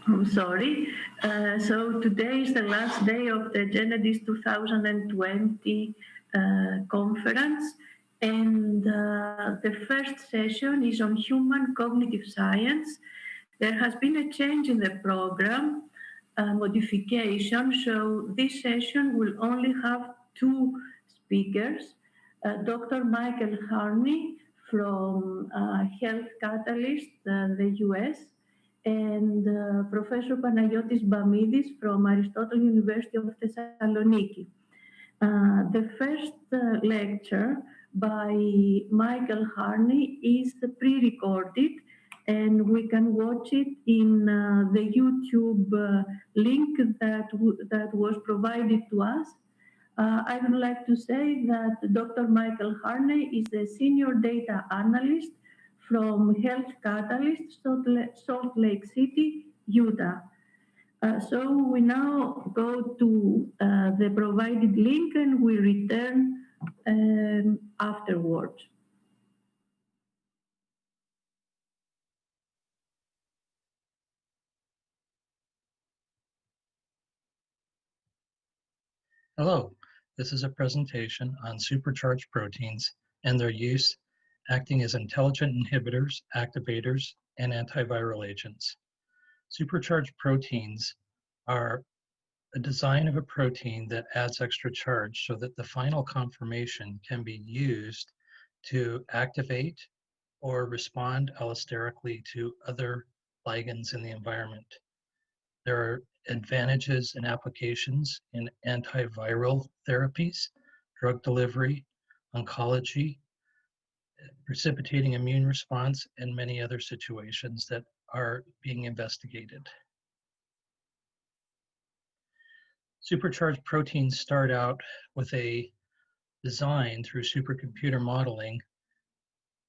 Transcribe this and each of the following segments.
I'm sorry. So today is the last day of the GeNeDis 2020 conference, and the first session is on human cognitive science. There has been a change in the program, modification, so this session will only have two speakers, Dr. Michael Harney from Health Catalyst, the US, and Professor Panagiotis Bamidis from Aristotle University of Thessaloniki. The first lecture by Michael Harney is pre-recorded, and we can watch it in the YouTube link that was provided to us. I would like to say that Dr. Michael Harney is a senior data analyst from Health Catalyst, Salt Lake City, Utah. So we now go to the provided link and we return afterwards. Hello, this is a presentation on supercharged proteins and their use acting as intelligent inhibitors, activators, and antiviral agents. Supercharged proteins are a design of a protein that adds extra charge so that the final conformation can be used to activate or respond allosterically to other ligands in the environment. There are advantages and applications in antiviral therapies, drug delivery, oncology, precipitating immune response, and many other situations that are being investigated. Supercharged proteins start out with a design through supercomputer modeling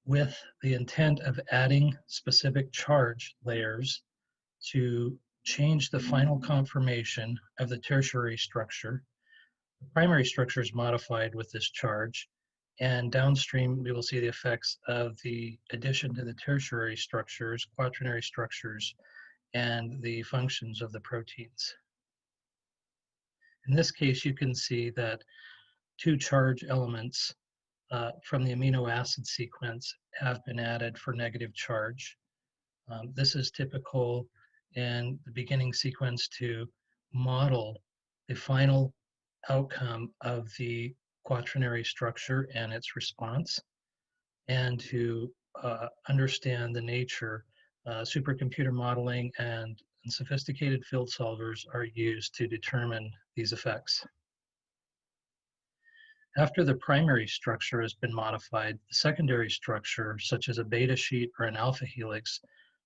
with the intent of adding specific charge layers to change the final conformation of the tertiary structure. The primary structure is modified with this charge, and downstream we will see the effects of the addition to the tertiary structures, quaternary structures, and the functions of the proteins. In this case, you can see that two charge elements from the amino acid sequence have been added for negative charge. This is typical in the beginning sequence to model the final outcome of the quaternary structure and its response, and to understand the nature. Supercomputer modeling and sophisticated field solvers are used to determine these effects. After the primary structure has been modified, the secondary structure, such as a beta sheet or an alpha helix,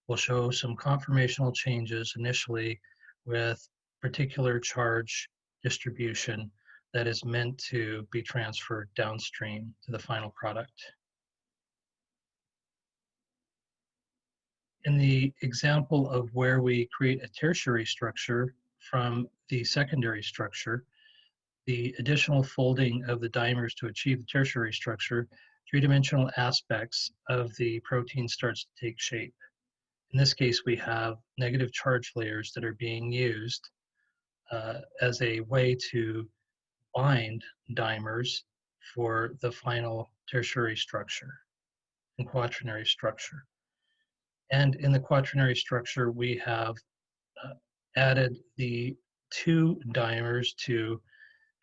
will show some conformational changes initially with particular charge distribution that is meant to be transferred downstream to the final product. In the example of where we create a tertiary structure from the secondary structure, the additional folding of the dimers to achieve the tertiary structure, three-dimensional aspects of the protein starts to take shape. In this case, we have negative charge layers that are being used as a way to bind dimers for the final tertiary structure and quaternary structure. And in the quaternary structure, we have added the two dimers to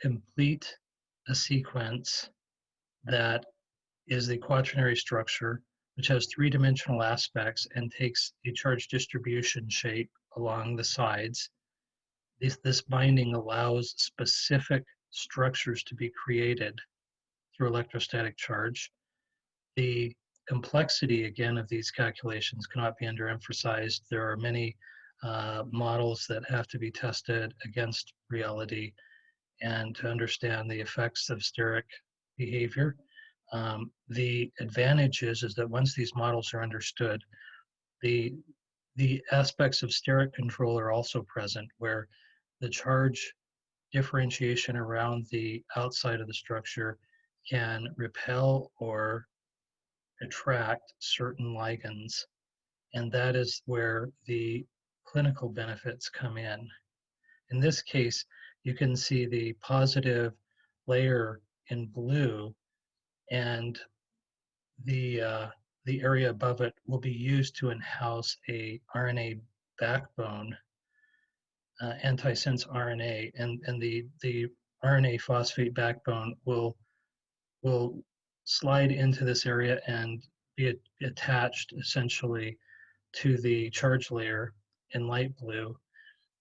complete a sequence that is the quaternary structure, which has three-dimensional aspects and takes a charge distribution shape along the sides. This binding allows specific structures to be created through electrostatic charge. The complexity, again, of these calculations cannot be underemphasized. There are many models that have to be tested against reality and to understand the effects of steric behavior. The advantage is that once these models are understood, the aspects of steric control are also present, where the charge differentiation around the outside of the structure can repel or attract certain ligands. And that is where the clinical benefits come in. In this case, you can see the positive layer in blue, and the area above it will be used to in-house a RNA backbone, antisense RNA, and the RNA phosphate backbone will slide into this area and be attached essentially to the charge layer in light blue,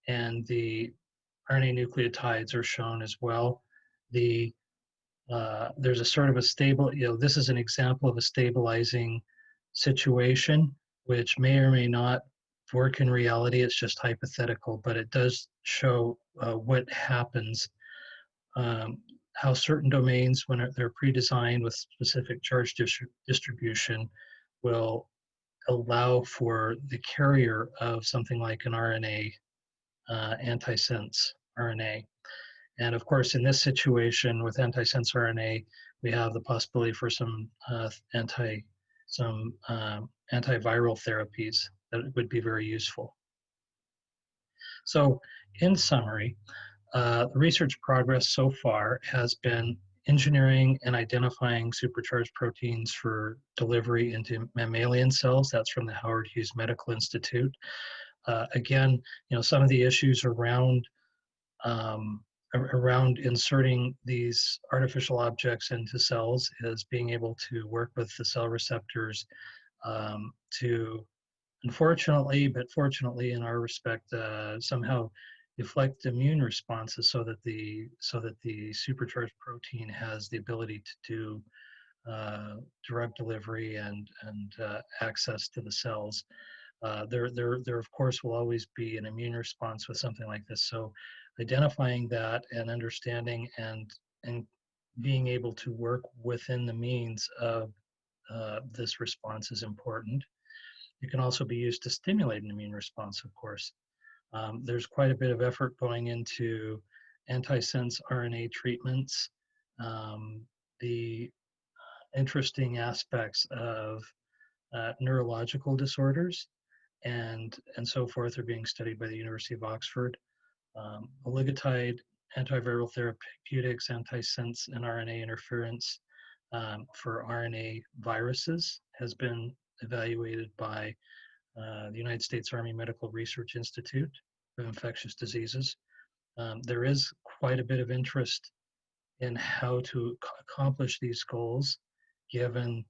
and the RNA nucleotides are shown as well. There's a sort of a stable, this is an example of a stabilizing situation, which may or may not work in reality. It's just hypothetical, but it does show what happens, how certain domains, when they're pre-designed with specific charge distribution, will allow for the carrier of something like an RNA, antisense RNA. And of course, in this situation with antisense RNA, we have the possibility for some antiviral therapies that would be very useful. So, in summary, the research progress so far has been engineering and identifying supercharged proteins for delivery into mammalian cells. That's from the Howard Hughes Medical Institute. Again, some of the issues around inserting these artificial objects into cells is being able to work with the cell receptors to, unfortunately, but fortunately in our respect, somehow deflect immune responses so that the supercharged protein has the ability to do drug delivery and access to the cells. There of course will always be an immune response with something like this. So identifying that and understanding and being able to work within the means of this response is important. It can also be used to stimulate an immune response, of course. There's quite a bit of effort going into antisense RNA treatments. The interesting aspects of neurological disorders and so forth are being studied by the University of Oxford. Oligotide, antiviral therapeutics, antisense and RNA interference for RNA viruses has been evaluated by the United States Army Medical Research Institute of Infectious Diseases. There is quite a bit of interest in how to accomplish these goals, given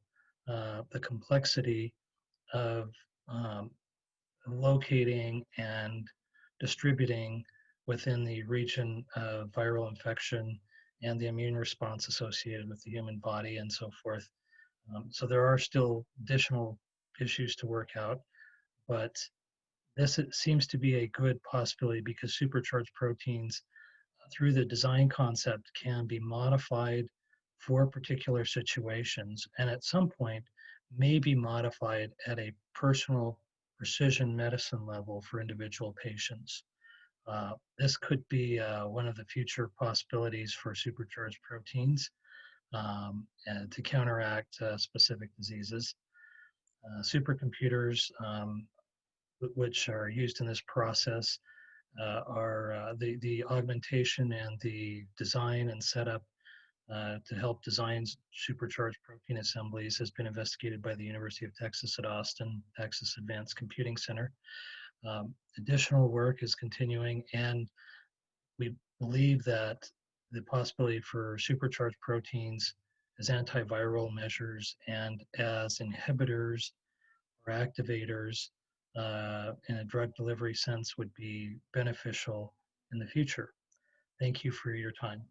the complexity of locating and distributing within the region of viral infection and the immune response associated with the human body and so forth. So there are still additional issues to work out, but this seems to be a good possibility because supercharged proteins, through the design concept, can be modified for particular situations, and at some point may be modified at a personal precision medicine level for individual patients. This could be one of the future possibilities for supercharged proteins and to counteract specific diseases. Supercomputers, which are used in this process, are the augmentation and the design and setup to help design supercharged protein assemblies has been investigated by the University of Texas at Austin, Texas Advanced Computing Center. Additional work is continuing, and we believe that the possibility for supercharged proteins as antiviral measures and as inhibitors or activators in a drug delivery sense would be beneficial in the future. Thank you for your time.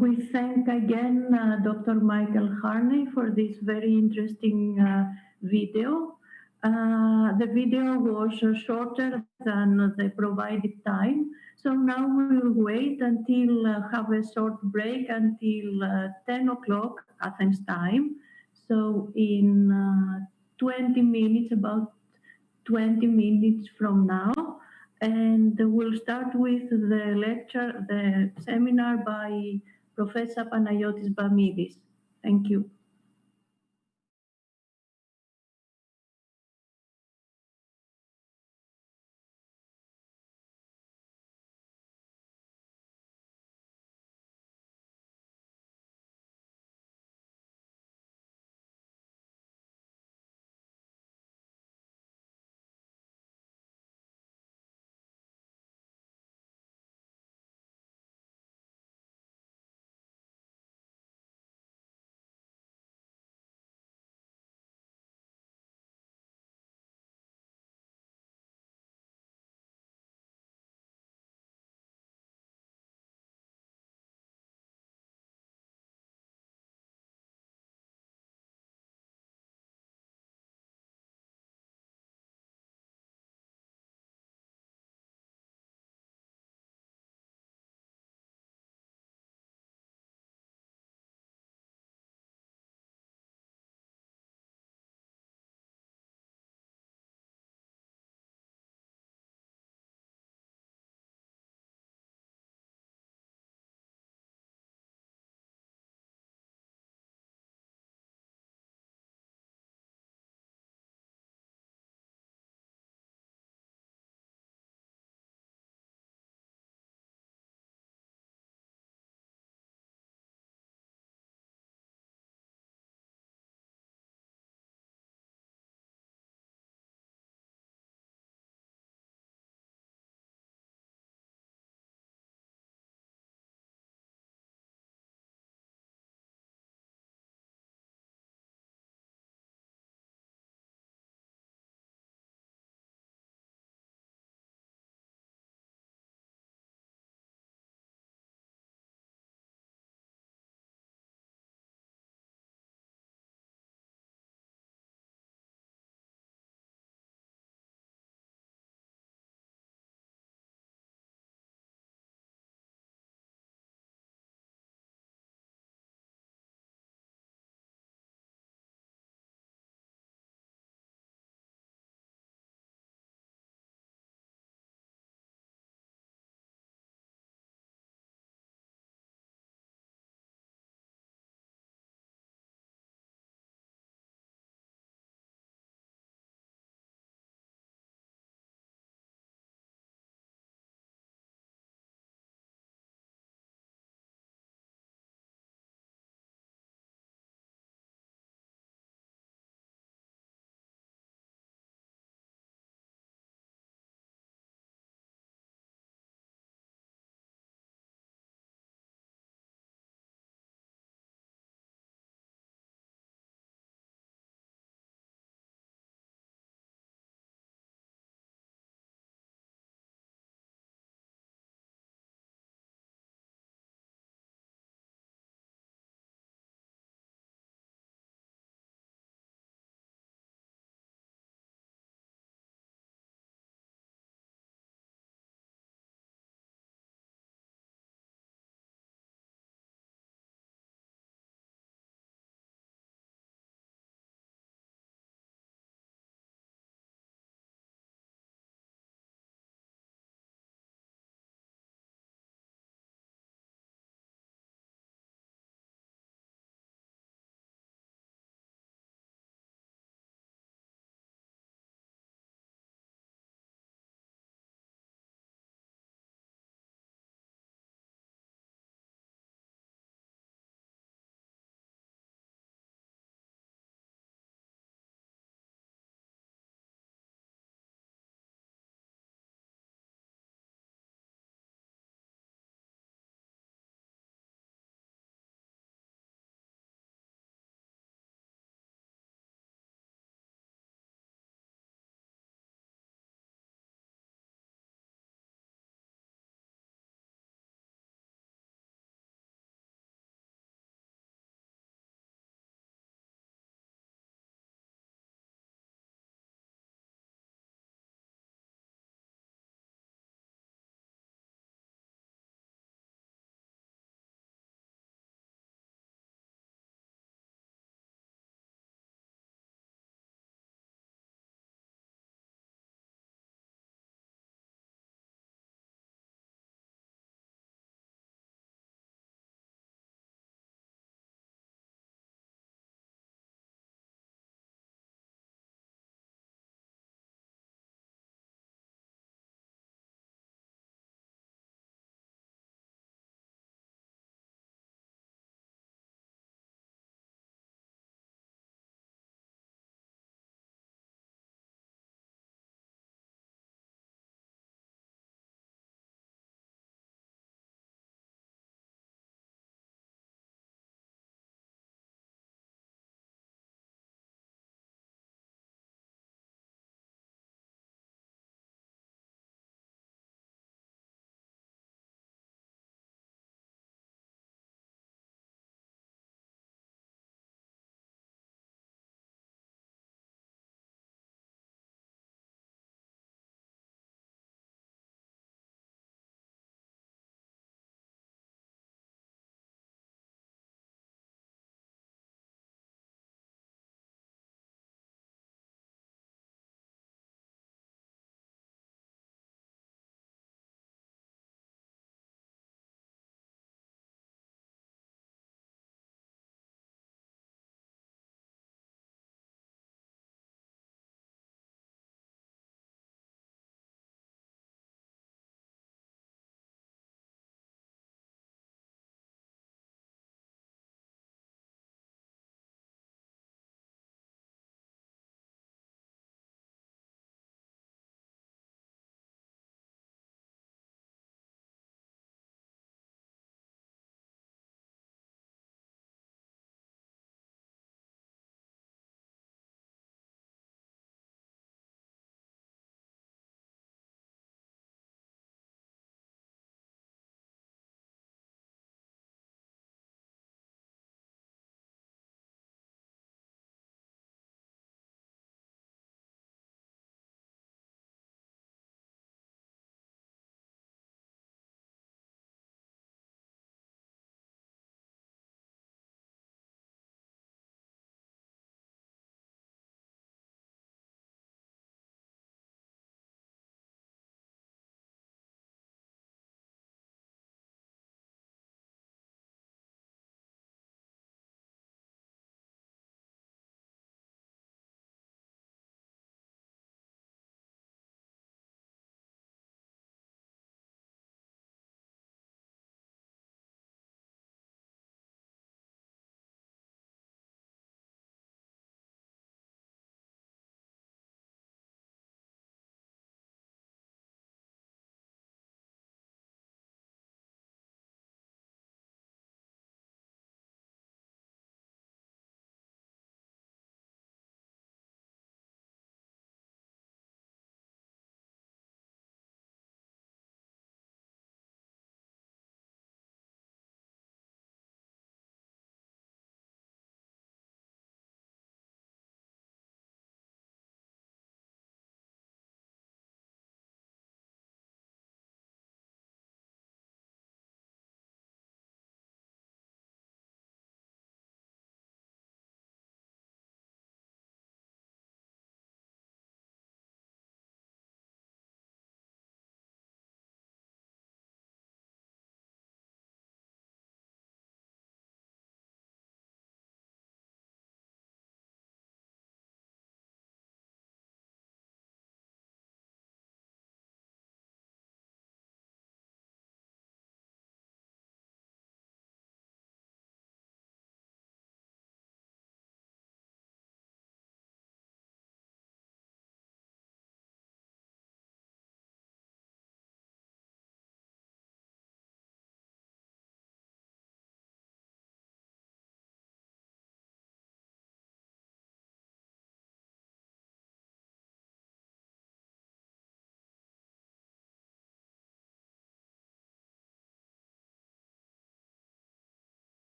We thank again Dr. Michael Harney for this very interesting video. The video was shorter than the provided time, so now we will wait until have a short break until 10 o'clock Athens time. So in 20 minutes, about 20 minutes from now, and we'll start with the lecture, the seminar by Professor Panayotis Bamidis. Thank you.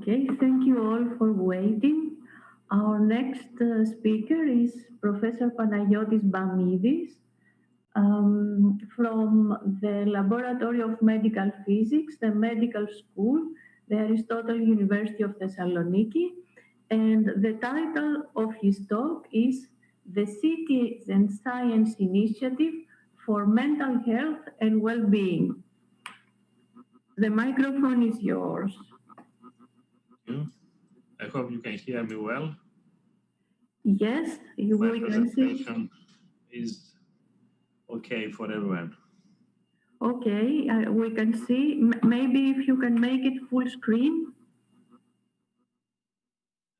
Okay, thank you all for waiting. Our next speaker is Professor Panayotis Bamidis from the Laboratory of Medical Physics, the Medical School, the Aristotle University of Thessaloniki. And the title of his talk is The Citizen Science Initiative for Mental Health and Well-Being. The microphone is yours. You. I hope you can hear me well. Yes, My we can see. presentation is okay for everyone. Okay, we can see. Maybe if you can make it full screen.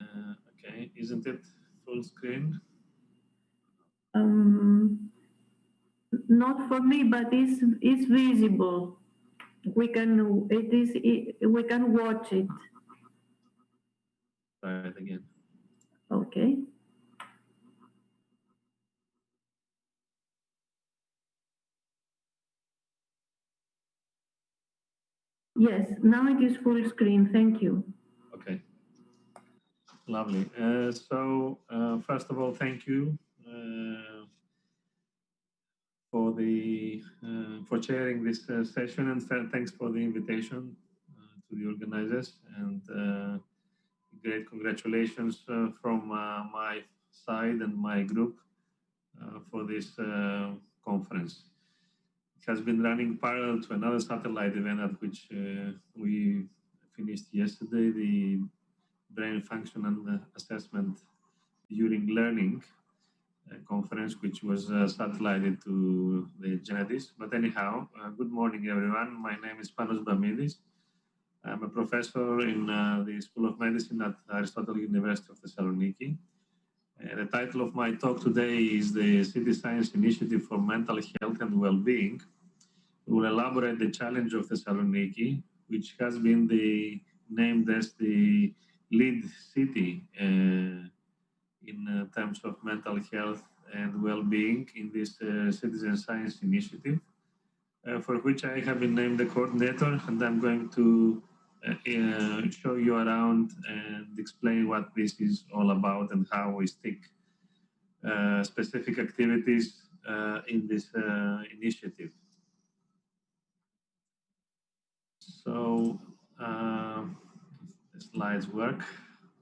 Okay, isn't it full screen? Not for me, but it's visible. We can we can watch it. Try it again. Okay. Yes, now it is full screen. Thank you. Okay. Lovely. First of all, thank you for chairing this session, and thanks for the invitation to the organizers, and great congratulations from my side and my group for this conference. It has been running parallel to another satellite event at which we finished yesterday, the brain function and assessment during learning conference, which was satellited to the GeNeDis. But anyhow, good morning, everyone. My name is Panos Bamidis. I'm a professor in the School of Medicine at Aristotle University of Thessaloniki. The title of my talk today is the City Science Initiative for Mental Health and Well-Being. We will elaborate the challenge of Thessaloniki, which has been named as the lead city in terms of mental health and well-being in this citizen science initiative, for which I have been named the coordinator, and I'm going to show you around and explain what this is all about and how we stick specific activities in this initiative. So, the slides work.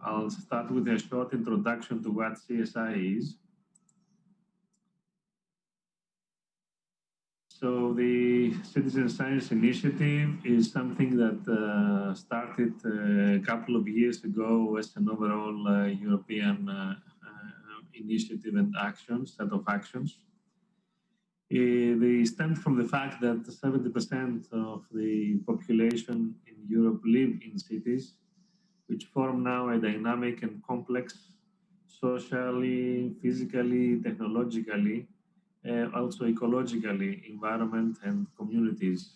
I'll start with a short introduction to what CSI is. So the Citizen Science Initiative is something that started a couple of years ago as an overall European initiative and set of actions. They stem from the fact that 70% of the population in Europe live in cities, which form now a dynamic and complex socially, physically, technologically, also ecologically, environment and communities.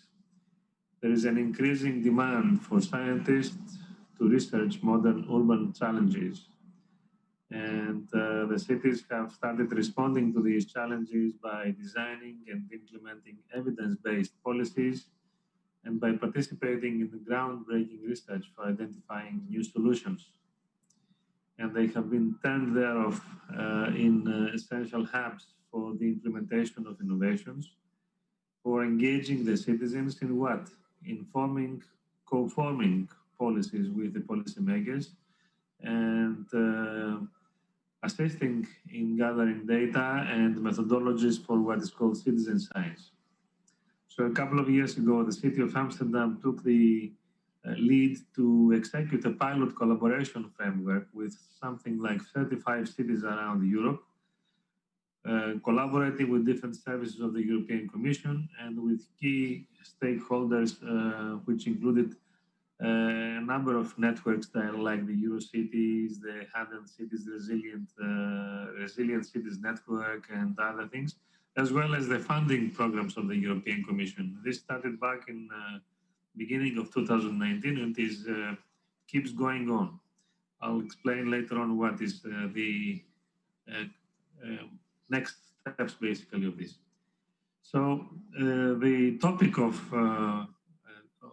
There is an increasing demand for scientists to research modern urban challenges. And the cities have started responding to these challenges by designing and implementing evidence-based policies and by participating in the groundbreaking research for identifying new solutions. And they have been turned thereof in essential hubs for the implementation of innovations, for engaging the citizens in what? In forming, co-forming policies with the policymakers, and assisting in gathering data and methodologies for what is called citizen science. So a couple of years ago, the city of Amsterdam took the lead to execute a pilot collaboration framework with something like 35 cities around Europe, collaborating with different services of the European Commission and with key stakeholders, which included a number of networks there, like the Eurocities, the 100 Cities Resilient Cities Network, and other things, as well as the funding programs of the European Commission. This started back in beginning of 2019 and keeps going on. I'll explain later on what is the next steps basically of this. So the topic of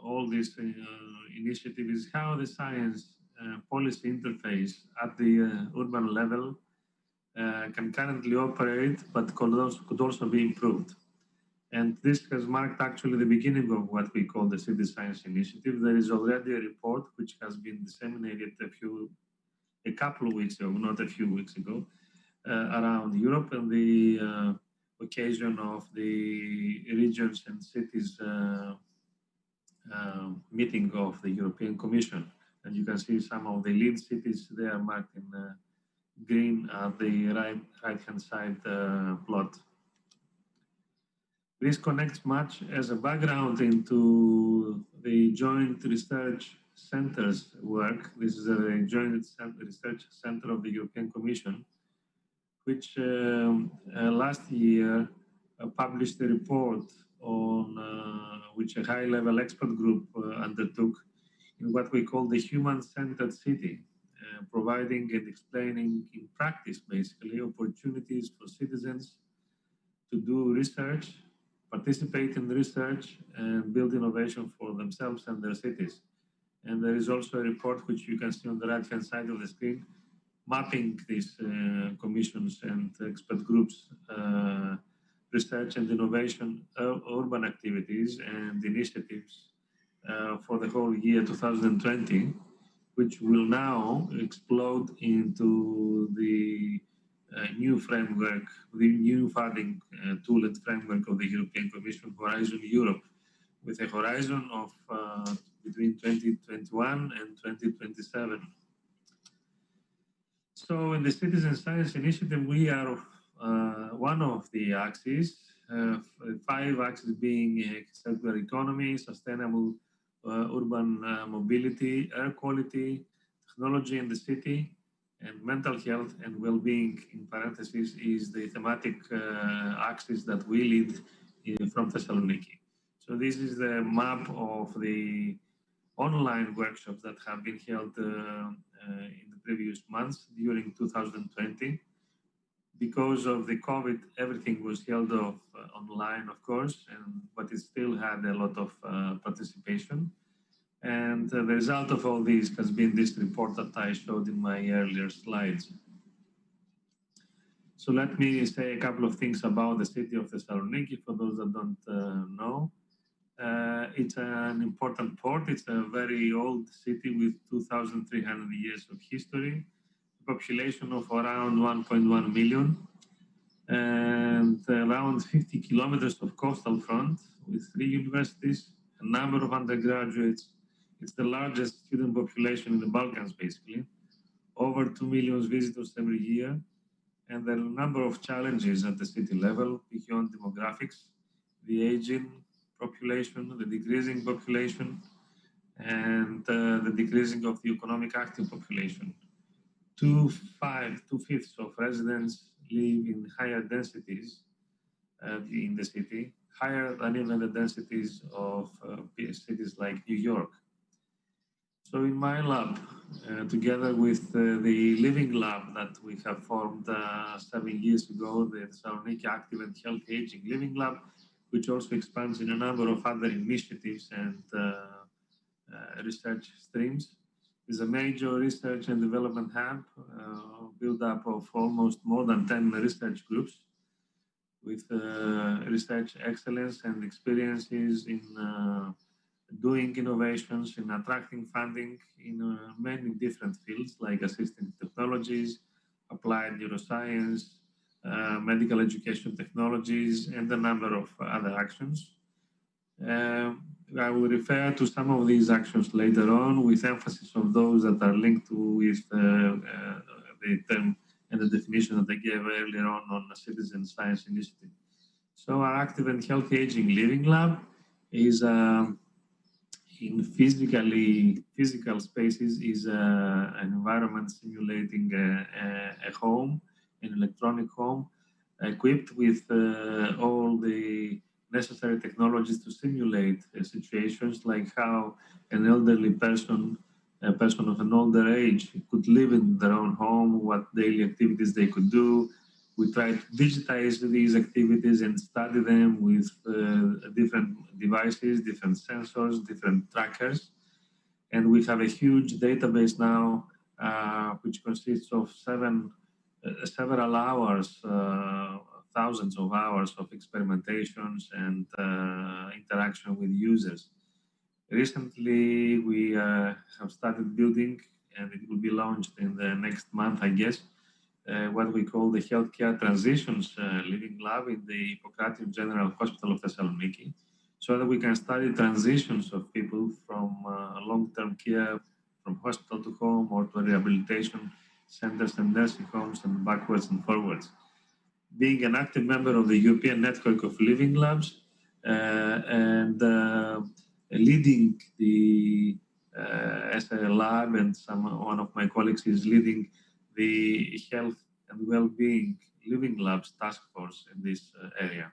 all this initiative is how the science policy interface at the urban level can currently operate, but could also be improved. And this has marked actually the beginning of what we call the City Science Initiative. There is already a report which has been disseminated a couple of weeks ago, not a few weeks ago, around Europe on the occasion of the regions and cities meeting of the European Commission. And you can see some of the lead cities there marked in green at the right-hand side plot. This connects much as a background into the joint research centers work. This is a joint research center of the European Commission, which last year published a report on which a high-level expert group undertook in what we call the human-centered city, providing and explaining in practice, basically, opportunities for citizens to do research, participate in research, and build innovation for themselves and their cities. And there is also a report which you can see on the right-hand side of the screen, mapping these commissions and expert groups' research and innovation, urban activities and initiatives for the whole year 2020, which will now explode into the new framework, the new funding tool and framework of the European Commission, Horizon Europe, with a horizon of between 2021 and 2027. So in the Citizen Science Initiative, we are one of the axes, 5 axes being circular economy, sustainable urban mobility, air quality, technology in the city, and mental health and well-being, in parentheses, is the thematic axis that we lead from Thessaloniki. So this is the map of the online workshops that have been held in the previous months during 2020. Because of the COVID, everything was held off online, of course, but it still had a lot of participation. And the result of all this has been this report that I showed in my earlier slides. So let me say a couple of things about the city of Thessaloniki for those that don't know. It's an important port. It's a very old city with 2,300 years of history, a population of around 1.1 million, and around 50 kilometers of coastal front with 3 universities, a number of undergraduates. It's the largest student population in the Balkans, basically, over 2 million visitors every year. And there are a number of challenges at the city level beyond demographics, the aging population, the decreasing population, and the decreasing of the economic active population. 2/5 of residents live in higher densities in the city, higher than even the densities of cities like New York. So in my lab, together with the Living Lab that we have formed 7 years ago, the Thessaloniki Active and Healthy Aging Living Lab, which also expands in a number of other initiatives and research streams, is a major research and development hub built up of almost more than 10 research groups with research excellence and experiences in doing innovations, in attracting funding in many different fields like assistive technologies, applied neuroscience, medical education technologies, and a number of other actions. I will refer to some of these actions later on with emphasis on those that are linked with the term and the definition that I gave earlier on a citizen science initiative. So our Active and Healthy Aging Living Lab is in physical spaces is an environment simulating a home, an electronic home, equipped with all the necessary technologies to simulate situations like how an elderly person, a person of an older age, could live in their own home, what daily activities they could do. We try to digitize these activities and study them with different devices, different sensors, different trackers. And we have a huge database now, which consists of several hours, thousands of hours of experimentations and interaction with users. Recently, we have started building, and it will be launched in the next month, I guess, what we call the Healthcare Transitions Living Lab in the Hippocrates General Hospital of Thessaloniki, so that we can study transitions of people from long-term care, from hospital to home, or to rehabilitation centers and nursing homes, and backwards and forwards. Being an active member of the European Network of Living Labs and leading the as a lab, and one of my colleagues is leading the Health and Well-being Living Labs task force in this area.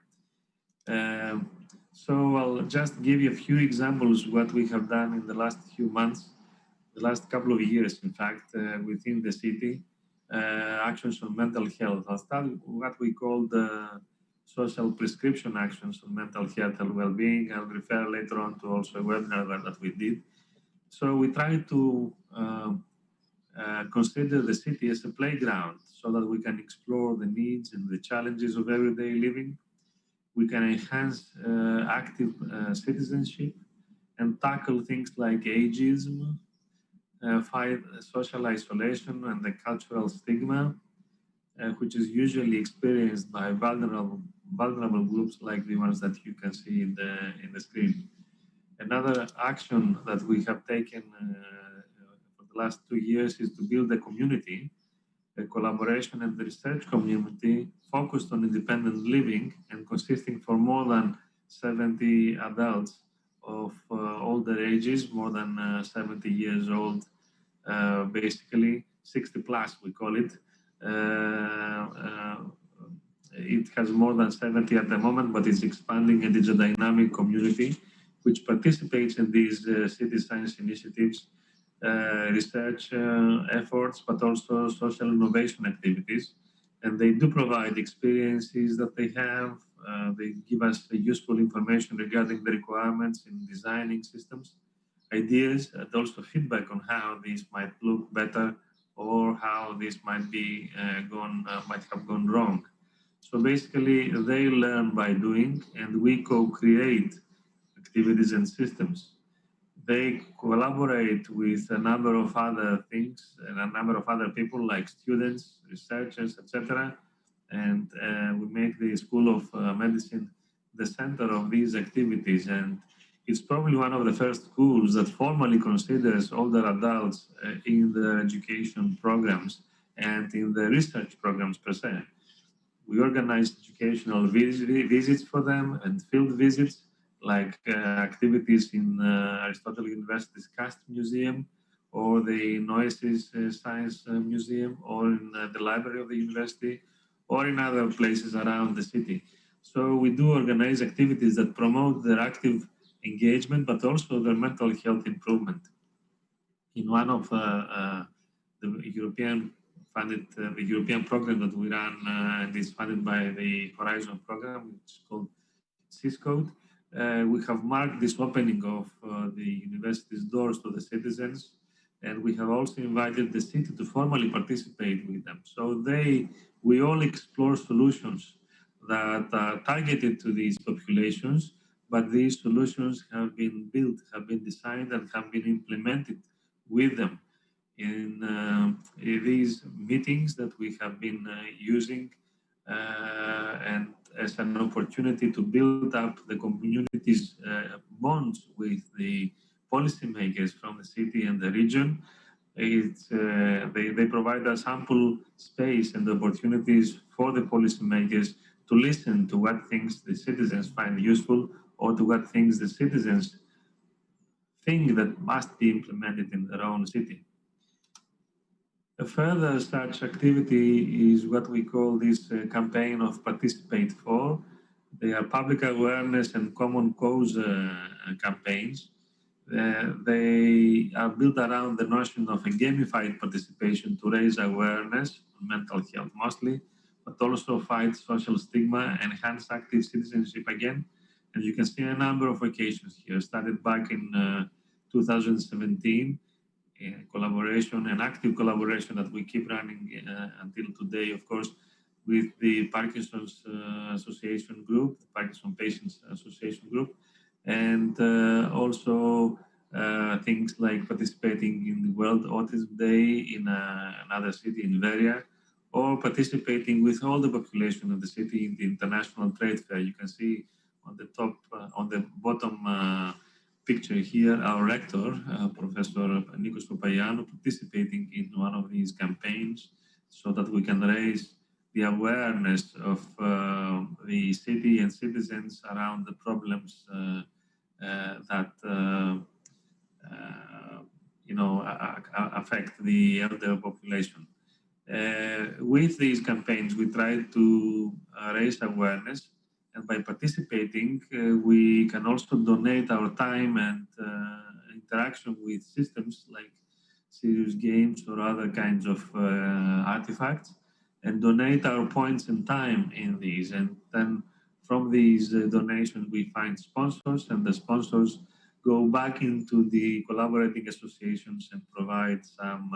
So I'll just give you a few examples what we have done in the last few months, the last couple of years, in fact, within the city, actions on mental health. I'll start with what we call the social prescription actions on mental health and well-being. I'll refer later on to also a webinar that we did. So we try to consider the city as a playground so that we can explore the needs and the challenges of everyday living. We can enhance active citizenship and tackle things like ageism, fight social isolation and the cultural stigma, which is usually experienced by vulnerable groups like the ones that you can see in the screen. Another action that we have taken for the last 2 years is to build a community, a collaboration and research community focused on independent living and consisting for more than 70 adults of older ages, more than 70 years old, basically 60 plus, we call it. It has more than 70 at the moment, but it's expanding, and it's a dynamic community which participates in these city science initiatives, research efforts, but also social innovation activities. And they do provide experiences that they have. They give us useful information regarding the requirements in designing systems, ideas, and also feedback on how these might look better or how this might be might have gone wrong. So basically, they learn by doing, and we co-create activities and systems. They collaborate with a number of other things and a number of other people like students, researchers, etc. And we make the School of Medicine the center of these activities. And it's probably one of the first schools that formally considers older adults in the education programs and in the research programs per se. We organize educational visits for them and field visits, like activities in Aristotle University's Cast Museum or the Noesis Science Museum, or in the library of the university, or in other places around the city. So we do organize activities that promote their active engagement, but also their mental health improvement. In one of the European the European program that we run, and is funded by the Horizon program, which is called CISCODE. We have marked this opening of the university's doors to the citizens, and we have also invited the city to formally participate with them. So we all explore solutions that are targeted to these populations, but these solutions have been built, have been designed, and have been implemented with them in these meetings that we have been using, and as an opportunity to build up the community's bonds with the policymakers from the city and the region. They provide us ample space and opportunities for the policymakers to listen to what things the citizens find useful, or to what things the citizens think that must be implemented in their own city. A further such activity is what we call this campaign of Participate For. They are public awareness and common cause campaigns. They are built around the notion of a gamified participation to raise awareness on mental health mostly, but also fight social stigma, enhance active citizenship again. And you can see a number of occasions here, started back in 2017, collaboration and active collaboration that we keep running until today, of course, with the Parkinson's Association Group, the Parkinson Patients Association Group, and also things like participating in the World Autism Day in another city in Veria, or participating with all the population of the city in the International Trade Fair. You can see on the top, on the bottom picture here, our rector, Professor Nikos Papayano, participating in one of these campaigns so that we can raise the awareness of the city and citizens around the problems that affect the elder population. With these campaigns, we try to raise awareness, and by participating, we can also donate our time and interaction with systems like serious games or other kinds of artifacts, and donate our points and time in these. And then from these donations, we find sponsors, and the sponsors go back into the collaborating associations and provide some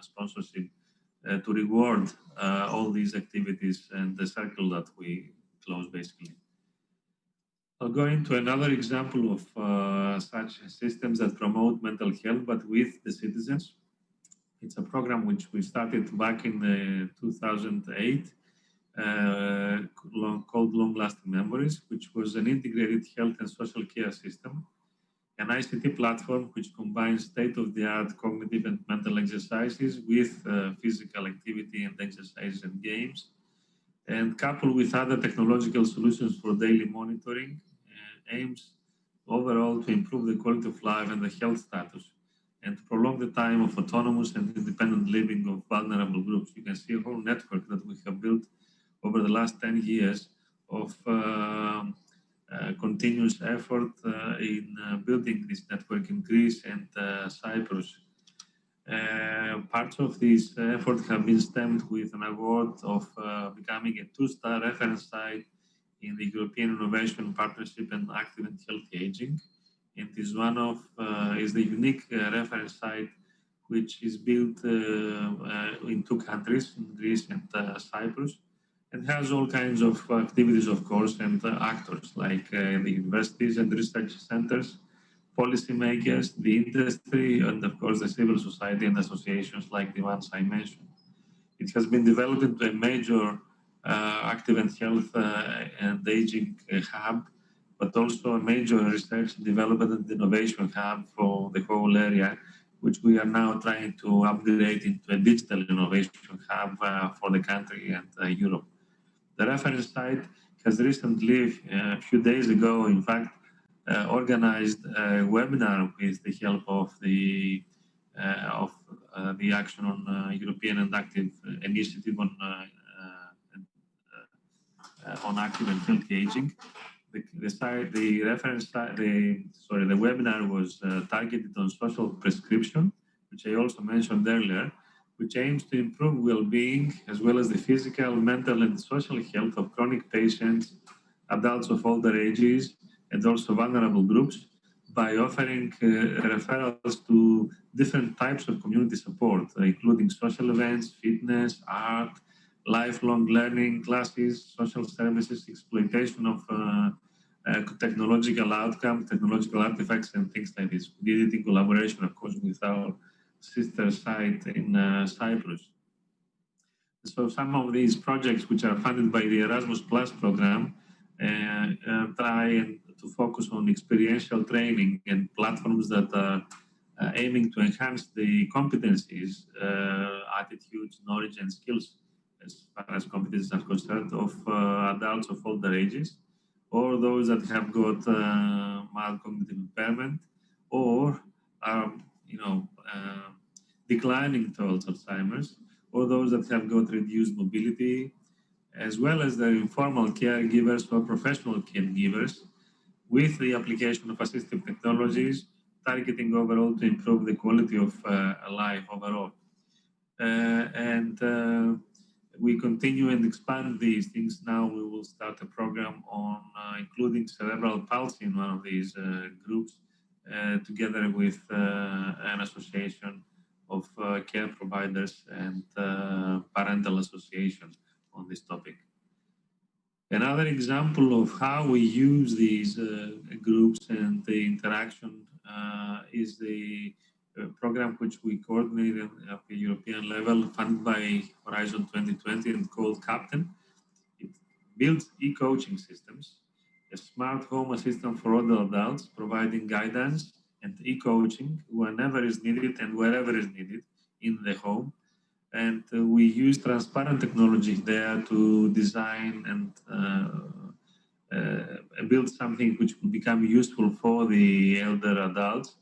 sponsorship to reward all these activities and the circle that we close, basically. I'll go into another example of such systems that promote mental health, but with the citizens. It's a program which we started back in 2008, called Long Lasting Memories, which was an integrated health and social care system, an ICT platform which combines state-of-the-art cognitive and mental exercises with physical activity and exercises and games, and coupled with other technological solutions for daily monitoring, aims overall to improve the quality of life and the health status, and to prolong the time of autonomous and independent living of vulnerable groups. You can see a whole network that we have built over the last 10 years of continuous effort in building this network in Greece and Cyprus. Parts of this effort have been stemmed with an award of becoming a 2-star reference site in the European Innovation Partnership and Active and Healthy Aging. It is is the unique reference site which is built in 2 countries, in Greece and Cyprus, and has all kinds of activities, of course, and actors like the universities and research centers, policymakers, the industry, and of course the civil society and associations like the ones I mentioned. It has been developed into a major active and health and aging hub, but also a major research, development, and innovation hub for the whole area, which we are now trying to upgrade into a digital innovation hub for the country and Europe. The reference site has recently, a few days ago, in fact, organized a webinar with the help of the Action on European and Active Initiative on active and healthy aging. The webinar was targeted on social prescription, which I also mentioned earlier, which aims to improve well-being as well as the physical, mental, and social health of chronic patients, adults of older ages, and also vulnerable groups by offering referrals to different types of community support, including social events, fitness, art, lifelong learning classes, social services, exploitation of technological outcomes, technological artifacts, and things like this. We did it in collaboration, of course, with our sister site in Cyprus. So some of these projects, which are funded by the Erasmus Plus program, try to focus on experiential training and platforms that are aiming to enhance the competencies, attitudes, knowledge, and skills as far as competencies are concerned of adults of older ages, or those that have got mild cognitive impairment, or are declining towards Alzheimer's, or those that have got reduced mobility, as well as the informal caregivers or professional caregivers, with the application of assistive technologies, targeting overall to improve the quality of life overall. We continue and expand these things. Now we will start a program on including cerebral palsy in one of these groups, together with an association of care providers and parental association on this topic. Another example of how we use these groups and the interaction is the program which we coordinated at the European level, funded by Horizon 2020 and called Captain. It builds e-coaching systems, a smart home assistant for older adults, providing guidance and e-coaching whenever is needed and wherever is needed in the home. And we use transparent technology there to design and build something which will become useful for the elder adults.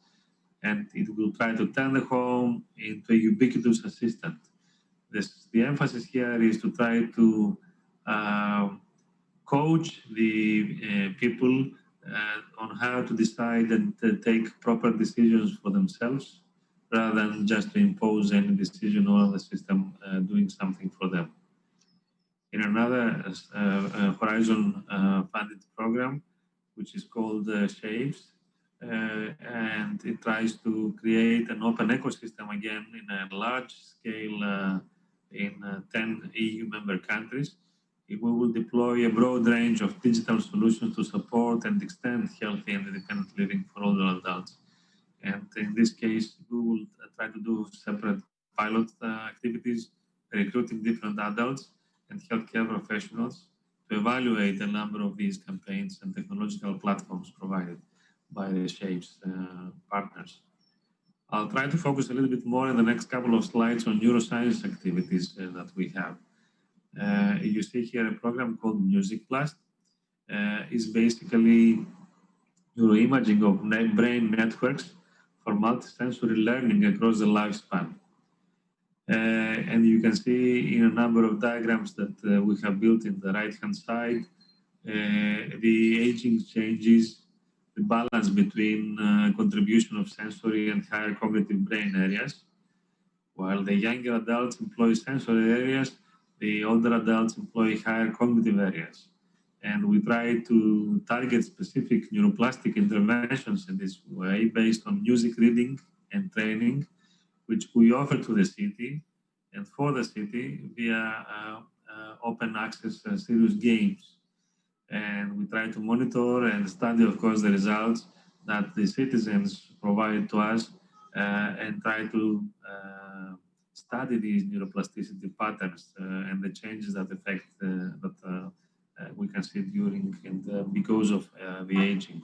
And it will try to turn the home into a ubiquitous assistant. The emphasis here is to try to coach the people on how to decide and take proper decisions for themselves, rather than just to impose any decision on the system doing something for them. In another Horizon funded program, which is called Shapes, and it tries to create an open ecosystem again in a large scale in 10 EU member countries. We will deploy a broad range of digital solutions to support and extend healthy and independent living for older adults. And in this case, we will try to do separate pilot activities, recruiting different adults and healthcare professionals to evaluate a number of these campaigns and technological platforms provided by the Shapes partners. I'll try to focus a little bit more in the next couple of slides on neuroscience activities that we have. You see here a program called Music Plus. Is basically neuroimaging of brain networks for multisensory learning across the lifespan. And you can see in a number of diagrams that we have built in the right-hand side, the aging changes, the balance between contribution of sensory and higher cognitive brain areas. While the younger adults employ sensory areas, the older adults employ higher cognitive areas. And we try to target specific neuroplastic interventions in this way based on music reading and training, which we offer to the city and for the city via open access serious games. And we try to monitor and study, of course, the results that the citizens provide to us and try to study these neuroplasticity patterns and the changes that affect we can see during and because of the aging.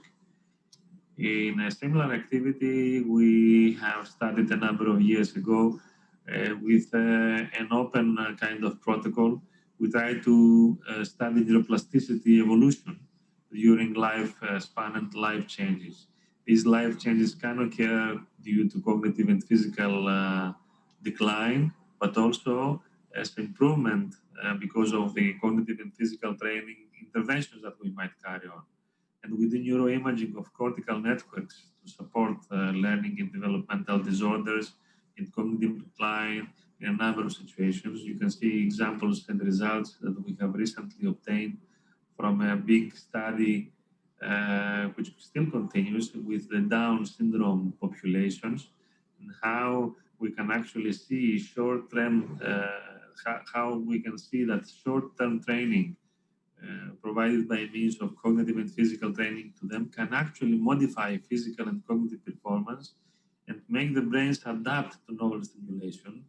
In a similar activity, we have studied a number of years ago with an open kind of protocol. We try to study neuroplasticity evolution during life span and life changes. These life changes can occur due to cognitive and physical decline, but also as improvement because of the cognitive and physical training interventions that we might carry on. And with the neuroimaging of cortical networks to support learning in developmental disorders, in cognitive decline, in a number of situations. You can see examples and results that we have recently obtained from a big study, which still continues with the Down syndrome populations, and how we can actually see short-term, how we can see that short-term training provided by means of cognitive and physical training to them can actually modify physical and cognitive performance and make the brains adapt to novel stimulation.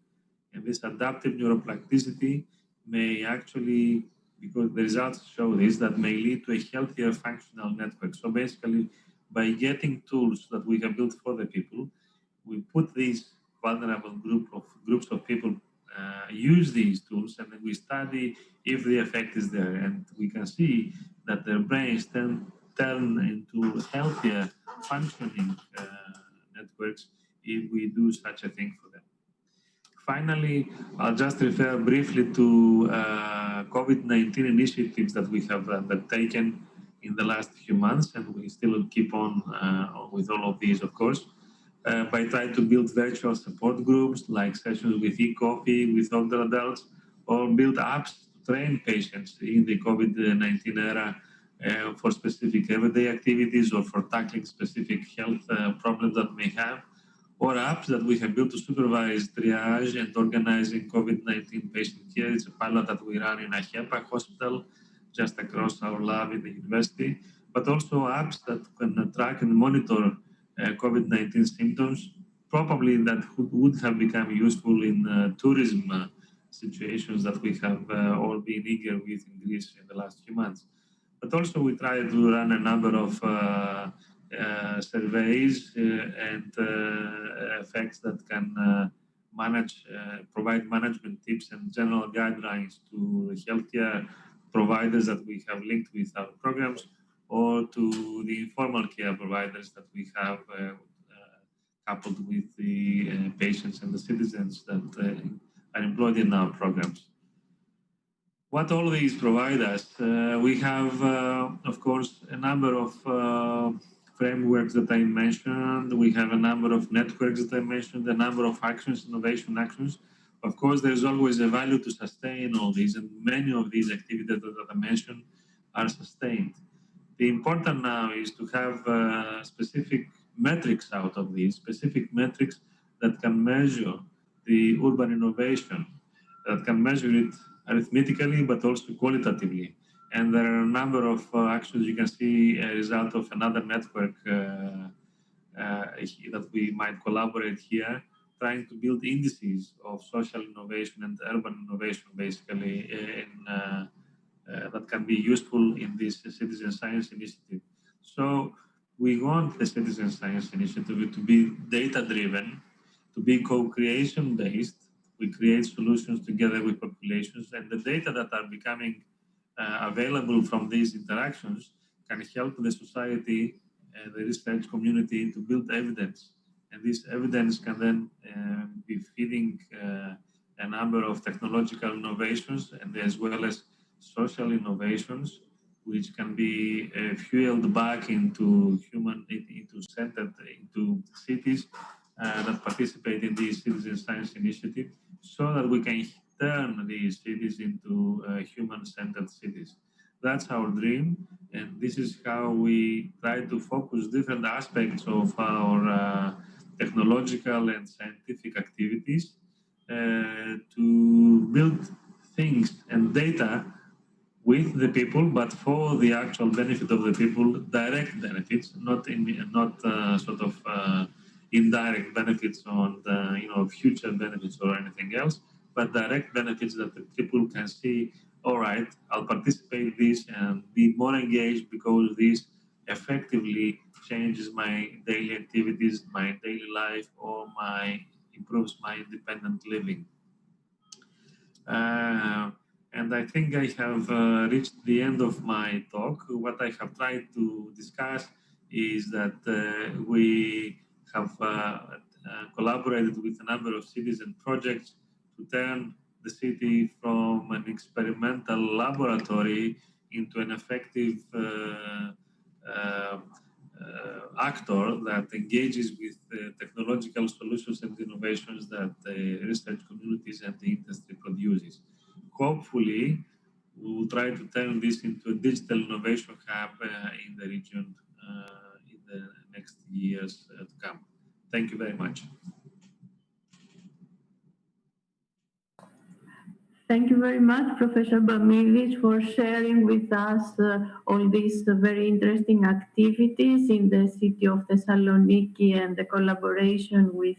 And this adaptive neuroplasticity may actually, because the results show this, that may lead to a healthier functional network. So basically, by getting tools that we have built for the people, we put these vulnerable groups of people use these tools, and then we study if the effect is there, and we can see that their brains turn into healthier functioning networks if we do such a thing for them. Finally, I'll just refer briefly to COVID-19 initiatives that we have undertaken in the last few months, and we still keep on with all of these, of course. By trying to build virtual support groups like sessions with e-coffee with older adults, or build apps to train patients in the COVID-19 era for specific everyday activities or for tackling specific health problems that may have, or apps that we have built to supervise triage and organizing COVID-19 patient care. It's a pilot that we run in a HEPA hospital just across our lab in the university, but also apps that can track and monitor COVID-19 symptoms, probably that would have become useful in tourism situations that we have all been eager with in Greece in the last few months. But also we try to run a number of surveys and effects that can provide management tips and general guidelines to the healthcare providers that we have linked with our programs, or to the informal care providers that we have coupled with the patients and the citizens that are employed in our programs. What all these provide us, we have, of course, a number of frameworks that I mentioned. We have a number of networks that I mentioned, a number of actions, innovation actions. Of course, there's always a value to sustain all these, and many of these activities that I mentioned are sustained. The important now is to have specific metrics out of these, specific metrics that can measure the urban innovation, that can measure it arithmetically, but also qualitatively. And there are a number of actions. You can see a result of another network that we might collaborate here, trying to build indices of social innovation and urban innovation, basically, that can be useful in this citizen science initiative. So we want the citizen science initiative to be data-driven, to be co-creation based. We create solutions together with populations, and the data that are becoming available from these interactions can help the society and the research community to build evidence. And this evidence can then be feeding a number of technological innovations, and as well as social innovations, which can be fueled back into cities that participate in these citizen science initiative, so that we can turn these cities into human-centered cities. That's our dream, and this is how we try to focus different aspects of our technological and scientific activities to build things and data with the people, but for the actual benefit of the people, direct benefits, not indirect benefits on the future benefits or anything else, but direct benefits that the people can see. All right, I'll participate in this and be more engaged because this effectively changes my daily activities, my daily life, or improves my independent living. And I think I have reached the end of my talk. What I have tried to discuss is that we have collaborated with a number of cities and projects to turn the city from an experimental laboratory into an effective actor that engages with technological solutions and innovations that the research communities and the industry produces. Hopefully, we will try to turn this into a digital innovation hub in the region in the next years to come. Thank you very much. Thank you very much, Professor Bamidis, for sharing with us all these very interesting activities in the city of Thessaloniki and the collaboration with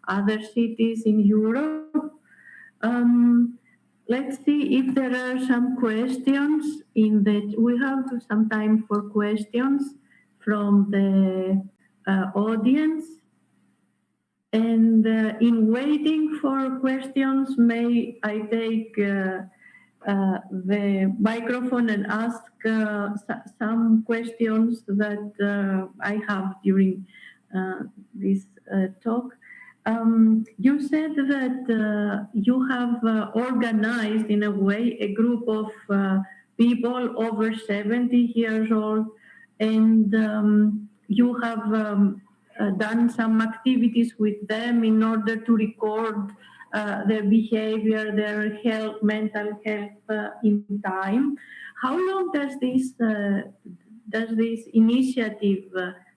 other cities in Europe. Let's see if there are some questions. We have some time for questions from the audience. And in waiting for questions, may I take the microphone and ask some questions that I have during this talk. You said that you have organized, in a way, a group of people over 70 years old, and you have done some activities with them in order to record their behavior, their health, mental health in time. How long does this initiative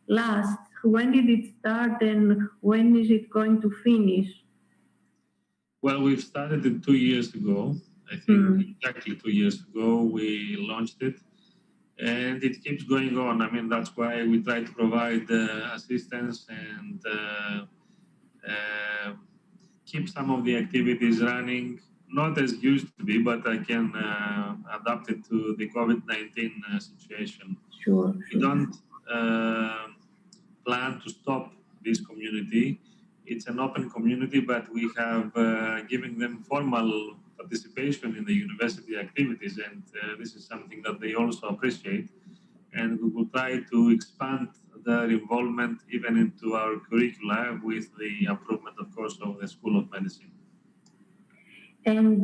last? When did it start, and when is it going to finish? Well, we've started it 2 years ago. I think exactly 2 years ago we launched it, and it keeps going on. I mean, that's why we try to provide assistance and keep some of the activities running, not as used to be, but I can adapt it to the COVID-19 situation. Sure. We don't plan to stop this community. It's an open community, but we have given them formal participation in the university activities, and this is something that they also appreciate. And we will try to expand their involvement even into our curricula with the improvement, of course, of the School of Medicine. And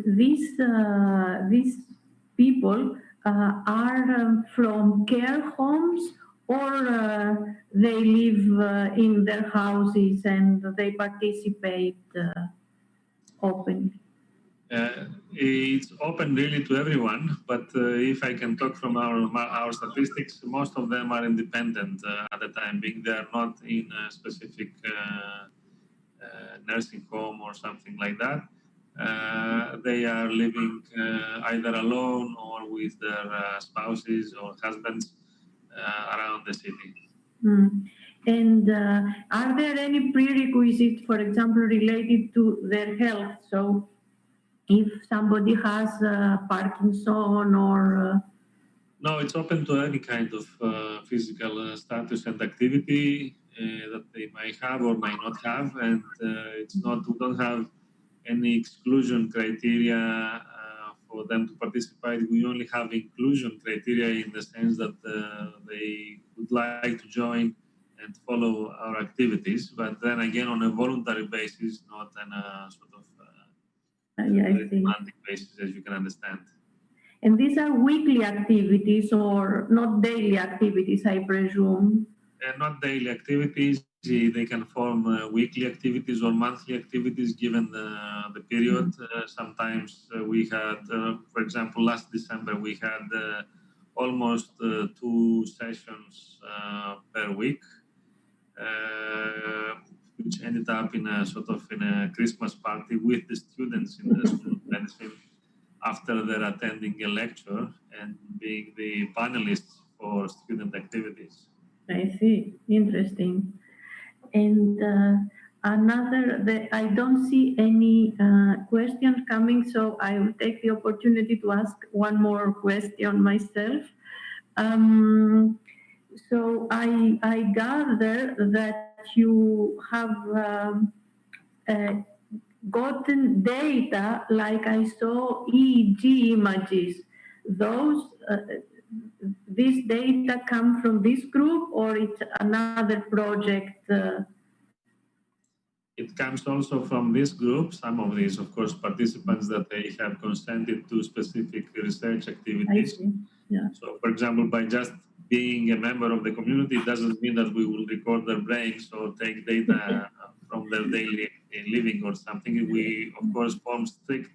these people are from care homes, or they live in their houses and they participate openly? It's open really to everyone, but if I can talk from our statistics, most of them are independent at the time being. They are not in a specific nursing home or something like that. They are living either alone or with their spouses or husbands around the city. And are there any prerequisites, for example, related to their health? So if somebody has Parkinson or... No, it's open to any kind of physical status and activity that they might have or might not have, and it's not. We don't have any exclusion criteria for them to participate. We only have inclusion criteria in the sense that they would like to join and follow our activities, but then again on a voluntary basis, not on a sort of demanding basis, as you can understand. And these are weekly activities or not daily activities, I presume? Not daily activities. They can form weekly activities or monthly activities given the period. Sometimes we had, for example, last December, we had almost 2 sessions per week, which ended up in a sort of in a Christmas party with the students in the School of Medicine after they're attending a lecture and being the panelists for student activities. I see. Interesting. And I don't see any questions coming, so I will take the opportunity to ask one more question myself. So I gather that you have gotten data, like I saw EEG images. This data come from this group, or it's another project? It comes also from this group. Some of these, of course, participants that they have consented to specific research activities. I see. Yeah. So, for example, by just being a member of the community, it doesn't mean that we will record their brains or take data from their daily living or something. We, of course, form strict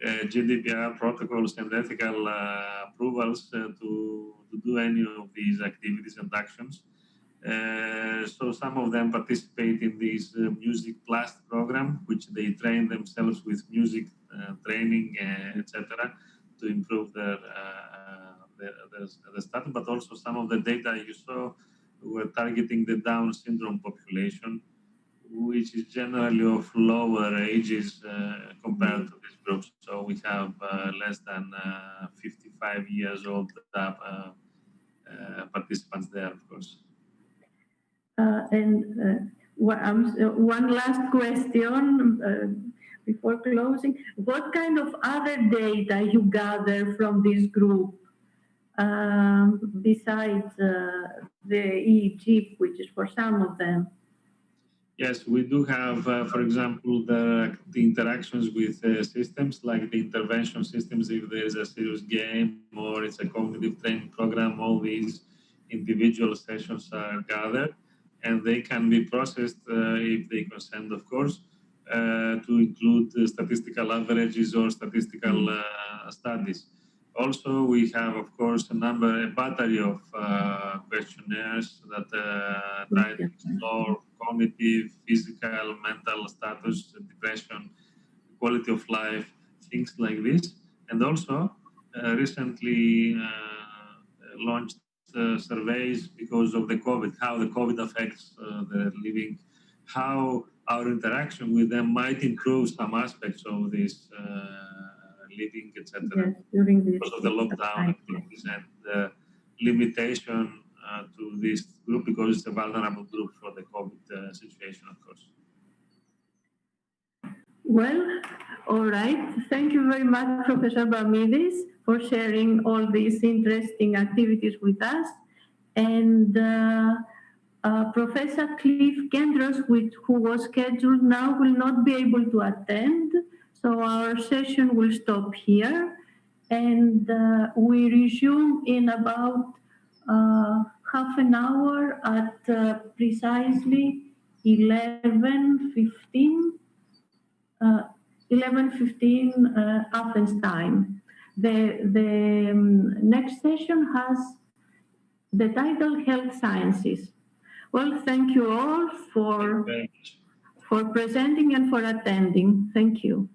GDPR protocols and ethical approvals to do any of these activities and actions. So some of them participate in this Music Plus program, which they train themselves with music training, etc., to improve their status. But also some of the data you saw were targeting the Down syndrome population, which is generally of lower ages compared to this group. So we have less than 55 years old participants there, of course. One last question before closing. What kind of other data you gather from this group besides the EEG, which is for some of them? Yes, we do have, for example, the interactions with systems like the intervention systems. If there is a serious game or it's a cognitive training program, all these individual sessions are gathered, and they can be processed if they consent, of course, to include statistical averages or statistical studies. Also, we have, of course, a battery of questionnaires that try to explore cognitive, physical, mental status, depression, quality of life, things like this. And also, recently launched surveys because of the COVID, how the COVID affects the living, how our interaction with them might improve some aspects of this living, etc. Yes, during this Because of the lockdown activities and the limitation to this group, because it's a vulnerable group for the COVID situation, of course. Well, all right. Thank you very much, Professor Bramidis, for sharing all these interesting activities with us. And Professor Cliff Gendros, who was scheduled now, will not be able to attend. So our session will stop here. And we resume in about half an hour at precisely 11:15. 11:15 Athens time. The next session has the title Health Sciences. Well, thank you all for presenting and for attending. Thank you.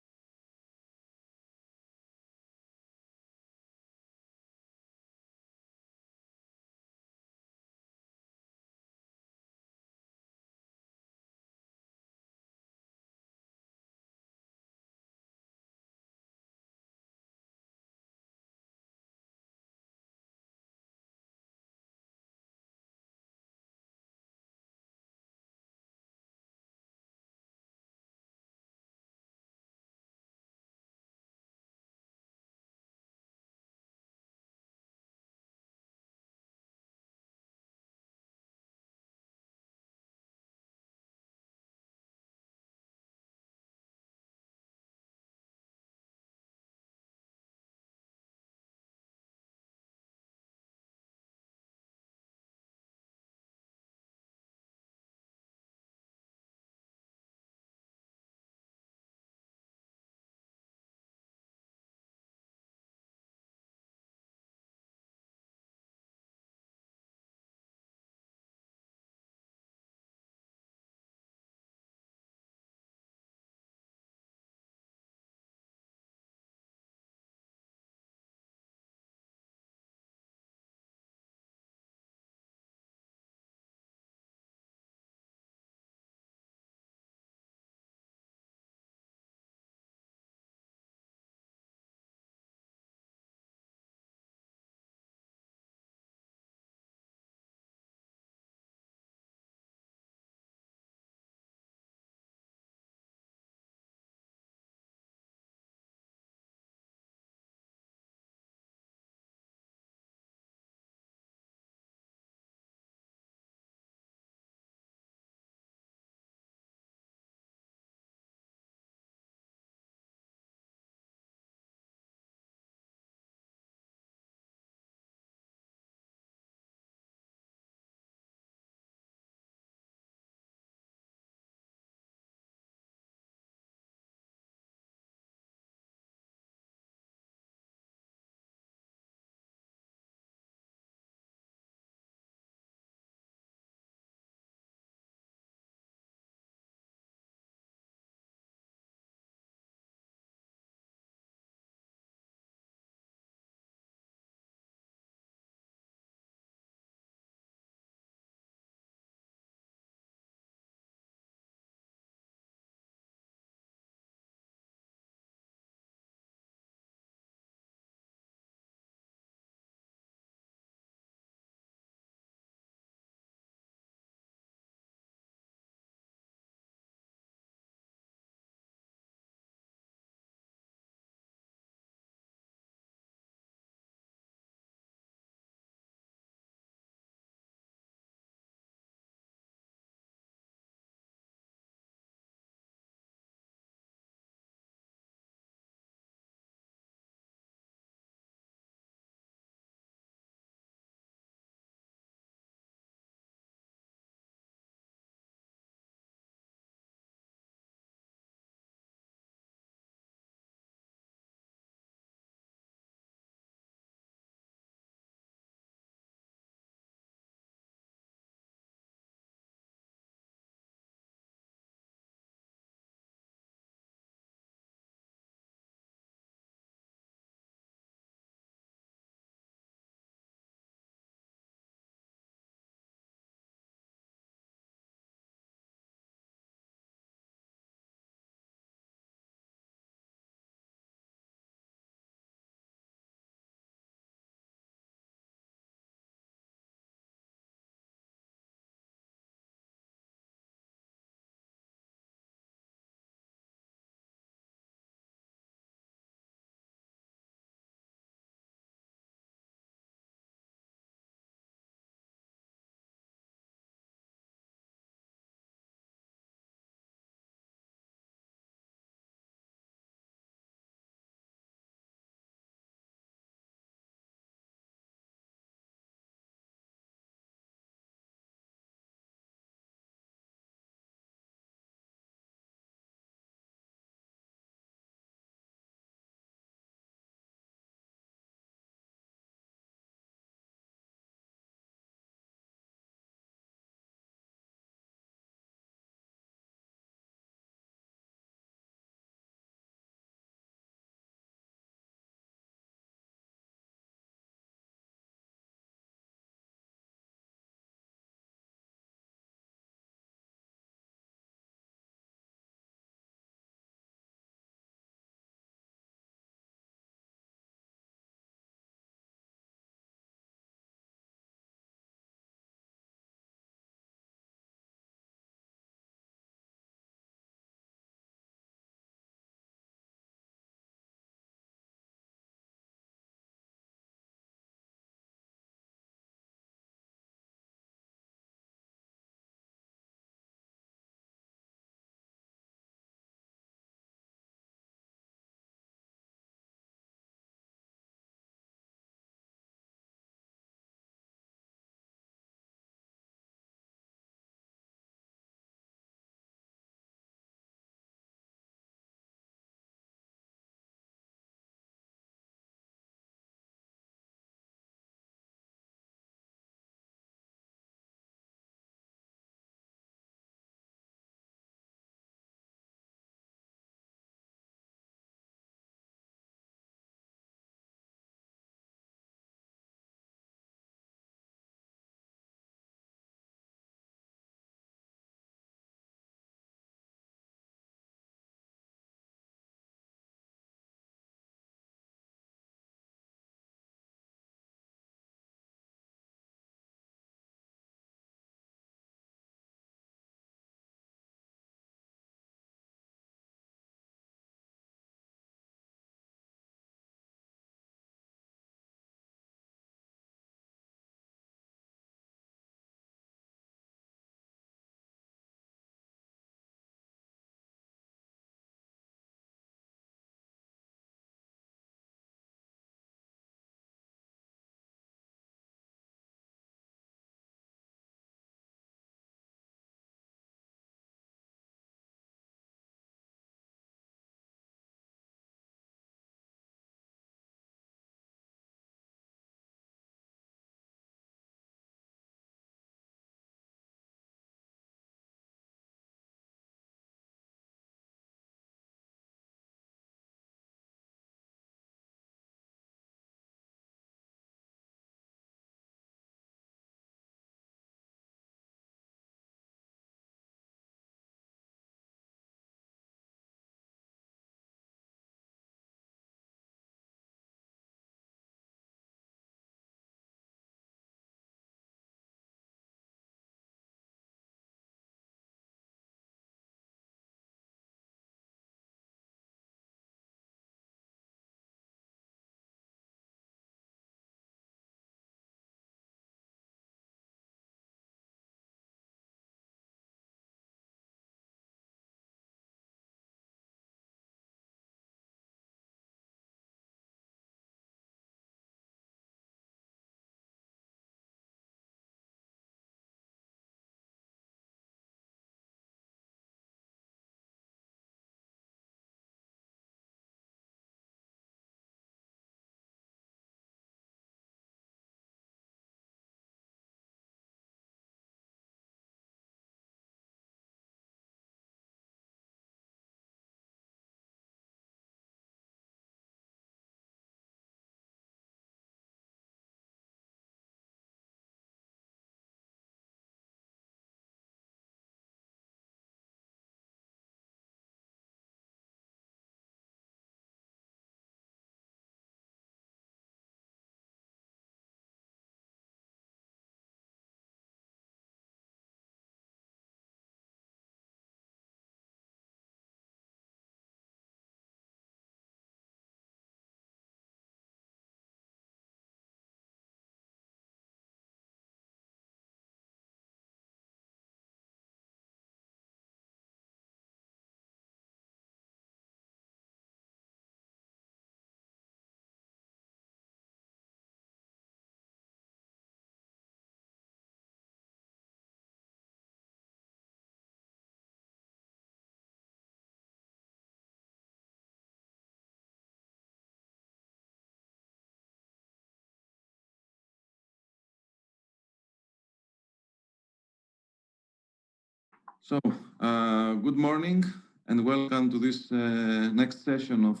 So, good morning and welcome to this next session of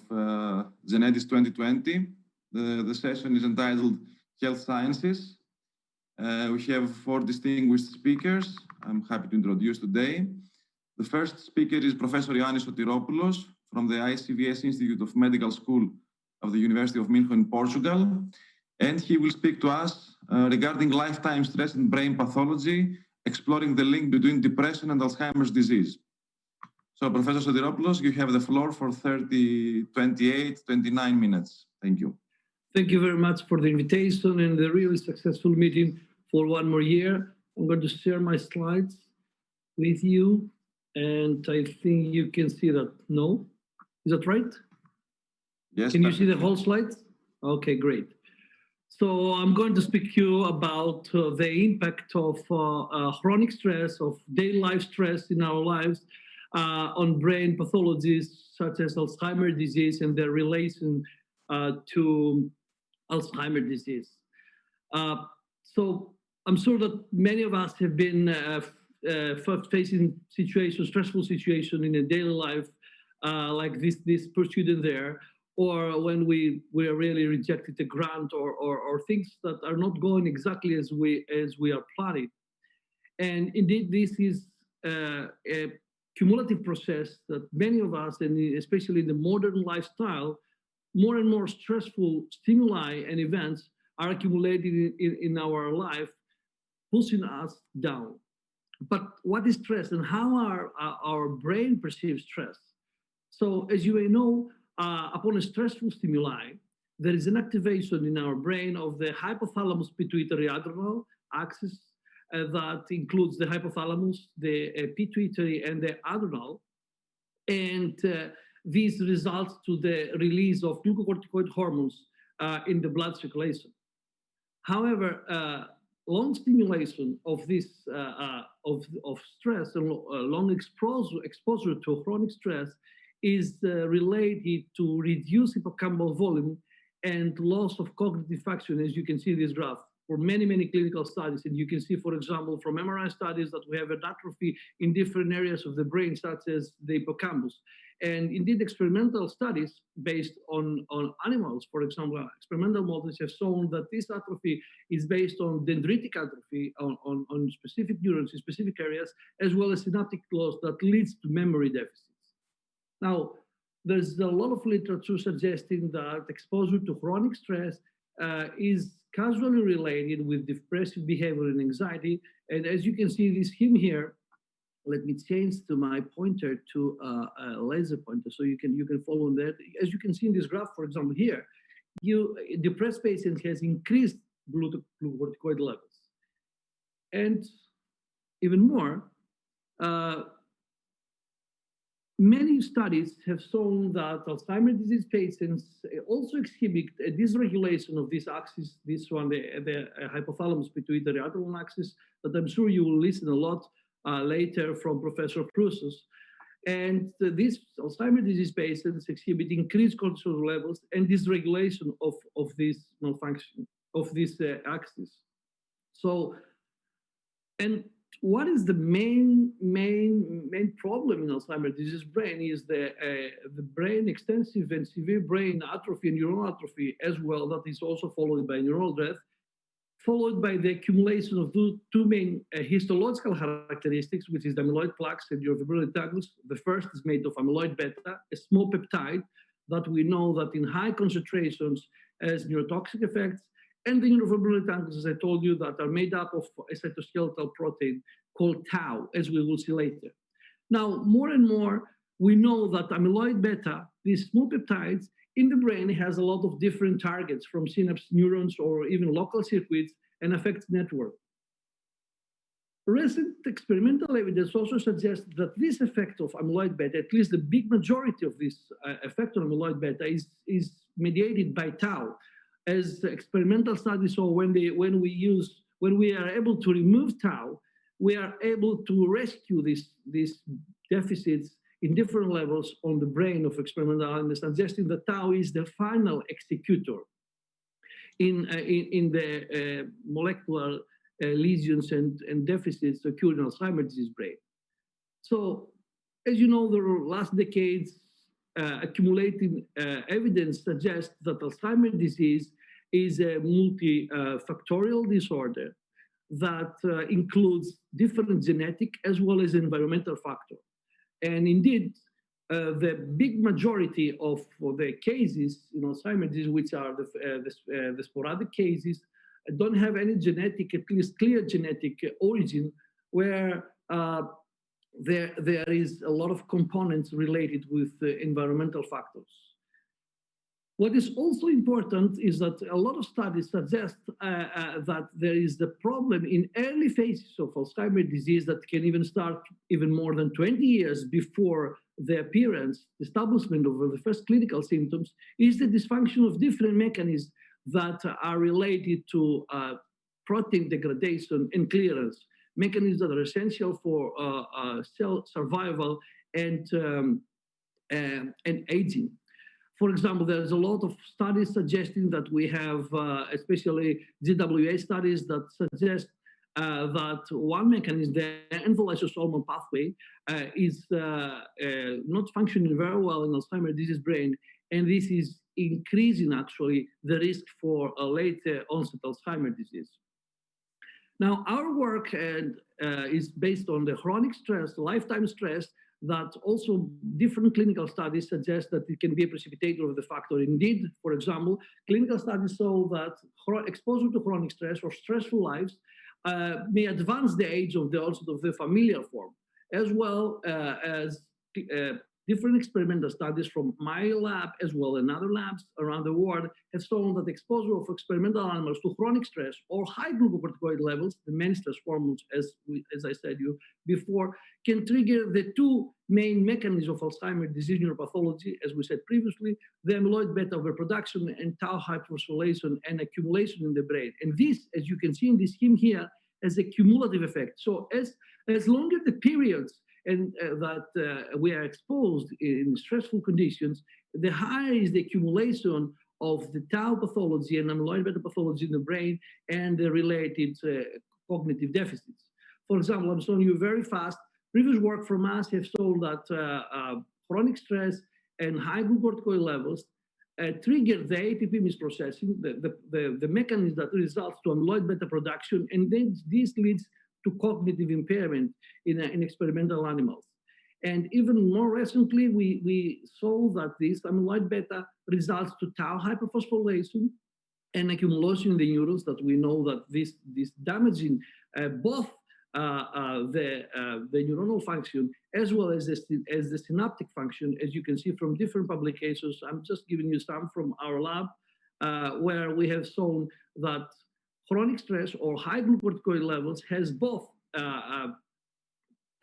GeNeDis 2020. The session is entitled Health Sciences. We have 4 distinguished speakers I'm happy to introduce today. The first speaker is Professor Ioannis Sotiropoulos from the ICVS Institute of Medical School of the University of Minho in Portugal. And he will speak to us regarding lifetime stress and brain pathology, exploring the link between depression and Alzheimer's disease. So, Professor Sotiropoulos, you have the floor for 29 minutes. Thank you. Thank you very much for the invitation and the really successful meeting for one more year. I'm going to share my slides with you, and I think you can see that. No? Is that right? Yes. Can you see the whole slides? Okay, great. So I'm going to speak to you about the impact of chronic stress, of daily life stress in our lives on brain pathologies such as Alzheimer's disease and their relation to Alzheimer's disease. So I'm sure that many of us have been facing situations, stressful situations in a daily life like this per student there, or when we are really rejected a grant or things that are not going exactly as we are planning. And indeed, this is a cumulative process that many of us, and especially in the modern lifestyle, more and more stressful stimuli and events are accumulating in our life, pushing us down. But what is stress and how our brain perceives stress? So as you may know, upon a stressful stimuli, there is an activation in our brain of the hypothalamus pituitary adrenal axis that includes the hypothalamus, the pituitary, and the adrenal. And this results to the release of glucocorticoid hormones in the blood circulation. However, long stimulation of this of stress and long exposure to chronic stress is related to reduced hippocampal volume and loss of cognitive function, as you can see in this graph, for many clinical studies. And you can see, for example, from MRI studies that we have an atrophy in different areas of the brain, such as the hippocampus. And indeed, experimental studies based on animals, for example, experimental models have shown that this atrophy is based on dendritic atrophy on specific neurons in specific areas, as well as synaptic loss that leads to memory deficits. Now, there's a lot of literature suggesting that exposure to chronic stress is causally related with depressive behavior and anxiety. And as you can see this scheme here, let me change to my pointer to a laser pointer so you can follow that. As you can see in this graph, for example, here, depressed patient has increased glucocorticoid levels. And even more, many studies have shown that Alzheimer's disease patients also exhibit a dysregulation of this axis, this one, the hypothalamus pituitary adrenal axis, that I'm sure you will listen a lot later from Professor Prusos. And these Alzheimer's disease patients exhibit increased cortisol levels and dysregulation of this malfunction, of this axis. So, and what is the main problem in Alzheimer's disease brain is the brain extensive and severe brain atrophy and neuronal atrophy as well, that is also followed by neuronal death, followed by the accumulation of two main histological characteristics, which is the amyloid plaques and neurofibrillary tangles. The first is made of amyloid beta, a small peptide that we know that in high concentrations has neurotoxic effects, and the neurofibrillary tangles, as I told you, that are made up of a cytoskeletal protein called tau, as we will see later. Now, more and more, we know that amyloid beta, these small peptides, in the brain has a lot of different targets from synapse neurons or even local circuits and affects network. Recent experimental evidence also suggests that this effect of amyloid beta, at least the big majority of this effect on amyloid beta is mediated by tau. As experimental studies show, when we are able to remove tau, we are able to rescue these deficits in different levels on the brain of experimental animals, suggesting that tau is the final executor in the molecular lesions and deficits occurring in Alzheimer's disease brain. So, as you know, the last decades accumulating evidence suggests that Alzheimer's disease is a multifactorial disorder that includes different genetic as well as environmental factors. And indeed, the big majority of the cases in Alzheimer's disease, which are the sporadic cases, don't have any genetic, at least clear genetic origin, where there is a lot of components related with environmental factors. What is also important is that a lot of studies suggest that there is the problem in early phases of Alzheimer's disease that can even start even more than 20 years before the appearance, establishment of the first clinical symptoms, is the dysfunction of different mechanisms that are related to protein degradation and clearance, mechanisms that are essential for cell survival and aging. For example, there's a lot of studies suggesting that we have, especially GWA studies that suggest that one mechanism, the endolysosomal pathway, is not functioning very well in Alzheimer's disease brain, and this is increasing actually the risk for a later onset Alzheimer's disease. Now, our work is based on the chronic stress, lifetime stress, that also different clinical studies suggest that it can be a precipitator of the factor. Indeed, for example, clinical studies show that exposure to chronic stress or stressful lives may advance the age of the onset of the familial form, as well as different experimental studies from my lab as well and other labs around the world have shown that exposure of experimental animals to chronic stress or high glucocorticoid levels, the main stress hormones, as I said you before, can trigger the two main mechanisms of Alzheimer's disease neuropathology, as we said previously, the amyloid beta overproduction and tau hyperphosphorylation and accumulation in the brain. And this, as you can see in this scheme here, has a cumulative effect. So as longer the periods and that we are exposed in stressful conditions, the higher is the accumulation of the tau pathology and amyloid beta pathology in the brain and the related cognitive deficits. For example, I'm showing you very fast. Previous work from us have shown that chronic stress and high glucocorticoid levels trigger the APP misprocessing, the mechanism that results to amyloid beta production, and then this leads to cognitive impairment in experimental animals. And even more recently, we saw that this amyloid beta results to tau hyperphosphorylation and accumulation in the neurons, that we know that this damaging both the neuronal function as well as the synaptic function, as you can see from different publications. I'm just giving you some from our lab, where we have shown that chronic stress or high glucocorticoid levels has both a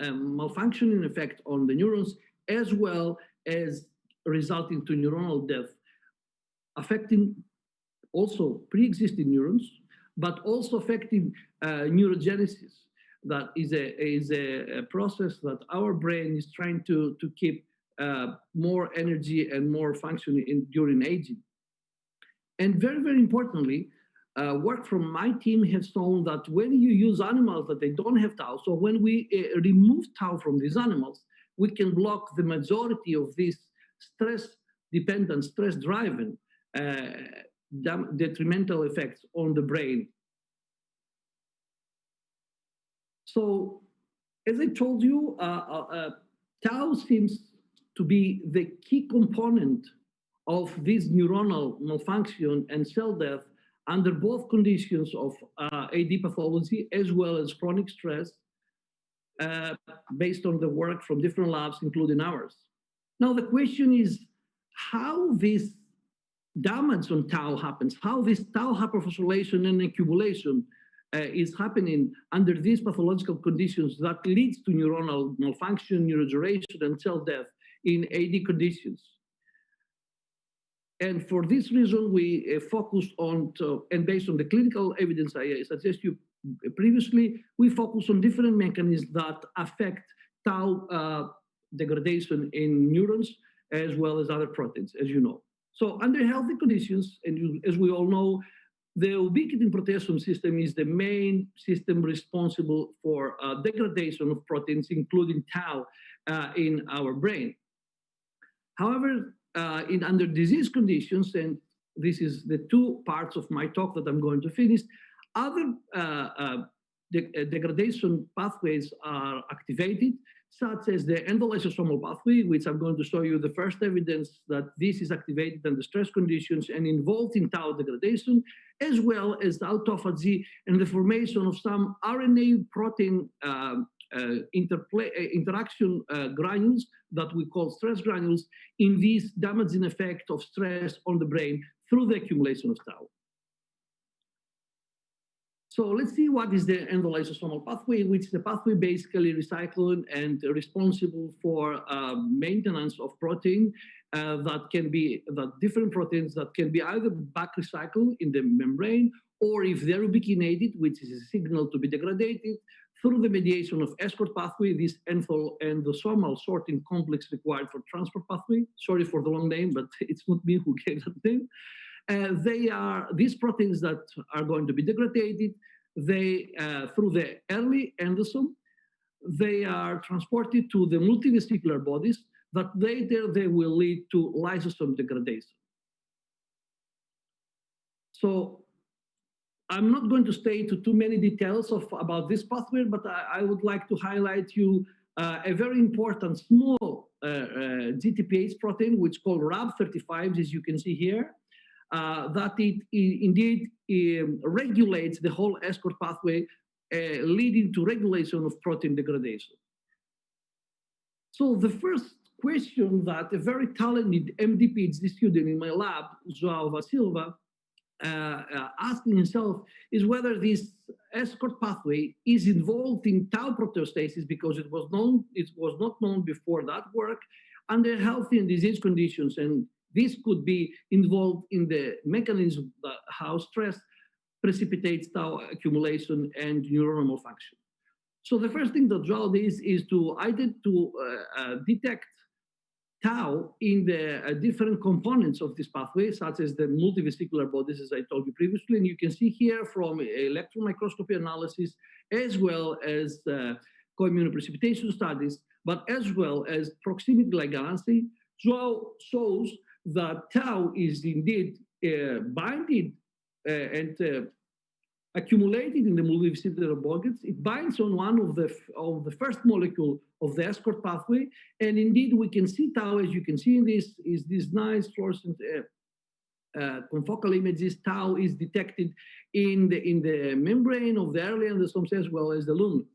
malfunctioning effect on the neurons as well as resulting to neuronal death, affecting also pre-existing neurons, but also affecting neurogenesis. That is a process that our brain is trying to keep more energy and more functioning during aging. And very, very importantly, work from my team has shown that when you use animals that they don't have tau, so when we remove tau from these animals, we can block the majority of these stress-dependent, stress-driven detrimental effects on the brain. So, as I told you, tau seems to be the key component of this neuronal malfunction and cell death under both conditions of AD pathology as well as chronic stress, based on the work from different labs, including ours. Now, the question is how this damage on tau happens, how this tau hyperphosphorylation and accumulation is happening under these pathological conditions that leads to neuronal malfunction, neurodegeneration, and cell death in AD conditions. And for this reason, we focused on, and based on the clinical evidence I suggest you previously, we focus on different mechanisms that affect tau degradation in neurons as well as other proteins, as you know. So under healthy conditions, and as we all know, The ubiquitin proteasome system is the main system responsible for degradation of proteins, including tau, in our brain. However, under disease conditions, and this is the two parts of my talk that I'm going to finish, other degradation pathways are activated, such as the endolysosomal pathway, which I'm going to show you the first evidence that this is activated under stress conditions and involved in tau degradation, as well as autophagy and the formation of some RNA protein interaction granules that we call stress granules in this damaging effect of stress on the brain through the accumulation of tau. So let's see what is the endolysosomal pathway, which is the pathway basically recycling and responsible for maintenance of protein different proteins that can be either back recycled in the membrane, or if they're ubiquitinated, which is a signal to be degraded, through the mediation of escort pathway, this endosomal sorting complex required for transport pathway. Sorry for the long name, but it's not me who gave that name. They are these proteins that are going to be degraded. They through the early endosome, they are transported to the multivesicular bodies that later they will lead to lysosome degradation. So I'm not going to stay to too many details about this pathway, but I would like to highlight you a very important small GTPase protein, which is called RAB35, as you can see here. That it indeed regulates the whole escort pathway, leading to regulation of protein degradation. So the first question that a very talented MD PhD student in my lab, João Silva, asking himself is whether this escort pathway is involved in tau proteostasis, because it was not known before that work under healthy and disease conditions, and this could be involved in the mechanism how stress precipitates tau accumulation and neuronal function. So the first thing that João did is to detect tau in the different components of this pathway, such as the multivesicular bodies, as I told you previously. And you can see here from electron microscopy analysis, as well as co-immunoprecipitation studies, but as well as proximity ligancy, João shows that tau is indeed binded and accumulated in the multivesicular bodies. It binds on one of the first molecule of the escort pathway, and indeed we can see tau, as you can see in this nice fluorescent confocal images. Tau is detected in the membrane of the early endosomes as well as the lumen,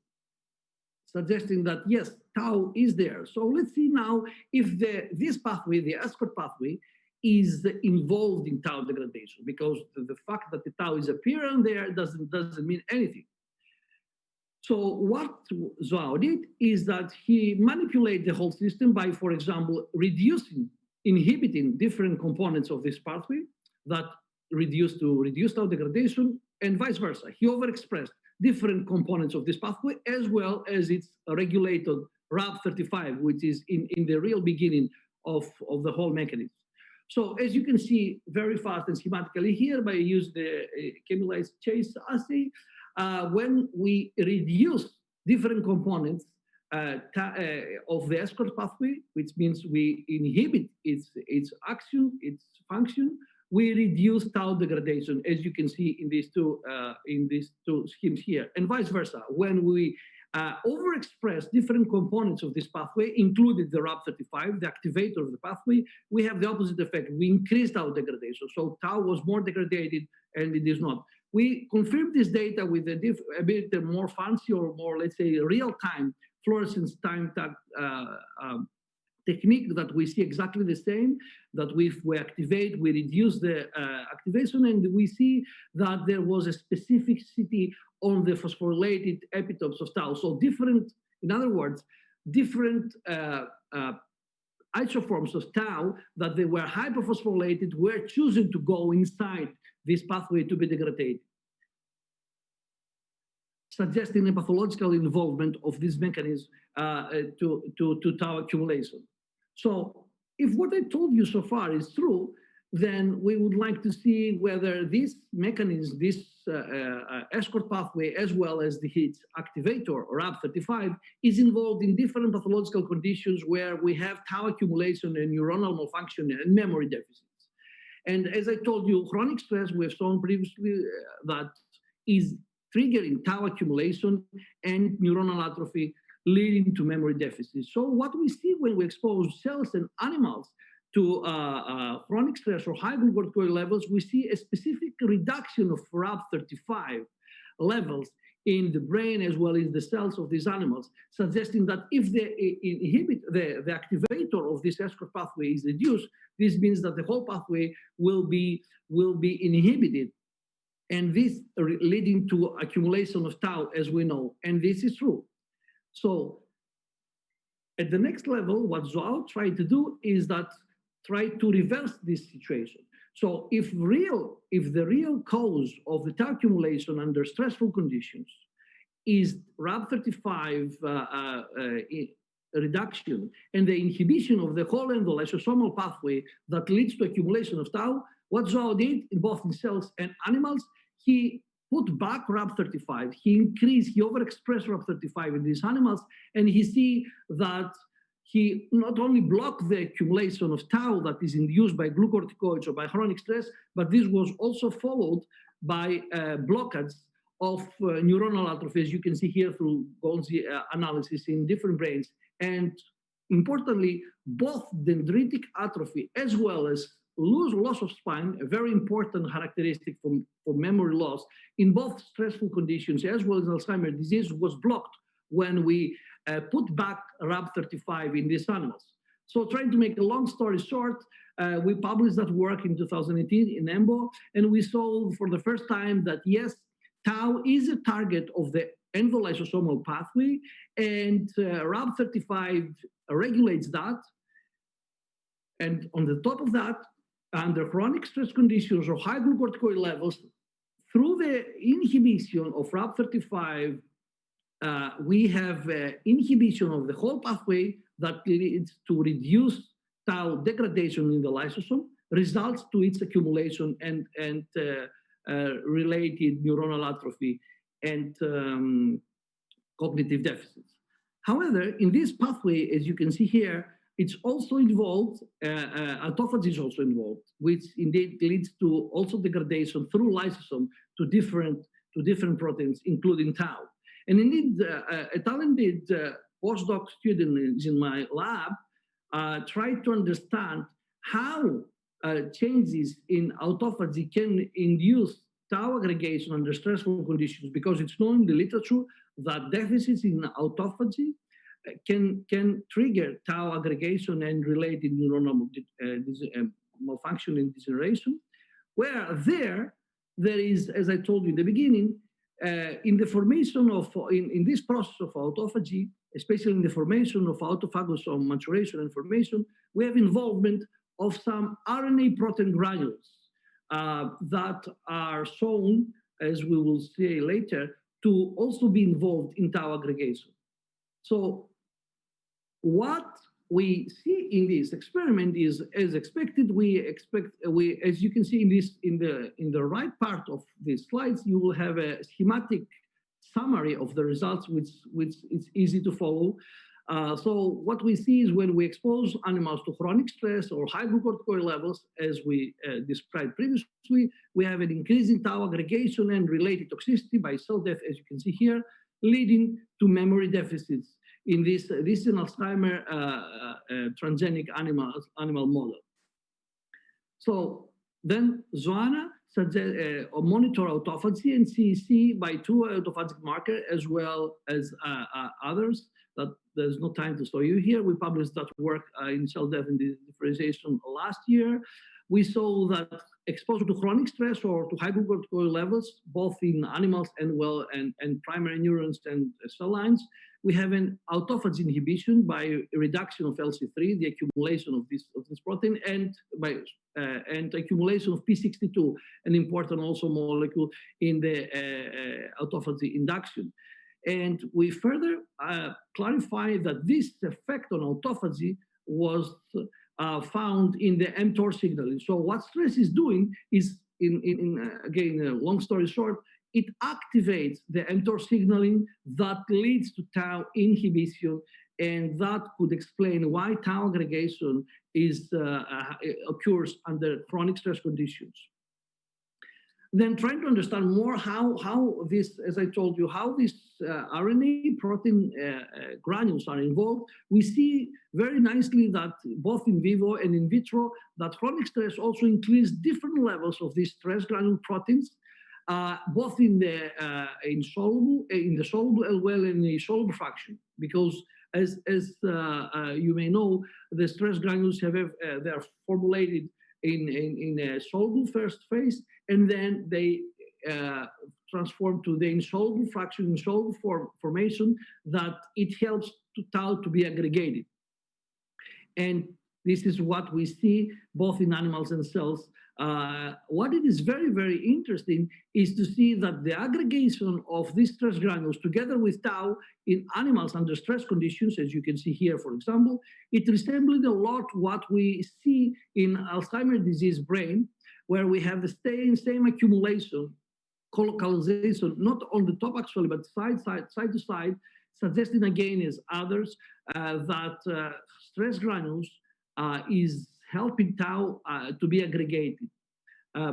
suggesting that yes, tau is there. So let's see now if this pathway, the escort pathway, is involved in tau degradation, because the fact that the tau is appearing there doesn't mean anything. So what João did is that he manipulated the whole system by, for example, inhibiting different components of this pathway that reduce tau degradation, and vice versa. He overexpressed different components of this pathway, as well as its regulated RAB35, which is in the real beginning of the whole mechanism. So as you can see very fast and schematically here, by using the chemicalized chase assay, when we reduce different components of the escort pathway, which means we inhibit its action, its function, we reduce tau degradation, as you can see in these two schemes here, and vice versa. When we overexpress different components of this pathway, including the RAB35, the activator of the pathway, we have the opposite effect. We increase tau degradation. So tau was more degraded, and it is not. We confirmed this data with a bit more fancy, or more, let's say, real-time fluorescence time technique that we see exactly the same, that if we activate, we reduce the activation, and we see that there was a specificity on the phosphorylated epitopes of tau. So different, in other words, different isoforms of tau that they were hyperphosphorylated were choosing to go inside this pathway to be degraded, suggesting a pathological involvement of this mechanism to tau accumulation. So if what I told you so far is true, then we would like to see whether this mechanism, this escort pathway, as well as the HIT activator, or RAB35, is involved in different pathological conditions where we have tau accumulation and neuronal malfunction and memory deficits. And as I told you, chronic stress, we have shown previously that is triggering tau accumulation and neuronal atrophy, leading to memory deficits. So what we see when we expose cells and animals to chronic stress or high glucocorticoid levels, we see a specific reduction of RAB35 levels in the brain as well as the cells of these animals, suggesting that if they inhibit the activator of this escort pathway is reduced, this means that the whole pathway will be inhibited, and this leading to accumulation of tau, as we know, and this is true. So at the next level, what Joao tried to do is that try to reverse this situation. So if the real cause of the tau accumulation under stressful conditions is RAB35 reduction and the inhibition of the whole endolysosomal pathway that leads to accumulation of tau, what Joao did in both in cells and animals, he put back RAB35, he overexpressed RAB35 in these animals, and he see that he not only blocked the accumulation of tau that is induced by glucocorticoids or by chronic stress, but this was also followed by blockades of neuronal atrophy, as you can see here through Golgi analysis in different brains. And importantly, both dendritic atrophy as well as loss of spine, a very important characteristic for memory loss, in both stressful conditions as well as Alzheimer's disease, was blocked when we put back RAB35 in these animals. So trying to make a long story short, we published that work in 2018 in EMBO, and we saw for the first time that yes, tau is a target of the endolysosomal pathway, and RAB35 regulates that. And on the top of that, under chronic stress conditions or high glucocorticoid levels, through the inhibition of RAB35, we have inhibition of the whole pathway that leads to reduced tau degradation in the lysosome, results to its accumulation and related neuronal atrophy and cognitive deficits. However, in this pathway, as you can see here, it's also involved, autophagy is also involved, which indeed leads to also degradation through lysosome to different proteins, including tau. And indeed, a talented postdoc student in my lab tried to understand how changes in autophagy can induce tau aggregation under stressful conditions, because it's known in the literature that deficits in autophagy can trigger tau aggregation and related neuronal malfunction and degeneration, where there is, as I told you in the beginning, in the formation of, in this process of autophagy, especially in the formation of autophagosome maturation and formation, we have involvement of some RNA protein granules that are shown, as we will see later, to also be involved in tau aggregation. So what we see in this experiment is, as expected, as you can see in the right part of these slides, you will have a schematic summary of the results, which is easy to follow. So what we see is when we expose animals to chronic stress or high glucocorticoid levels, as we described previously, we have an increase in tau aggregation and related toxicity by cell death, as you can see here, leading to memory deficits in this is an Alzheimer transgenic animal model. So then Joanna monitor autophagy and CEC by two autophagic markers, as well as others that there's no time to show you here. We published that work in Cell Death and Differentiation last year. We saw that exposure to chronic stress or to high glucocorticoid levels, both in animals and primary neurons and cell lines, we have an autophagy inhibition by reduction of LC3, the accumulation of this protein, and by accumulation of P62, an important also molecule in the autophagy induction. And we further clarify that this effect on autophagy was found in the mTOR signaling. So what stress is doing is, again, long story short, it activates the mTOR signaling that leads to tau inhibition, and that could explain why tau aggregation occurs under chronic stress conditions. Then trying to understand more how this, as I told you, how these RNA protein granules are involved, we see very nicely that both in vivo and in vitro, that chronic stress also increases different levels of these stress granule proteins, both in the soluble as well in the insoluble fraction, because as you may know, the stress granules they are formulated in a soluble first phase, and then they transform to the insoluble fraction, insoluble formation, that it helps tau to be aggregated. And this is what we see both in animals and cells. What it is very, very interesting is to see that the aggregation of these stress granules together with tau in animals under stress conditions, as you can see here, for example, it resembled a lot what we see in Alzheimer's disease brain, where we have the same accumulation, colocalization, not on the top actually, but side to side, suggesting again as others that stress granules is helping tau to be aggregated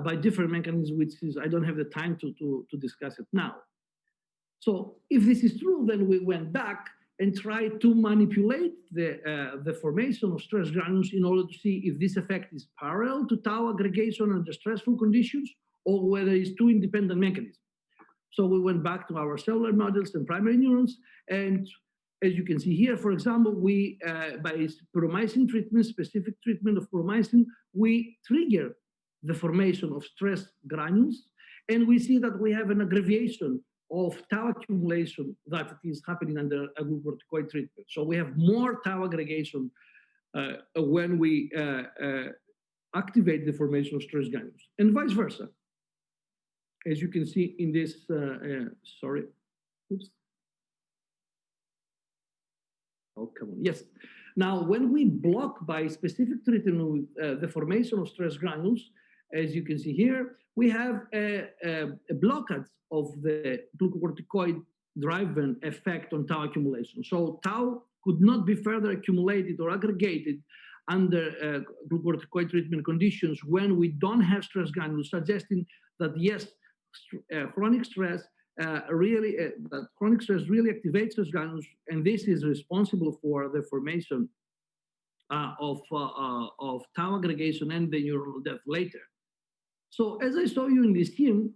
by different mechanisms, which is, I don't have the time to discuss it now. So if this is true, then we went back and tried to manipulate the formation of stress granules in order to see if this effect is parallel to tau aggregation under stressful conditions, or whether it's two independent mechanisms. So we went back to our cellular models and primary neurons, and as you can see here, for example, we, by puromycin treatment, specific treatment of puromycin, we trigger the formation of stress granules, and we see that we have an aggravation of tau accumulation that is happening under a glucocorticoid treatment. So we have more tau aggregation when we activate the formation of stress granules, and vice versa. As you can see in this, sorry, oops. Oh, come on, yes. Now, when we block by specific treatment with the formation of stress granules, as you can see here, we have a blockage of the glucocorticoid-driven effect on tau accumulation. So tau could not be further accumulated or aggregated under glucocorticoid treatment conditions when we don't have stress granules, suggesting that yes, chronic stress really activates stress granules, and this is responsible for the formation of tau aggregation and the neuronal death later. So as I saw you in this scheme,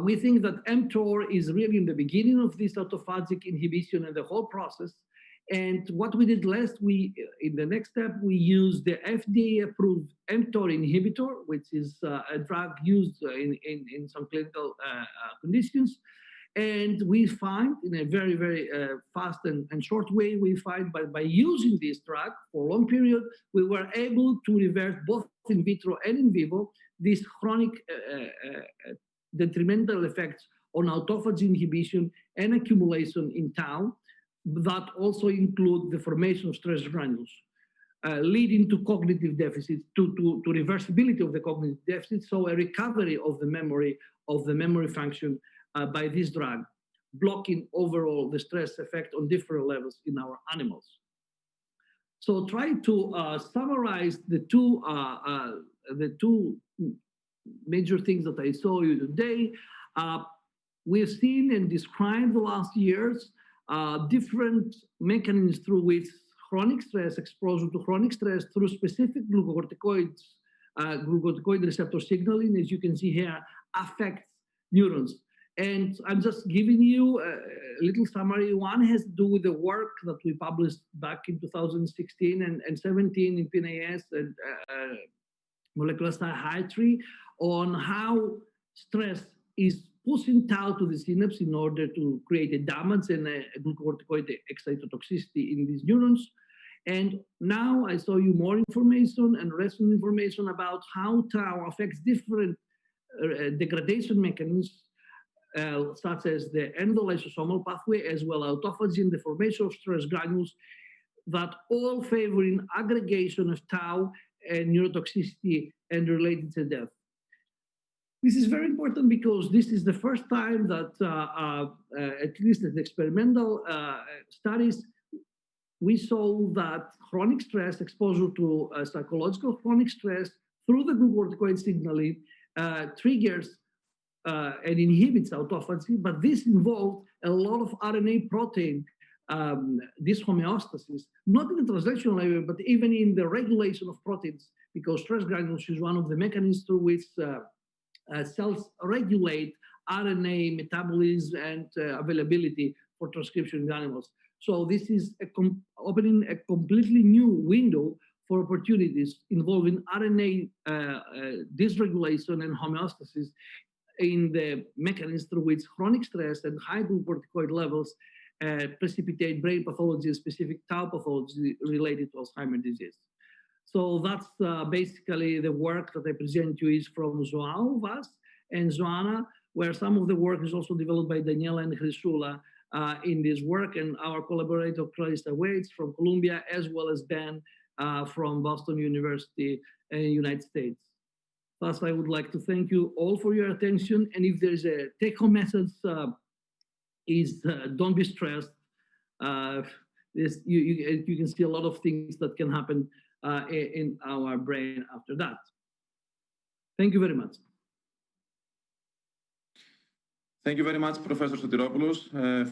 we think that mTOR is really in the beginning of this autophagic inhibition and the whole process. And what we did last, in the next step, we used the FDA-approved mTOR inhibitor, which is a drug used in some clinical conditions. And we find in a very, very fast and short way, we find by using this drug for a long period, we were able to reverse both in vitro and in vivo these chronic detrimental effects on autophagy inhibition and accumulation in tau that also include the formation of stress granules, leading to cognitive deficits, to reversibility of the cognitive deficits, so a recovery of the memory function by this drug, blocking overall the stress effect on different levels in our animals. So try to summarize the two major things that I saw you today. We've seen and described the last years different mechanisms through which chronic stress, exposure to chronic stress through specific glucocorticoids, glucocorticoid receptor signaling, as you can see here, affects neurons. And I'm just giving you a little summary. One has to do with the work that we published back in 2016 and 17 in PNAS and molecular psychiatry on how stress is pushing tau to the synapse in order to create a damage and a glucocorticoid excitotoxicity in these neurons. And now I saw you more information and recent information about how tau affects different degradation mechanisms, such as the endolysosomal pathway, as well as autophagy and the formation of stress granules that all favoring aggregation of tau and neurotoxicity and related to death. This is very important because this is the first time that, at least in experimental studies, we saw that chronic stress, exposure to psychological chronic stress through the glucocorticoid signaling triggers and inhibits autophagy, but this involved a lot of RNA protein this homeostasis, not in the translational level, but even in the regulation of proteins, because stress granules is one of the mechanisms through which cells regulate RNA metabolism and availability for transcription in animals. So this is opening a completely new window for opportunities involving RNA dysregulation and homeostasis in the mechanisms through which chronic stress and high glucocorticoid levels precipitate brain pathology, specific tau pathology related to Alzheimer's disease. So that's basically the work that I present to you is from João Vaz and Joana, where some of the work is also developed by Daniela and Crisula in this work, and our collaborator Clarissa Waits from Columbia, as well as Ben from Boston University in the United States. Thus, I would like to thank you all for your attention, and if there's a take-home message, is don't be stressed. You can see a lot of things that can happen in our brain after that. Thank you very much. Thank you very much, Professor Sotiropoulos.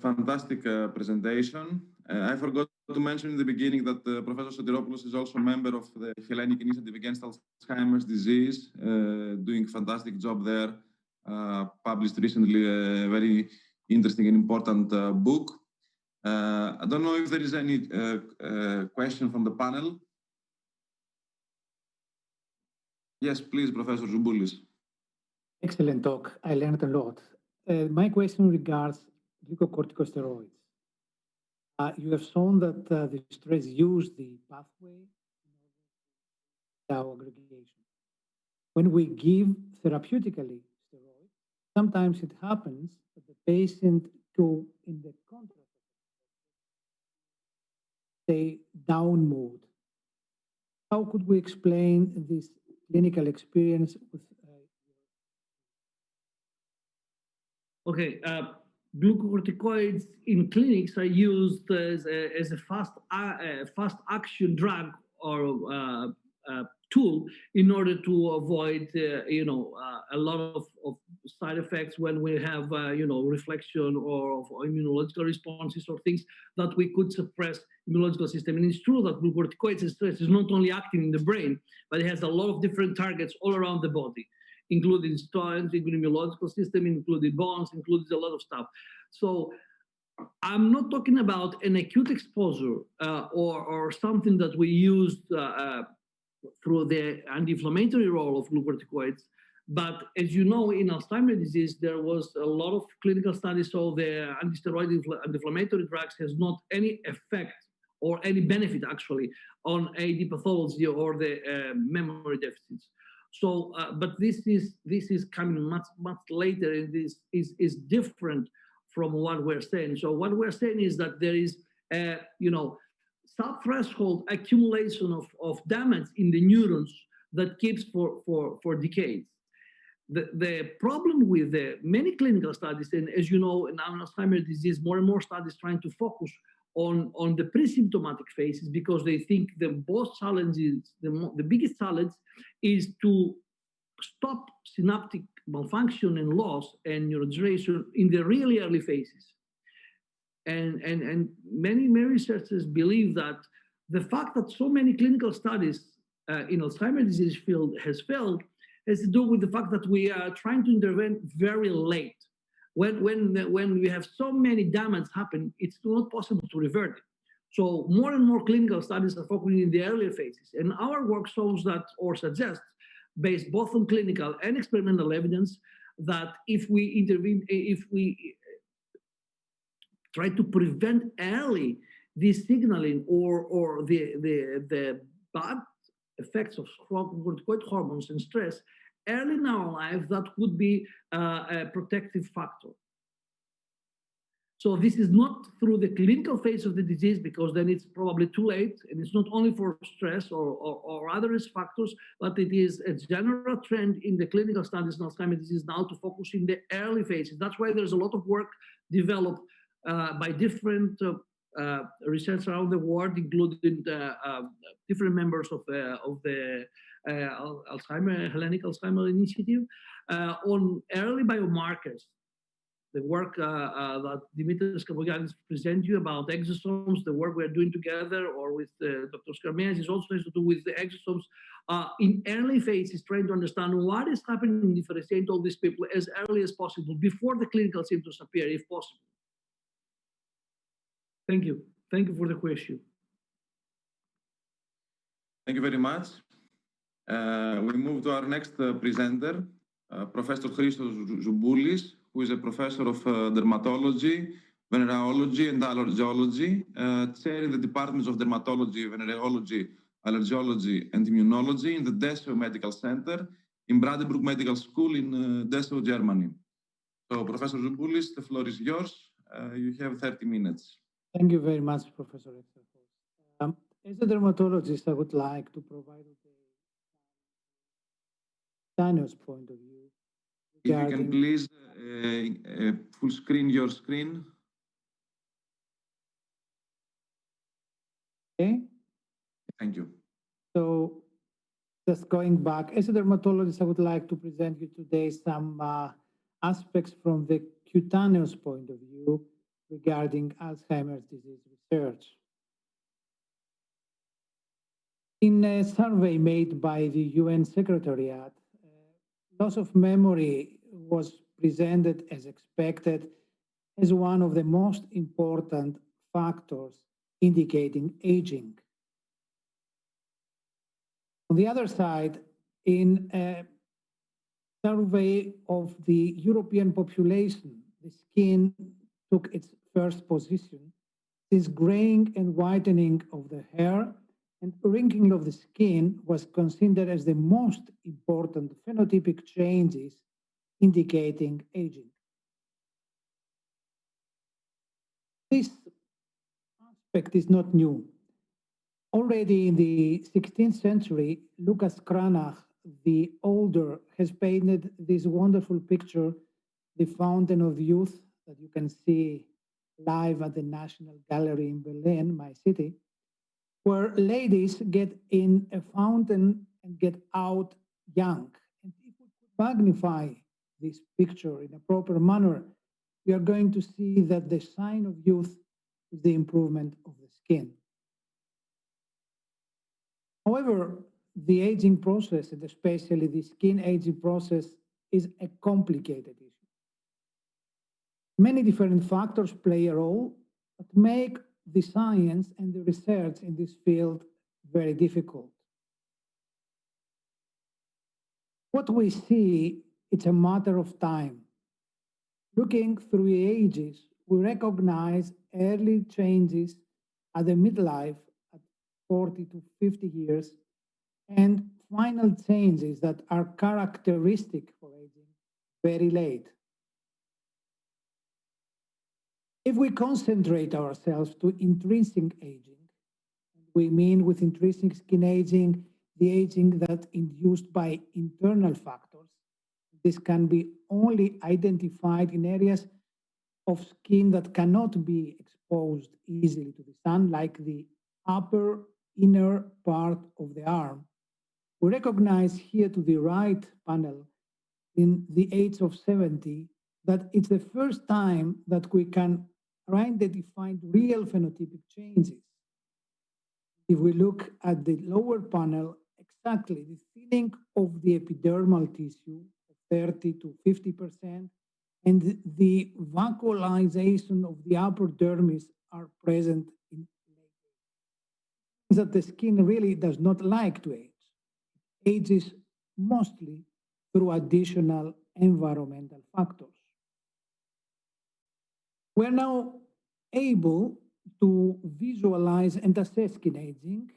Fantastic presentation. I forgot to mention in the beginning that Professor Sotiropoulos is also a member of the Hellenic Initiative Against Alzheimer's Disease, doing a fantastic job there, published recently a very interesting and important book. I don't know if there is any question from the panel. Yes, please, Professor Zouboulis. Excellent talk. I learned a lot. My question regards glucocorticosteroids. You have shown that the stress use the pathway in order to tau aggregation. When we give therapeutically steroids, sometimes it happens that the patient go in the contrast, say, down mode. How could we explain this clinical experience with Okay, glucocorticoids in clinics are used as a fast action drug or tool in order to avoid a lot of side effects when we have reflection or immunological responses or things that we could suppress immunological system. And it's true that glucocorticoids and stress is not only acting in the brain, but it has a lot of different targets all around the body, including stones, including immunological system, including bones, including a lot of stuff. So I'm not talking about an acute exposure or something that we used through the anti-inflammatory role of glucocorticoids. But as you know, in Alzheimer's disease, there was a lot of clinical studies, so the anti-steroid anti-inflammatory drugs has not any effect or any benefit actually on AD pathology or the memory deficits. So, but this is coming much later, and this is different from what we're saying. So what we're saying is that there is sub-threshold accumulation of damage in the neurons that keeps for decades. The problem with the many clinical studies, and as you know, in Alzheimer's disease, more and more studies trying to focus on the pre-symptomatic phases, because they think the both challenges, the biggest challenge is to stop synaptic malfunction and loss and neurodegeneration in the really early phases. And many researchers believe that the fact that so many clinical studies in Alzheimer's disease field has failed has to do with the fact that we are trying to intervene very late. When we have so many damage happen, it's not possible to revert it. So more and more clinical studies are focusing in the earlier phases. And our work shows that, or suggests, based both on clinical and experimental evidence, that if we intervene, if we try to prevent early this signaling or the bad effects of glucocorticoid hormones and stress early in our life, that would be a protective factor. So this is not through the clinical phase of the disease, because then it's probably too late, and it's not only for stress or other risk factors, but it is a general trend in the clinical studies in Alzheimer's disease now to focus in the early phases. That's why there's a lot of work developed by different research around the world, including different members of the Hellenic Alzheimer Initiative, on early biomarkers. The work that Dimitris Kapogiannis present you about exosomes, the work we're doing together, or with Dr. Skarmeas, is also has to do with the exosomes in early phases, trying to understand what is happening in differentiate all these people as early as possible, before the clinical symptoms appear, if possible. Thank you. Thank you for the question. Thank you very much. We move to our next presenter, Professor Christos Zouboulis, who is a professor of dermatology, venereology, and allergology, chairing the departments of dermatology, venereology, allergology, and immunology in the Dessau Medical Center in Brandenburg Medical School in Dessau, Germany. So, Professor Zouboulis, the floor is yours. You have 30 minutes. Thank you very much, Professor Exarchos. As a dermatologist, I would like to provide a Daniel's point of view. If you can please full screen your screen. Okay. Thank you. So, just going back, as a dermatologist, I would like to present you today some aspects from the cutaneous point of view regarding Alzheimer's disease research. In a survey made by the UN Secretariat, loss of memory was presented as expected as one of the most important factors indicating aging. On the other side, in a survey of the European population, the skin took its first position, since graying and whitening of the hair and wrinkling of the skin was considered as the most important phenotypic changes indicating aging. This aspect is not new. Already in the 16th century, Lucas Cranach, the older, has painted this wonderful picture, the Fountain of Youth, that you can see live at the National Gallery in Berlin, my city, where ladies get in a fountain and get out young. And if we could magnify this picture in a proper manner, we are going to see that the sign of youth is the improvement of the skin. However, the aging process, and especially the skin aging process, is a complicated issue. Many different factors play a role that make the science and the research in this field very difficult. What we see, it's a matter of time. Looking through the ages, we recognize early changes at the midlife at 40 to 50 years and final changes that are characteristic for aging very late. If we concentrate ourselves to intrinsic aging, we mean with intrinsic skin aging, the aging that induced by internal factors. This can be only identified in areas of skin that cannot be exposed easily to the sun, like the upper inner part of the arm. We recognize here to the right panel in the age of 70 that it's the first time that we can identify real phenotypic changes. If we look at the lower panel, exactly the thinning of the epidermal tissue, 30 to 50%, and the vacuolization of the upper dermis are present in late age. That the skin really does not like to age. It ages mostly through additional environmental factors. We're now able to visualize and assess skin aging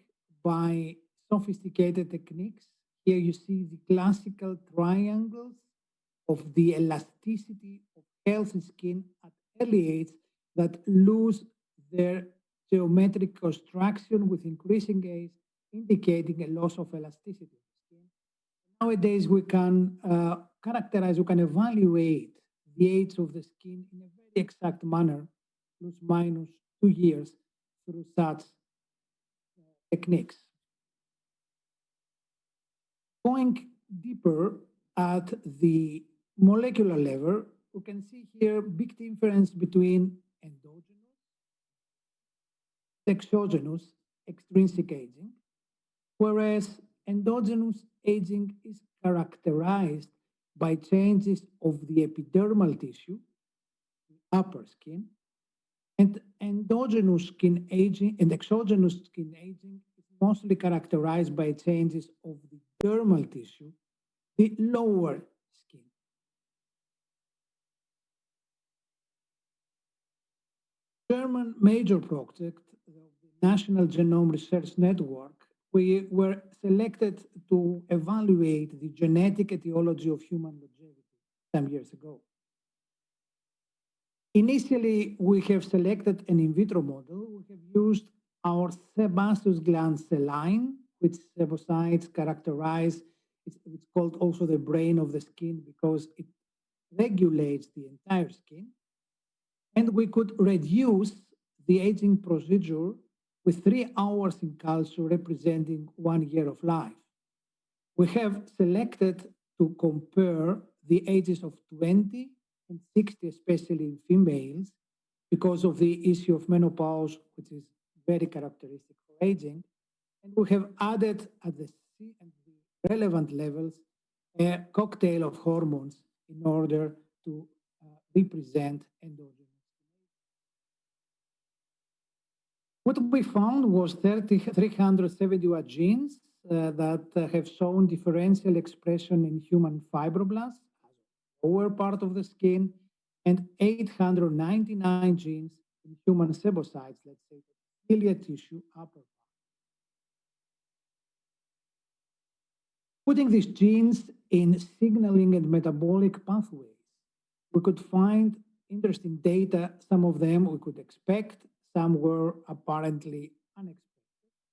by sophisticated techniques. Here you see the classical triangles of the elasticity of healthy skin at early age that lose their geometric construction with increasing age, indicating a loss of elasticity of the skin. Nowadays, we can characterize, we can evaluate the age of the skin in a very exact manner, plus minus 2 years, through such techniques. Going deeper at the molecular level, we can see here big difference between endogenous, exogenous, extrinsic aging, whereas endogenous aging is characterized by changes of the epidermal tissue, the upper skin, and endogenous skin aging and exogenous skin aging is mostly characterized by changes of the dermal tissue, the lower skin. German major project of the National Genome Research Network, we were selected to evaluate the genetic etiology of human longevity some years ago. Initially, we have selected an in vitro model. We have used our sebaceous gland cell line, which sebocytes characterize. It's called also the brain of the skin because it regulates the entire skin. And we could reduce the aging procedure with 3 hours in culture representing 1 year of life. We have selected to compare the ages of 20 and 60, especially in females, because of the issue of menopause, which is very characteristic for aging. And we have added at the C and the relevant levels a cocktail of hormones in order to represent endogenous. What we found was 371 genes that have shown differential expression in human fibroblasts, lower part of the skin, and 899 genes in human sebocytes, let's say, cilia tissue, upper part. Putting these genes in signaling and metabolic pathways, we could find interesting data. Some of them we could expect, some were apparently unexpected.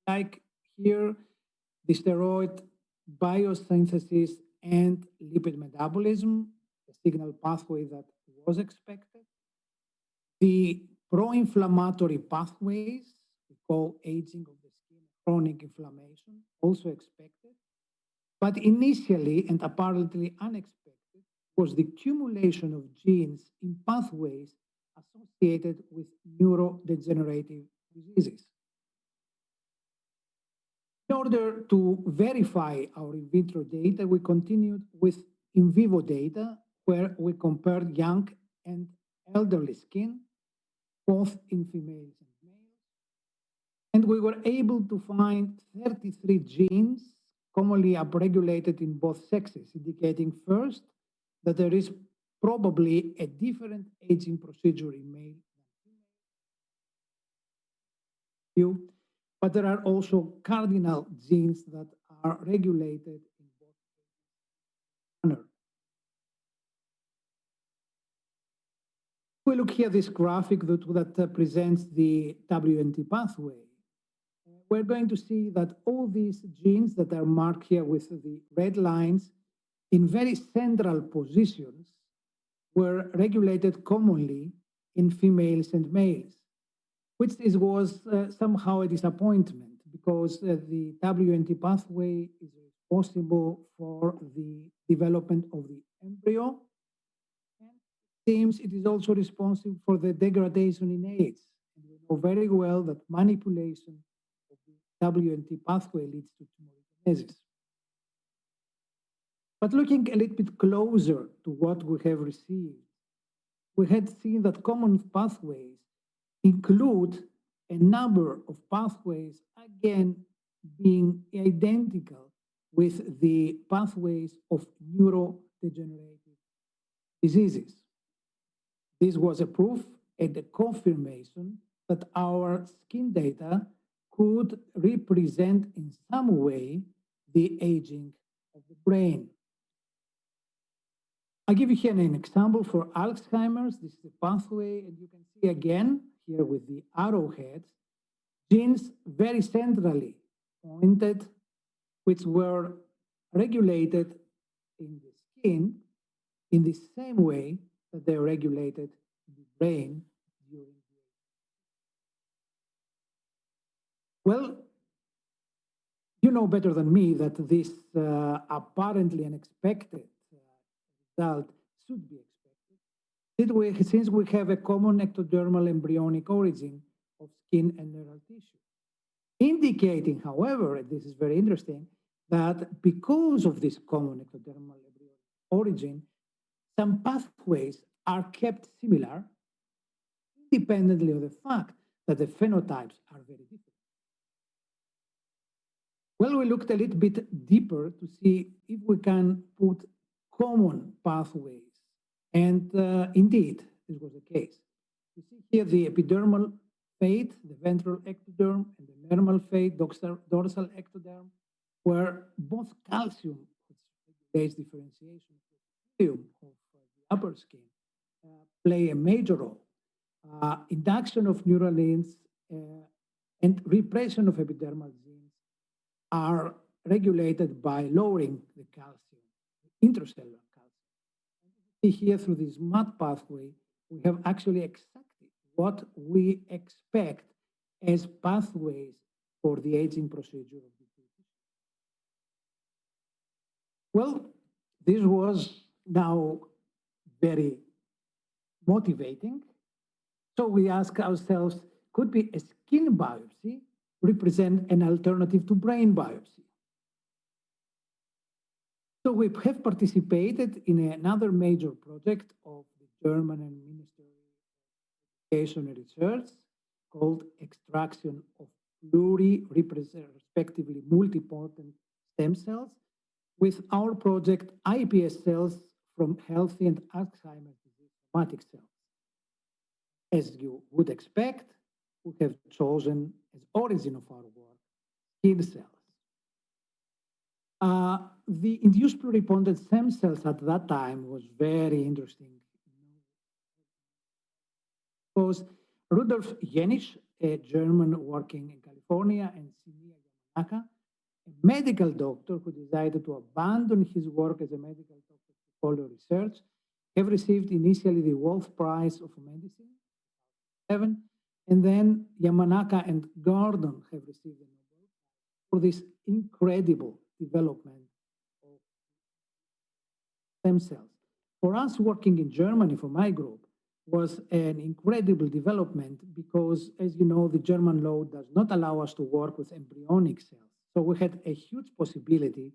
Like here, the steroid biosynthesis and lipid metabolism, a signal pathway that was expected. The pro-inflammatory pathways, we call aging of the skin, chronic inflammation, also expected. But initially and apparently unexpected was the accumulation of genes in pathways associated with neurodegenerative diseases. In order to verify our in vitro data, we continued with in vivo data where we compared young and elderly skin, both in females and males. And we were able to find 33 genes commonly upregulated in both sexes, indicating first that there is probably a different aging procedure in male than female. But there are also cardinal genes that are regulated in both manners. We look here this graphic that presents the WNT pathway. We're going to see that all these genes that are marked here with the red lines in very central positions were regulated commonly in females and males, which was somehow a disappointment because the WNT pathway is responsible for the development of the embryo. And it seems it is also responsible for the degradation in age. And we know very well that manipulation of the WNT pathway leads to tumorigenesis. But looking a little bit closer to what we have received, we had seen that common pathways include a number of pathways, again, being identical with the pathways of neurodegenerative diseases. This was a proof and a confirmation that our skin data could represent in some way the aging of the brain. I'll give you here an example for Alzheimer's. This is the pathway, and you can see again here with the arrowheads, genes very centrally pointed, which were regulated in the skin in the same way that they're regulated in the brain during the age. Well, you know better than me that this apparently unexpected result should be expected since we have a common ectodermal embryonic origin of skin and neural tissue. Indicating, however, and this is very interesting, that because of this common ectodermal embryonic origin, some pathways are kept similar independently of the fact that the phenotypes are very different. Well, we looked a little bit deeper to see if we can put common pathways. And indeed, this was the case. You see here the epidermal fate, the ventral ectoderm, and the normal fate, dorsal ectoderm, where both calcium, which regulates differentiation of the upper skin, play a major role. Induction of neuralins and repression of epidermal genes are regulated by lowering the calcium, the intracellular calcium. And here through this MAT pathway, we have actually exactly what we expect as pathways for the aging procedure of the tissue. Well, this was now very motivating. So we ask ourselves, could be a skin biopsy represent an alternative to brain biopsy? So we have participated in another major project of the German and Ministry of Education and Research called extraction of respectively multipotent stem cells with our project iPS cells from healthy and Alzheimer's disease somatic cells. As you would expect, we have chosen as origin of our work skin cells. The induced pluripotent stem cells at that time was very interesting because Rudolf Jenisch, a German working in California, and Shinya Yamanaka, a medical doctor who decided to abandon his work as a medical doctor to follow research, have received initially the Wolf Prize of Medicine, 2007, and then Yamanaka and Gordon have received the Nobel Prize for this incredible development of stem cells. For us working in Germany, for my group, was an incredible development because, as you know, the German law does not allow us to work with embryonic cells. So we had a huge possibility,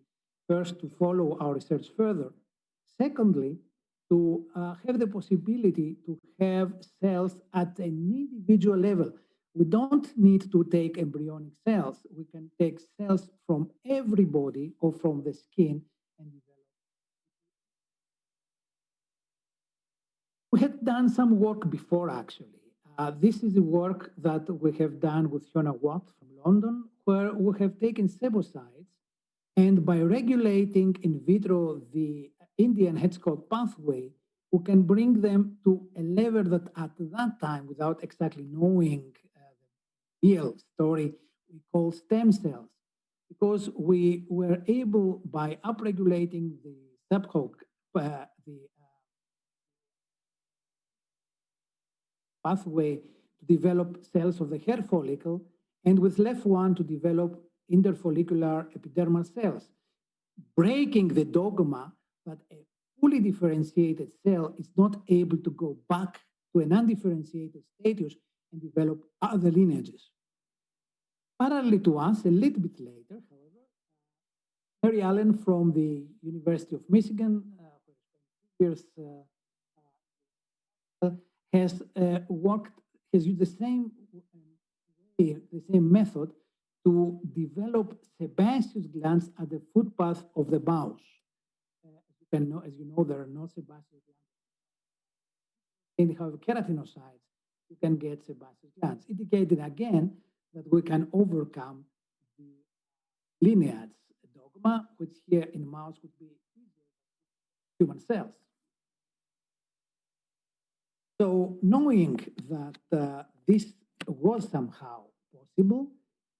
first, to follow our research further. Secondly, to have the possibility to have cells at an individual level. We don't need to take embryonic cells. We can take cells from everybody or from the skin and develop. We had done some work before, actually. This is the work that we have done with Fiona Watt from London, where we have taken sebocytes, and by regulating in vitro the Indian Hedgehog pathway, we can bring them to a level that at that time, without exactly knowing the real story, we call stem cells, because we were able, by upregulating the subhog, the pathway to develop cells of the hair follicle, and with LEF1 to develop interfollicular epidermal cells, breaking the dogma that a fully differentiated cell is not able to go back to an undifferentiated status and develop other lineages. Parallel to us, a little bit later, however, Mary Allen from the University of Michigan, for 2 years, has used the same way, the same method to develop sebaceous glands at the footpath of the mouse. As you know, there are no sebaceous glands. And if you have keratinocytes, you can get sebaceous glands, indicating again that we can overcome the lineage dogma, which here in mouse would be human cells. So knowing that this was somehow possible,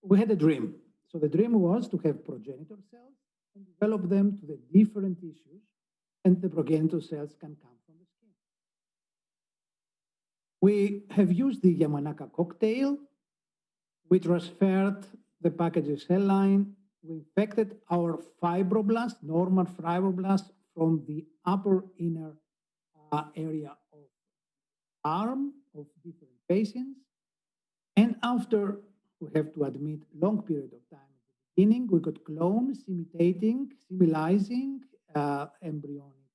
we had a dream. So the dream was to have progenitor cells and develop them to the different tissues, and the progenitor cells can come from the skin. We have used the Yamanaka cocktail. We transferred the packaging cell line. We infected our fibroblasts, normal fibroblasts, from the upper inner area of arm of different patients. And after, we have to admit, long period of time at the beginning, we got clones imitating, symbolizing embryonic.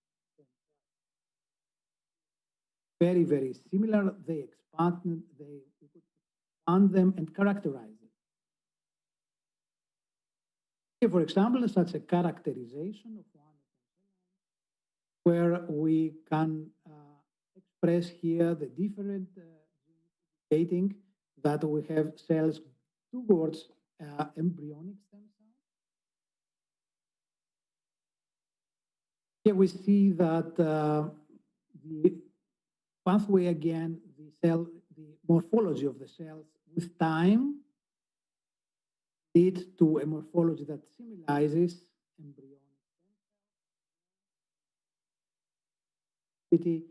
Very, very similar. They expanded, we could expand them and characterize them. Here, for example, such a characterization of one where we can express here the different indicating that we have cells towards embryonic stem cells. Here we see that the pathway again, the morphology of the cells with time leads to a morphology that symbolizes embryonic stem cells.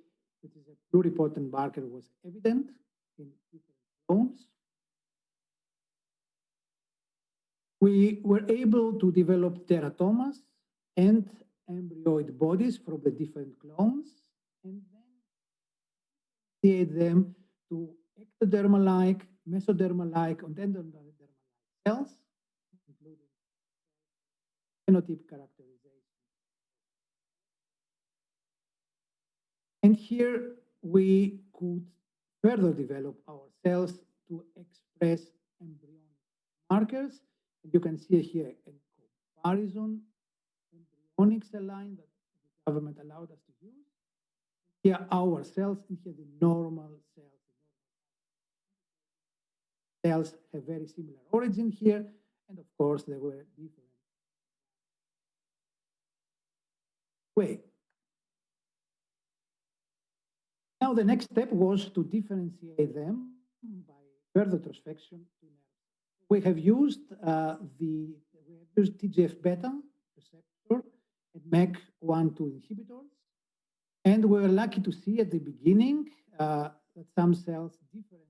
Which is a pluripotent marker, was evident in different clones. We were able to develop teratomas and embryoid bodies from the different clones, and then create them to ectodermal-like, mesodermal-like, and endodermal-like cells, including phenotype characterization. And here we could further develop our cells to express embryonic markers. And you can see here a comparison embryonic cell line that the government allowed us to use. Here our cells, and here the normal cells. Cells have very similar origin here, and of course they were different. Way. Now the next step was to differentiate them by further transfection to nerves. We have used TGF-beta receptor and MEK1/2 inhibitors, and we were lucky to see at the beginning that some cells differentiate.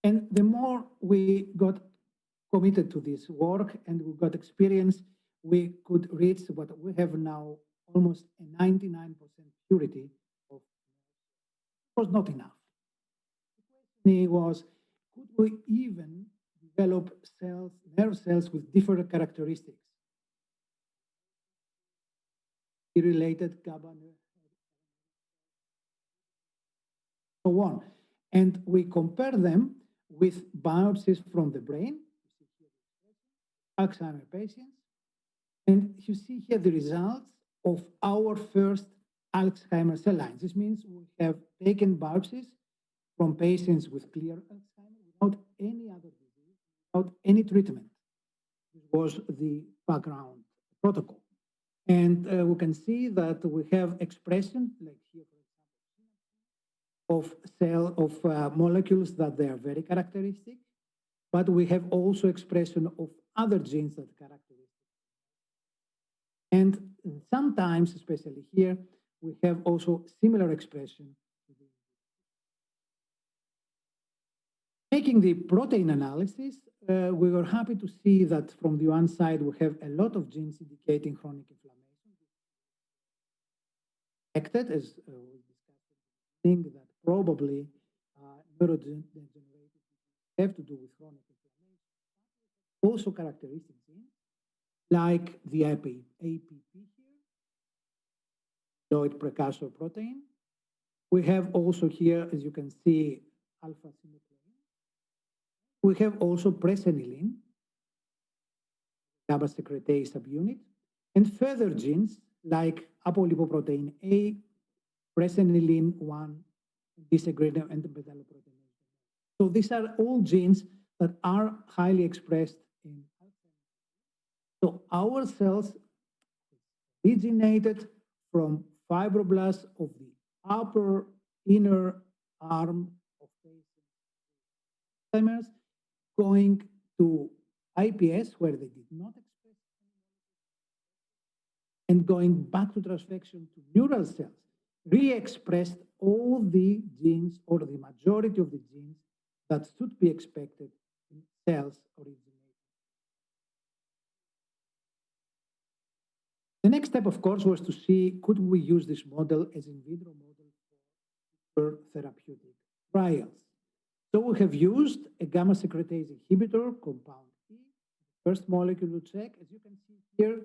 And the more we got committed to this work and we got experience, we could reach what we have now, almost a 99% purity of. It was not enough. The question was, could we even develop cells, nerve cells with different characteristics? Related GABA, so on. And we compare them with biopsies from the brain, Alzheimer's patients. And you see here the results of our first Alzheimer's cell lines. This means we have taken biopsies from patients with clear Alzheimer's without any other disease, without any treatment. This was the background protocol. And we can see that we have expression, like here, for example, of molecules that they are very characteristic, but we have also expression of other genes that are characteristic. And sometimes, especially here, we have also similar expression. Making the protein analysis, we were happy to see that from the one side, we have a lot of genes indicating chronic inflammation. As we discussed, think that probably neurodegenerative have to do with chronic inflammation. Also characteristic genes like the APP here, amyloid precursor protein. We have also here, as you can see, alpha-synuclein. We have also presenilin, GABA secretase subunit, and further genes like apolipoprotein A, presenilin 1, disaggregated and metalloprotein. So these are all genes that are highly expressed in Alzheimer's. So our cells originated from fibroblasts of the upper inner arm of Alzheimer's, going to IPS where they did not express, and going back to transfection to neural cells, re-expressed all the genes or the majority of the genes that should be expected in cells originating. The next step, of course, was to see, could we use this model as in vitro model for therapeutic trials? So we have used a gamma secretase inhibitor, compound E, the first molecule to check. As you can see here,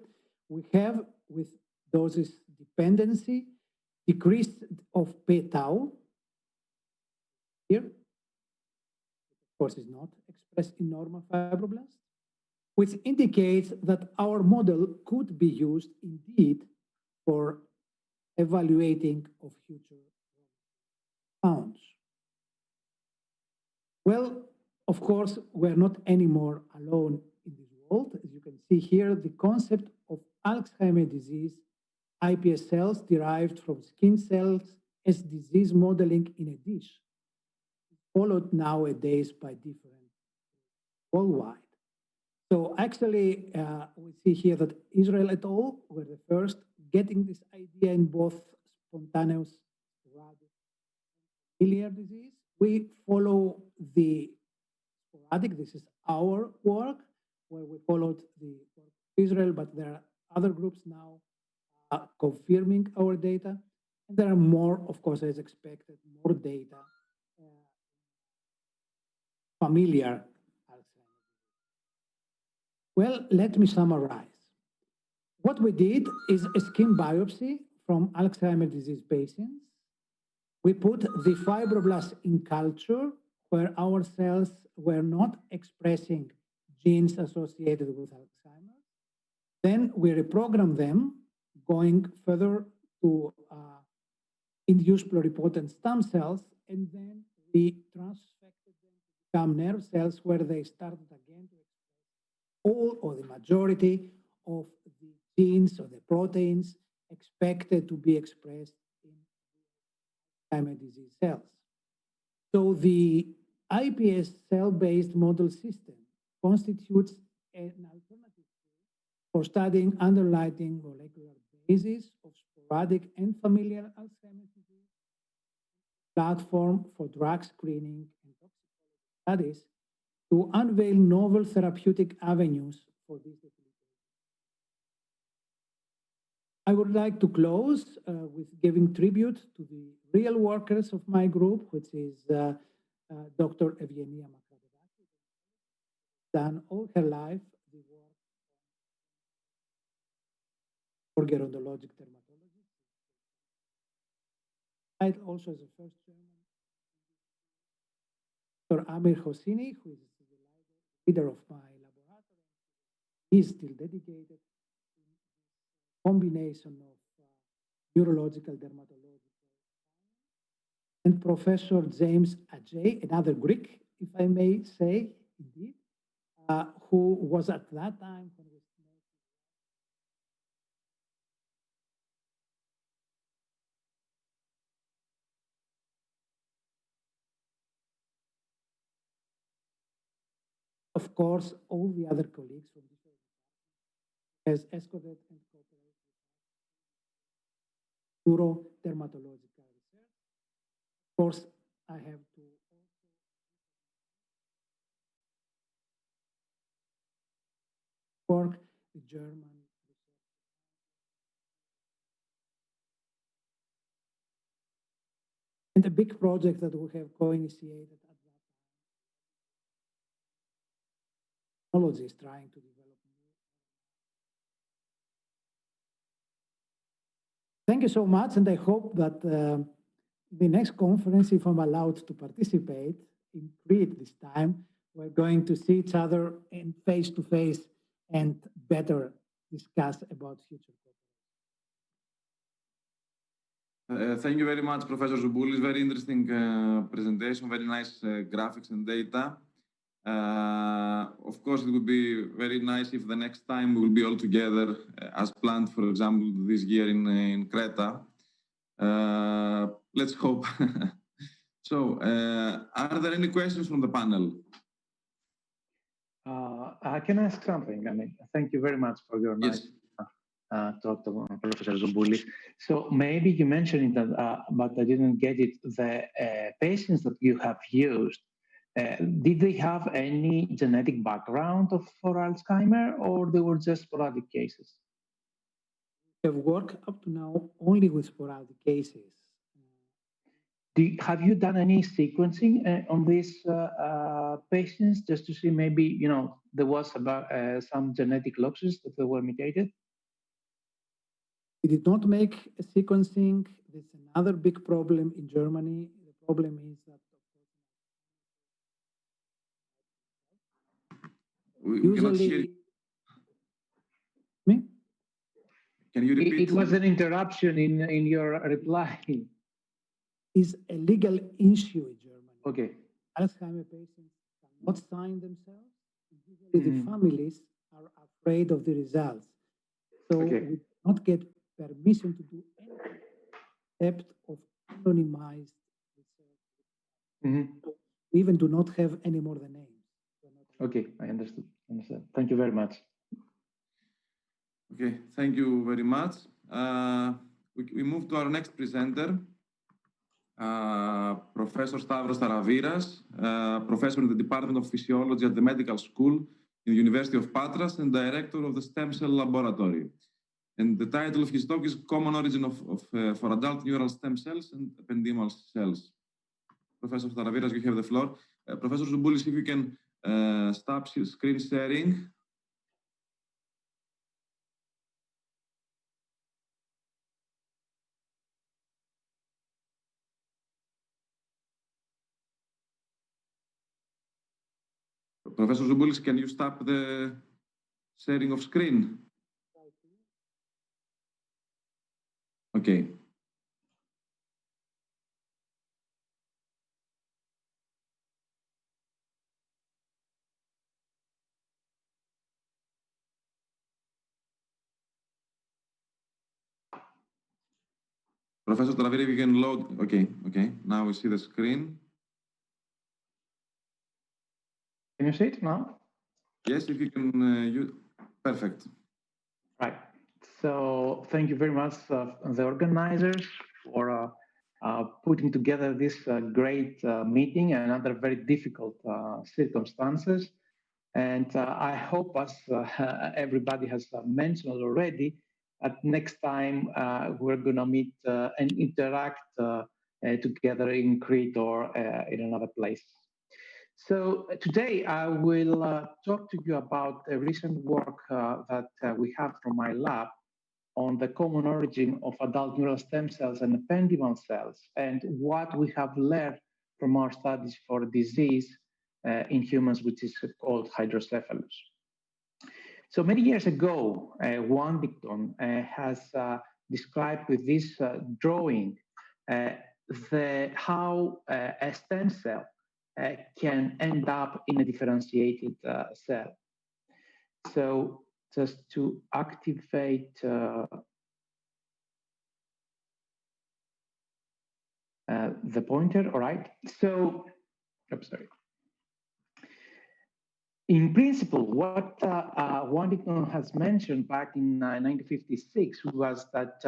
we have, with doses dependency, decrease of p-tau. Here, of course, is not expressed in normal fibroblasts, which indicates that our model could be used indeed for evaluating of future compounds. Well, of course, we're not anymore alone in this world. As you can see here, the concept of Alzheimer's disease iPS cells derived from skin cells as disease modeling in a dish, followed nowadays by different worldwide. So actually, we see here that Israel et al. Were the first getting this idea in both spontaneous sporadic and familiar disease. We follow the sporadic. This is our work, where we followed the work of Israel, but there are other groups now confirming our data. And there are more, of course, as expected, more data familiar Alzheimer's. Well, let me summarize. What we did is a skin biopsy from Alzheimer's disease patients. We put the fibroblasts in culture where our cells were not expressing genes associated with Alzheimer's. Then we reprogram them, going further to induce pluripotent stem cells, and then we transfected them to become nerve cells where they started again to express all or the majority of the genes or the proteins expected to be expressed in Alzheimer's disease cells. So the iPS cell-based model system constitutes an alternative for studying underlying molecular basis of sporadic and familiar Alzheimer's disease, platform for drug screening and toxicology studies to unveil novel therapeutic avenues for this disease. I would like to close with giving tribute to the real workers of my group, which is Dr. Evgenia Makradevaki, done all her life the work for gerontologic dermatology. I also as a first German. Dr. Amir Hosseini, who is the leader of my laboratory, is still dedicated to combination of neurological dermatology. And Professor James Ajay, another Greek, if I may say, indeed, who was at that time when we of course, all the other colleagues from different departments has escorted and cooperated with neurodermatological research. Of course, I have to also work the German research. And a big project that we have co-initiated at that time, technologies trying to develop new. Thank you so much, and I hope that the next conference, if I'm allowed to participate in Crete this time, we're going to see each other in face-to-face and better discuss about future cooperation. Thank you very much, Professor Zouboulis. Very interesting presentation, very nice graphics and data. Of course, it would be very nice if the next time we will be all together as planned, for example, this year in Creta. Let's hope. So, are there any questions from the panel? I can ask something. I mean, thank you very much for your nice talk, Professor Zouboulis. So maybe you mentioned it, but I didn't get it. The patients that you have used, did they have any genetic background for Alzheimer, or they were just sporadic cases? We have worked up to now only with sporadic cases. Have you done any sequencing on these patients just to see maybe, you know, there was about some genetic losses that they were mutated? We did not make a sequencing. There's another big problem in Germany. The problem is that usually. Me? Can you repeat? It was an interruption in your reply. Is a legal issue in Germany. Okay. Alzheimer patients cannot sign themselves. Usually the families are afraid of the results. So we do not get permission to do anything except of anonymized research. We even do not have any more the names. Okay, I understood. Thank you very much. Okay, thank you very much. We move to our next presenter. Professor Stavros Taraviras, professor in the Department of Physiology at the Medical School in the University of Patras and director of the Stem Cell Laboratory. And the title of his talk is Common Origin for Adult Neural Stem Cells and Ependymal Cells. Professor Taraviras, you have the floor. Professor Zouboulis, if you can stop screen sharing. Professor Zouboulis, can you stop the sharing of screen? Okay. Professor Taraviras, if you can load. Okay. Now we see the screen. Can you see it now? Yes, if you can, perfect. Right. So thank you very much, the organizers, for putting together this great meeting and under very difficult circumstances. And I hope, as everybody has mentioned already, that next time we're going to meet and interact together in Crete or in another place. So today I will talk to you about a recent work that we have from my lab on the common origin of adult neural stem cells and ependymal cells and what we have learned from our studies for disease in humans, which is called hydrocephalus. So many years ago, Wandington has described with this drawing how a stem cell can end up in a differentiated cell. So just to activate the pointer, all right. So, oops, sorry. In principle, what Wandington has mentioned back in 1956 was that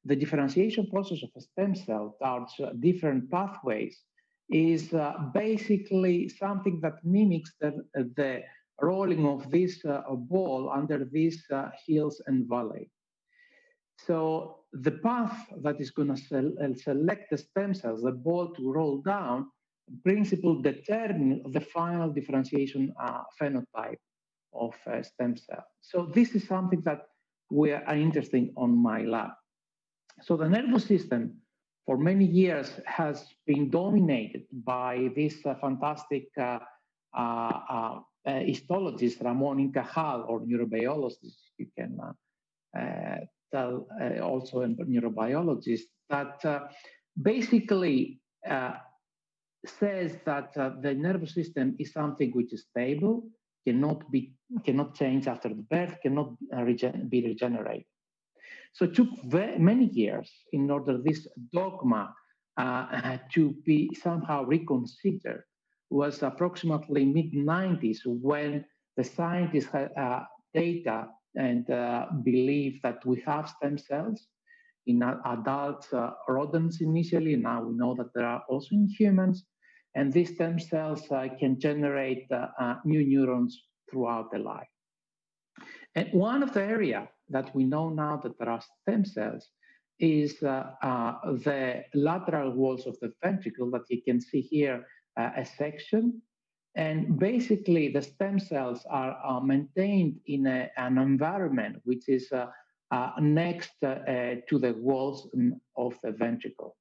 the differentiation process of a stem cell towards different pathways is basically something that mimics the rolling of this ball under these hills and valley. So the path that is going to select the stem cells, the ball to roll down, in principle determine the final differentiation phenotype of a stem cell. So this is something that we are interested on my lab. So the nervous system for many years has been dominated by this fantastic histologist, Ramon y Cajal, or neurobiologist, you can tell also a neurobiologist, that basically says that the nervous system is something which is stable, cannot change after the birth, cannot be regenerated. So it took many years in order this dogma to be somehow reconsidered. It was approximately mid-90s when the scientists had data and believe that we have stem cells in adult rodents initially. Now we know that there are also in humans, and these stem cells can generate new neurons throughout the life. And one of the areas that we know now that there are stem cells is the lateral walls of the ventricle that you can see here, a section. And basically, the stem cells are maintained in an environment which is next to the walls of the ventricle.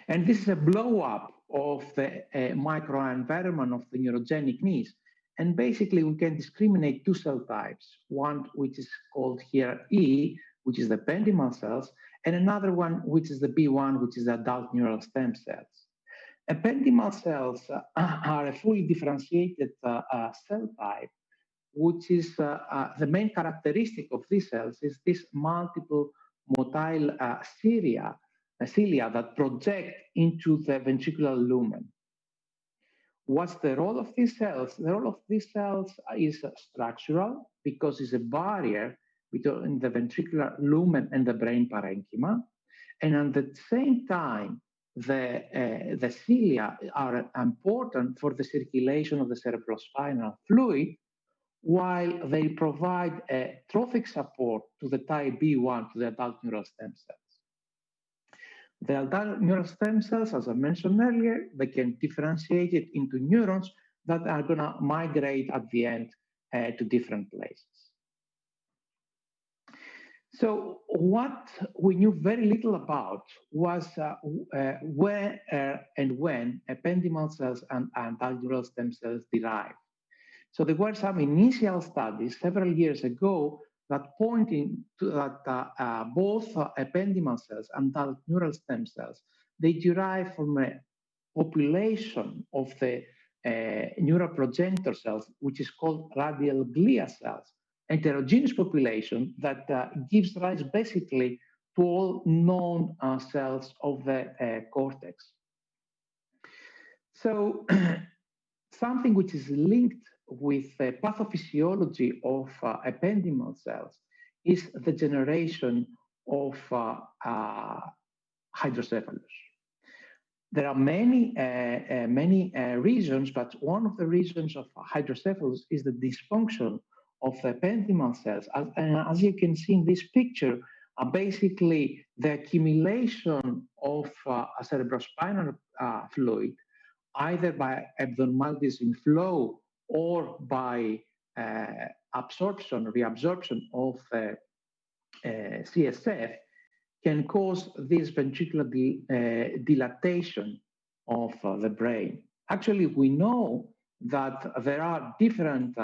And this is a blow up of the microenvironment of the neurogenic knees. And basically, we can discriminate two cell types, one which is called here E, which is the ependymal cells, and another one which is the B1, which is adult neural stem cells. Ependymal cells are a fully differentiated cell type, which is the main characteristic of these cells is this multiple motile cilia that project into the ventricular lumen. What's the role of these cells? The role of these cells is structural because it's a barrier between the ventricular lumen and the brain parenchyma. And at the same time, the cilia are important for the circulation of the cerebrospinal fluid, while they provide a trophic support to the type B1, to the adult neural stem cells. The adult neural stem cells, as I mentioned earlier, they can differentiate it into neurons that are going to migrate at the end to different places. So what we knew very little about was where and when ependymal cells and adult neural stem cells derive. So there were some initial studies several years ago that pointing to that both ependymal cells and adult neural stem cells, they derive from a population of the neuroprogenitor cells, which is called radial glia cells, a heterogeneous population that gives rise basically to all known cells of the cortex. So something which is linked with the pathophysiology of ependymal cells is the generation of hydrocephalus. There are many reasons, but one of the reasons of hydrocephalus is the dysfunction of the ependymal cells. As you can see in this picture, basically the accumulation of a cerebrospinal fluid, either by abnormalities in flow or by absorption, reabsorption of CSF, can cause this ventricular dilatation of the brain. Actually, we know that there are different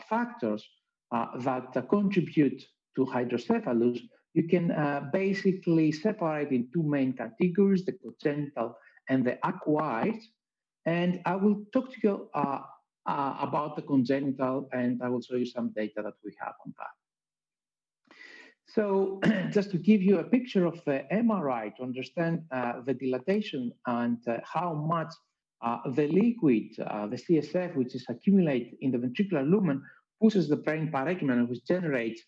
factors that contribute to hydrocephalus. You can basically separate in two main categories, the congenital and the acquired. And I will talk to you about the congenital, and I will show you some data that we have on that. So just to give you a picture of the MRI to understand the dilatation and how much the liquid, the CSF, which is accumulated in the ventricular lumen, pushes the brain parenchyma, which generates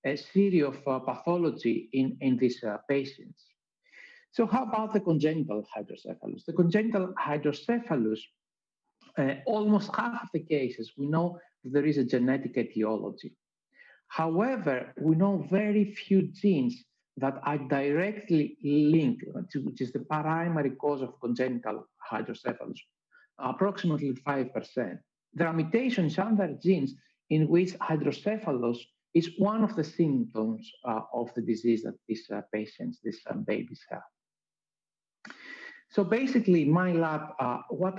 a series of pathology in these patients. So how about the congenital hydrocephalus? The congenital hydrocephalus, almost half of the cases, we know that there is a genetic etiology. However, we know very few genes that are directly linked, which is the primary cause of congenital hydrocephalus, approximately 5%. There are mutations in other genes in which hydrocephalus is one of the symptoms of the disease that these patients, these babies have. So basically, in my lab, what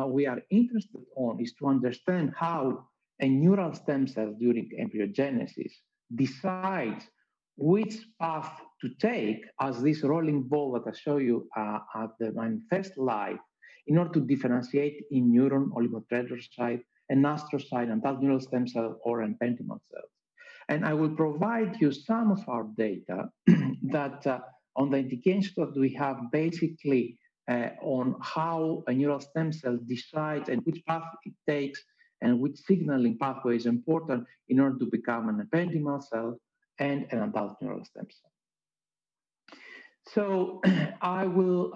we are interested on is to understand how a neural stem cell during embryogenesis decides which path to take, as this rolling ball that I show you at my first slide in order to differentiate in neuron, oligodendrocyte, and astrocyte, and adult neural stem cell, or parenchymal cells. And I will provide you some of our data that on the indications that we have basically on how a neural stem cell decides and which path it takes and which signaling pathway is important in order to become an parenchymal cell and an adult neural stem cell. So I will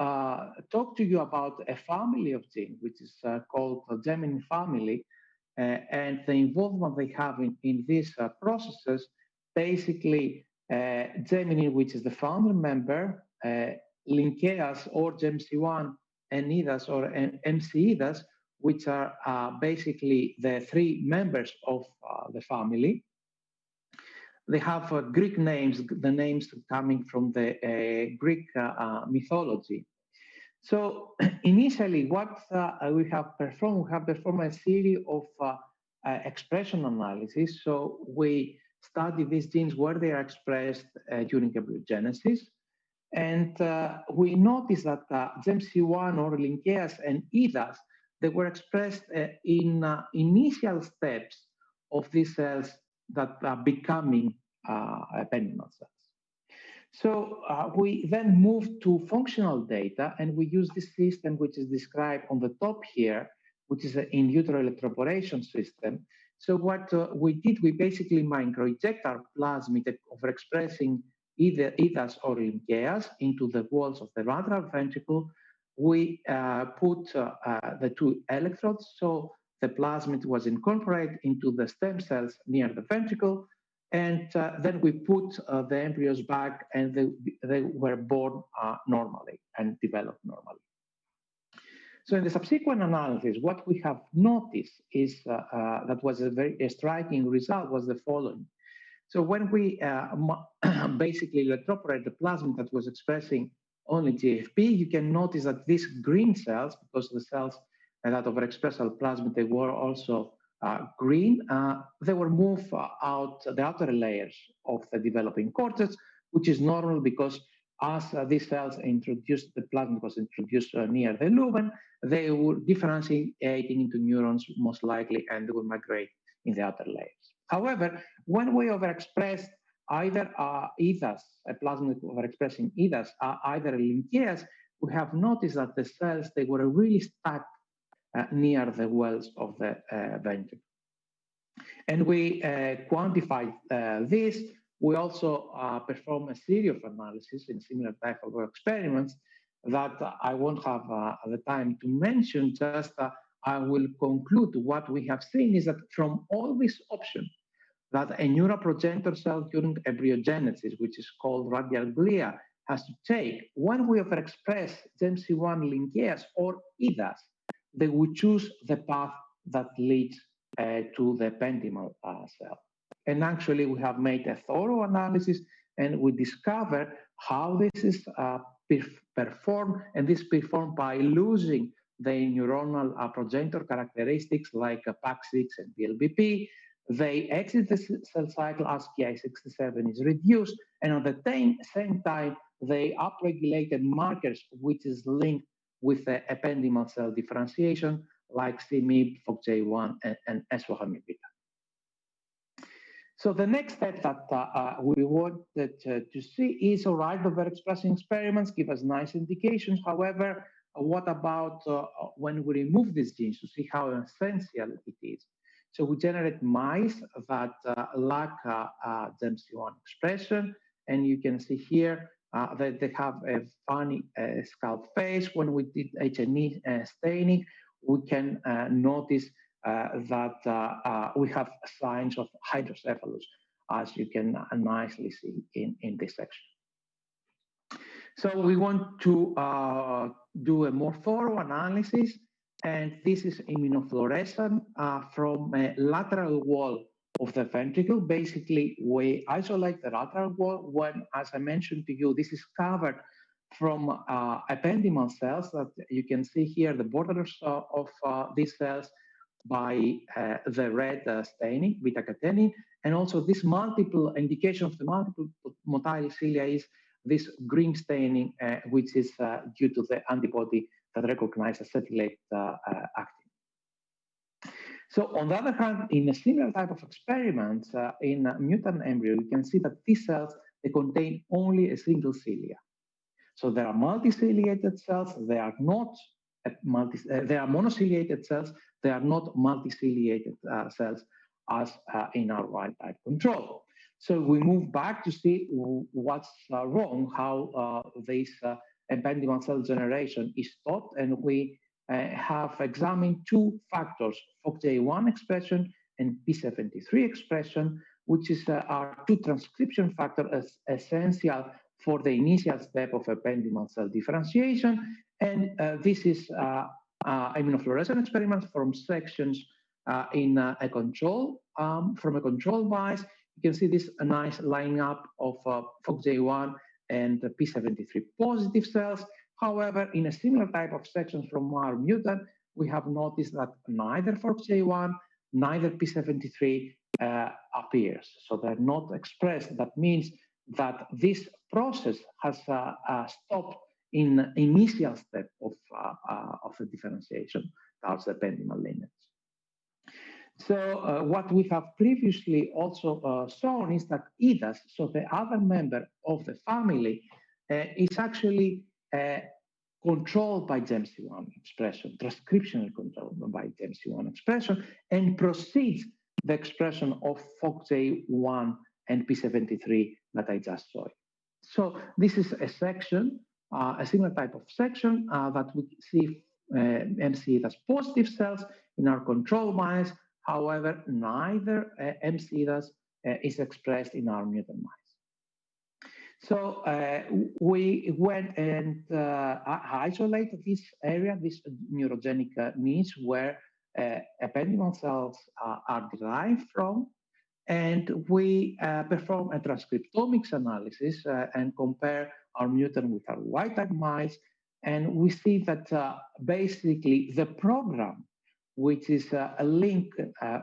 talk to you about a family of genes, which is called the GeMini family, and the involvement they have in these processes. Basically, GeMini, which is the founder member, Linkeas or GEMC1, and GeNeDis or MC-GeNeDis, which are basically the three members of the family. They have Greek names, the names coming from the Greek mythology. So initially, what we have performed a series of expression analysis. So we study these genes where they are expressed during embryogenesis. And we noticed that GEMC1 or Linkeas and GeNeDis, they were expressed in initial steps of these cells that are becoming parenchymal cells. So we then moved to functional data, and we use this system, which is described on the top here, which is an in utero electroporation system. So what we did, we basically microinject our plasmid overexpressing either GeNeDis or Linkeas into the walls of the lateral ventricle. We put the two electrodes, so the plasmid was incorporated into the stem cells near the ventricle, and then we put the embryos back, and they were born normally and developed normally. So in the subsequent analysis, what we have noticed is that was a very striking result was the following. So when we basically electroporate the plasmid that was expressing only GFP, you can notice that these green cells, because the cells that overexpress our plasmid, they were also green, they were moved out the outer layers of the developing cortex, which is normal because as these cells introduced, the plasmid was introduced near the lumen, they were differentiating into neurons most likely, and they will migrate in the outer layers. However, when we overexpress either GeNeDis, a plasmid overexpressing GeNeDis, either Linkeas, we have noticed that the cells, they were really stuck near the walls of the ventricle. And we quantified this. We also performed a series of analysis in similar type of experiments that I won't have the time to mention, just I will conclude what we have seen is that from all these options that a neuroprogenitor cell during embryogenesis, which is called radial glia, has to take, when we overexpress GEMC1 Linkeas or GeNeDis, they would choose the path that leads to the parenchymal cell. And actually, we have made a thorough analysis, and we discovered how this is performed, and this is performed by losing the neuronal progenitor characteristics like PAX6 and BLBP. They exit the cell cycle as Ki67 is reduced, and at the same time, they upregulated markers which is linked with the ependymal cell differentiation like CMYB, FOXJ1, and S1 beta. So the next step that we wanted to see is, all right, the overexpressing experiments give us nice indications. However, what about when we remove these genes to see how essential it is? So we generate mice that lack GEMC1 expression, and you can see here that they have a funny scalp face. When we did H&E staining, we can notice that we have signs of hydrocephalus, as you can nicely see in this section. So we want to do a more thorough analysis, and this is immunofluorescence from a lateral wall of the ventricle. Basically, we isolate the lateral wall when, as I mentioned to you, this is covered from ependymal cells that you can see here, the borders of these cells by the red staining, beta-catenin, and also this multiple indication of the multiple motile cilia is this green staining, which is due to the antibody that recognize acetylate actin. So on the other hand, in a similar type of experiments, in a mutant embryo, you can see that these cells, they contain only a single cilia. So there are multiciliated cells, they are not they are monociliated cells, they are not multiciliated cells as in our wild type control. So we move back to see what's wrong, how this ependymal cell generation is taught, and we have examined two factors, FOXJ1 expression and P73 expression, which is our two transcription factors essential for the initial step of ependymal cell differentiation. And this is immunofluorescence experiments from sections in a control, from a control mice. You can see this nice line up of FOXJ1 and P73 positive cells. However, in a similar type of sections from our mutant, we have noticed that neither FOXJ1, neither P73 appears. So they're not expressed. That means that this process has stopped in the initial step of the differentiation towards the ependymal lineage. So what we have previously also shown is that EDAS, so the other member of the family, is actually controlled by GEMC1 expression, transcriptionally controlled by GEMC1 expression, and precedes the expression of FOXJ1 and P73 that I just showed. So this is a section, a similar type of section that we see MC-EDAS positive cells in our control mice. However, neither MC-EDAS is expressed in our mutant mice. So we went and isolated this area, this neurogenic niche where ependymal cells are derived from, and we perform a transcriptomics analysis and compare our mutant with our wild-type mice, and we see that basically the program, which is a link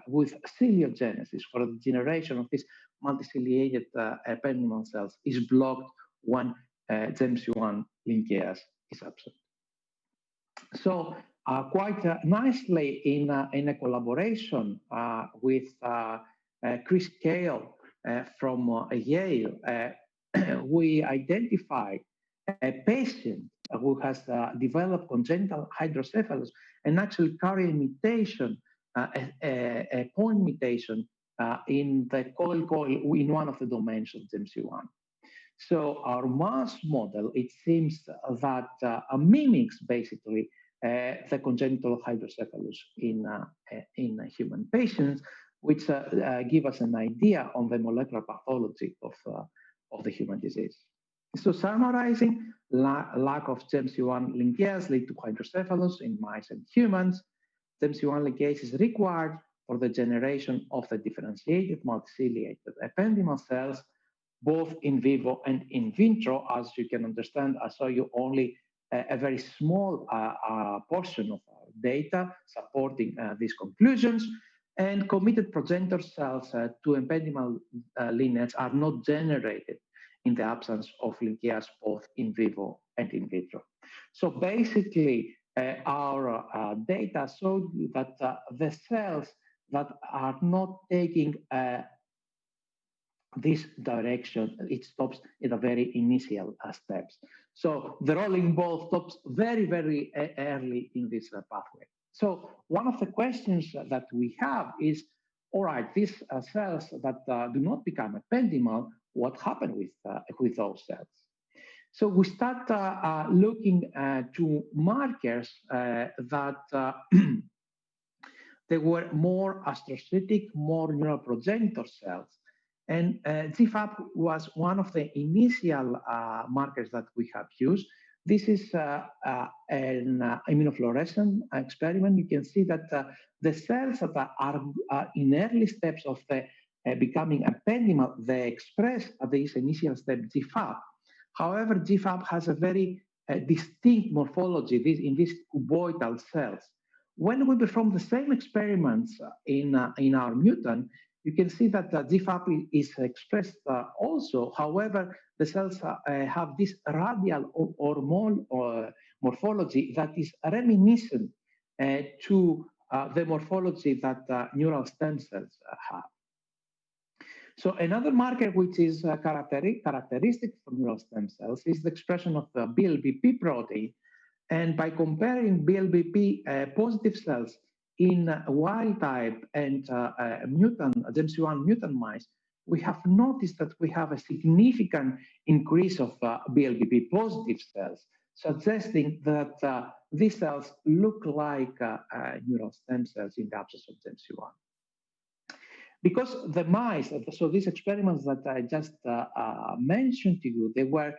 with ciliogenesis for the generation of these multiciliated ependymal cells, is blocked when GEMC1 linkase is absent. So quite nicely in a collaboration with Chris Kale from Yale, we identified a patient who has developed congenital hydrocephalus and actually carry a mutation, a point mutation in the coil in one of the domains of GEMC1. So our mouse model, it seems that mimics basically the congenital hydrocephalus in human patients, which give us an idea on the molecular pathology of the human disease. So summarizing, lack of GEMC1 linkase lead to hydrocephalus in mice and humans. GEMC1 linkase is required for the generation of the differentiated multiciliated ependymal cells, both in vivo and in vitro. As you can understand, I saw you only a very small portion of our data supporting these conclusions. And committed progenitor cells to ependymal lineage are not generated in the absence of linkase both in vivo and in vitro. So basically, our data showed that the cells that are not taking this direction, it stops at the very initial steps. So the rolling ball stops very, very early in this pathway. So one of the questions that we have is, all right, these cells that do not become ependymal, what happened with those cells? So we start looking to markers that they were more astrocytic, more neural progenitor cells. And GFAP was one of the initial markers that we have used. This is an immunofluorescence experiment. You can see that the cells that are in early steps of the becoming ependymal, they express at this initial step GFAP. However, GFAP has a very distinct morphology in these cuboidal cells. When we perform the same experiments in our mutant, you can see that GFAP is expressed also. However, the cells have this radial or morphology that is reminiscent to the morphology that neural stem cells have. So another marker which is characteristic for neural stem cells is the expression of the BLBP protein. And by comparing BLBP positive cells in wild type and mutant, GEMS1 mutant mice, we have noticed that we have a significant increase of BLBP positive cells, suggesting that these cells look like neural stem cells in the absence of GEMS1. Because the mice, so these experiments that I just mentioned to you, they were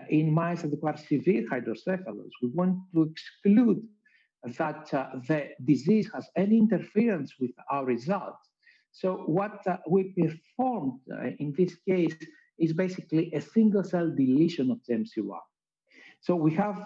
in mice that were severe hydrocephalus. We want to exclude that the disease has any interference with our results. So what we performed in this case is basically a single cell deletion of GEMS1. So we have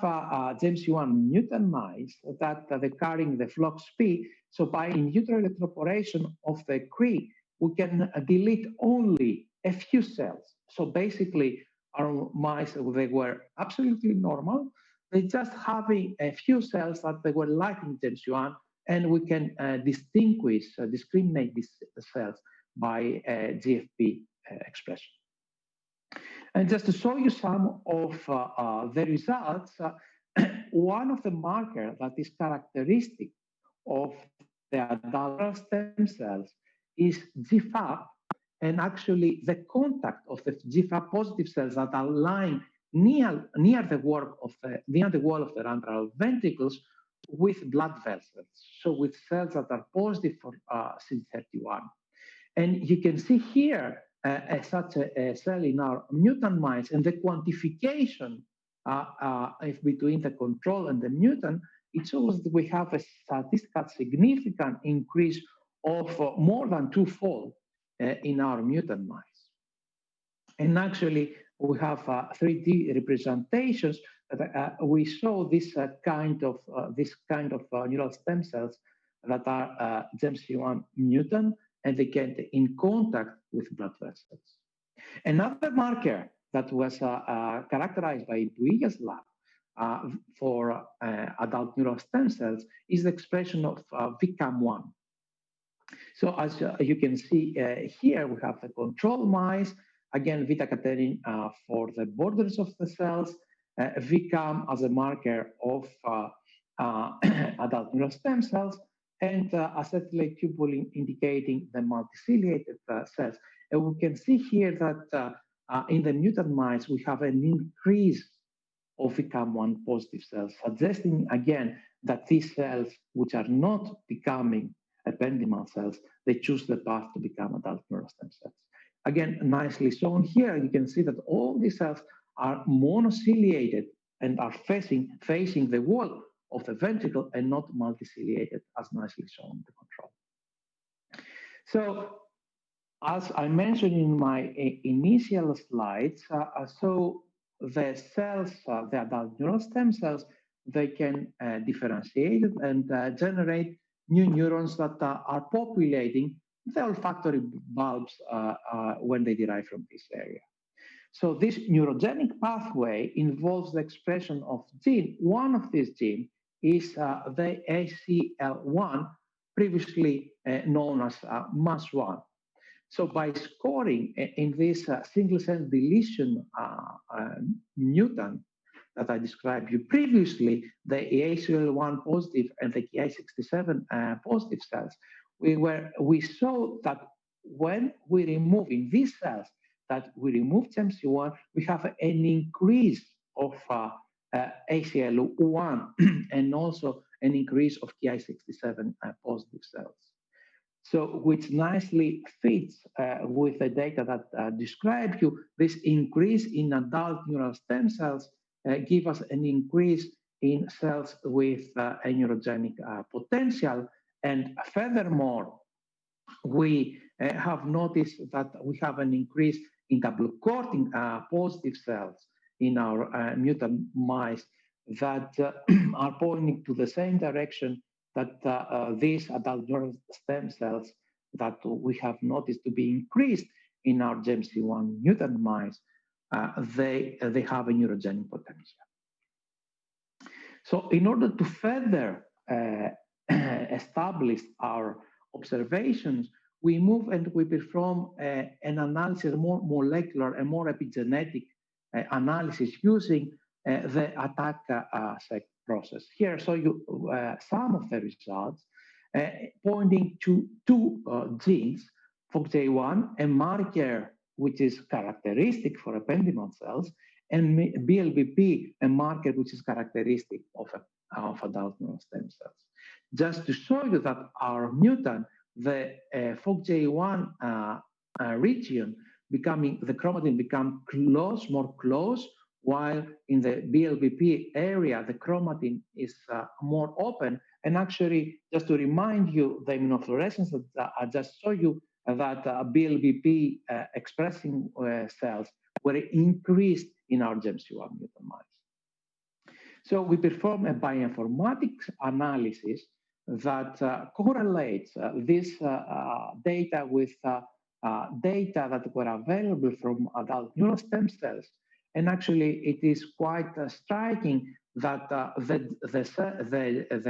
GEMS1 mutant mice that they're carrying the FLOXP. So by in utero electroporation of the Cree, we can delete only a few cells. So basically, our mice, they were absolutely normal. They just having a few cells that they were lacking GEMS1, and we can discriminate these cells by GFP expression. And just to show you some of the results, one of the markers that is characteristic of the adult stem cells is GFAP, and actually the contact of the GFAP positive cells that are lying near the wall of the antral ventricles with blood vessels, so with cells that are positive for CD31. And you can see here such a cell in our mutant mice, and the quantification between the control and the mutant, it shows that we have a statistical significant increase of more than twofold in our mutant mice. And actually, we have 3D representations that we show this kind of neural stem cells that are GEMS1 mutant, and they get in contact with blood vessels. Another marker that was characterized by Duiga's lab for adult neural stem cells is the expression of VCAM1. So as you can see here, we have the control mice, again, beta-catenin for the borders of the cells, VCAM as a marker of adult neural stem cells, and acetylate-tubulin indicating the multiciliated cells. And we can see here that in the mutant mice, we have an increase of VCAM1 positive cells, suggesting again that these cells, which are not becoming ependymal cells, they choose the path to become adult neural stem cells. Again, nicely shown here, you can see that all these cells are monociliated and are facing the wall of the ventricle and not multiciliated, as nicely shown in the control. So, as I mentioned in my initial slides, so the cells, the adult neural stem cells, they can differentiate and generate new neurons that are populating the olfactory bulbs when they derive from this area. So this neurogenic pathway involves the expression of gene. One of these genes is the ACL1, previously known as MAS1. So by scoring in this single cell deletion mutant that I described you previously, the ACL1 positive and the Ki67 positive cells, we saw that when we remove in these cells, that we remove GEMS1, we have an increase of ACL1 and also an increase of Ki67 positive cells. So, which nicely fits with the data that described you, this increase in adult neural stem cells give us an increase in cells with a neurogenic potential. And furthermore, we have noticed that we have an increase in glucocortin positive cells in our mutant mice that are pointing to the same direction that these adult neural stem cells that we have noticed to be increased in our GEMC1 mutant mice, they have a neurogenic potential. So in order to further establish our observations, we move and we perform an analysis, more molecular and more epigenetic analysis using the attack process. Here I show you some of the results pointing to two genes, FOXJ1, a marker which is characteristic for ependymal cells, and BLBP, a marker which is characteristic of adult neural stem cells. Just to show you that our mutant, the FOXJ1 region, the chromatin become more close, while in the BLBP area, the chromatin is more open. And actually, just to remind you, the immunofluorescence that I just showed you, that BLBP expressing cells were increased in our GEMC1 mutant mice. So we perform a bioinformatics analysis that correlates this data with data that were available from adult neural stem cells. And actually, it is quite striking that the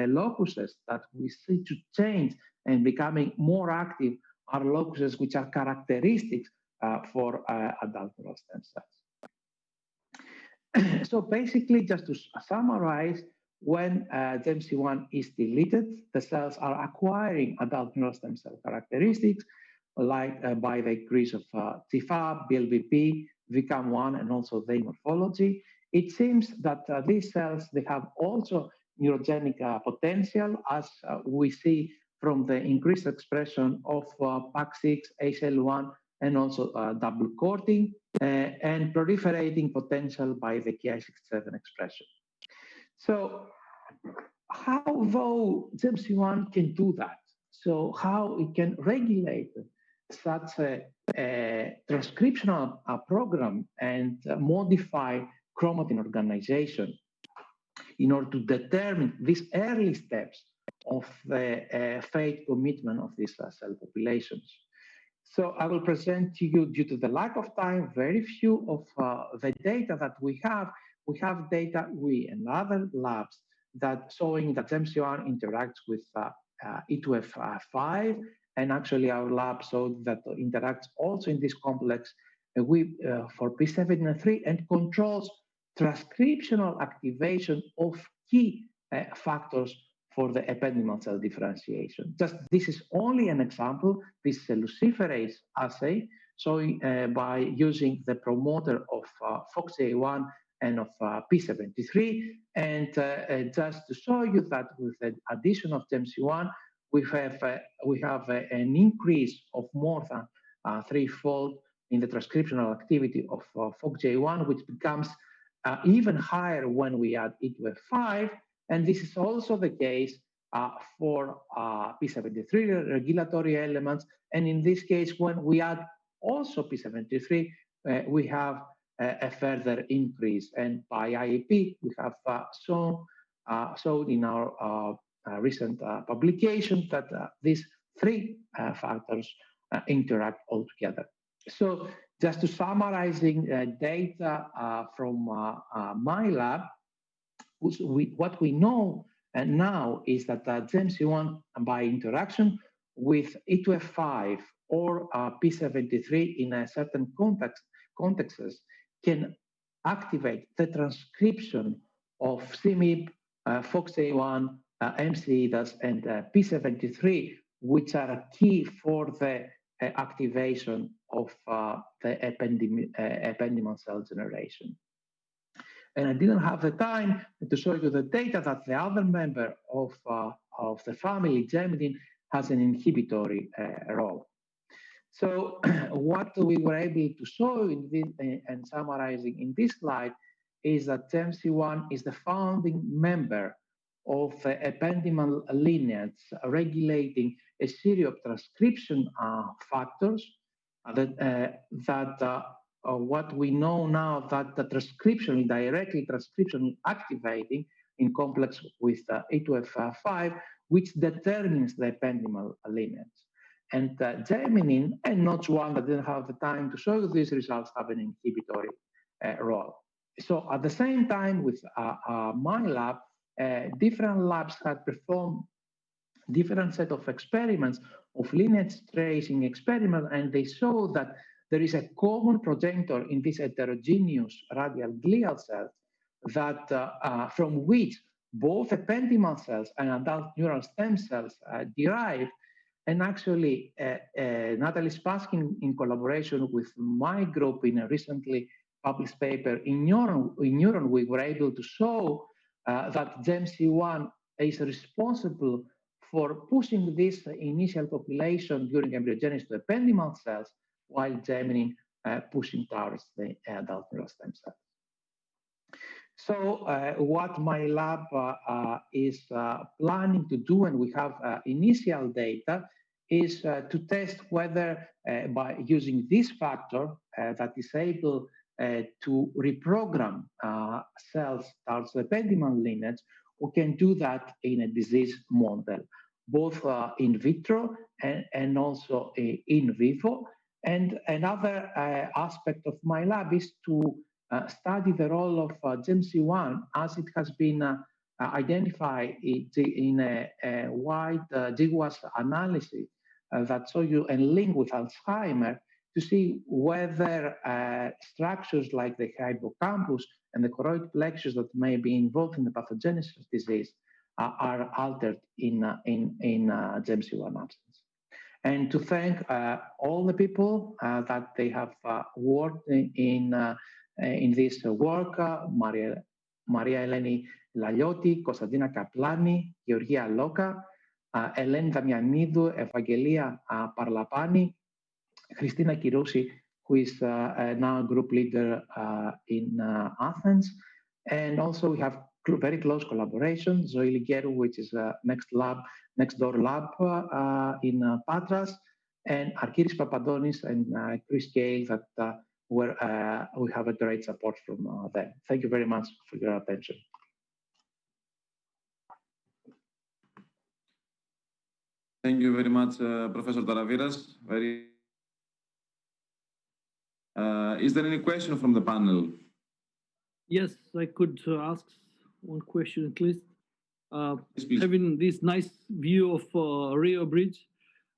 locuses that we see to change and becoming more active are locuses which are characteristics for adult neural stem cells. So basically, just to summarize, when GEMC1 is deleted, the cells are acquiring adult neural stem cell characteristics, like by the increase of TFAB, BLBP, VCAM1, and also the morphology. It seems that these cells, they have also neurogenic potential, as we see from the increased expression of PAC6, ACL1, and also double courting, and proliferating potential by the Ki67 expression. So how, though, GEMC1 can do that? So how it can regulate such a transcriptional program and modify chromatin organization in order to determine these early steps of the fate commitment of these cell populations. So I will present to you, due to the lack of time, very few of the data that we have. We have data, we and other labs, that showing that GEMC1 interacts with E2F5, and actually our lab showed that interacts also in this complex for P73 and controls transcriptional activation of key factors for the ependymal cell differentiation. Just this is only an example. This is a luciferase assay, showing by using the promoter of FOXJ1 and of P73, and just to show you that with the addition of GEMC1, we have an increase of more than threefold in the transcriptional activity of FOXJ1, which becomes even higher when we add E2F5, and this is also the case for P73 regulatory elements, and in this case, when we add also P73, we have a further increase, and by IEP, we have showed in our recent publication that these three factors interact altogether. So just to summarizing data from my lab, what we know now is that GEMC1, by interaction with E2F5 or P73 in a certain contexts, can activate the transcription of CMYB, FOXJ1, GeNeDis, and P73, which are key for the activation of the ependymal cell generation. And I didn't have the time to show you the data that the other member of the family, GeNeDin, has an inhibitory role. So what we were able to show in this, and summarizing in this slide, is that GEMC1 is the founding member of the ependymal lineage, regulating a series of transcription factors what we know now, that the transcription, directly transcription activating in complex with E2F5, which determines the ependymal lineage. and Geminin, and not one that didn't have the time to show you these results, have an inhibitory role. So at the same time with my lab, different labs had performed different set of experiments, of lineage tracing experiments, and they saw that there is a common progenitor in these heterogeneous radial glial cells that from which both ependymal cells and adult neural stem cells derive. And actually, Natalie Spaskin, in collaboration with my group in a recently published paper in Neuron, we were able to show that GEM-C1 is responsible for pushing this initial population during embryogenesis to ependymal cells, while Gemini pushing towards the adult neural stem cells. So what my lab is planning to do, and we have initial data, is to test whether by using this factor that is able to reprogram cells towards the ependymal lineage, we can do that in a disease model, both in vitro and also in vivo. And another aspect of my lab is to study the role of GEM-C1 as it has been identified in a wide GWAS analysis that show you a link with Alzheimer to see whether structures like the hippocampus and the choroid plexus that may be involved in the pathogenesis of disease are altered in GEM-C1 absence. And to thank all the people that they have worked in this work, Maria Eleni Laliotti, Konstantina Kaplani, Georgia Loka, Eleni Damianidou, Evangelia Parlapani, Christina Kirousi, who is now group leader in Athens. And also we have very close collaboration, Zoe Ligero, which is next door lab in Patras, and Arkiris Papadonis and Chris Gale that we have a great support from them. Thank you very much for your attention. Thank you very much, Professor Taraviras. Is there any question from the panel? Yes, I could ask one question at least. Yes, having this nice view of Rio Bridge,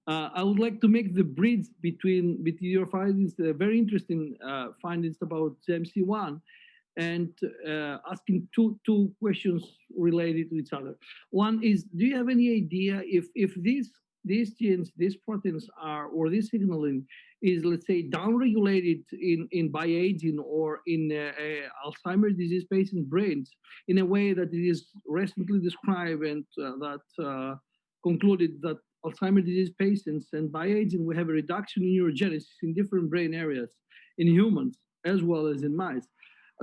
I would like to make the bridge between your findings, very interesting findings about GEM-C1, and asking two questions related to each other. One is, do you have any idea if these genes, these proteins are, or this signaling is, let's say, downregulated by aging or in Alzheimer's disease patient brains in a way that it is recently described and that concluded that Alzheimer's disease patients and by aging we have a reduction in neurogenesis in different brain areas in humans as well as in mice.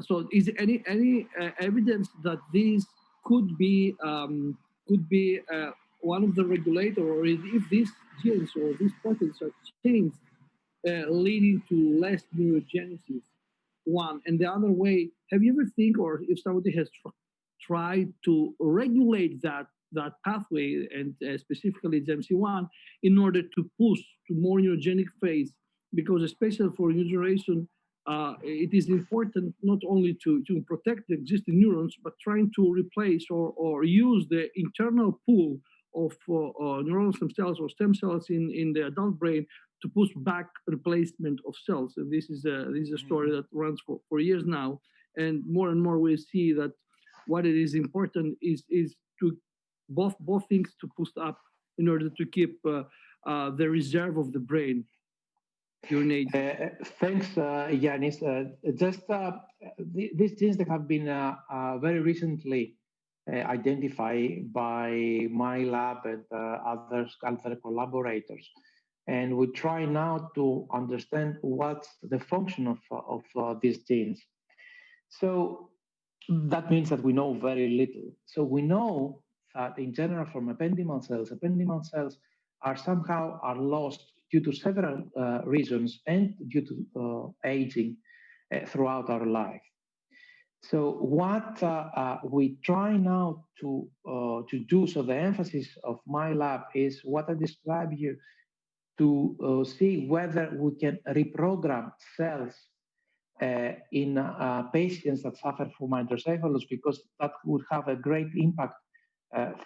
So is there any evidence that these could be one of the regulator, or if these genes or these proteins are changed, leading to less neurogenesis? One, and the other way, have you ever think, or if somebody has tried to regulate that pathway and specifically GEM-C1 in order to push to more neurogenic phase? Because especially for new generation, it is important not only to protect the existing neurons, but trying to replace or use the internal pool of neuronal stem cells or stem cells in the adult brain to push back replacement of cells. And this is a story that runs for years now. And more we see that what it is important is to both things to push up in order to keep the reserve of the brain during age. Thanks, Yanis. These genes that have been very recently identified by my lab and other collaborators. And we try now to understand what's the function of these genes. So that means that we know very little. So we know that in general from ependymal cells are somehow lost due to several reasons and due to aging throughout our life. So what we try now to do, so the emphasis of my lab is what I described here, to see whether we can reprogram cells in patients that suffer from hydrocephalus, because that would have a great impact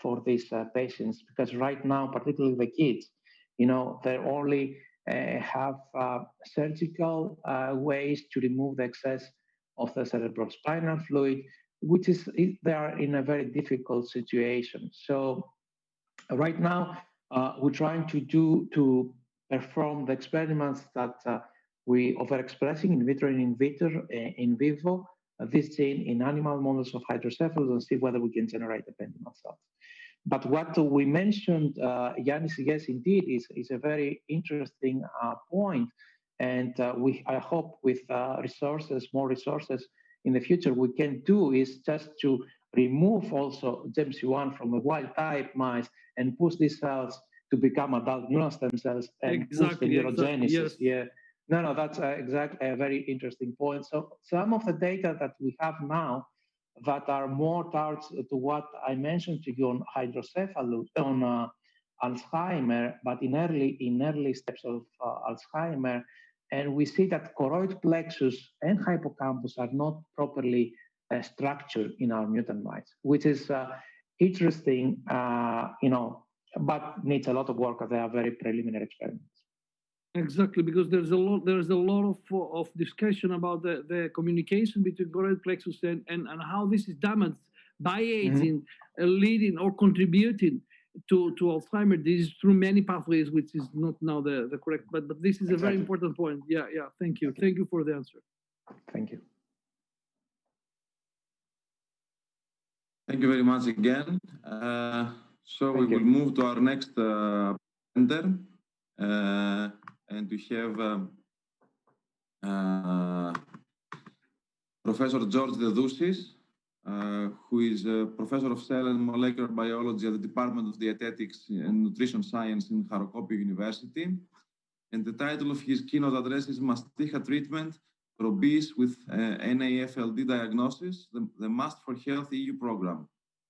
for these patients. Because right now, particularly the kids, they only have surgical ways to remove the excess of the cerebrospinal fluid, which is they are in a very difficult situation. So right now, we're trying to perform the experiments that we overexpressing in vitro and in vivo this gene in animal models of hydrocephalus and see whether we can generate ependymal cells. But what we mentioned, Yannis, yes, indeed, is a very interesting point. And I hope with more resources in the future, we can do is just to remove also GEMC1 from the wild type mice and push these cells to become adult neural stem cells and push the neurogenesis. Yes. Yeah. No, that's exactly a very interesting point. So some of the data that we have now that are more towards to what I mentioned to you on hydrocephalus, on Alzheimer, but in early steps of Alzheimer, and we see that choroid plexus and hippocampus are not properly structured in our mutant mice, which is interesting, but needs a lot of work. They are very preliminary experiments. Exactly, because there's a lot of discussion about the communication between choroid plexus and how this is damaged by aging, leading or contributing to Alzheimer's disease through many pathways, which is not now the correct, but this is a very important point. Yeah, thank you for the answer. Thank you. Thank you very much again. So we will move to our next presenter, and we have Professor George Dedousis, who is a professor of cell and molecular biology at the Department of Dietetics and Nutrition Science in Harokopio University. And the title of his keynote address is Mastiha Treatment for Obese with NAFLD Diagnosis, the Must for Health EU program.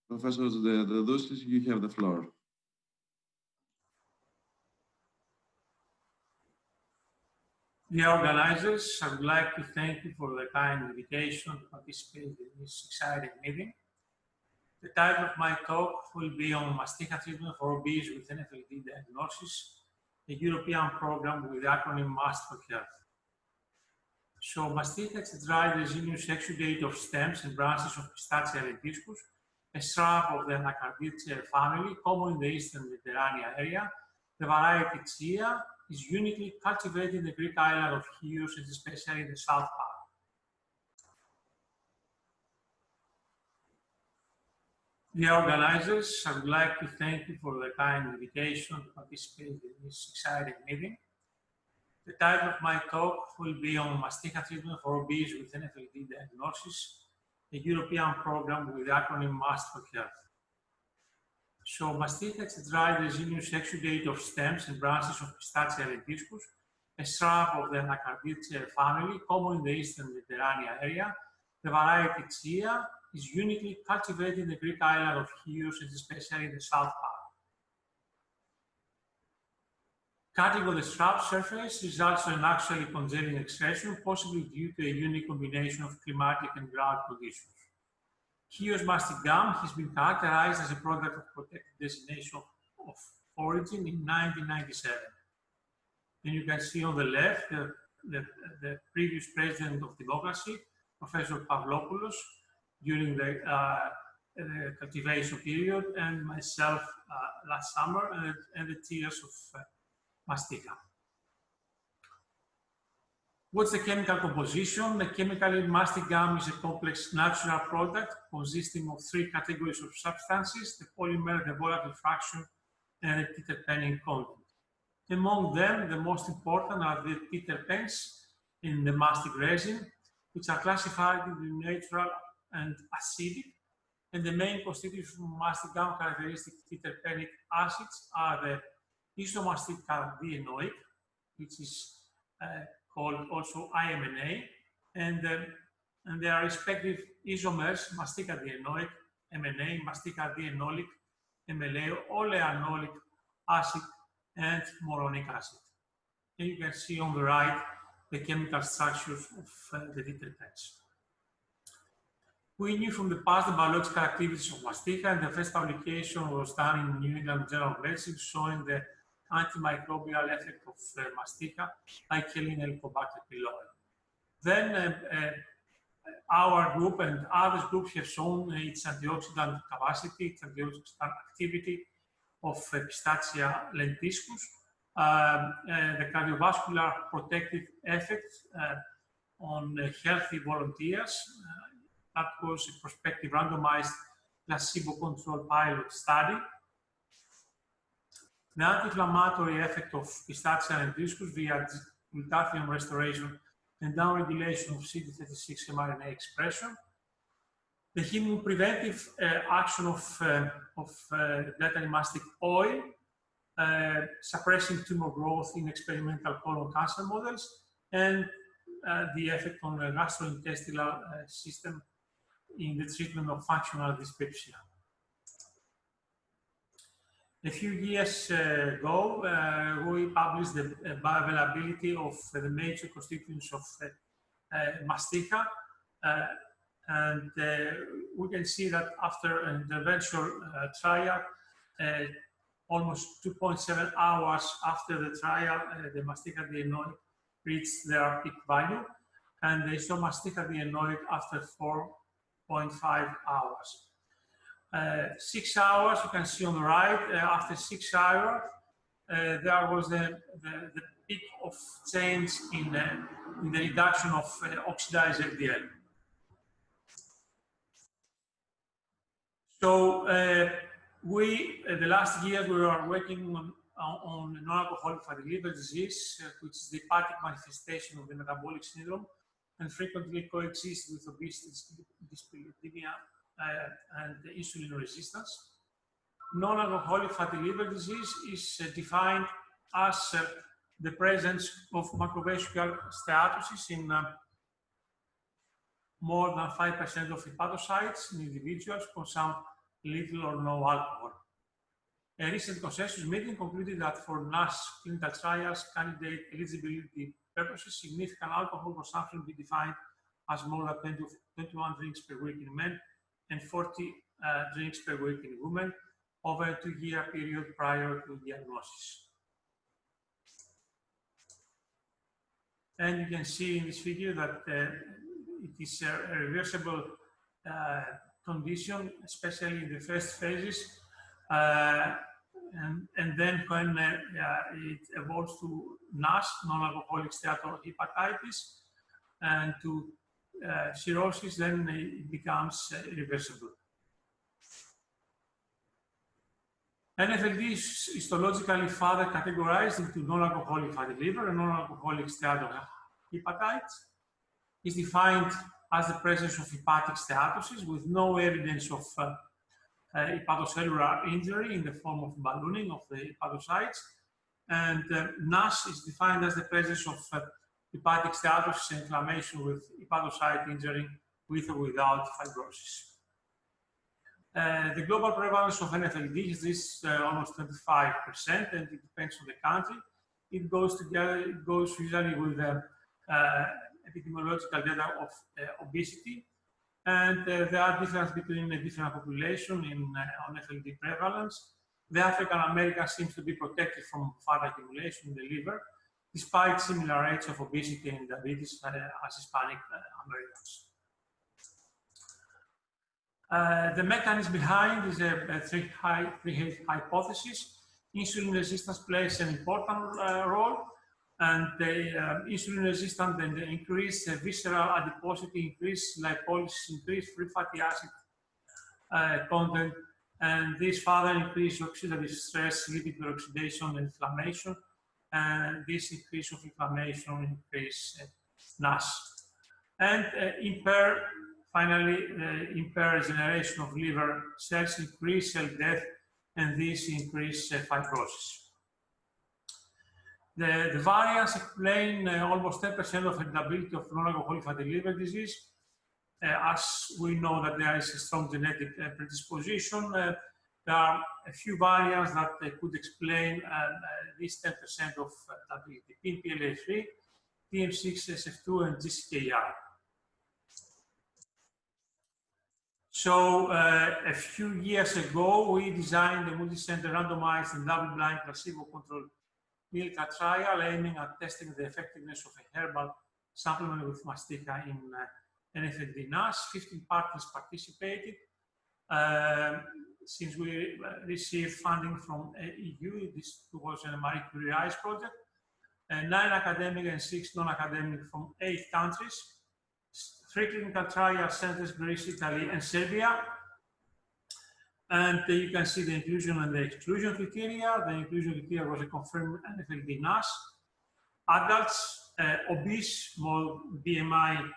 Professor Dedousis, you have the floor. Dear organizers, I would like to thank you for the kind invitation to participate in this exciting meeting. The title of my talk will be on Mastiha treatment for obese with NAFLD diagnosis, a European program with the acronym MAST for Health. So Mastiha is a dry resinous exudate of stems and branches of Pistacia lentiscus, a shrub of the Anacardiaceae family, common in the eastern Mediterranean area. The variety Chia is uniquely cultivated in the Greek island of Chios, and especially in the south part. Dear organizers, I would like to thank you for the kind invitation to participate in this exciting meeting. The title of my talk will be on Mastiha treatment for obese with NAFLD diagnosis, a European program with the acronym MAST for Health. So Mastiha is a dry resinous exudate of stems and branches of Pistacia lentiscus, a shrub of the Anacardiaceae family, common in the eastern Mediterranean area. The variety Chia is uniquely cultivated in the Greek island of Chios, and especially in the south part. Cutting of the shrub surface results in actually congenital excretion, possibly due to a unique combination of climatic and ground conditions. Chios mastic gum has been characterized as a product of protected designation of origin in 1997. And you can see on the left the previous president of democracy, Professor Pavlopoulos, during the cultivation period, and myself last summer, and the tears of Mastiha. What's the chemical composition? The chemically, mastic gum is a complex natural product consisting of three categories of substances: the polymer, the volatile fraction, and the terpene content. Among them, the most important are the terpenes in the mastic resin, which are classified into neutral and acidic. And the main constituents of mastic gum characteristic terpenic acids are the isomastic dienoic, which is called also IMNA, and their respective isomers, mastica dienoic, MNA, mastica dienolic, MLA, oleanolic acid, and moronic acid. And you can see on the right the chemical structures of the diterpenes. We knew from the past the biological activities of mastica, and the first publication was done in New England Journal of Medicine showing the antimicrobial effect of mastica by killing Helicobacter pylori. Then our group and other groups have shown its antioxidant capacity, its antioxidant activity of Pistacia lentiscus, the cardiovascular protective effect on healthy volunteers. That was a prospective randomized placebo-controlled pilot study. The anti-inflammatory effect of Pistacia lentiscus via glutathione restoration and downregulation of CD36 mRNA expression. The hemopreventive action of beta mastic oil, suppressing tumor growth in experimental colon cancer models, and the effect on the gastrointestinal system in the treatment of functional dyspepsia. A few years ago, we published the bioavailability of the major constituents of mastica, and we can see that after an interventional trial, almost 2.7 hours after the trial, the mastica dienoic reached their peak value, and the isomastica dienoic after 4.5 hours. 6 hours, you can see on the right, after 6 hours, there was the peak of change in the reduction of oxidized LDL. So the last year we were working on non-alcoholic fatty liver disease, which is the hepatic manifestation of the metabolic syndrome and frequently coexists with obesity, dyslipidemia, and insulin resistance. Non-alcoholic fatty liver disease is defined as the presence of macrovascular steatosis in more than 5% of hepatocytes in individuals who consume little or no alcohol. A recent consensus meeting concluded that for NASH clinical trials candidate eligibility purposes, significant alcohol consumption be defined as more than 21 drinks per week in men and 40 drinks per week in women over a 2-year period prior to diagnosis. And you can see in this figure that it is a reversible condition, especially in the first phases. And then when it evolves to NASH, non-alcoholic steatohepatitis, and to cirrhosis, then it becomes irreversible. NFLD is histologically further categorized into non-alcoholic fatty liver and non-alcoholic steatohepatitis. It's defined as the presence of hepatic steatosis with no evidence of hepatocellular injury in the form of ballooning of the hepatocytes. And NASH is defined as the presence of hepatic steatosis and inflammation with hepatocyte injury with or without fibrosis. The global prevalence of NFLD is this almost 25%, and it depends on the country. It goes together, it goes usually with the epidemiological data of obesity, and there are differences between the different populations on NFLD prevalence. The African American seems to be protected from fat accumulation in the liver, despite similar rates of obesity and diabetes as Hispanic Americans. The mechanism behind is a three-hate hypothesis. Insulin resistance plays an important role, and the insulin resistant and the increased visceral adiposity, increased lipolysis, increased free fatty acid content, and this further increase oxidative stress, lipid peroxidation, and inflammation, and this increase of inflammation increase NASH. And finally, impair regeneration of liver cells, increase cell death, and this increase fibrosis. The variants explain almost 10% of heritability of non-alcoholic fatty liver disease. As we know that there is a strong genetic predisposition, There are a few variants that could explain this 10% of stability: PNPLA3, TM6SF2, and GCKR. So a few years ago, we designed a multi-center randomized and double-blind placebo-controlled clinical trial aiming at testing the effectiveness of a herbal supplement with mastica in NFLD-NASH. 15 partners participated. Since we received funding from EU, this was a Marie Curie project. 9 academic and 6 non-academic from 8 countries. 3 clinical trial centers, Greece, Italy, and Serbia. And you can see the inclusion and the exclusion criteria. The inclusion criteria was a confirmed NFLD-NASH, adults, obese, more BMI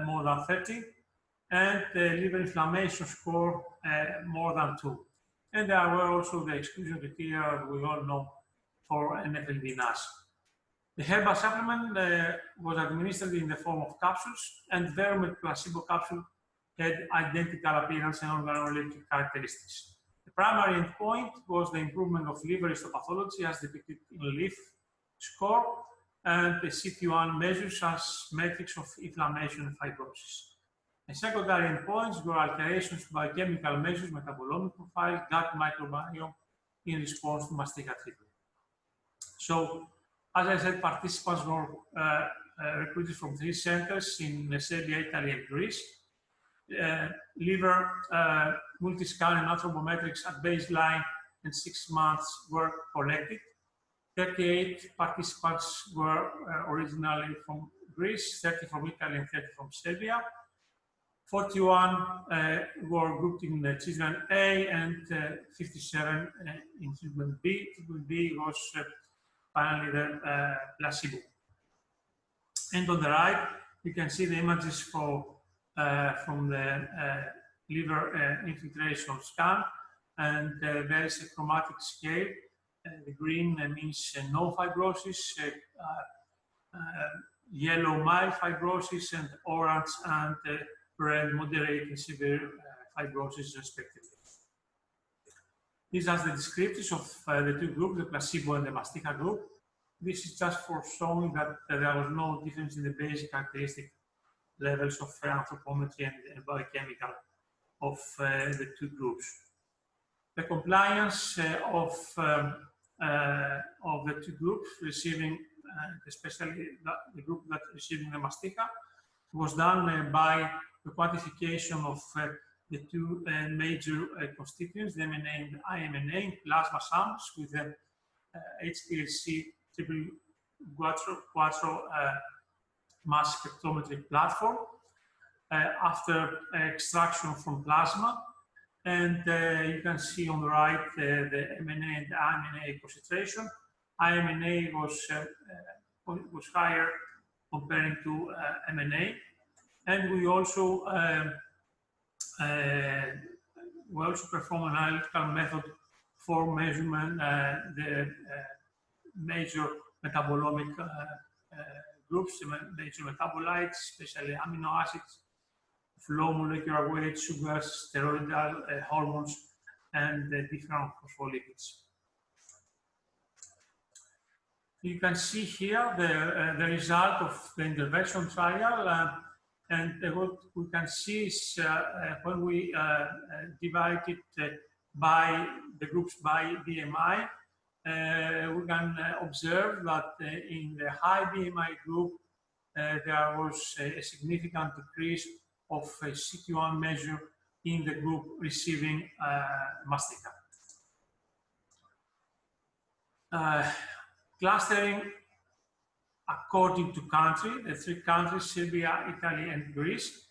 more than 30, and liver inflammation score more than 2. And there were also the exclusion criteria we all know for NFLD-NASH. The herbal supplement was administered in the form of capsules, and Veromed placebo capsule had identical appearance and organoleptic characteristics. The primary endpoint was the improvement of liver histopathology as depicted in LIF score, and the CT1 measures as metrics of inflammation and fibrosis. The secondary endpoints were alterations by chemical measures, metabolomic profile, gut microbiome in response to mastica treatment. So, as I said, participants were recruited from 3 centers in Serbia, Italy, and Greece. Liver, multi-scan, and anthropometrics at baseline and 6 months were collected. 38 participants were originally from Greece, 30 from Italy, and 30 from Serbia. 41 were grouped in treatment A and 57 in treatment B. Treatment B was finally the placebo. And on the right, you can see the images from the liver infiltration scan, and there is a chromatic scale. The green means no fibrosis, yellow mild fibrosis, and orange and red moderate and severe fibrosis respectively. These are the descriptors of the 2 groups, the placebo and the mastica group. This is just for showing that there was no difference in the basic characteristic levels of anthropometry and biochemical of the 2 groups. The compliance of the 2 groups receiving, especially the group that receiving the mastica, was done by the quantification of the 2 major constituents, the MNA and the IMNA, in plasma samples with the HPLC triple quattro mass spectrometry platform after extraction from plasma. And you can see on the right the MNA and the IMNA concentration. IMNA was higher comparing to MNA. And we also perform an analytical method for measurement the major metabolomic groups, major metabolites, especially amino acids, low molecular weight, sugars, steroidal hormones, and different phospholipids. You can see here the result of the intervention trial. And what we can see is when we divide it by the groups by BMI, we can observe that in the high BMI group, there was a significant decrease of a CT1 measure in the group receiving mastica. Clustering according to country, the 3 countries, Serbia, Italy, and Greece,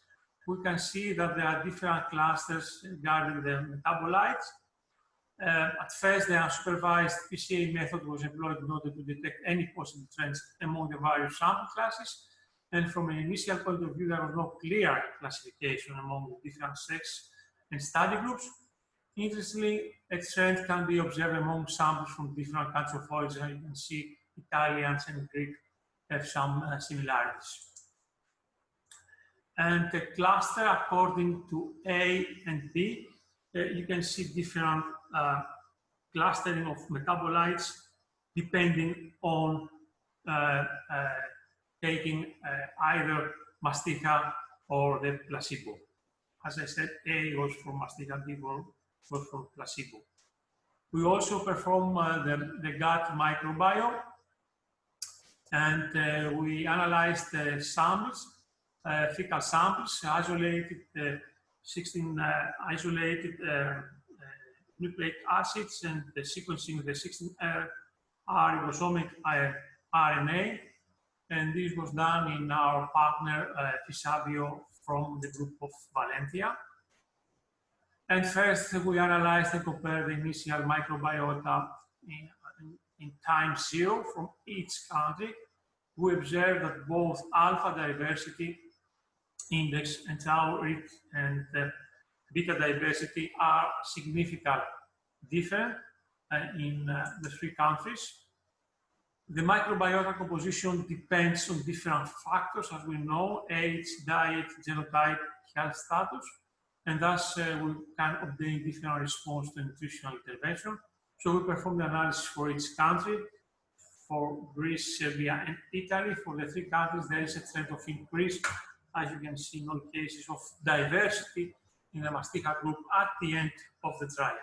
we can see that there are different clusters regarding the metabolites. At first, the unsupervised PCA method was employed in order to detect any possible trends among the various sample classes. And from an initial point of view, there was no clear classification among the different sex and study groups. Interestingly, a trend can be observed among samples from different countries of origin. You can see Italians and Greek have some similarities. And the cluster according to A and B, you can see different clustering of metabolites depending on taking either Mastica or the placebo. As I said, A was for Mastica, B was for placebo. We also perform the gut microbiome, and we analyzed samples, fecal samples, isolated 16 isolated nucleic acids, and the sequencing of the 16R ribosomic RNA. And this was done in our partner Fisabio from the group of Valentia. And first, we analyzed and compared the initial microbiota in time 0 from each country. We observed that both alpha diversity index and tau rate and beta diversity are significantly different in the 3 countries. The microbiota composition depends on different factors, as we know: age, diet, genotype, health status, and thus we can obtain different response to nutritional intervention. So we perform the analysis for each country. For Greece, Serbia, and Italy, for the 3 countries, there is a trend of increase, as you can see in all cases, of diversity in the Mastica group at the end of the trial.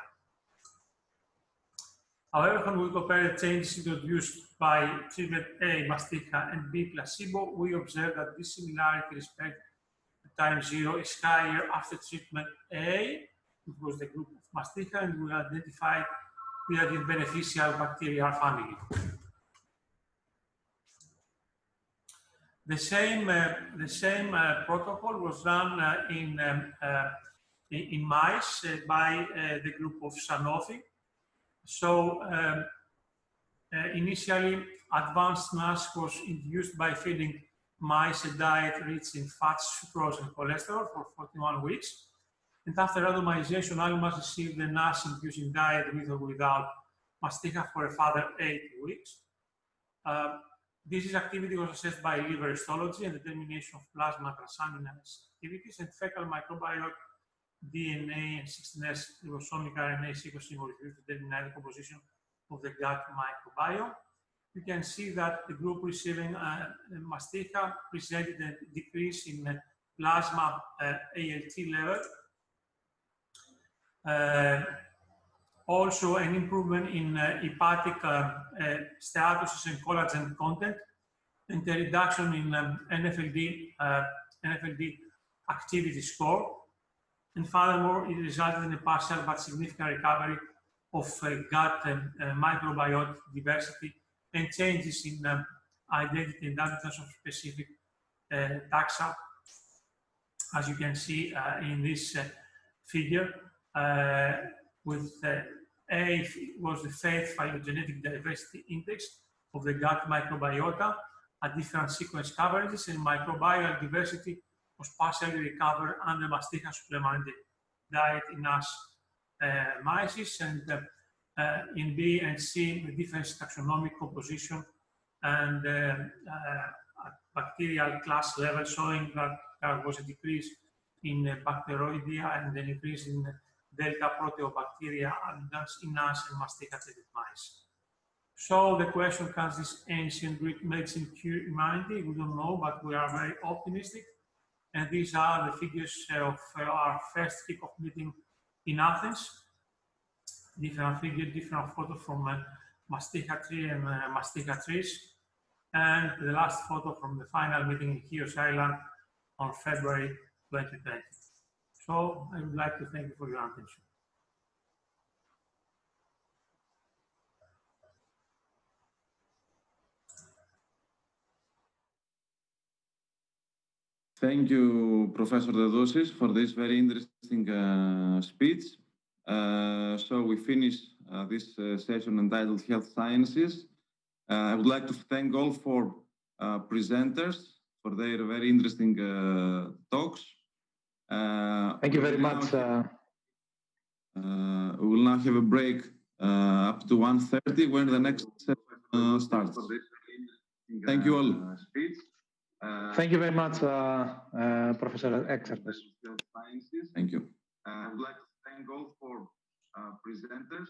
However, when we compare the changes introduced by treatment A, Mastica, and B, placebo, we observe that this similarity respect to time 0 is higher after treatment A, which was the group of Mastica, and we identified the beneficial bacterial family. The same protocol was done in mice by the group of Sanofi. So initially, advanced NASH was induced by feeding mice a diet rich in fats, sucrose, and cholesterol for 41 weeks. And after randomization, animals received the NASH-inducing diet with or without Mastica for a further 8 weeks. Disease activity was assessed by liver histology and determination of plasma transaminase activities, and fecal microbiota DNA and 16S ribosomic RNA sequencing was used to determine the composition of the gut microbiome. You can see that the group receiving Mastica presented a decrease in plasma ALT level. Also, an improvement in hepatic steatosis and collagen content, and a reduction in NFLD activity score. And furthermore, it resulted in a partial but significant recovery of gut microbiota diversity and changes in identity and abundance of specific taxa, as you can see in this figure. With A was the faith phylogenetic diversity index of the gut microbiota at different sequence coverages, and microbial diversity was partially recovered under Mastica supplemented diet in NASH mice, and in B and C, the different taxonomic composition and bacterial class level, showing that there was a decrease in Bacteroidea and an increase in Delta proteobacteria abundance in NASH and Mastica treated mice. So the question, can this ancient Greek medicine cure humanity? We don't know, but we are very optimistic. And these are the figures of our first kickoff meeting in Athens. Different figures, different photos from Mastica tree and Mastica trees. And the last photo from the final meeting in Chios Island on February 2020. So I would like to thank you for your attention. Thank you, Professor Dedosis, for this very interesting speech. So we finish this session entitled Health Sciences. I would like to thank all 4 presenters for their very interesting talks. Thank you very much. We will now have a break up to 1:30 when the next session starts. Thank you all. Thank you very much, Professor Exarchos. Thank you. I would like to thank thank all for presenters.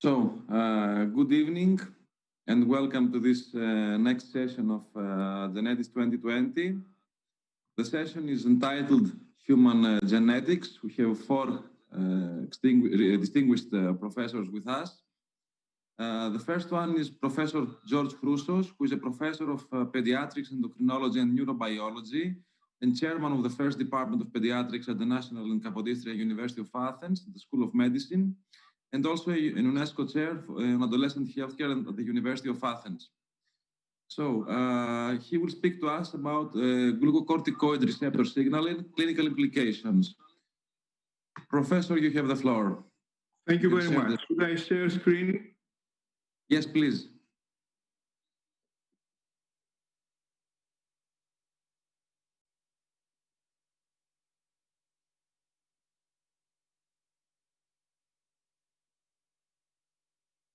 So, good evening and welcome to this next session of GeNeDis 2020. The session is entitled Human Genetics. We have four distinguished professors with us. The first one is Professor George Chroussos, who is a professor of pediatrics, endocrinology, and neurobiology, and chairman of the first department of pediatrics at the National and Capodistria University of Athens, the School of Medicine, and also an UNESCO chair on adolescent healthcare at the University of Athens. So he will speak to us about glucocorticoid receptor signaling, clinical implications. Professor, you have the floor. Thank you very much. Should I share screen? Yes, please.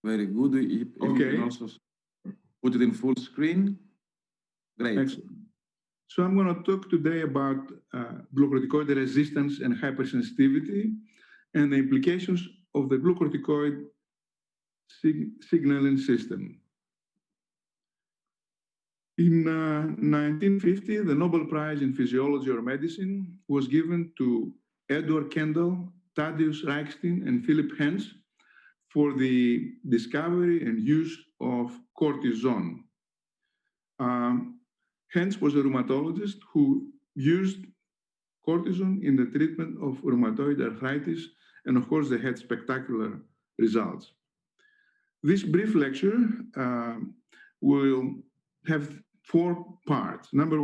Very good. You can also put it in full screen. Great. Excellent. So I'm going to talk today about glucocorticoid resistance and hypersensitivity and the implications of the glucocorticoid signaling system. In 1950, the Nobel Prize in Physiology or Medicine was given to Edward Kendall, Thaddeus Reichstein, and Philip Hens for the discovery and use of cortisone. Hens was a rheumatologist who used cortisone in the treatment of rheumatoid arthritis, and of course, they had spectacular results. This brief lecture will have four parts. Number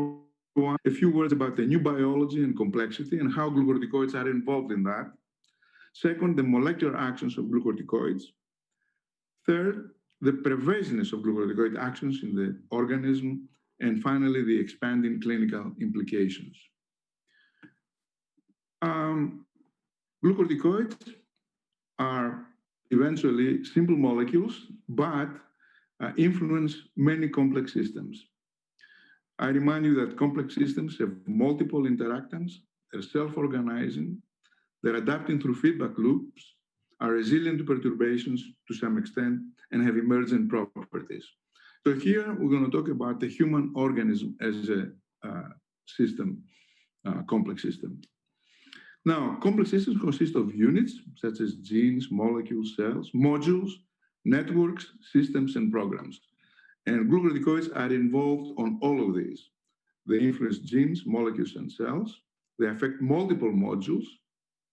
one, a few words about the new biology and complexity and how glucocorticoids are involved in that. Second, the molecular actions of glucocorticoids. Third, the pervasiveness of glucocorticoid actions in the organism. And finally, the expanding clinical implications. Glucocorticoids are eventually simple molecules, but influence many complex systems. I remind you that complex systems have multiple interactants, they're self-organizing, they're adapting through feedback loops, are resilient to perturbations to some extent, and have emergent properties. So here we're going to talk about the human organism as a system, complex system. Now, complex systems consist of units such as genes, molecules, cells, modules, networks, systems, and programs. And glucocorticoids are involved on all of these. They influence genes, molecules, and cells. They affect multiple modules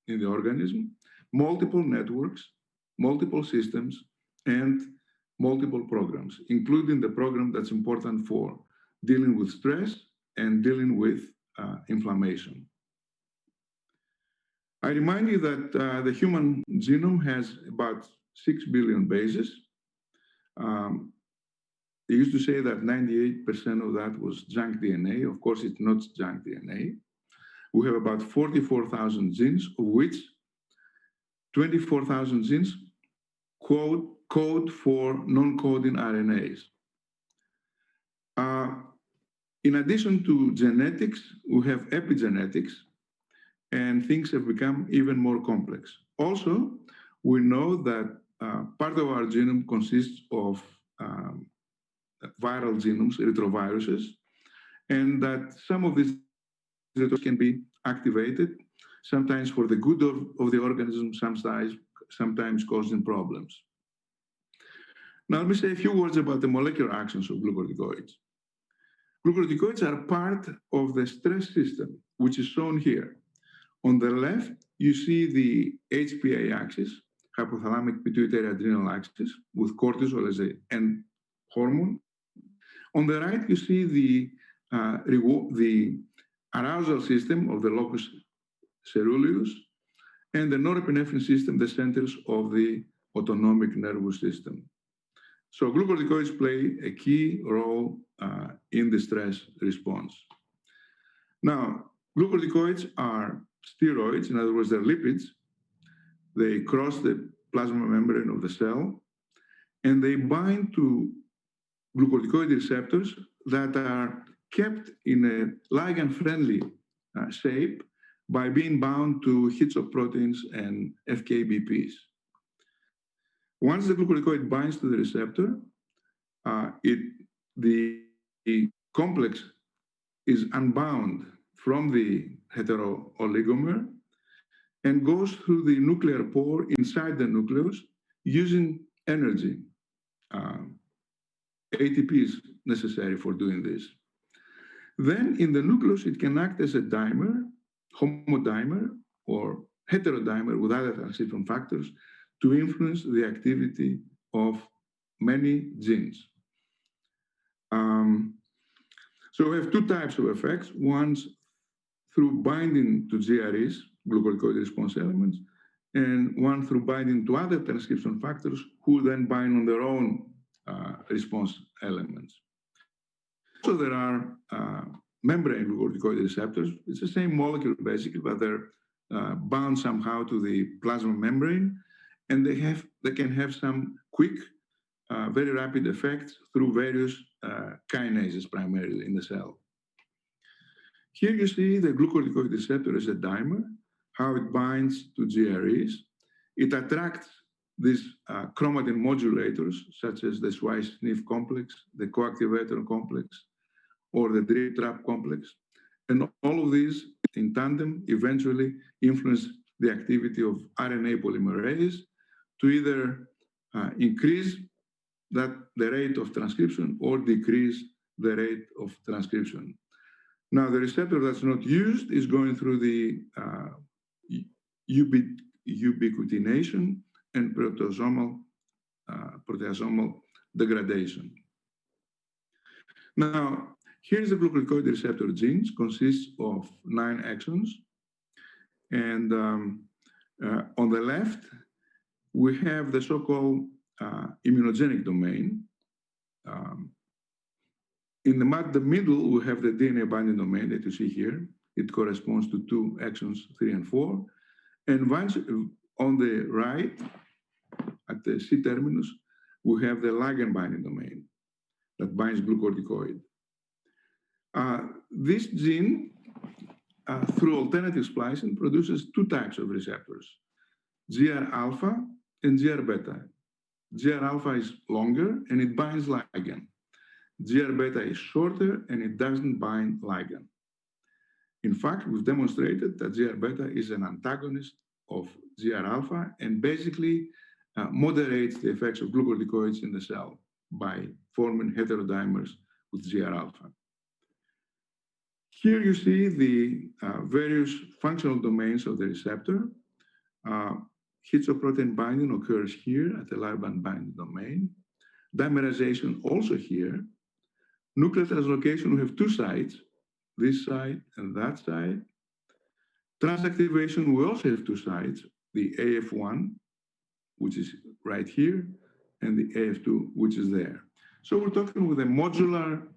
in the organism, multiple networks, multiple systems, and multiple programs, including the program that's important for dealing with stress and dealing with inflammation. I remind you that the human genome has about 6 billion bases. They used to say that 98% of that was junk DNA. Of course, it's not junk DNA. We have about 44,000 genes, of which 24,000 genes code for non-coding RNAs. In addition to genetics, we have epigenetics, and things have become even more complex. Also, we know that part of our genome consists of viral genomes, retroviruses, and that some of these retroviruses can be activated, sometimes for the good of the organism, sometimes causing problems. Now, let me say a few words about the molecular actions of glucocorticoids. Glucocorticoids are part of the stress system, which is shown here. On the left, you see the HPA axis, hypothalamic pituitary adrenal axis, with cortisol as an end hormone. On the right, you see the arousal system of the locus ceruleus and the norepinephrine system, the centers of the autonomic nervous system. So glucocorticoids play a key role in the stress response. Now, glucocorticoids are steroids, in other words, they're lipids. They cross the plasma membrane of the cell, and they bind to glucocorticoid receptors that are kept in a ligand-friendly shape by being bound to hits of proteins and FKBPs. Once the glucocorticoid binds to the receptor, the complex is unbound from the heterooligomer and goes through the nuclear pore inside the nucleus using energy. ATP is necessary for doing this. Then in the nucleus, it can act as a dimer, homodimer, or heterodimer with other transcription factors to influence the activity of many genes. So we have two types of effects. One's through binding to GREs, glucocorticoid response elements, and one through binding to other transcription factors who then bind on their own response elements. So there are membrane glucocorticoid receptors. It's the same molecule basically, but they're bound somehow to the plasma membrane, and they can have some quick, very rapid effects through various kinases primarily in the cell. Here you see the glucocorticoid receptor as a dimer, how it binds to GREs. It attracts these chromatin modulators, such as the Swice-Sniff complex, the coactivator complex, or the drip trap complex. And all of these in tandem eventually influence the activity of RNA polymerase to either increase the rate of transcription or decrease the rate of transcription. Now, the receptor that's not used is going through the ubiquitination and proteasomal degradation. Now, here's the glucocorticoid receptor genes, consists of 9 exons. And on the left, we have the so-called immunogenic domain. In the middle, we have the DNA binding domain that you see here. It corresponds to 2 exons, 3 and 4. And once on the right, at the C-terminus, we have the ligand binding domain that binds glucocorticoid. This gene, through alternative splicing, produces 2 types of receptors, GR-alpha and GR-beta. GR-alpha is longer and it binds ligand. GR-beta is shorter and it doesn't bind ligand. In fact, we've demonstrated that GR-beta is an antagonist of GR-alpha and basically moderates the effects of glucocorticoids in the cell by forming heterodimers with GR-alpha. Here you see the various functional domains of the receptor. Histoprotein binding occurs here at the ligand binding domain. Dimerization also here. Nuclear translocation, we have 2 sites, this side and that side. Transactivation, we also have 2 sites, the AF1, which is right here, and the AF2, which is there. So we're talking with a modular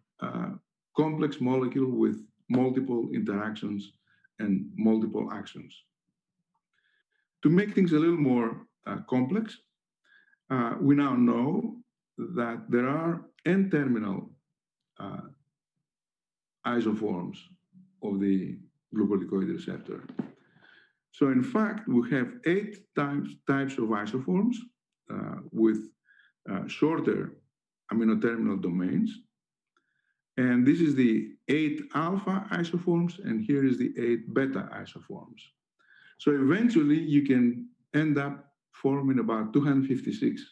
complex molecule with multiple interactions and multiple actions. To make things a little more complex, we now know that there are N-terminal isoforms of the glucocorticoid receptor. So in fact, we have 8 types of isoforms with shorter amino-terminal domains. And this is the 8 alpha isoforms, and here is the 8 beta isoforms. So eventually, you can end up forming about 256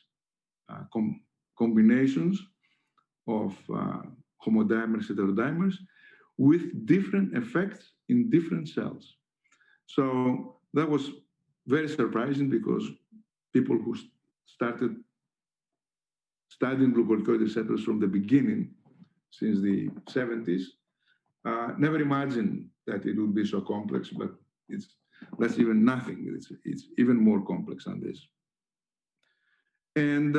combinations of homodimers, heterodimers, with different effects in different cells. So that was very surprising because people who started studying glucocorticoid receptors from the beginning, since the 70s, never imagined that it would be so complex, but that's even nothing. It's even more complex than this. And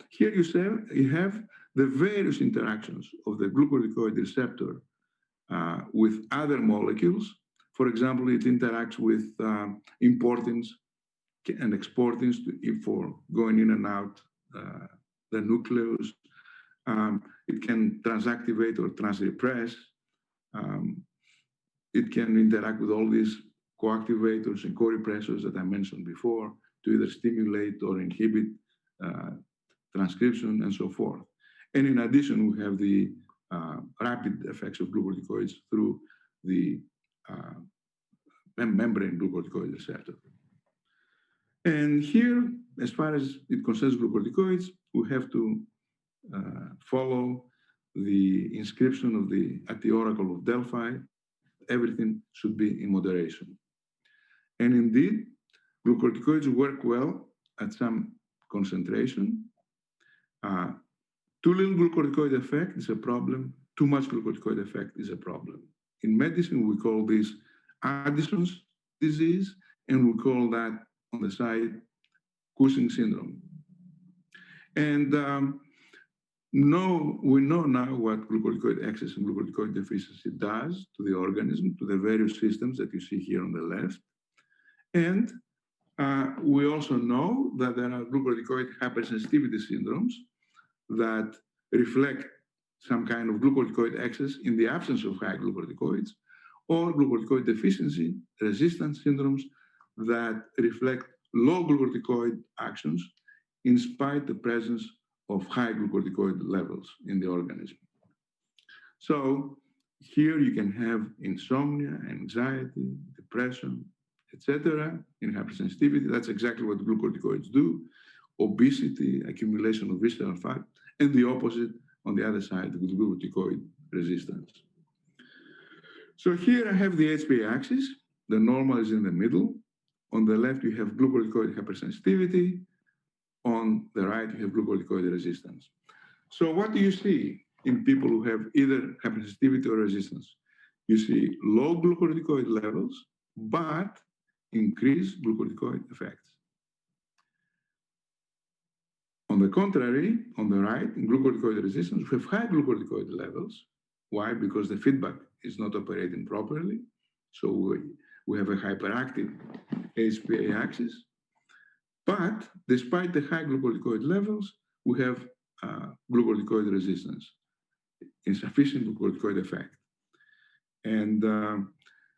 here you have the various interactions of the glucocorticoid receptor with other molecules. For example, it interacts with importins and exportins for going in and out the nucleus. It can transactivate or transrepress. It can interact with all these coactivators and co-repressors that I mentioned before to either stimulate or inhibit transcription, and so forth. And in addition, we have the rapid effects of glucocorticoids through the membrane glucocorticoid receptor. And here, as far as it concerns glucocorticoids, we have to follow the inscription of at the Oracle of Delphi. Everything should be in moderation. And indeed, glucocorticoids work well at some concentration. Too little glucocorticoid effect is a problem. Too much glucocorticoid effect is a problem. In medicine, we call this Addison's disease, and we call that on the side Cushing syndrome. And we know now what glucocorticoid excess and glucocorticoid deficiency does to the organism, to the various systems that you see here on the left. And we also know that there are glucocorticoid hypersensitivity syndromes that reflect some kind of glucocorticoid excess in the absence of high glucocorticoids, or glucocorticoid deficiency resistance syndromes that reflect low glucocorticoid actions in spite of the presence of high glucocorticoid levels in the organism. So here you can have insomnia, anxiety, depression, etc. in hypersensitivity. That's exactly what glucocorticoids do. Obesity, accumulation of visceral fat, and the opposite on the other side with glucocorticoid resistance. So here I have the HPA axis. The normal is in the middle. On the left, you have glucocorticoid hypersensitivity. On the right, you have glucocorticoid resistance. So what do you see in people who have either hypersensitivity or resistance? You see low glucocorticoid levels, but increased glucocorticoid effects. On the contrary, on the right, in glucocorticoid resistance, we have high glucocorticoid levels. Why? Because the feedback is not operating properly. So we have a hyperactive HPA axis. But despite the high glucocorticoid levels, we have glucocorticoid resistance, insufficient glucocorticoid effect. And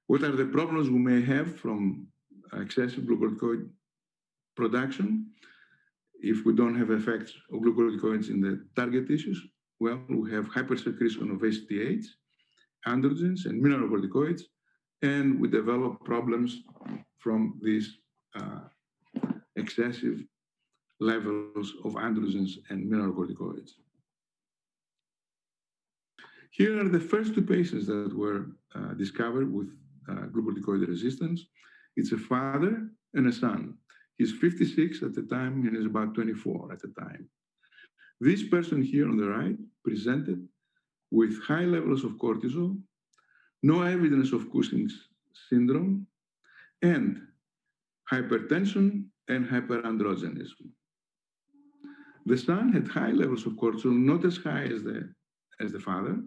what are the problems we may have from excessive glucocorticoid production? If we don't have effects of glucocorticoids in the target tissues, well, we have hypersecretion of ACTH, androgens, and mineralocorticoids, and we develop problems from these excessive levels of androgens and mineralocorticoids. Here are the first two patients that were discovered with glucocorticoid resistance. It's a father and a son. He's 56 at the time and is about 24 at the time. This person here on the right presented with high levels of cortisol, no evidence of Cushing's syndrome, and hypertension and hyperandrogenism. The son had high levels of cortisol, not as high as the father,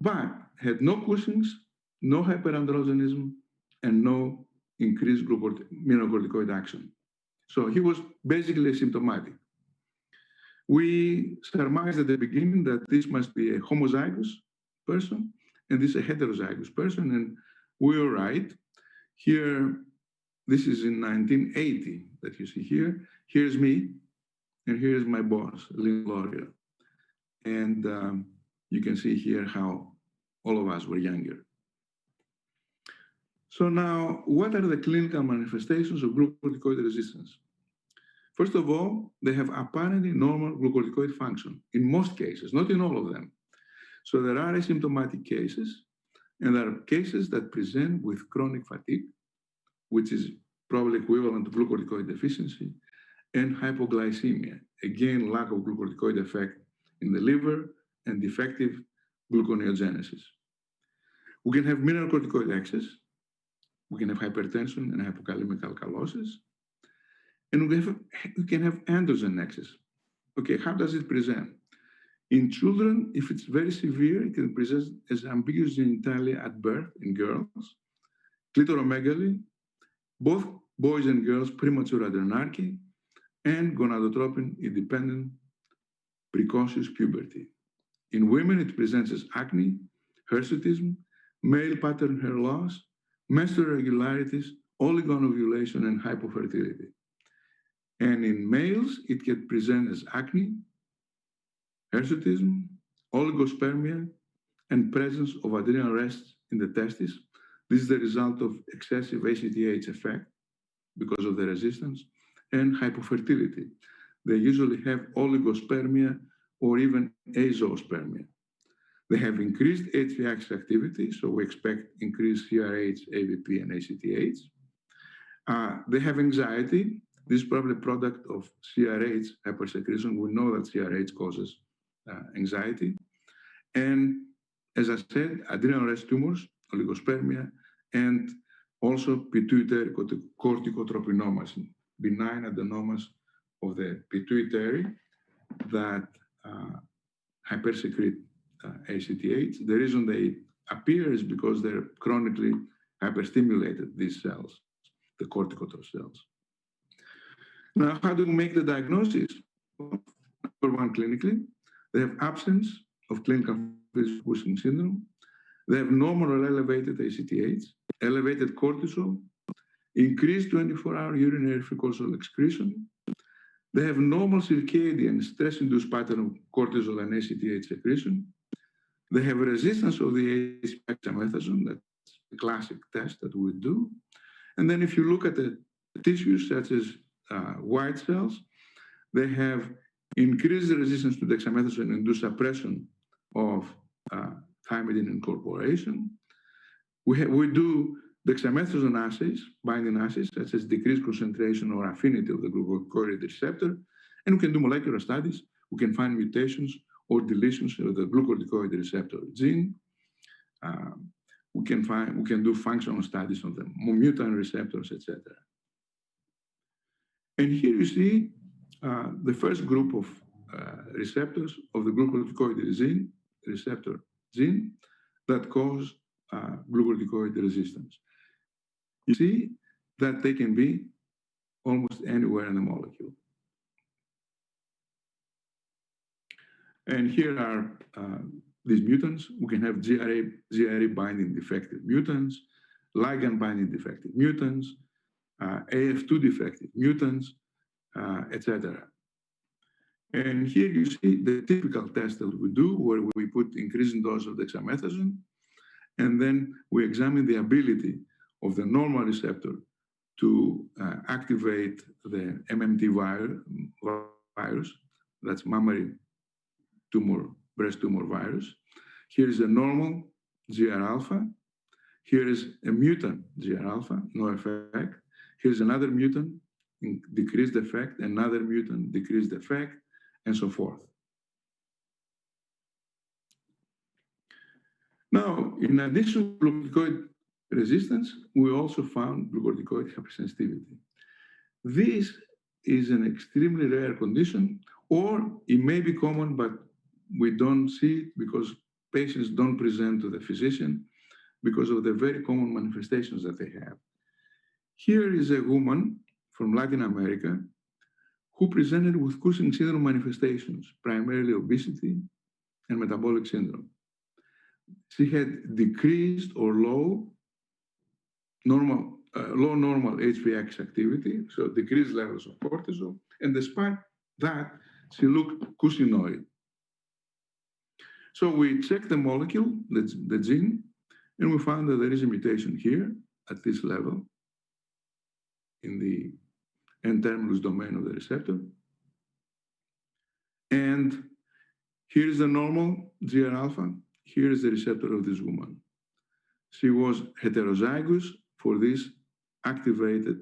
but had no Cushing's, no hyperandrogenism, and no increased mineralocorticoid action. So he was basically asymptomatic. We surmised at the beginning that this must be a homozygous person, and this is a heterozygous person, and we were right. Here, this is in 1980 that you see here. Here's me, and here's my boss, Lynn Laurier. And you can see here how all of us were younger. So now, what are the clinical manifestations of glucocorticoid resistance? First of all, they have apparently normal glucocorticoid function in most cases, not in all of them. So there are asymptomatic cases, and there are cases that present with chronic fatigue, which is probably equivalent to glucocorticoid deficiency, and hypoglycemia, again, lack of glucocorticoid effect in the liver and defective gluconeogenesis. We can have mineralocorticoid excess, we can have hypertension and hypokalemic alkalosis, and we can have androgen excess. Okay, how does it present? In children, if it's very severe, it can present as ambiguous genitalia at birth in girls, clitoromegaly, both boys and girls, premature adrenarche, and gonadotropin-independent precocious puberty. In women, it presents as acne, hirsutism, male pattern hair loss, menstrual irregularities, oligonovulation, and hypofertility. And in males, it can present as acne, hirsutism, oligospermia, and presence of adrenal rest in the testes. This is the result of excessive ACTH effect because of the resistance, and hypofertility. They usually have oligospermia or even azoospermia. They have increased HVX activity, so we expect increased CRH, AVP, and ACTH. They have anxiety. This is probably a product of CRH hypersecretion. We know that CRH causes anxiety. And as I said, adrenal rest tumors, oligospermia, and also pituitary corticotropinomas, benign adenomas of the pituitary that hypersecrete ACTH. The reason they appear is because they're chronically hyperstimulated, these cells, the corticotropic cells. Now, how do we make the diagnosis? Number one, clinically, they have absence of clinical Cushing syndrome. They have normal or elevated ACTH, elevated cortisol, increased 24-hour urinary free cortisol excretion. They have normal circadian stress-induced pattern of cortisol and ACTH secretion. They have resistance of the dexamethasone, that's the classic test that we do. And then if you look at the tissues such as white cells, they have increased resistance to dexamethasone and induced suppression of thymidine incorporation. We do dexamethasone assays, binding assays, such as decreased concentration or affinity of the glucocorticoid receptor. And we can do molecular studies. We can find mutations or deletions of the glucocorticoid receptor gene. We can do functional studies on the mutant receptors, etc. And here you see the first group of receptors of the glucocorticoid receptor gene that cause glucocorticoid resistance. You see that they can be almost anywhere in the molecule. And here are these mutants. We can have GRA binding defective mutants, ligand binding defective mutants, AF2 defective mutants, etc. And here you see the typical test that we do, where we put increasing dose of dexamethasone, and then we examine the ability of the normal receptor to activate the MMT virus, that's mammary tumor, breast tumor virus. Here is a normal GR alpha. Here is a mutant GR alpha, no effect. Here's another mutant, decreased effect, another mutant, decreased effect, and so forth. Now, in addition to glucocorticoid resistance, we also found glucocorticoid hypersensitivity. This is an extremely rare condition, or it may be common, but we don't see it because patients don't present to the physician because of the very common manifestations that they have. Here is a woman from Latin America who presented with Cushing syndrome manifestations, primarily obesity and metabolic syndrome. She had decreased or low normal HVX activity, so decreased levels of cortisol, and despite that, she looked Cushingnoid. So we checked the molecule, the gene, and we found that there is a mutation here at this level in the N-terminus domain of the receptor. And here is the normal GR alpha. Here is the receptor of this woman. She was heterozygous for this activated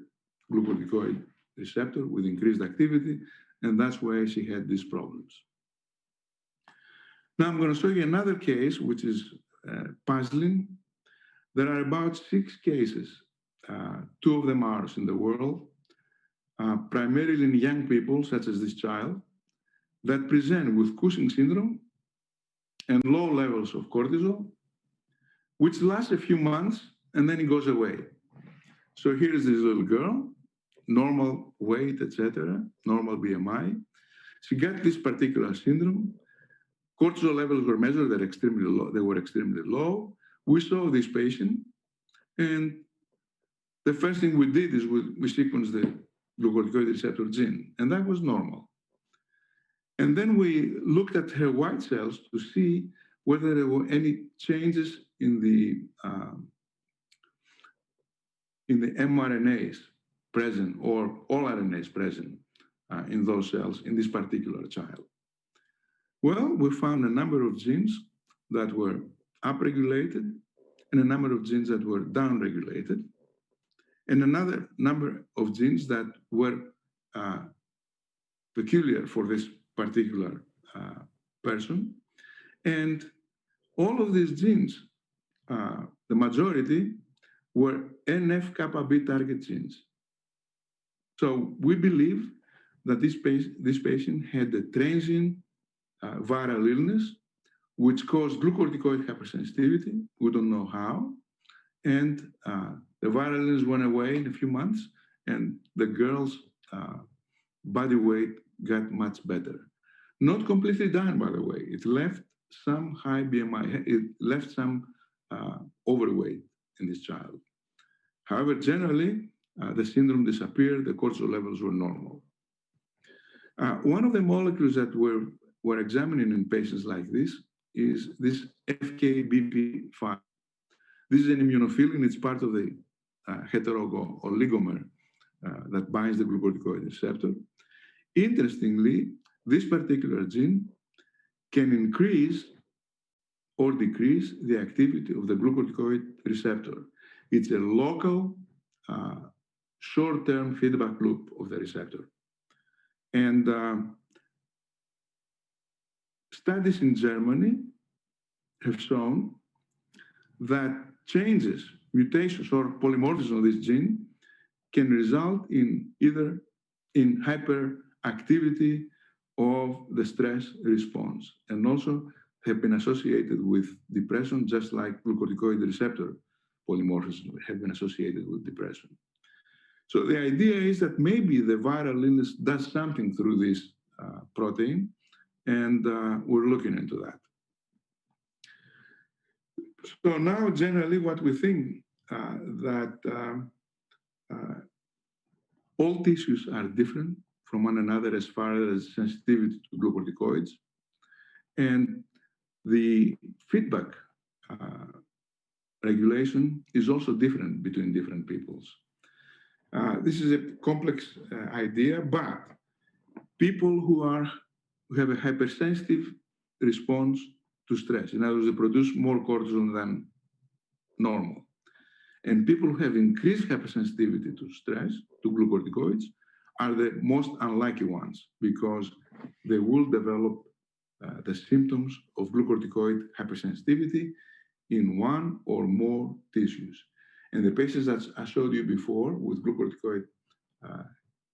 glucocorticoid receptor with increased activity, and that's why she had these problems. Now I'm going to show you another case, which is puzzling. There are about 6 cases, 2 of them are in the world, primarily in young people, such as this child, that present with Cushing syndrome and low levels of cortisol, which lasts a few months and then it goes away. So here is this little girl, normal weight, etc., normal BMI. She got this particular syndrome. Cortisol levels were measured, they're extremely low. They were extremely low. We saw this patient, and the first thing we did is we sequenced the glucocorticoid receptor gene, and that was normal. And then we looked at her white cells to see whether there were any changes in the mRNAs present or all RNAs present in those cells in this particular child. Well, we found a number of genes that were upregulated and a number of genes that were downregulated, and another number of genes that were peculiar for this particular person. And all of these genes, the majority, were NF-kappa B target genes. So we believe that this patient had a transient viral illness, which caused glucocorticoid hypersensitivity. We don't know how. And the viral illness went away in a few months, and the girl's body weight got much better. Not completely done, by the way. It left some high BMI, it left some overweight in this child. However, generally, the syndrome disappeared, the cortisol levels were normal. One of the molecules that we're examining in patients like this is this FKBP5. This is an immunophilin, it's part of the heterogo oligomer that binds the glucocorticoid receptor. Interestingly, this particular gene can increase or decrease the activity of the glucocorticoid receptor. It's a local, short-term feedback loop of the receptor. And studies in Germany have shown that changes, mutations, or polymorphism of this gene can result in either in hyperactivity of the stress response, and also have been associated with depression, just like glucocorticoid receptor polymorphism have been associated with depression. So the idea is that maybe the viral illness does something through this protein, and we're looking into that. So now, generally, what we think that all tissues are different from one another as far as sensitivity to glucocorticoids, and the feedback regulation is also different between different peoples. This is a complex idea, but people who have a hypersensitive response to stress, in other words, they produce more cortisol than normal, and people who have increased hypersensitivity to stress, to glucocorticoids, are the most unlucky ones because they will develop the symptoms of glucocorticoid hypersensitivity in one or more tissues. And the patients that I showed you before with glucocorticoid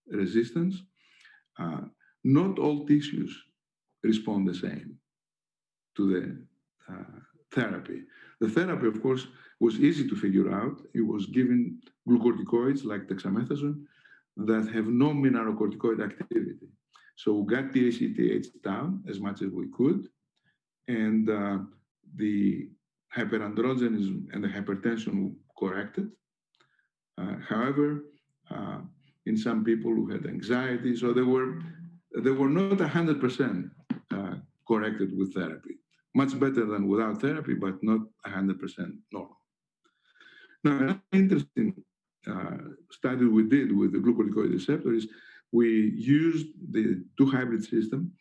resistance, not all tissues respond the same to the therapy. The therapy, of course, was easy to figure out. It was giving glucocorticoids like dexamethasone that have no mineralocorticoid activity. So we got the ACTH down as much as we could, and the hyperandrogenism and the hypertension corrected. However, in some people who had anxiety, so they were not 100% corrected with therapy. Much better than without therapy, but not 100% normal. Now, an interesting study we did with the glucocorticoid receptor is we used the two hybrid system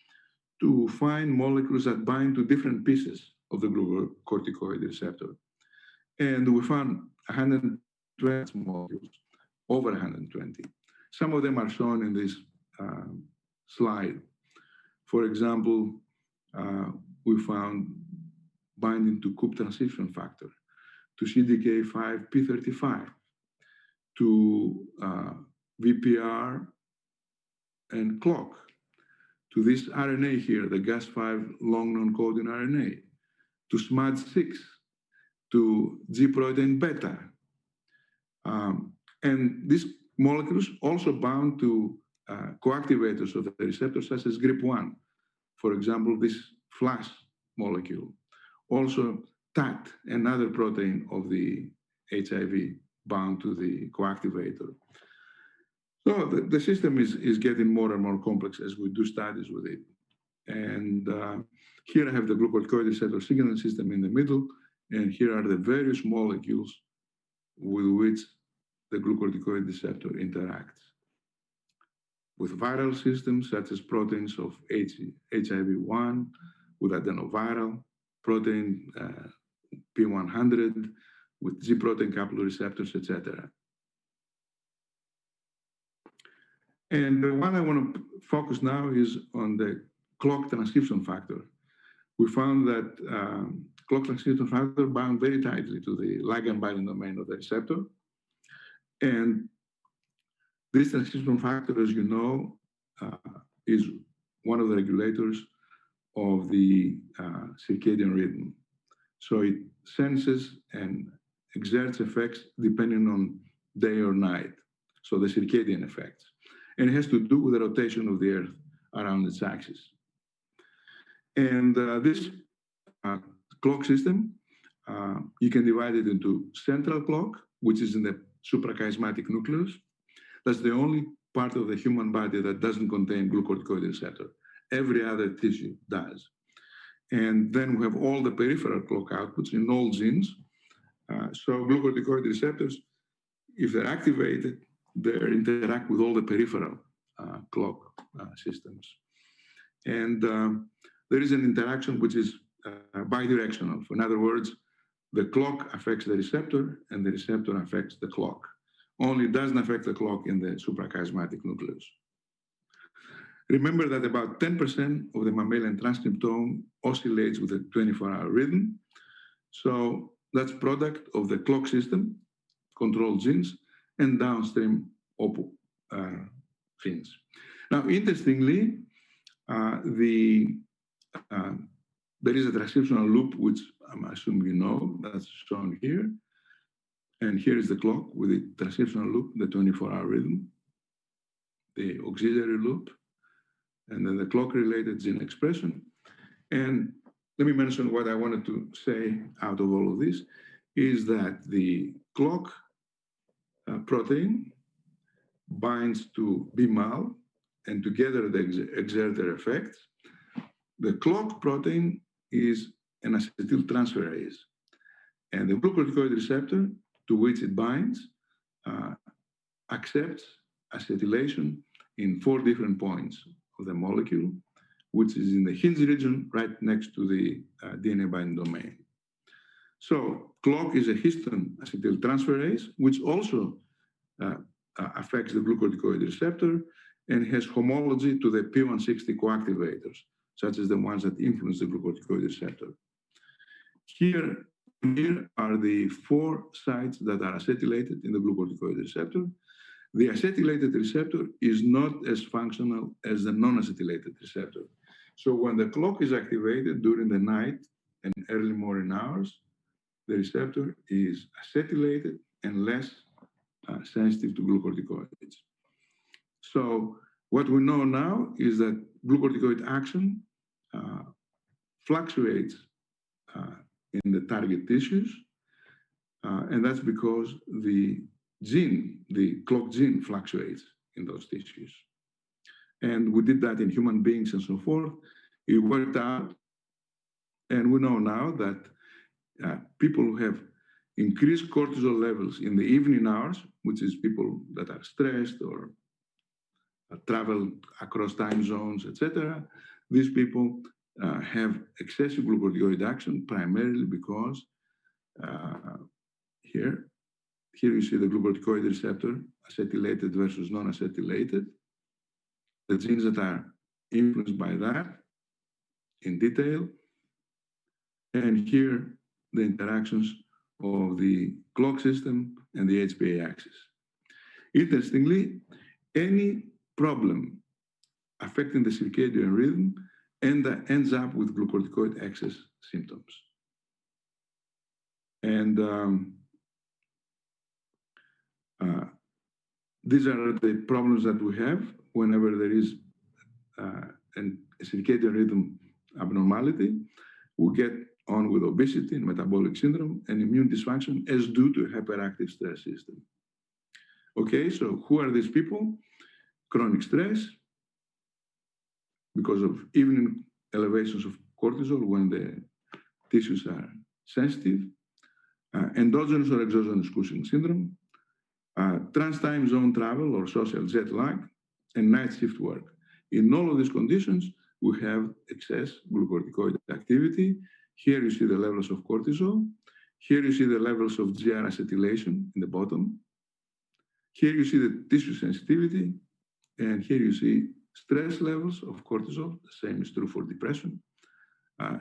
to find molecules that bind to different pieces of the glucocorticoid receptor. And we found 120 molecules, over 120. Some of them are shown in this slide. For example, we found binding to COOP transcription factor, to CDK5P35, to VPR and clock, to this RNA here, the Gas5 long non-coding RNA, to SMAD6, to G protein beta. And these molecules also bound to coactivators of the receptor, such as GRIP1. For example, this FLAS molecule. Also TAT, another protein of the HIV, bound to the coactivator. So the system is getting more and more complex as we do studies with it. And here I have the glucocorticoid receptor signaling system in the middle, and here are the various molecules with which the glucocorticoid receptor interacts. With viral systems such as proteins of HIV-1, with adenoviral, protein P100, with G protein coupled receptors, etc. And the one I want to focus now is on the clock transcription factor. We found that clock transcription factor bound very tightly to the ligand binding domain of the receptor. And this transcription factor, as you know, is one of the regulators of the circadian rhythm. So it senses and exerts effects depending on day or night. So the circadian effects. And it has to do with the rotation of the Earth around its axis. And this clock system, you can divide it into central clock, which is in the suprachiasmatic nucleus. That's the only part of the human body that doesn't contain glucocorticoid receptor. Every other tissue does. And then we have all the peripheral clock outputs in all genes. So glucocorticoid receptors, if they're activated, they interact with all the peripheral clock systems. And there is an interaction which is bidirectional. In other words, the clock affects the receptor and the receptor affects the clock. Only it doesn't affect the clock in the suprachiasmatic nucleus. Remember that about 10% of the mammalian transcriptome oscillates with a 24-hour rhythm. So that's product of the clock system, control genes, and downstream genes. Now, interestingly, there is a transcriptional loop, which I'm assuming you know, that's shown here. And here is the clock with the transcriptional loop, the 24-hour rhythm, the auxiliary loop, and then the clock-related gene expression. And let me mention what I wanted to say out of all of this, is that the clock protein binds to BMAL, and together they exert their effects. The clock protein is an acetyltransferase, and the glucocorticoid receptor to which it binds accepts acetylation in 4 different points of the molecule, which is in the hinge region right next to the DNA binding domain. So clock is a histone acetyltransferase, which also affects the glucocorticoid receptor and has homology to the P160 coactivators, such as the ones that influence the glucocorticoid receptor. Here are the 4 sites that are acetylated in the glucocorticoid receptor. The acetylated receptor is not as functional as the non-acetylated receptor. So when the clock is activated during the night and early morning hours, the receptor is acetylated and less sensitive to glucocorticoids. So what we know now is that glucocorticoid action fluctuates in the target tissues, and that's because the clock gene fluctuates in those tissues. And we did that in human beings and so forth. It worked out, and we know now that people who have increased cortisol levels in the evening hours, which is people that are stressed or travel across time zones, etc., these people have excessive glucocorticoid action primarily because here you see the glucocorticoid receptor, acetylated versus non-acetylated. The genes that are influenced by that in detail. And here, the interactions of the clock system and the HPA axis. Interestingly, any problem affecting the circadian rhythm ends up with glucocorticoid excess symptoms. And these are the problems that we have whenever there is a circadian rhythm abnormality. We get on with obesity and metabolic syndrome and immune dysfunction as due to a hyperactive stress system. Okay, so who are these people? Chronic stress, because of evening elevations of cortisol when the tissues are sensitive, endogenous or exogenous Cushing syndrome, trans-time zone travel or social jet lag, and night shift work. In all of these conditions, we have excess glucocorticoid activity. Here you see the levels of cortisol. Here you see the levels of GR acetylation in the bottom. Here you see the tissue sensitivity. And here you see stress levels of cortisol. The same is true for depression.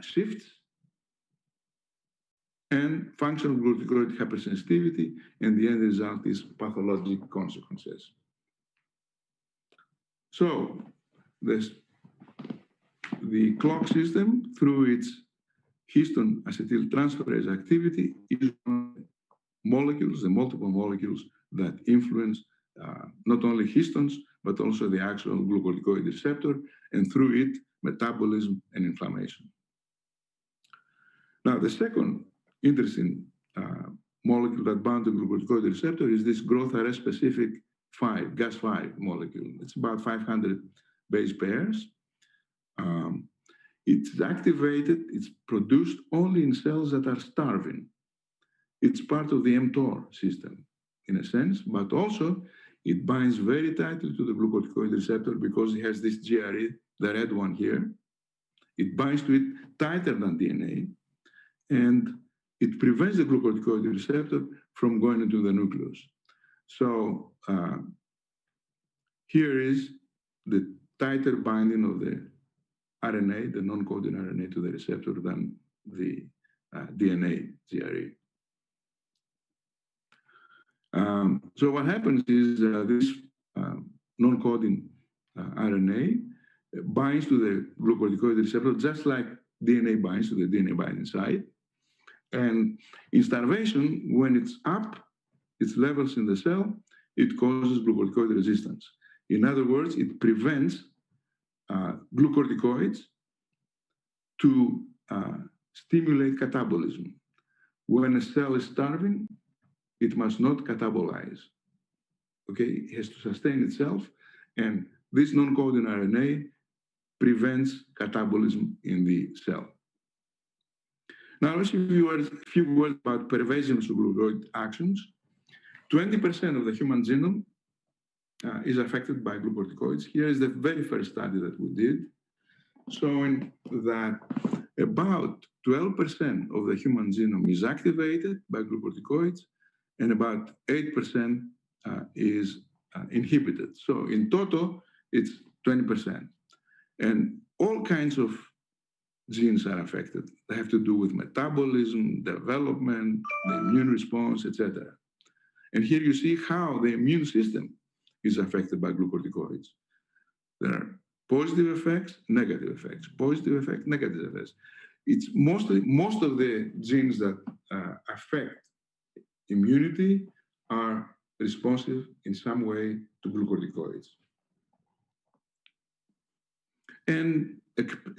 Shifts and functional glucocorticoid hypersensitivity, and the end result is pathologic consequences. So the clock system, through its histone acetyltransferase activity, is one of the molecules, the multiple molecules that influence not only histones, but also the actual glucocorticoid receptor, and through it, metabolism and inflammation. Now, the second interesting molecule that bound to glucocorticoid receptor is this growth arrest specific GAS5 molecule. It's about 500 base pairs. It's activated, it's produced only in cells that are starving. It's part of the mTOR system, in a sense, but also it binds very tightly to the glucocorticoid receptor because it has this GRE, the red one here. It binds to it tighter than DNA, and it prevents the glucocorticoid receptor from going into the nucleus. So here is the tighter binding of the RNA, the non-coding RNA to the receptor than the DNA GRE. So what happens is this non-coding RNA binds to the glucocorticoid receptor just like DNA binds to the DNA binding site. And in starvation, when it's up, its levels in the cell, it causes glucocorticoid resistance. In other words, it prevents glucocorticoids to stimulate catabolism. When a cell is starving, it must not catabolize. Okay, it has to sustain itself, and this non-coding RNA prevents catabolism in the cell. Now, let's give you a few words about pervasiveness of glucocorticoid actions. 20% of the human genome is affected by glucocorticoids. Here is the very first study that we did, showing that about 12% of the human genome is activated by glucocorticoids, and about 8% is inhibited. So in total, it's 20%. And all kinds of genes are affected. They have to do with metabolism, development, the immune response, etc. And here you see how the immune system is affected by glucocorticoids. There are positive effects, negative effects, positive effects, negative effects. It's most of the genes that affect immunity are responsive in some way to glucocorticoids. And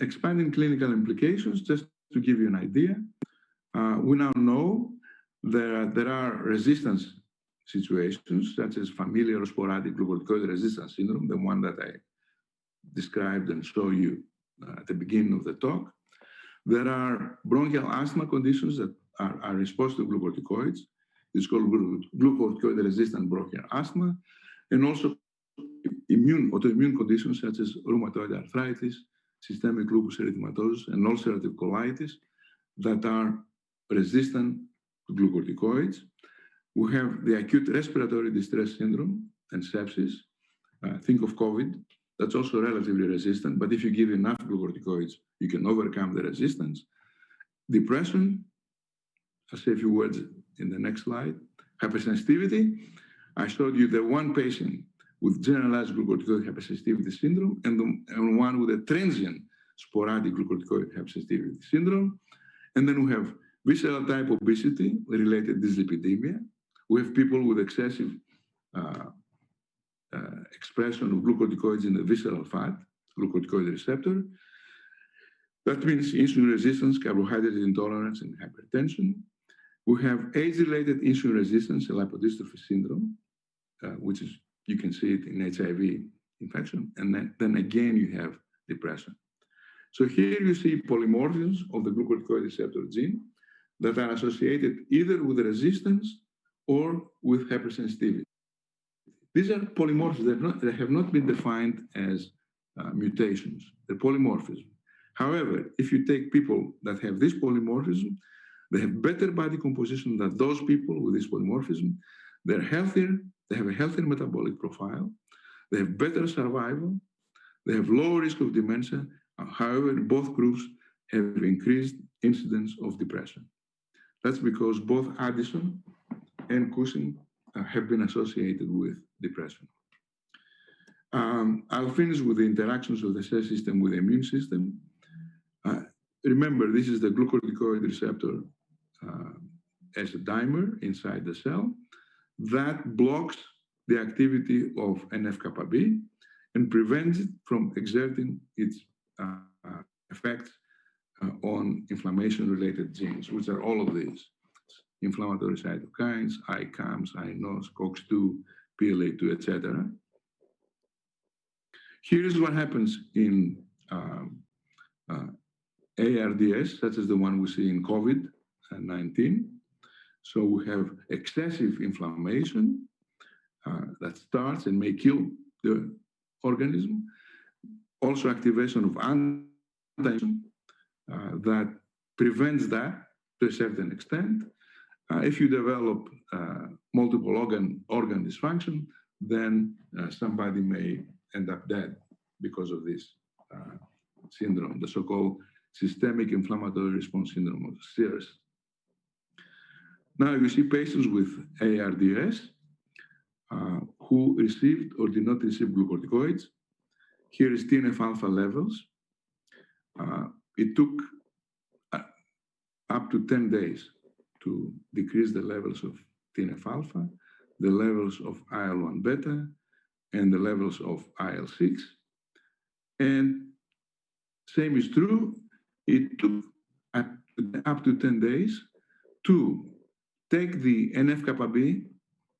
expanding clinical implications, just to give you an idea, we now know there are resistance situations, such as familial or sporadic glucocorticoid resistance syndrome, the one that I described and showed you at the beginning of the talk. There are bronchial asthma conditions that are responsive to glucocorticoids. It's called glucocorticoid-resistant bronchial asthma, and also autoimmune conditions such as rheumatoid arthritis, systemic lupus erythematosus, and ulcerative colitis that are resistant to glucocorticoids. We have the acute respiratory distress syndrome and sepsis. Think of COVID. That's also relatively resistant, but if you give enough glucocorticoids, you can overcome the resistance. Depression, I'll say a few words in the next slide. Hypersensitivity, I showed you the one patient with generalized glucocorticoid hypersensitivity syndrome and one with a transient sporadic glucocorticoid hypersensitivity syndrome. And then we have visceral type obesity related dyslipidemia. We have people with excessive expression of glucocorticoids in the visceral fat, glucocorticoid receptor. That means insulin resistance, carbohydrate intolerance, and hypertension. We have age-related insulin resistance and lipodystrophy syndrome. which is, you can see it in HIV infection, and then again you have depression. So here you see polymorphisms of the glucocorticoid receptor gene that are associated either with resistance or with hypersensitivity. These are polymorphisms. They have not been defined as mutations. They're polymorphisms. However, if you take people that have this polymorphism, they have better body composition than those people with this polymorphism. They're healthier. They have a healthier metabolic profile. They have better survival. They have lower risk of dementia. However, both groups have increased incidence of depression. That's because both Addison and Cushing have been associated with depression. I'll finish with the interactions of the cell system with the immune system. Remember, this is the glucocorticoid receptor as a dimer inside the cell that blocks the activity of NF-kappa B and prevents it from exerting its effects on inflammation-related genes, which are all of these: inflammatory cytokines, ICAMs, INOS, COX-2, PLA2, etc. Here is what happens in ARDS, such as the one we see in COVID-19. So we have excessive inflammation that starts and may kill the organism. Also activation of antigen that prevents that to a certain extent. If you develop multiple organ dysfunction, then somebody may end up dead because of this syndrome, the so-called systemic inflammatory response syndrome of SIRS. Now you see patients with ARDS who received or did not receive glucocorticoids. Here is TNF-alpha levels. It took up to 10 days to decrease the levels of TNF-alpha, the levels of IL-1 beta, and the levels of IL-6. And same is true, it took up to 10 days to take the NF-kappa B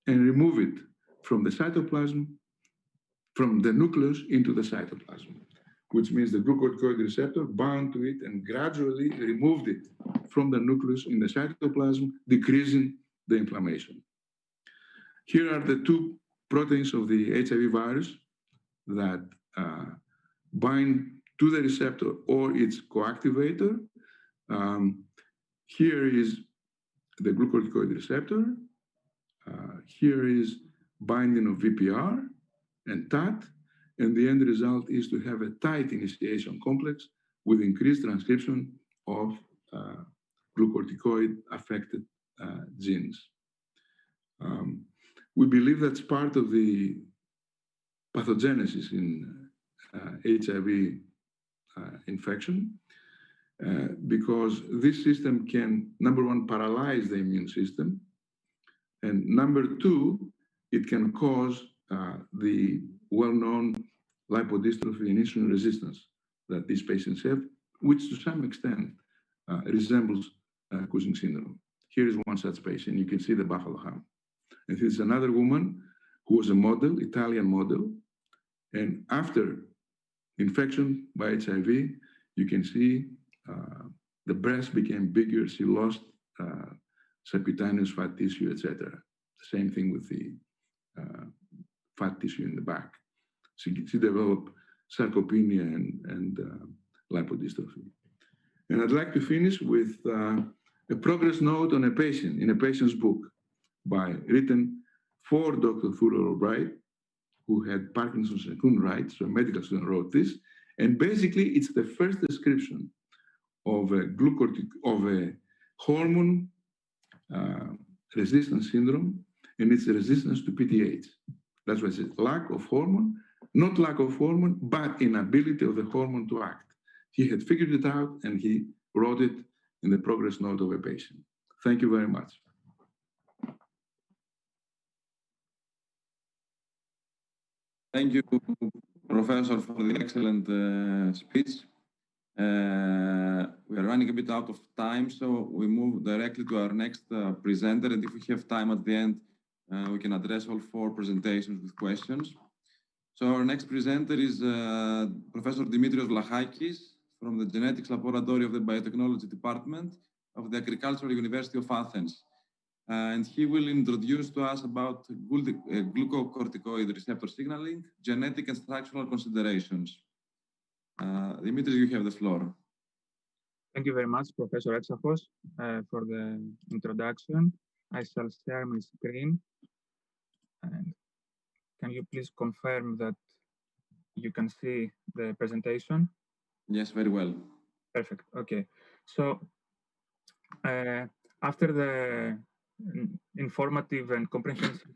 and remove it from the cytoplasm, from the nucleus into the cytoplasm, which means the glucocorticoid receptor bound to it and gradually removed it from the nucleus in the cytoplasm, decreasing the inflammation. Here are the two proteins of the HIV virus that bind to the receptor or its coactivator. Here is the glucocorticoid receptor. Here is binding of VPR and TAT, and the end result is to have a tight initiation complex with increased transcription of glucocorticoid-affected genes. We believe that's part of the pathogenesis in HIV infection, because this system can, number one, paralyze the immune system, and number two, it can cause the well-known lipodystrophy and insulin resistance that these patients have, which to some extent resembles Cushing syndrome. Here is one such patient. You can see the buffalo hump. And this is another woman who was a model, Italian model. And after infection by HIV, you can see the breast became bigger. She lost subcutaneous fat tissue, etc. The same thing with the fat tissue in the back. She developed sarcopenia and lipodystrophy. And I'd like to finish with a progress note on a patient, in a patient's book written for Dr. Fuller Albright, who had Parkinson's and couldn't write, so a medical student wrote this. And basically, it's the first description of a hormone resistance syndrome, and it's a resistance to PTH. That's why it says lack of hormone, not lack of hormone, but inability of the hormone to act. He had figured it out, and he wrote it in the progress note of a patient. Thank you very much. Thank you, Professor, for the excellent speech. We are running a bit out of time, so we move directly to our next presenter. And if we have time at the end, we can address all 4 presentations with questions. So our next presenter is Professor Dimitrios Vlachakis from the Genetics Laboratory of the Biotechnology Department of the Agricultural University of Athens. And he will introduce to us about glucocorticoid receptor signaling, genetic and structural considerations. Dimitris, you have the floor. Thank you very much, Professor Exafos, for the introduction. I shall share my screen. And can you please confirm that you can see the presentation? Yes, very well. Perfect. Okay. So after the informative and comprehensive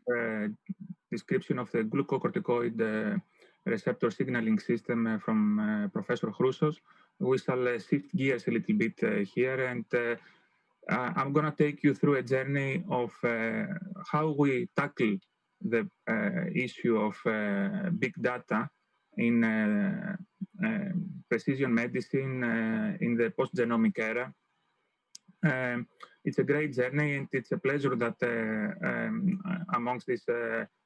description of the glucocorticoid receptor signaling system from Professor Chrousos, we shall shift gears a little bit here, and I'm going to take you through a journey of how we tackle the issue of big data in precision medicine in the post-genomic era. It's a great journey, and it's a pleasure that amongst these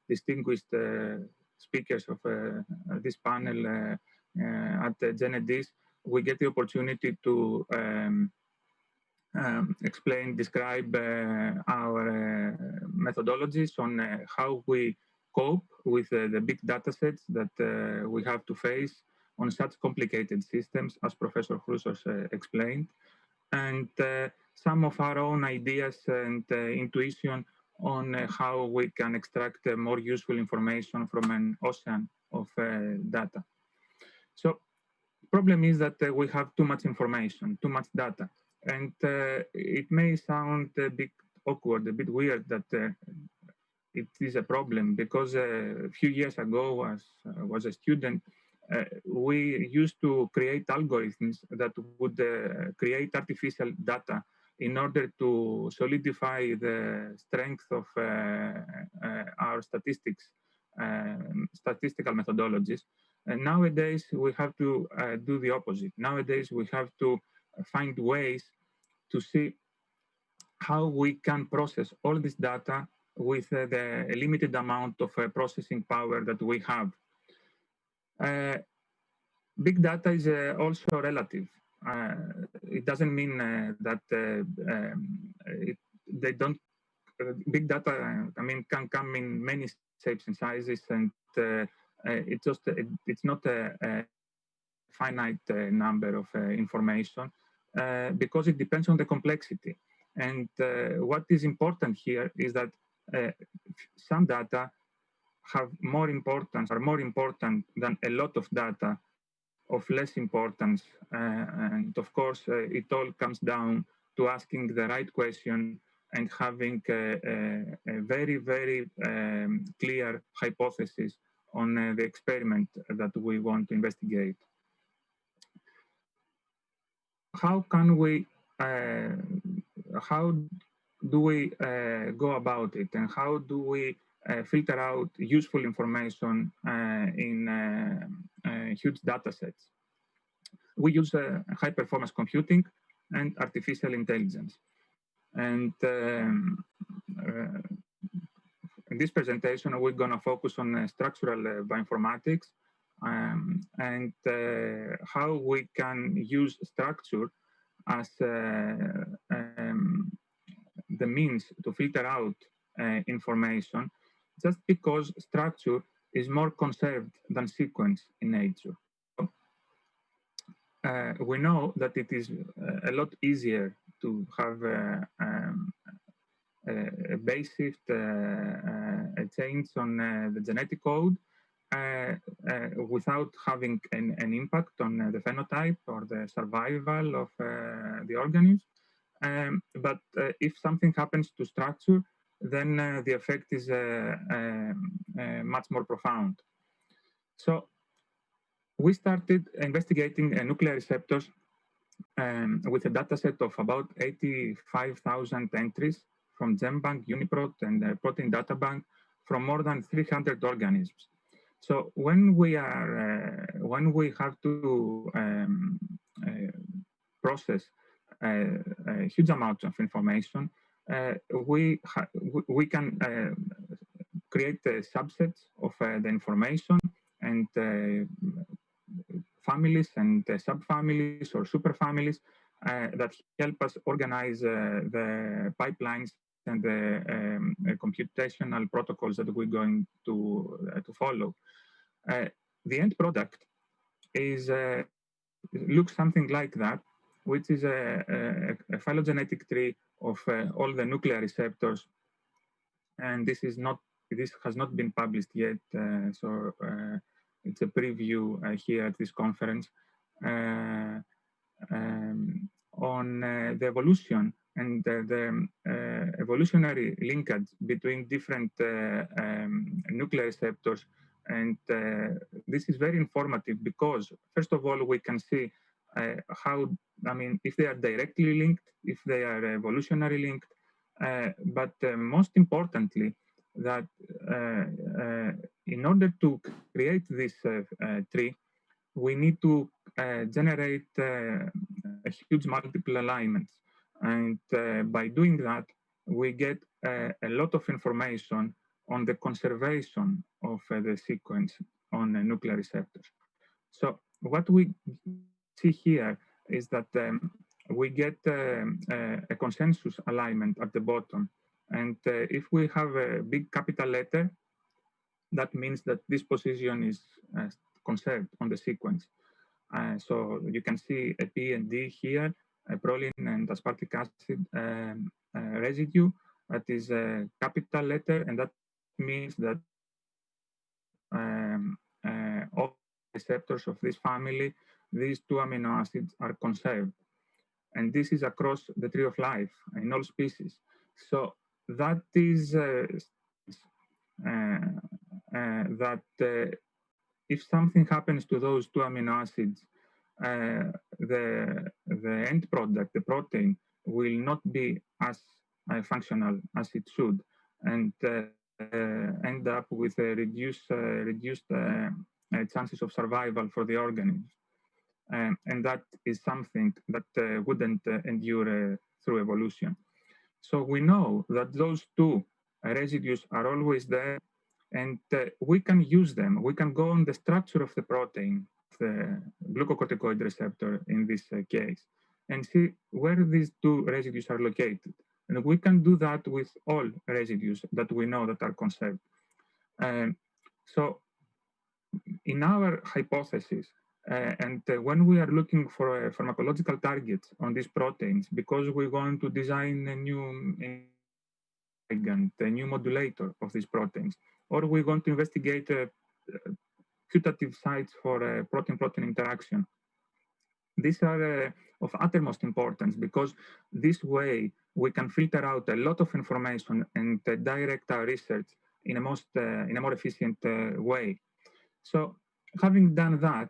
distinguished speakers of this panel at GeNeDis, we get the opportunity to explain, describe our methodologies on how we cope with the big data sets that we have to face on such complicated systems, as Professor Chrousos explained, and some of our own ideas and intuition on how we can extract more useful information from an ocean of data. So the problem is that we have too much information, too much data. And it may sound a bit awkward, a bit weird that it is a problem, because a few years ago, as I was a student, we used to create algorithms that would create artificial data in order to solidify the strength of our statistical methodologies. And nowadays, we have to do the opposite. Nowadays, we have to find ways to see how we can process all this data with the limited amount of processing power that we have. Big data is also relative. It doesn't mean that they don't. Big data, I mean, can come in many shapes and sizes, and it's not a finite number of information because it depends on the complexity. And what is important here is that some data have more importance, are more important than a lot of data of less importance. And of course, it all comes down to asking the right question and having a very, very clear hypothesis on the experiment that we want to investigate. How can we, how do we go about it, and how do we filter out useful information in huge data sets? We use high performance computing and artificial intelligence. And in this presentation, we're going to focus on structural bioinformatics and how we can use structure as the means to filter out information, just because structure is more conserved than sequence in nature. We know that it is a lot easier to have a base shift, a change on the genetic code without having an impact on the phenotype or the survival of the organism. But if something happens to structure, then the effect is much more profound. So we started investigating nuclear receptors with a data set of about 85,000 entries from GenBank, UniProt, and Protein Data Bank from more than 300 organisms. So when we have to process huge amounts of information, we can create subsets of the information and families and subfamilies or superfamilies that help us organize the pipelines and the computational protocols that we're going to follow. The end product is looks something like that, which is a phylogenetic tree of all the nuclear receptors, and this has not been published yet, so it's a preview here at this conference on the evolution and the evolutionary linkage between different nuclear receptors. And this is very informative because, first of all, we can see if they are directly linked, if they are evolutionary linked, but most importantly, that in order to create this tree, we need to generate huge multiple alignments. And by doing that, we get a lot of information on the conservation of the sequence on nuclear receptors. So what we see here is that we get a consensus alignment at the bottom. And if we have a big capital letter, that means that this position is conserved on the sequence. So you can see a P and D here, a proline and aspartic acid residue that is a capital letter, and that means that all receptors of this family, these two amino acids are conserved. And this is across the tree of life in all species. So that is that if something happens to those two amino acids, the end product, the protein, will not be as functional as it should, and end up with reduced chances of survival for the organism. And that is something that wouldn't endure through evolution. So we know that those two residues are always there, and we can use them. We can go on the structure of the protein, the glucocorticoid receptor in this case, and see where these two residues are located. And we can do that with all residues that we know that are conserved. So in our hypothesis, and when we are looking for pharmacological targets on these proteins, because we're going to design a new ligand, a new modulator of these proteins, or we're going to investigate putative sites for protein-protein interaction. These are of uttermost importance because this way we can filter out a lot of information and direct our research in a more efficient way. So having done that,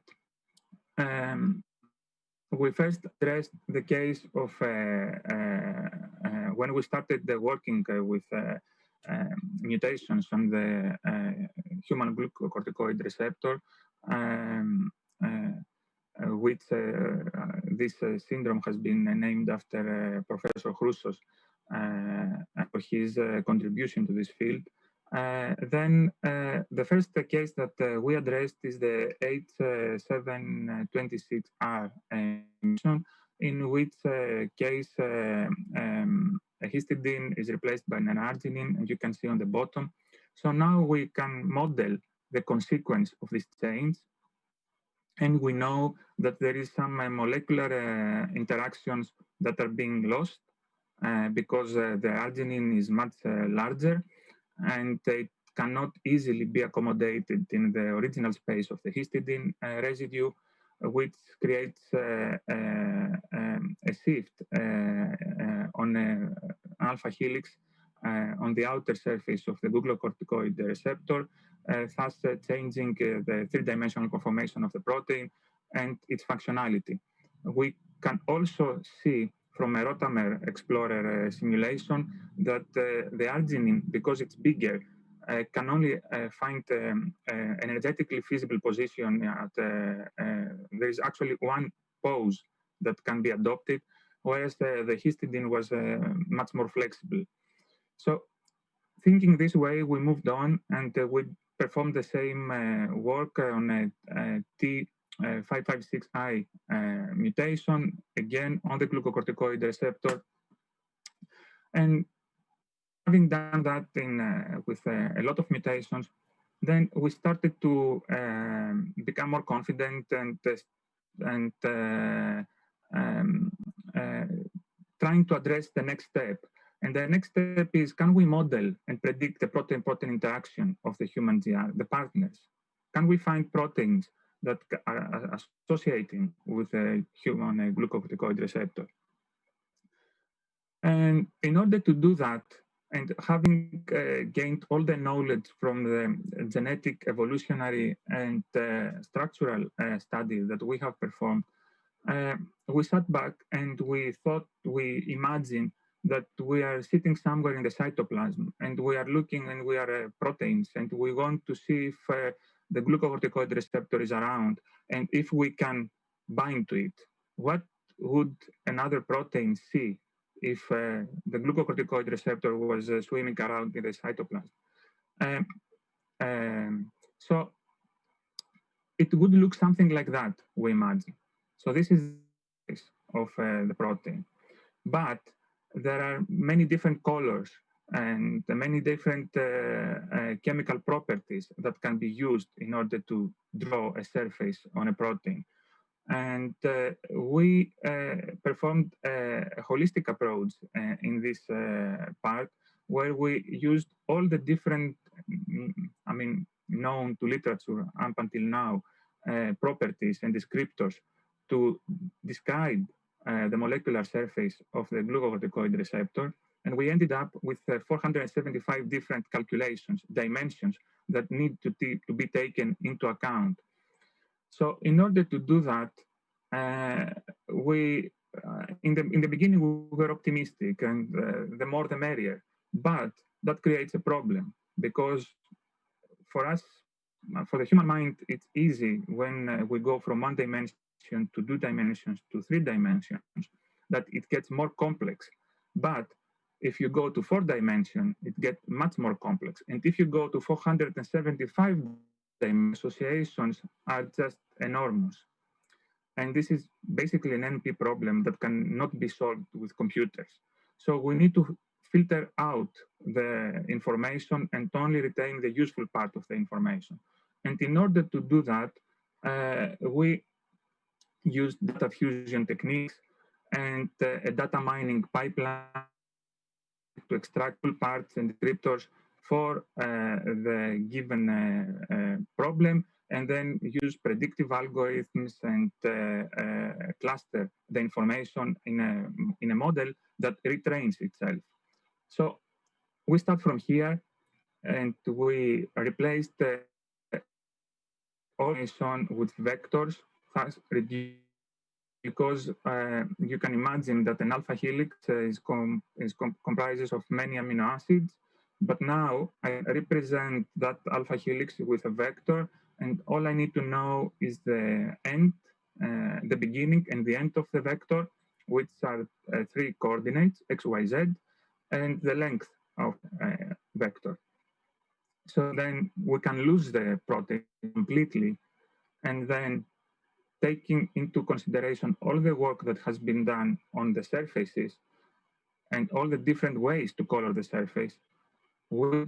we first addressed the case of when we started working with mutations on the human glucocorticoid receptor, which this syndrome has been named after Professor Chroussos for his contribution to this field. Then the first case that we addressed is the H726R mutation, in which case histidine is replaced by an arginine, and you can see on the bottom. So now we can model the consequence of this change, and we know that there is some molecular interactions that are being lost because the arginine is much larger, and it cannot easily be accommodated in the original space of the histidine residue, which creates a shift on an alpha helix on the outer surface of the glucocorticoid receptor, thus changing the three-dimensional conformation of the protein and its functionality. We can also see from a Rotamer Explorer simulation that the arginine, because it's bigger, can only find an energetically feasible position at there is actually one pose that can be adopted, whereas the histidine was much more flexible. So thinking this way, we moved on and we performed the same work on a T556I mutation, again on the glucocorticoid receptor. And having done that with a lot of mutations, then we started to become more confident and trying to address the next step. And the next step is, can we model and predict the protein-protein interaction of the human GR, the partners? Can we find proteins that are associating with a human glucocorticoid receptor? And in order to do that, and having gained all the knowledge from the genetic, evolutionary, and structural studies that we have performed, we sat back and we imagined that we are sitting somewhere in the cytoplasm and we are looking and we are proteins and we want to see if the glucocorticoid receptor is around and if we can bind to it. What would another protein see if the glucocorticoid receptor was swimming around in the cytoplasm? So it would look something like that, we imagine. So this is of the protein. But there are many different colors and many different chemical properties that can be used in order to draw a surface on a protein. And we performed a holistic approach in this part, where we used all the different, known to literature up until now, properties and descriptors to describe the molecular surface of the glucocorticoid receptor. And we ended up with 475 different calculations, dimensions that need to be taken into account. So in order to do that, we in the beginning we were optimistic, and the more the merrier. But that creates a problem, because for us, for the human mind, it's easy when we go from one dimension to 2 dimensions to 3 dimensions, that it gets more complex. But if you go to 4 dimensions, it gets much more complex. And if you go to 475 associations are just enormous. And this is basically an NP problem that cannot be solved with computers. So we need to filter out the information and only retain the useful part of the information. And in order to do that, we use data fusion techniques and a data mining pipeline to extract all parts and descriptors for the given problem, and then use predictive algorithms and cluster the information in a model that retrains itself. So we start from here, and we replace the information with vectors, thus reduce, because you can imagine that an alpha helix comprises of many amino acids. But now I represent that alpha helix with a vector, and all I need to know is the end, the beginning and the end of the vector, which are 3 coordinates, x, y, z, and the length of vector. So then we can lose the protein completely, and then taking into consideration all the work that has been done on the surfaces and all the different ways to color the surface, we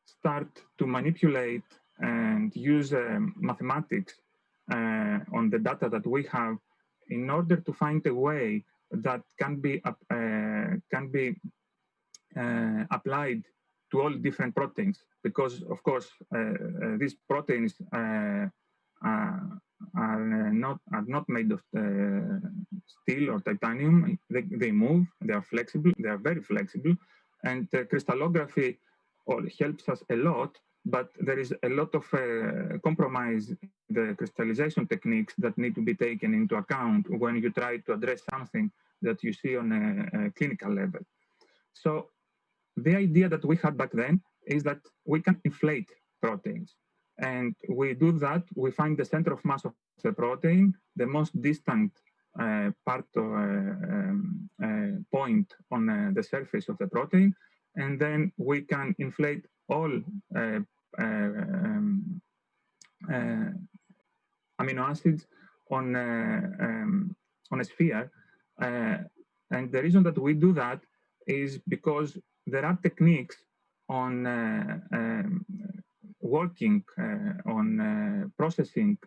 start to manipulate and use mathematics on the data that we have in order to find a way that can be applied to all different proteins. Because, of course, these proteins are not made of steel or titanium. They move, they are flexible, they are very flexible, and crystallography helps us a lot, but there is a lot of compromise in the crystallization techniques that need to be taken into account when you try to address something that you see on a clinical level. So the idea that we had back then is that we can inflate proteins. And we do that, we find the center of mass of the protein, the most distant part of point on the surface of the protein, and then we can inflate all amino acids on a sphere. And the reason that we do that is because there are techniques on working on processing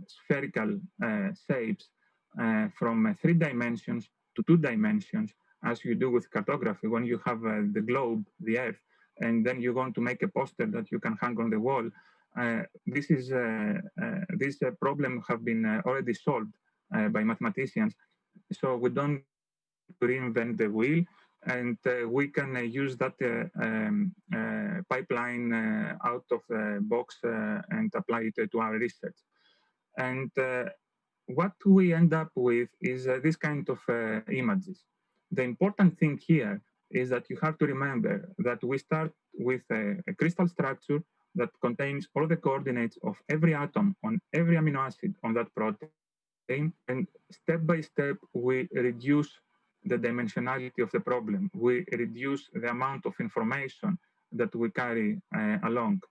spherical shapes from 3 dimensions to 2 dimensions, as you do with cartography when you have the globe, the Earth, and then you're going to make a poster that you can hang on the wall. This problem have been already solved by mathematicians, so we don't reinvent the wheel, and we can use that pipeline out of the box and apply it to our research. And what we end up with is this kind of images. The important thing here is that you have to remember that we start with a crystal structure that contains all the coordinates of every atom on every amino acid on that protein, and step by step we reduce the dimensionality of the problem. We reduce the amount of information that we carry along.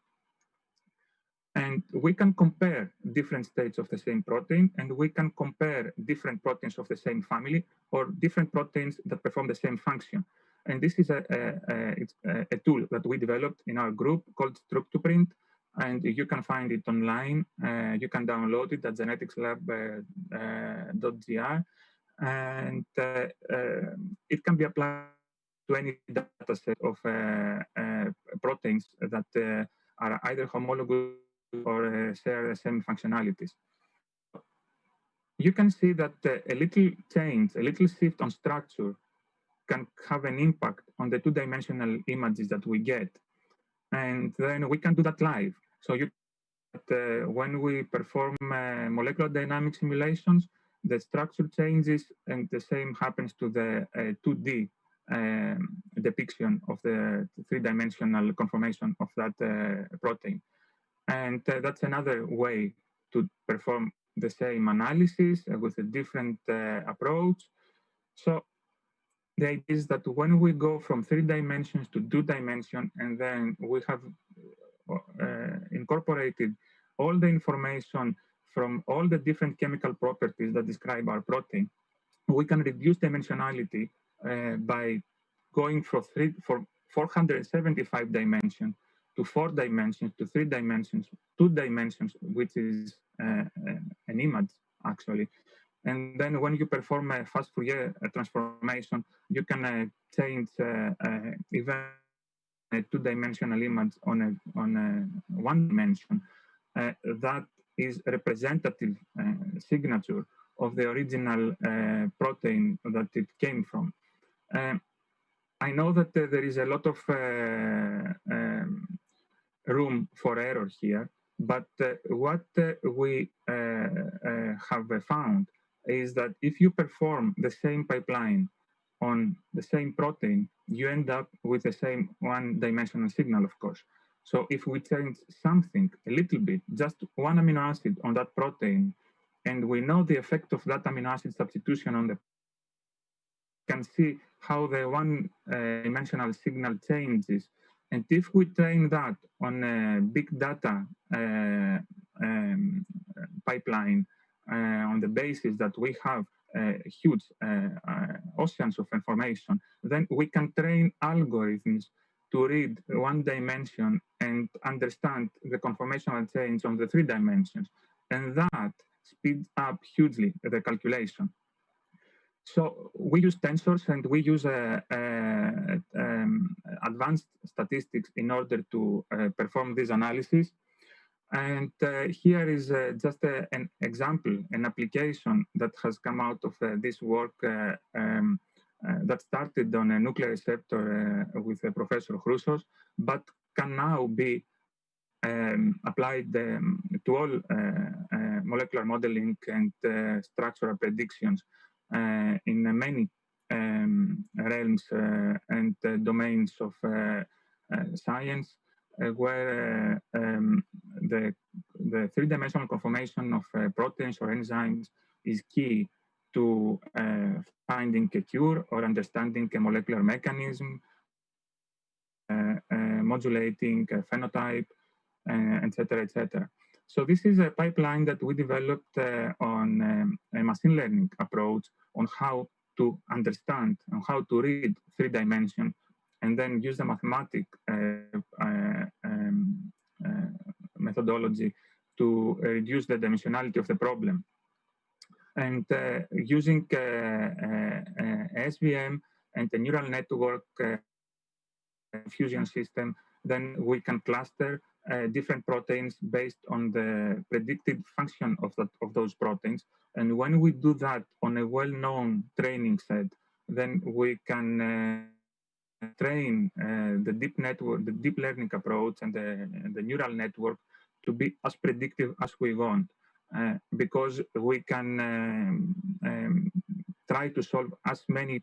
And we can compare different states of the same protein, and we can compare different proteins of the same family or different proteins that perform the same function. And this is a tool that we developed in our group called Struct2Print, and you can find it online. You can download it at geneticsLab.gr, and it can be applied to any data set of proteins that are either homologous or share the same functionalities. You can see that a little change, a little shift on structure can have an impact on the 2-dimensional images that we get. And then we can do that live. So when we perform molecular dynamic simulations, the structure changes, and the same happens to the 2D depiction of the 3-dimensional conformation of that protein. And that's another way to perform the same analysis with a different approach. So the idea is that when we go from 3 dimensions to 2 dimensions, and then we have incorporated all the information from all the different chemical properties that describe our protein, we can reduce dimensionality by going from 475 dimensions to 4 dimensions, to 3 dimensions, 2 dimensions, which is an image, actually. And then when you perform a fast Fourier transformation, you can change even a 2-dimensional image on a 1 dimension. That is representative signature of the original protein that it came from. I know that there is a lot of room for error here, but what we have found is that if you perform the same pipeline on the same protein, you end up with the same 1-dimensional signal, of course. So if we change something a little bit, just 1 amino acid on that protein, and we know the effect of that amino acid substitution on the, can see how the 1-dimensional signal changes. And if we train that on a big data pipeline on the basis that we have huge oceans of information, then we can train algorithms to read 1 dimension and understand the conformational change on the 3 dimensions. And that speeds up hugely the calculation. So we use tensors, and we use advanced statistics in order to perform this analysis. And here is just an example, an application that has come out of this work that started on a nuclear receptor with Professor Chrousos, but can now be applied to all molecular modeling and structural predictions in many realms and domains of science, where the 3-dimensional conformation of proteins or enzymes is key to finding a cure or understanding a molecular mechanism modulating phenotype, etc., etc. So this is a pipeline that we developed on a machine learning approach on how to understand and how to read 3D and then use the mathematic methodology to reduce the dimensionality of the problem. And using SVM and the neural network fusion system, then we can cluster different proteins based on the predicted function of those proteins. And when we do that on a well-known training set, then we can train the deep network, the deep learning approach, and the neural network to be as predictive as we want, because we can try to solve as many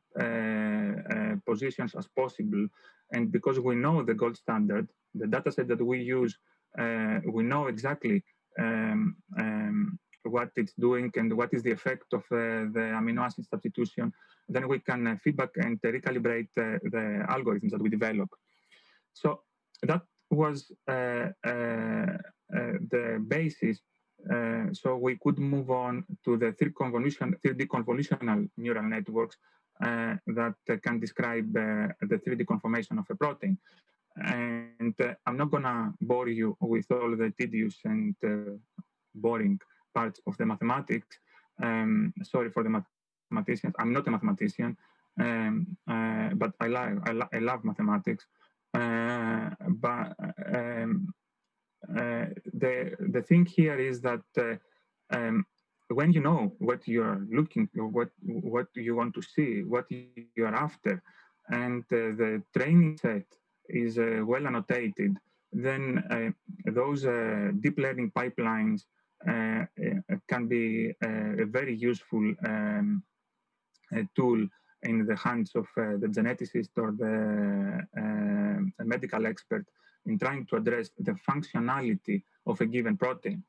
positions as possible. And because we know the gold standard, the dataset that we use, we know exactly what it's doing and what is the effect of the amino acid substitution, then we can feedback and recalibrate the algorithms that we develop. So that was the basis. So we could move on to the 3D convolutional neural networks that can describe the 3D conformation of a protein. And I'm not going to bore you with all the tedious and boring parts of the mathematics. Sorry for the mathematicians. I'm not a mathematician, but I love mathematics. But the thing here is that when you know what you are looking, what you want to see, what you are after, and the training set is well annotated, then those deep learning pipelines can be a very useful tool in the hands of the geneticist or the medical expert in trying to address the functionality of a given protein.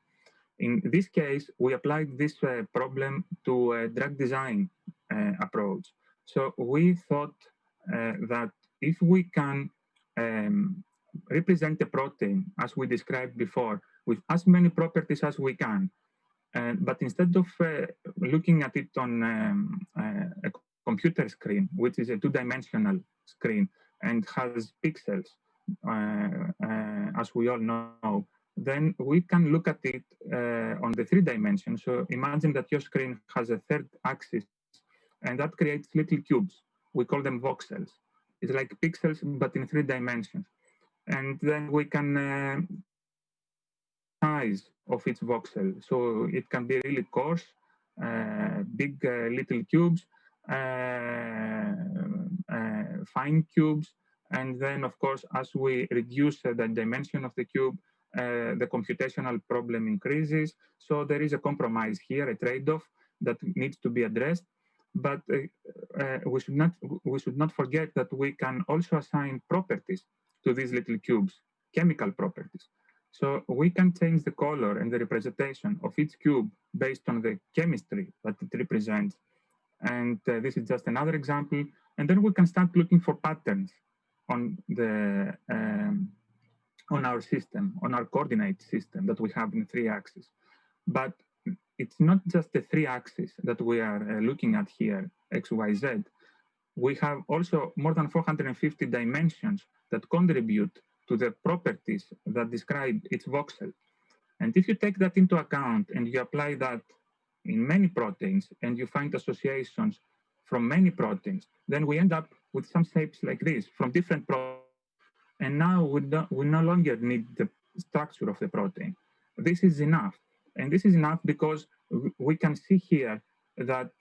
In this case, we applied this problem to a drug design approach. So we thought that if we can represent a protein, as we described before, with as many properties as we can, but instead of looking at it on a computer screen, which is a two-dimensional screen and has pixels, as we all know, then we can look at it on the 3 dimensions. So imagine that your screen has a third axis, and that creates little cubes. We call them voxels. It's like pixels, but in 3 dimensions. And then we can size of its voxel. So it can be really coarse, big little cubes, fine cubes. And then, of course, as we reduce the dimension of the cube, the computational problem increases. So there is a compromise here, a trade-off that needs to be addressed. But we should not forget that we can also assign properties to these little cubes, chemical properties. So we can change the color and the representation of each cube based on the chemistry that it represents. And this is just another example. And then we can start looking for patterns on the on our system, on our coordinate system that we have in 3 axes. But it's not just the 3 axes that we are looking at here, X, Y, Z. We have also more than 450 dimensions that contribute to the properties that describe its voxel. And if you take that into account and you apply that in many proteins and you find associations from many proteins, then we end up with some shapes like this from different proteins. And now we no longer need the structure of the protein. This is enough. And this is enough because we can see here that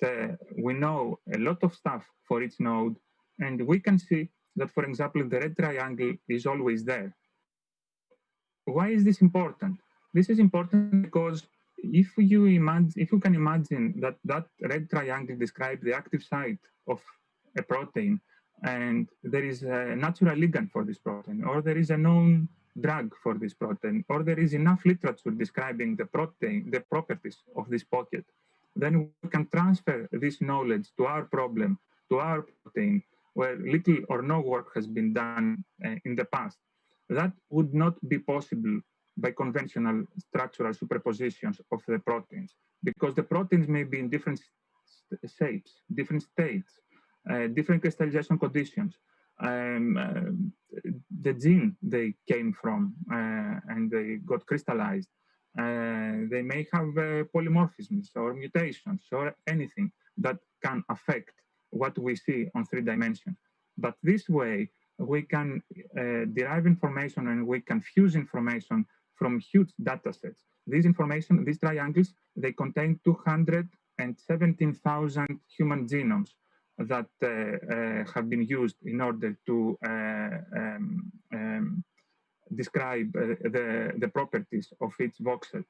we know a lot of stuff for each node. And we can see that, for example, the red triangle is always there. Why is this important? This is important because if you can imagine that that red triangle describes the active site of a protein, and there is a natural ligand for this protein, or there is a known drug for this protein, or there is enough literature describing the protein, the properties of this pocket, then we can transfer this knowledge to our problem, to our protein, where little or no work has been done in the past. That would not be possible by conventional structural superpositions of the proteins, because the proteins may be in different shapes, different states, different crystallization conditions. The gene they came from and they got crystallized, they may have polymorphisms or mutations or anything that can affect what we see on 3 dimensions. But this way, we can derive information and we can fuse information from huge data sets. These information, these triangles, they contain 217,000 human genomes that have been used in order to describe the properties of each voxel.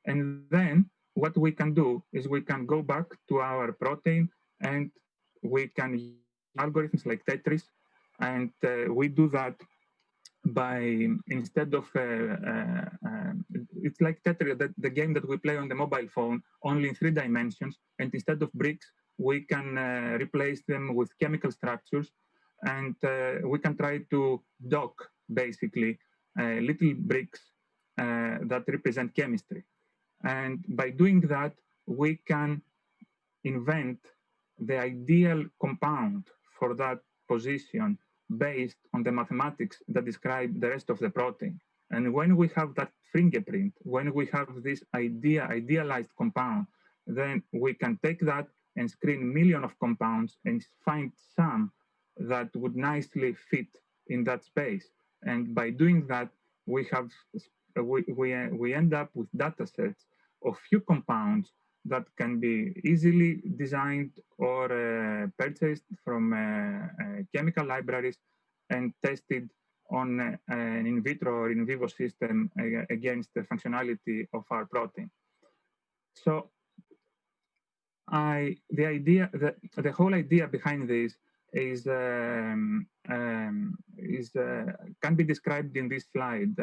And then what we can do is we can go back to our protein and we can use algorithms like Tetris, and we do that by, instead of, it's like Tetris, the game that we play on the mobile phone, only in 3 dimensions, and instead of bricks, we can replace them with chemical structures, and we can try to dock, basically, little bricks that represent chemistry. And by doing that, we can invent the ideal compound for that position based on the mathematics that describe the rest of the protein. And when we have that fingerprint, when we have this idealized compound, then we can take that and screen millions of compounds and find some that would nicely fit in that space. And by doing that, we end up with data sets of few compounds that can be easily designed or purchased from chemical libraries and tested on an in vitro or in vivo system against the functionality of our protein. So the whole idea behind this is can be described in this slide.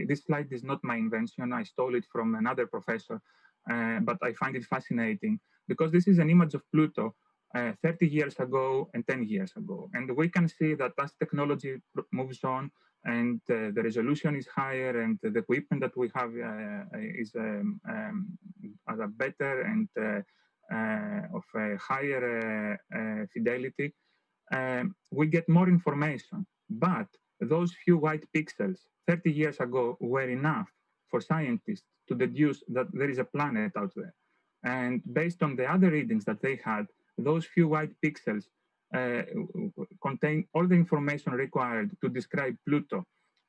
This slide is not my invention. I stole it from another professor, but I find it fascinating because this is an image of Pluto 30 years ago and 10 years ago. And we can see that as technology moves on and the resolution is higher and the equipment that we have is better and of a higher fidelity, we get more information. But those few white pixels 30 years ago were enough for scientists to deduce that there is a planet out there. And based on the other readings that they had, those few white pixels contain all the information required to describe Pluto.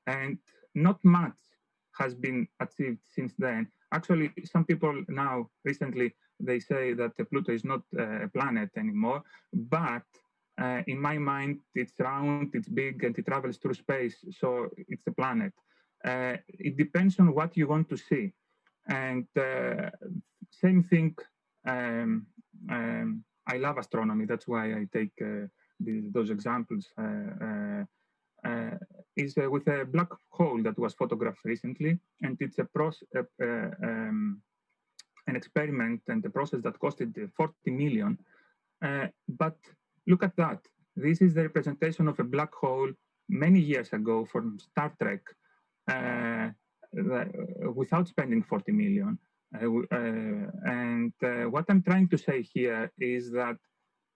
And not much has been achieved since then. Actually, some people now, recently, they say that Pluto is not a planet anymore, but in my mind, it's round, it's big, and it travels through space, so it's a planet. It depends on what you want to see. And same thing, I love astronomy, that's why I take those examples, is with a black hole that was photographed recently, and it's an experiment and a process that costed 40 million. But look at that. This is the representation of a black hole many years ago from Star Trek without spending 40 million. What I'm trying to say here is that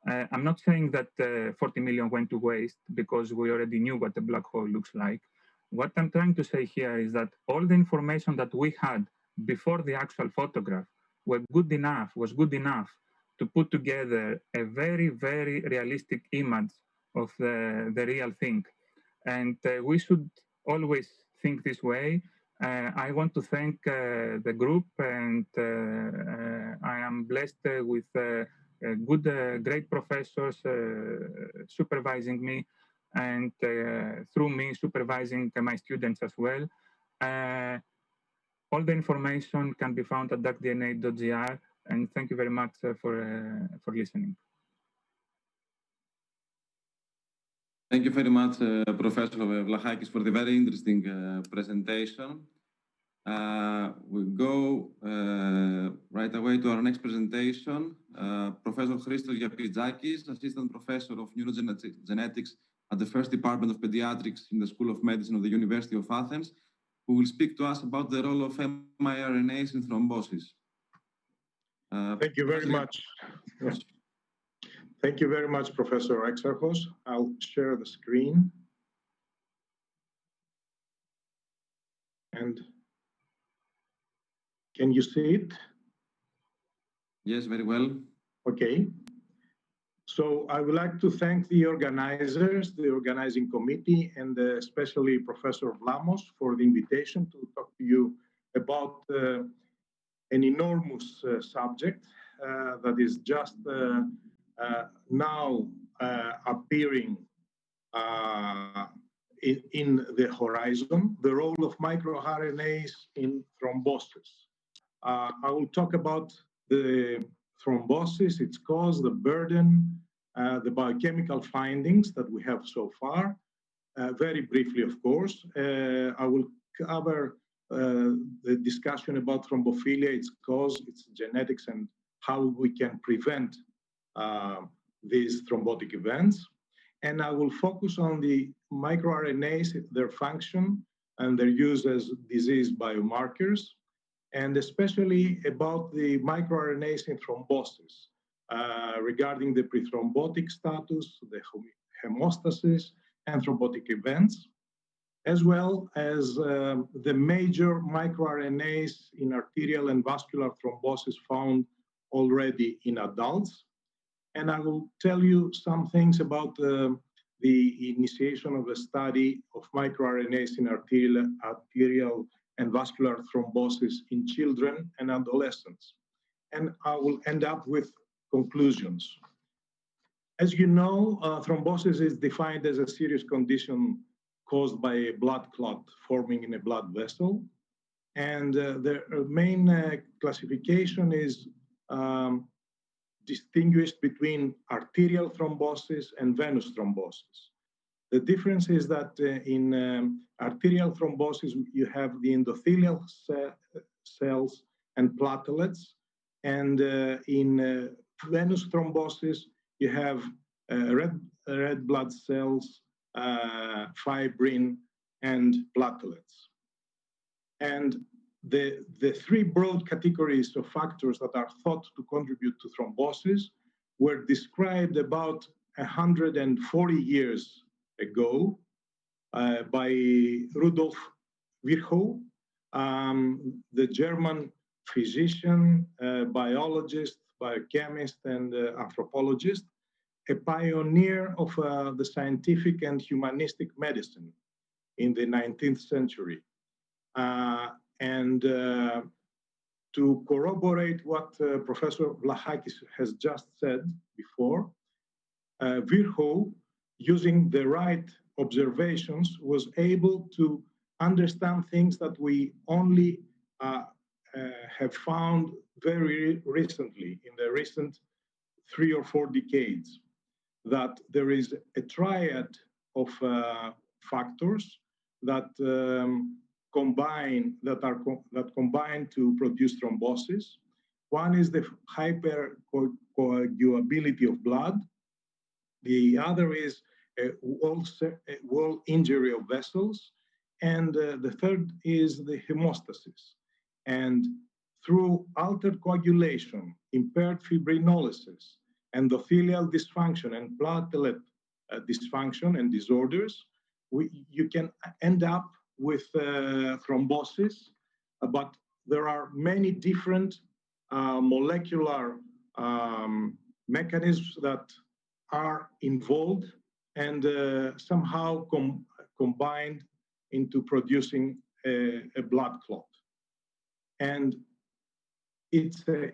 I'm not saying that 40 million went to waste because we already knew what a black hole looks like. What I'm trying to say here is that all the information that we had before the actual photograph was good enough to put together a very, very realistic image of the real thing. And we should always think this way. I want to thank the group, and I am blessed with great professors supervising me, and through me supervising my students as well. All the information can be found at darkdna.gr, and thank you very much for listening. Thank you very much, Professor Vlachakis, for the very interesting presentation. We'll go right away to our next presentation Professor Christos Yaprizakis, Assistant Professor of Neurogenetics at the First Department of Pediatrics in the School of Medicine of the University of Athens, who will speak to us about the role of miRNAs in thrombosis. Thank you very much. Thank you very much, Professor Exarchos. I'll share the screen. And can you see it? Yes, very well. Okay. So I would like to thank the organizers, the organizing committee, and especially Professor Vlamos for the invitation to talk to you about an enormous subject that is just now appearing in the horizon, the role of microRNAs in thrombosis. I will talk about the thrombosis, its cause, the burden, the biochemical findings that we have so far, very briefly, of course. I will cover the discussion about thrombophilia, its cause, its genetics, and how we can prevent these thrombotic events. And I will focus on the microRNAs, their function, and their use as disease biomarkers, and especially about the microRNAs in thrombosis, regarding the prethrombotic status, the hemostasis, and thrombotic events, as well as the major microRNAs in arterial and vascular thrombosis found already in adults. And I will tell you some things about the initiation of a study of microRNAs in arterial and vascular thrombosis in children and adolescents. And I will end up with conclusions. As you know, thrombosis is defined as a serious condition caused by a blood clot forming in a blood vessel. And the main classification is distinguished between arterial thrombosis and venous thrombosis. The difference is that in arterial thrombosis, you have the endothelial cells and platelets, and in venous thrombosis, you have red blood cells, fibrin, and platelets. And the three broad categories of factors that are thought to contribute to thrombosis were described about 140 years ago by Rudolf Virchow, the German physician, biologist, biochemist, and anthropologist, a pioneer of the scientific and humanistic medicine in the 19th century. And to corroborate what Professor Vlachakis has just said before, Virchow, using the right observations, was able to understand things that we only have found very recently, in the recent 3 or 4 decades, that there is a triad of factors that combine to produce thrombosis. One is the hypercoagulability of blood. The other is wall injury of vessels. And the third is the hemostasis. And through altered coagulation, impaired fibrinolysis, endothelial dysfunction, and platelet dysfunction and disorders, you can end up with thrombosis, but there are many different molecular mechanisms that are involved and somehow combined into producing a blood clot. And it's a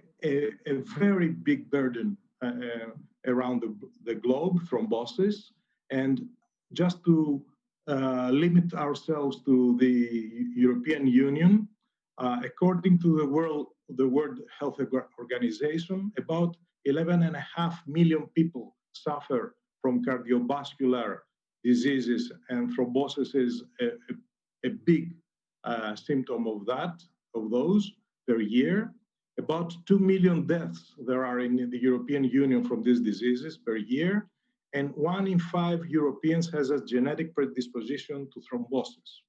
very big burden around the globe, thrombosis. And just to limit ourselves to the European Union, according to the World Health Organization, about 11.5 million people suffer from cardiovascular diseases, and thrombosis is a big symptom of those per year. About 2 million deaths there are in the European Union from these diseases per year, and 1 in 5 Europeans has a genetic predisposition to thrombosis.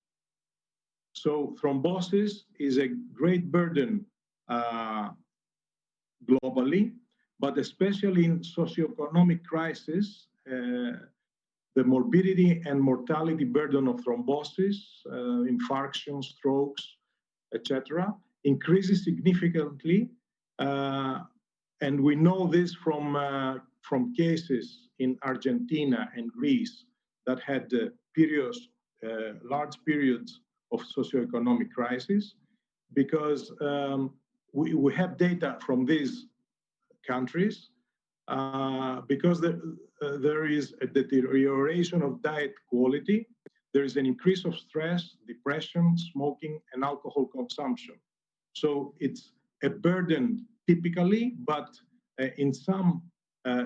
So thrombosis is a great burden globally, but especially in socioeconomic crisis, the morbidity and mortality burden of thrombosis, infarction, strokes, etc., increases significantly, and we know this from cases in Argentina and Greece that had large periods of socioeconomic crisis, because we have data from these countries, because there is a deterioration of diet quality, there is an increase of stress, depression, smoking, and alcohol consumption. So it's a burden typically, but in some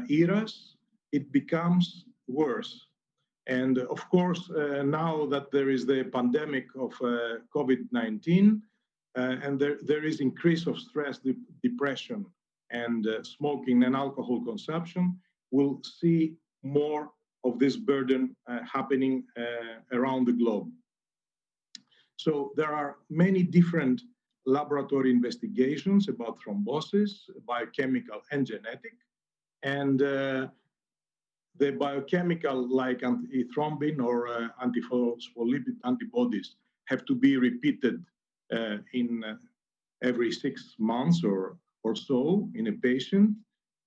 eras, it becomes worse. And of course, now that there is the pandemic of COVID-19, and there is increase of stress, depression, and smoking and alcohol consumption, we'll see more of this burden happening around the globe. So there are many different laboratory investigations about thrombosis, biochemical and genetic. And the biochemical, like antithrombin or antiphospholipid antibodies, have to be repeated in every 6 months or so in a patient.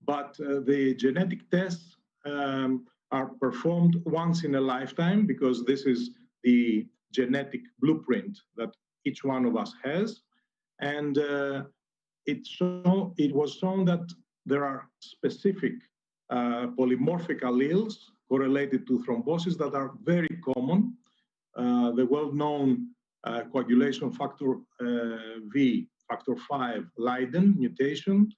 But the genetic tests are performed once in a lifetime, because this is the genetic blueprint that each one of us has. And it was shown that there are specific polymorphic alleles correlated to thrombosis that are very common. The well-known coagulation factor V, factor 5 Leiden mutation,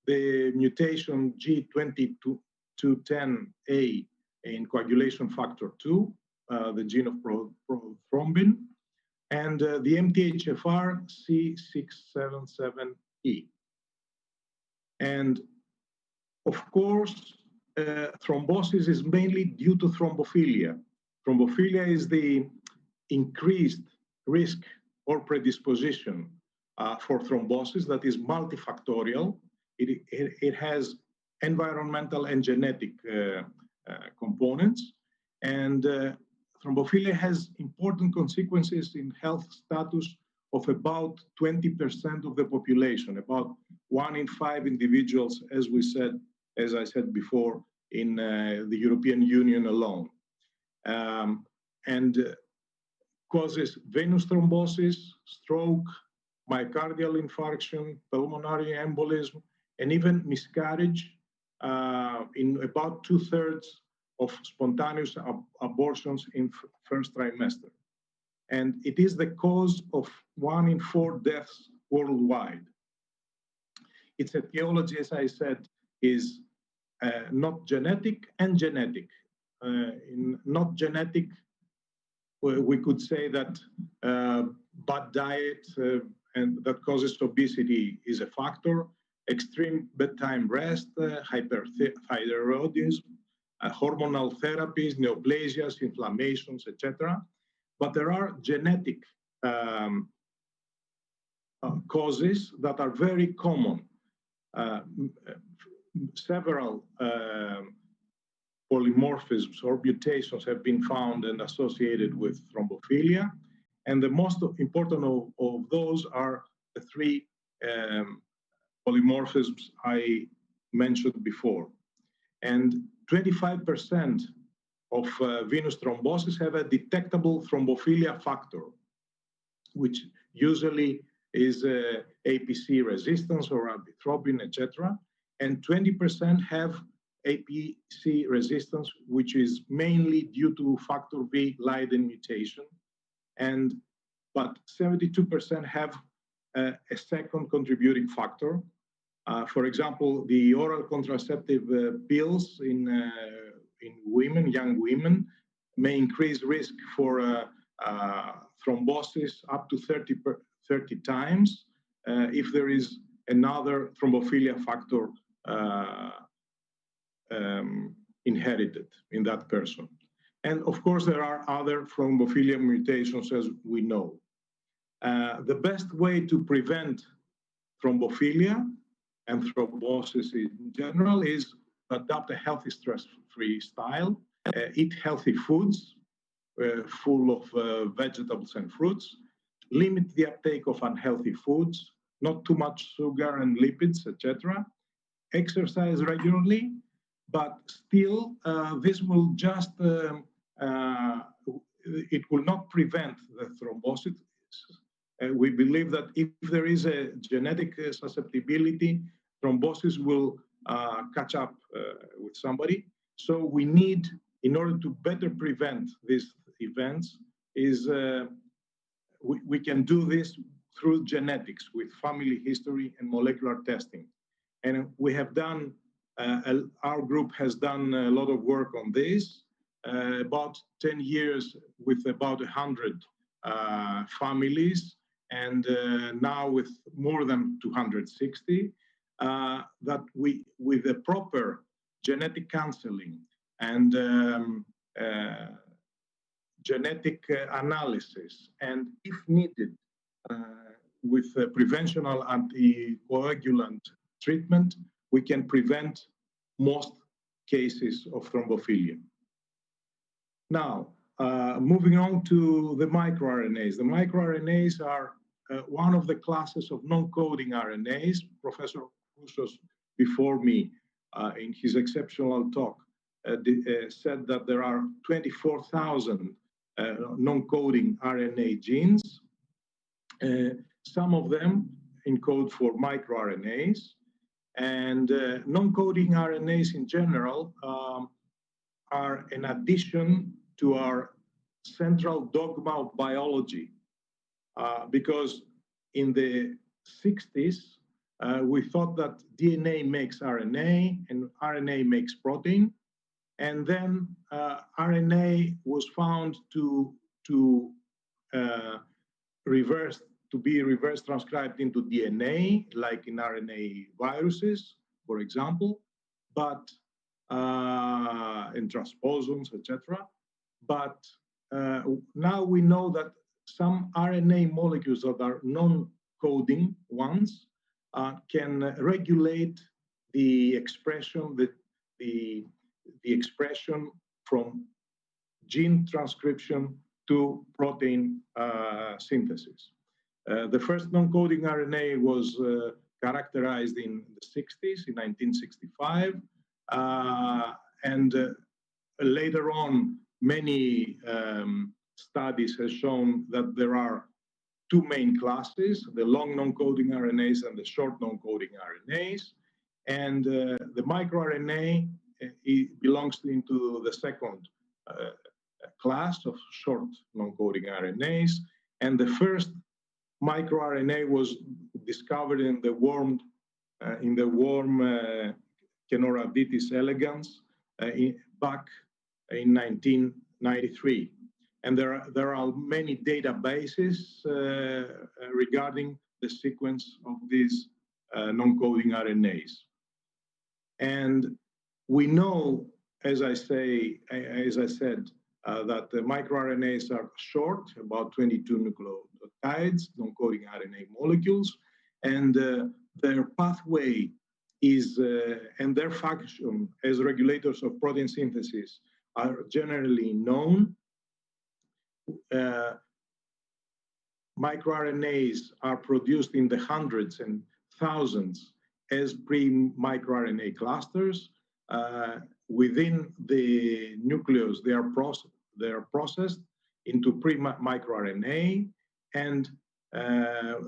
the mutation G2210A in coagulation factor 2, the gene of prothrombin, and the MTHFR C677E. And of course, thrombosis is mainly due to thrombophilia. Thrombophilia is the increased risk or predisposition for thrombosis that is multifactorial. It has environmental and genetic components. And thrombophilia has important consequences in health status of about 20% of the population, about 1 in 5 individuals, as I said before, in the European Union alone. And causes venous thrombosis, stroke, myocardial infarction, pulmonary embolism, and even miscarriage in about 2/3 of spontaneous abortions in first trimester. And it is the cause of 1 in 4 deaths worldwide. Its etiology, as I said, is not genetic and genetic. In not genetic, we could say that bad diet and that causes obesity is a factor, extreme bedtime rest, hyperthyroidism, hormonal therapies, neoplasias, inflammations, etc. But there are genetic causes that are very common. Several polymorphisms or mutations have been found and associated with thrombophilia. And the most important of those are the 3 polymorphisms I mentioned before. And 25% of venous thrombosis have a detectable thrombophilia factor, which usually is APC resistance or antithrombin, etc. And 20% have APC resistance, which is mainly due to factor V Leiden mutation. But 72% have a second contributing factor. For example, the oral contraceptive pills in women, young women, may increase risk for thrombosis up to 30 times if there is another thrombophilia factor inherited in that person. And of course, there are other thrombophilia mutations, as we know. The best way to prevent thrombophilia and thrombosis in general is adopt a healthy stress-free style, eat healthy foods full of vegetables and fruits, limit the uptake of unhealthy foods, not too much sugar and lipids, etc. Exercise regularly, but still this will just, it will not prevent the thrombosis. We believe that if there is a genetic susceptibility, thrombosis will catch up with somebody. So we need, in order to better prevent these events, is we can do this through genetics with family history and molecular testing. And we have done, our group has done a lot of work on this, about 10 years with about 100 families, and now with more than 260, that we, with the proper genetic counseling and genetic analysis, and if needed, with preventional anticoagulant treatment, we can prevent most cases of thrombophilia. Now, moving on to the microRNAs. The microRNAs are one of the classes of non-coding RNAs. Professor Roussos, before me, in his exceptional talk, said that there are 24,000 non-coding RNA genes. Some of them encode for microRNAs, and non-coding RNAs in general are an addition to our central dogma of biology, because in the 60s, we thought that DNA makes RNA and RNA makes protein, and then RNA was found to be reverse transcribed into DNA, like in RNA viruses, for example, but in transposons, etc. But now we know that some RNA molecules that are non-coding ones can regulate the expression, the expression from gene transcription to protein synthesis. The first non-coding RNA was characterized in the 60s, in 1965, and later on, many studies have shown that there are two main classes, the long non-coding RNAs and the short non-coding RNAs. And the microRNA belongs into the second class of short non-coding RNAs. And the first microRNA was discovered in the worm Neurodegenerative elegans back in 1993. And there are many databases regarding the sequence of these non-coding RNAs. And we know, as I said, that the microRNAs are short, about 22 nucleotides, non-coding RNA molecules, and their pathway is, and their function as regulators of protein synthesis are generally known. MicroRNAs are produced in the hundreds and thousands as pre-microRNA clusters. Within the nucleus, they are processed into pre-microRNA, and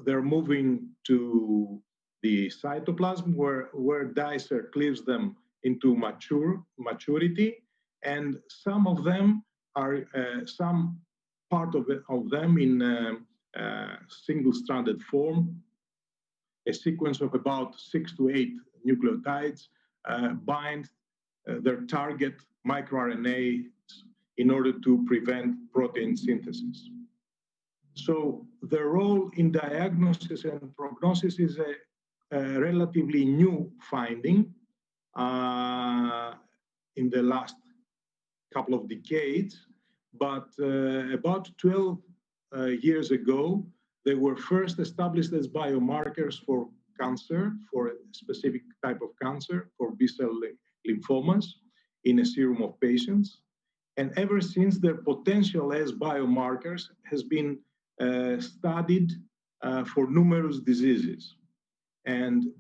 they're moving to the cytoplasm where Dicer cleaves them into maturity, and some of them are some part of them in single-stranded form, a sequence of about 6 to 8 nucleotides bind their target microRNA in order to prevent protein synthesis. So the role in diagnosis and prognosis is a relatively new finding in the last couple of decades, but about 12 years ago, they were first established as biomarkers for cancer, for a specific type of cancer, for B-cell lymphomas in a serum of patients. And ever since, their potential as biomarkers has been studied for numerous diseases. And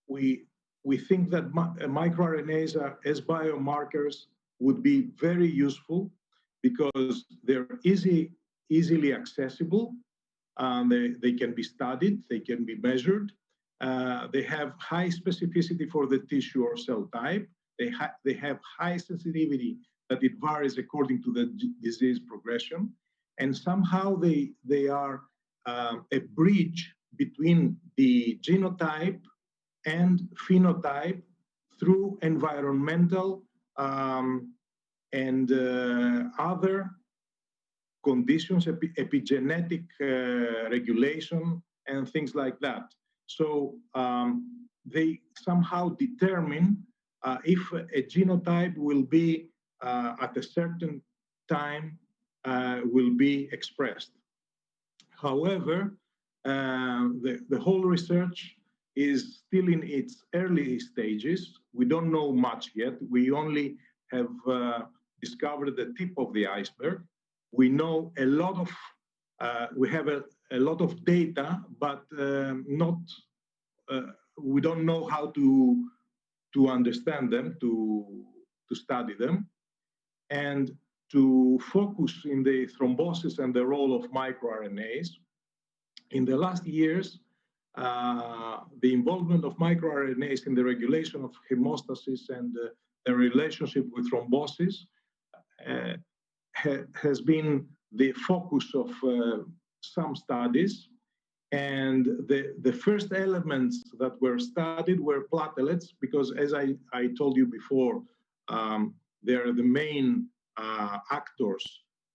we think that microRNAs as biomarkers would be very useful because they're easily accessible. They can be studied, they can be measured. They have high specificity for the tissue or cell type. They have high sensitivity that it varies according to the disease progression. And somehow they are a bridge between the genotype and phenotype through environmental and other conditions, epigenetic regulation and things like that. So they somehow determine if a genotype will be at a certain time will be expressed. However, the whole research is still in its early stages. We don't know much yet. We only have discovered the tip of the iceberg. We know a lot of, we have a lot of data, but we don't know how to understand them, to study them, and to focus in the thrombosis and the role of microRNAs. In the last years, the involvement of microRNAs in the regulation of hemostasis and the relationship with thrombosis has been the focus of some studies. And the first elements that were studied were platelets, because as I told you before, they're the main actors,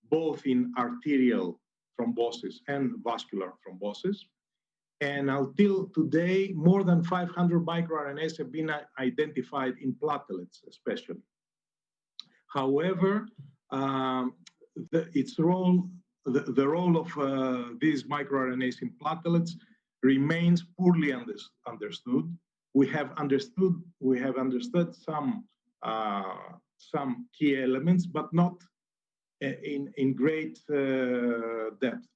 both in arterial thrombosis and vascular thrombosis. And until today, more than 500 microRNAs have been identified in platelets, especially. However, its role, the role of these microRNAs in platelets remains poorly understood. We have understood some key elements, but not in great depth.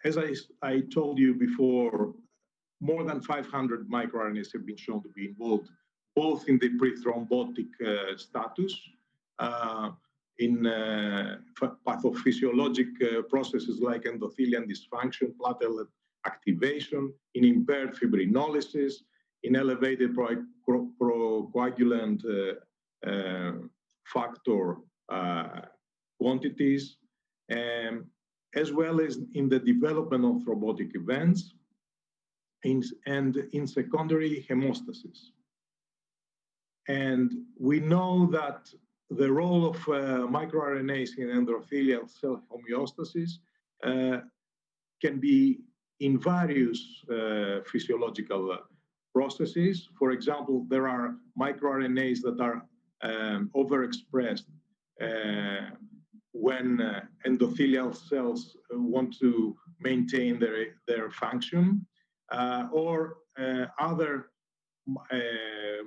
As I told you before, more than 500 microRNAs have been shown to be involved, both in the pre-thrombotic status, in pathophysiologic processes like endothelial dysfunction, platelet activation, in impaired fibrinolysis, in elevated procoagulant factor quantities, as well as in the development of thrombotic events and in secondary hemostasis. And we know that the role of microRNAs in endothelial cell homeostasis can be in various physiological processes. For example, there are microRNAs that are overexpressed when endothelial cells want to maintain their function, or other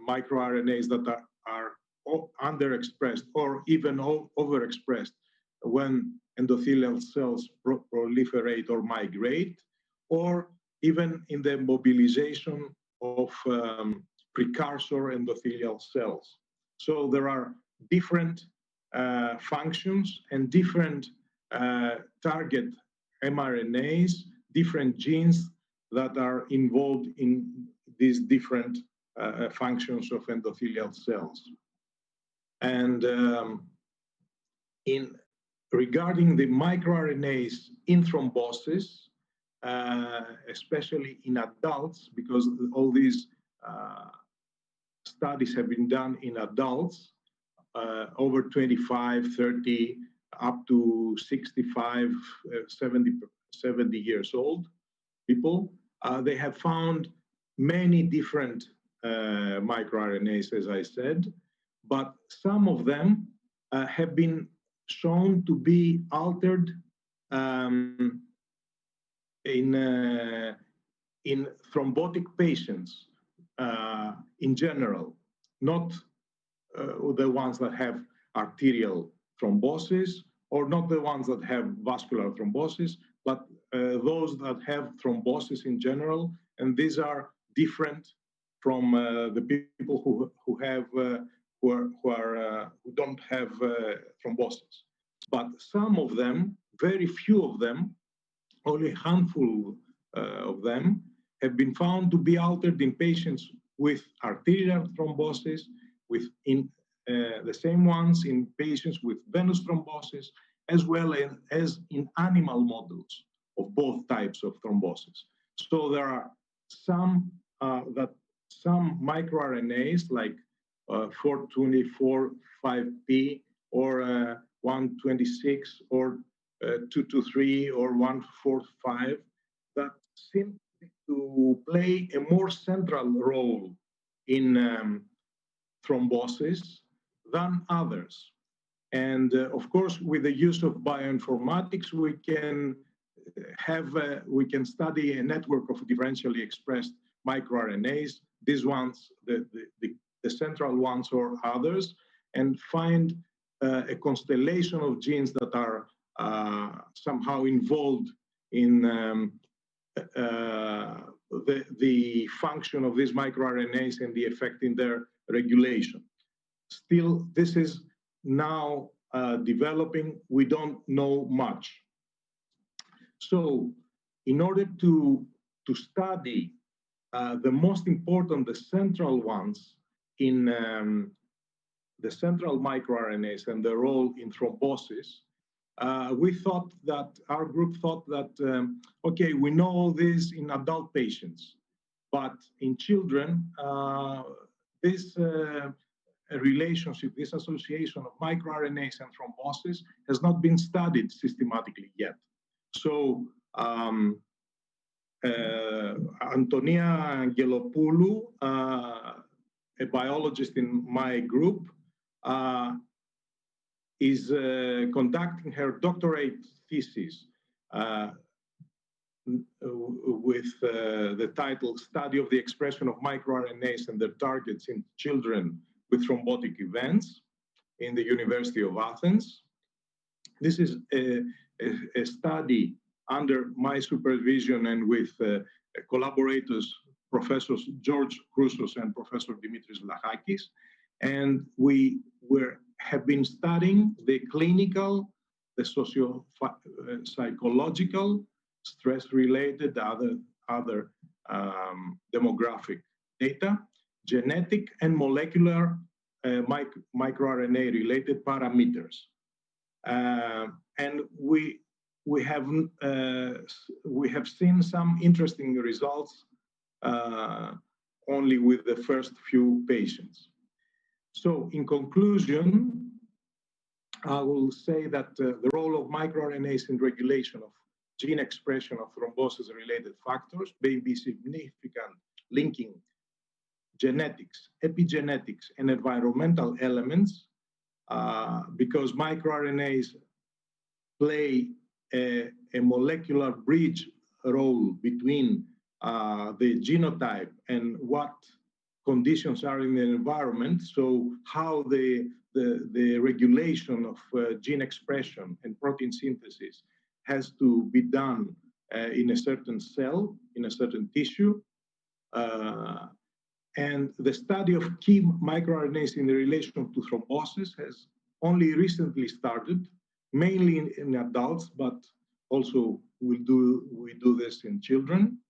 microRNAs that are underexpressed or even overexpressed when endothelial cells proliferate or migrate, or even in the mobilization of precursor endothelial cells. So there are different functions and different target mRNAs, different genes that are involved in these different functions of endothelial cells. And regarding the microRNAs in thrombosis, especially in adults, because all these studies have been done in adults, over 25, 30, up to 65, 70 years old people. They have found many different microRNAs, as I said, but some of them have been shown to be altered in thrombotic patients in general, not the ones that have arterial thrombosis or not the ones that have vascular thrombosis, but those that have thrombosis in general, and these are different from the people who don't have thrombosis. But some of them, very few of them, only a handful of them, have been found to be altered in patients with arterial thrombosis, the same ones in patients with venous thrombosis, as well as in animal models of both types of thrombosis. So there are some microRNAs like 424-5P or 126 or 223 or 145 that seem to play a more central role in thrombosis than others. And of course, with the use of bioinformatics, we can study a network of differentially expressed microRNAs, these ones, the central ones or others, and find a constellation of genes that are somehow involved in the function of these microRNAs and the effect in their regulation. Still, this is now developing. We don't know much. So in order to study the most important, the central ones in the central microRNAs and their role in thrombosis, our group thought that, okay, we know this in adult patients, but in children, this relationship, this association of microRNAs and thrombosis has not been studied systematically yet. So Antonia Angelopoulou, a biologist in my group, is conducting her doctorate thesis with the title Study of the Expression of MicroRNAs and Their Targets in Children with Thrombotic Events in the University of Athens. This is a study under my supervision and with collaborators, Professors George Chrousos and Professor Dimitris Vlachakis. And we have been studying the clinical, the socio-psychological, stress-related, other demographic data, genetic and molecular microRNA-related parameters. And we have seen some interesting results only with the first few patients. So in conclusion, I will say that the role of microRNAs in regulation of gene expression of thrombosis-related factors may be significant, linking genetics, epigenetics, and environmental elements, because microRNAs play a molecular bridge role between the genotype and what conditions are in the environment. So how the regulation of gene expression and protein synthesis has to be done in a certain cell, in a certain tissue. And the study of key microRNAs in relation to thrombosis has only recently started, mainly in adults, but also we do this in children.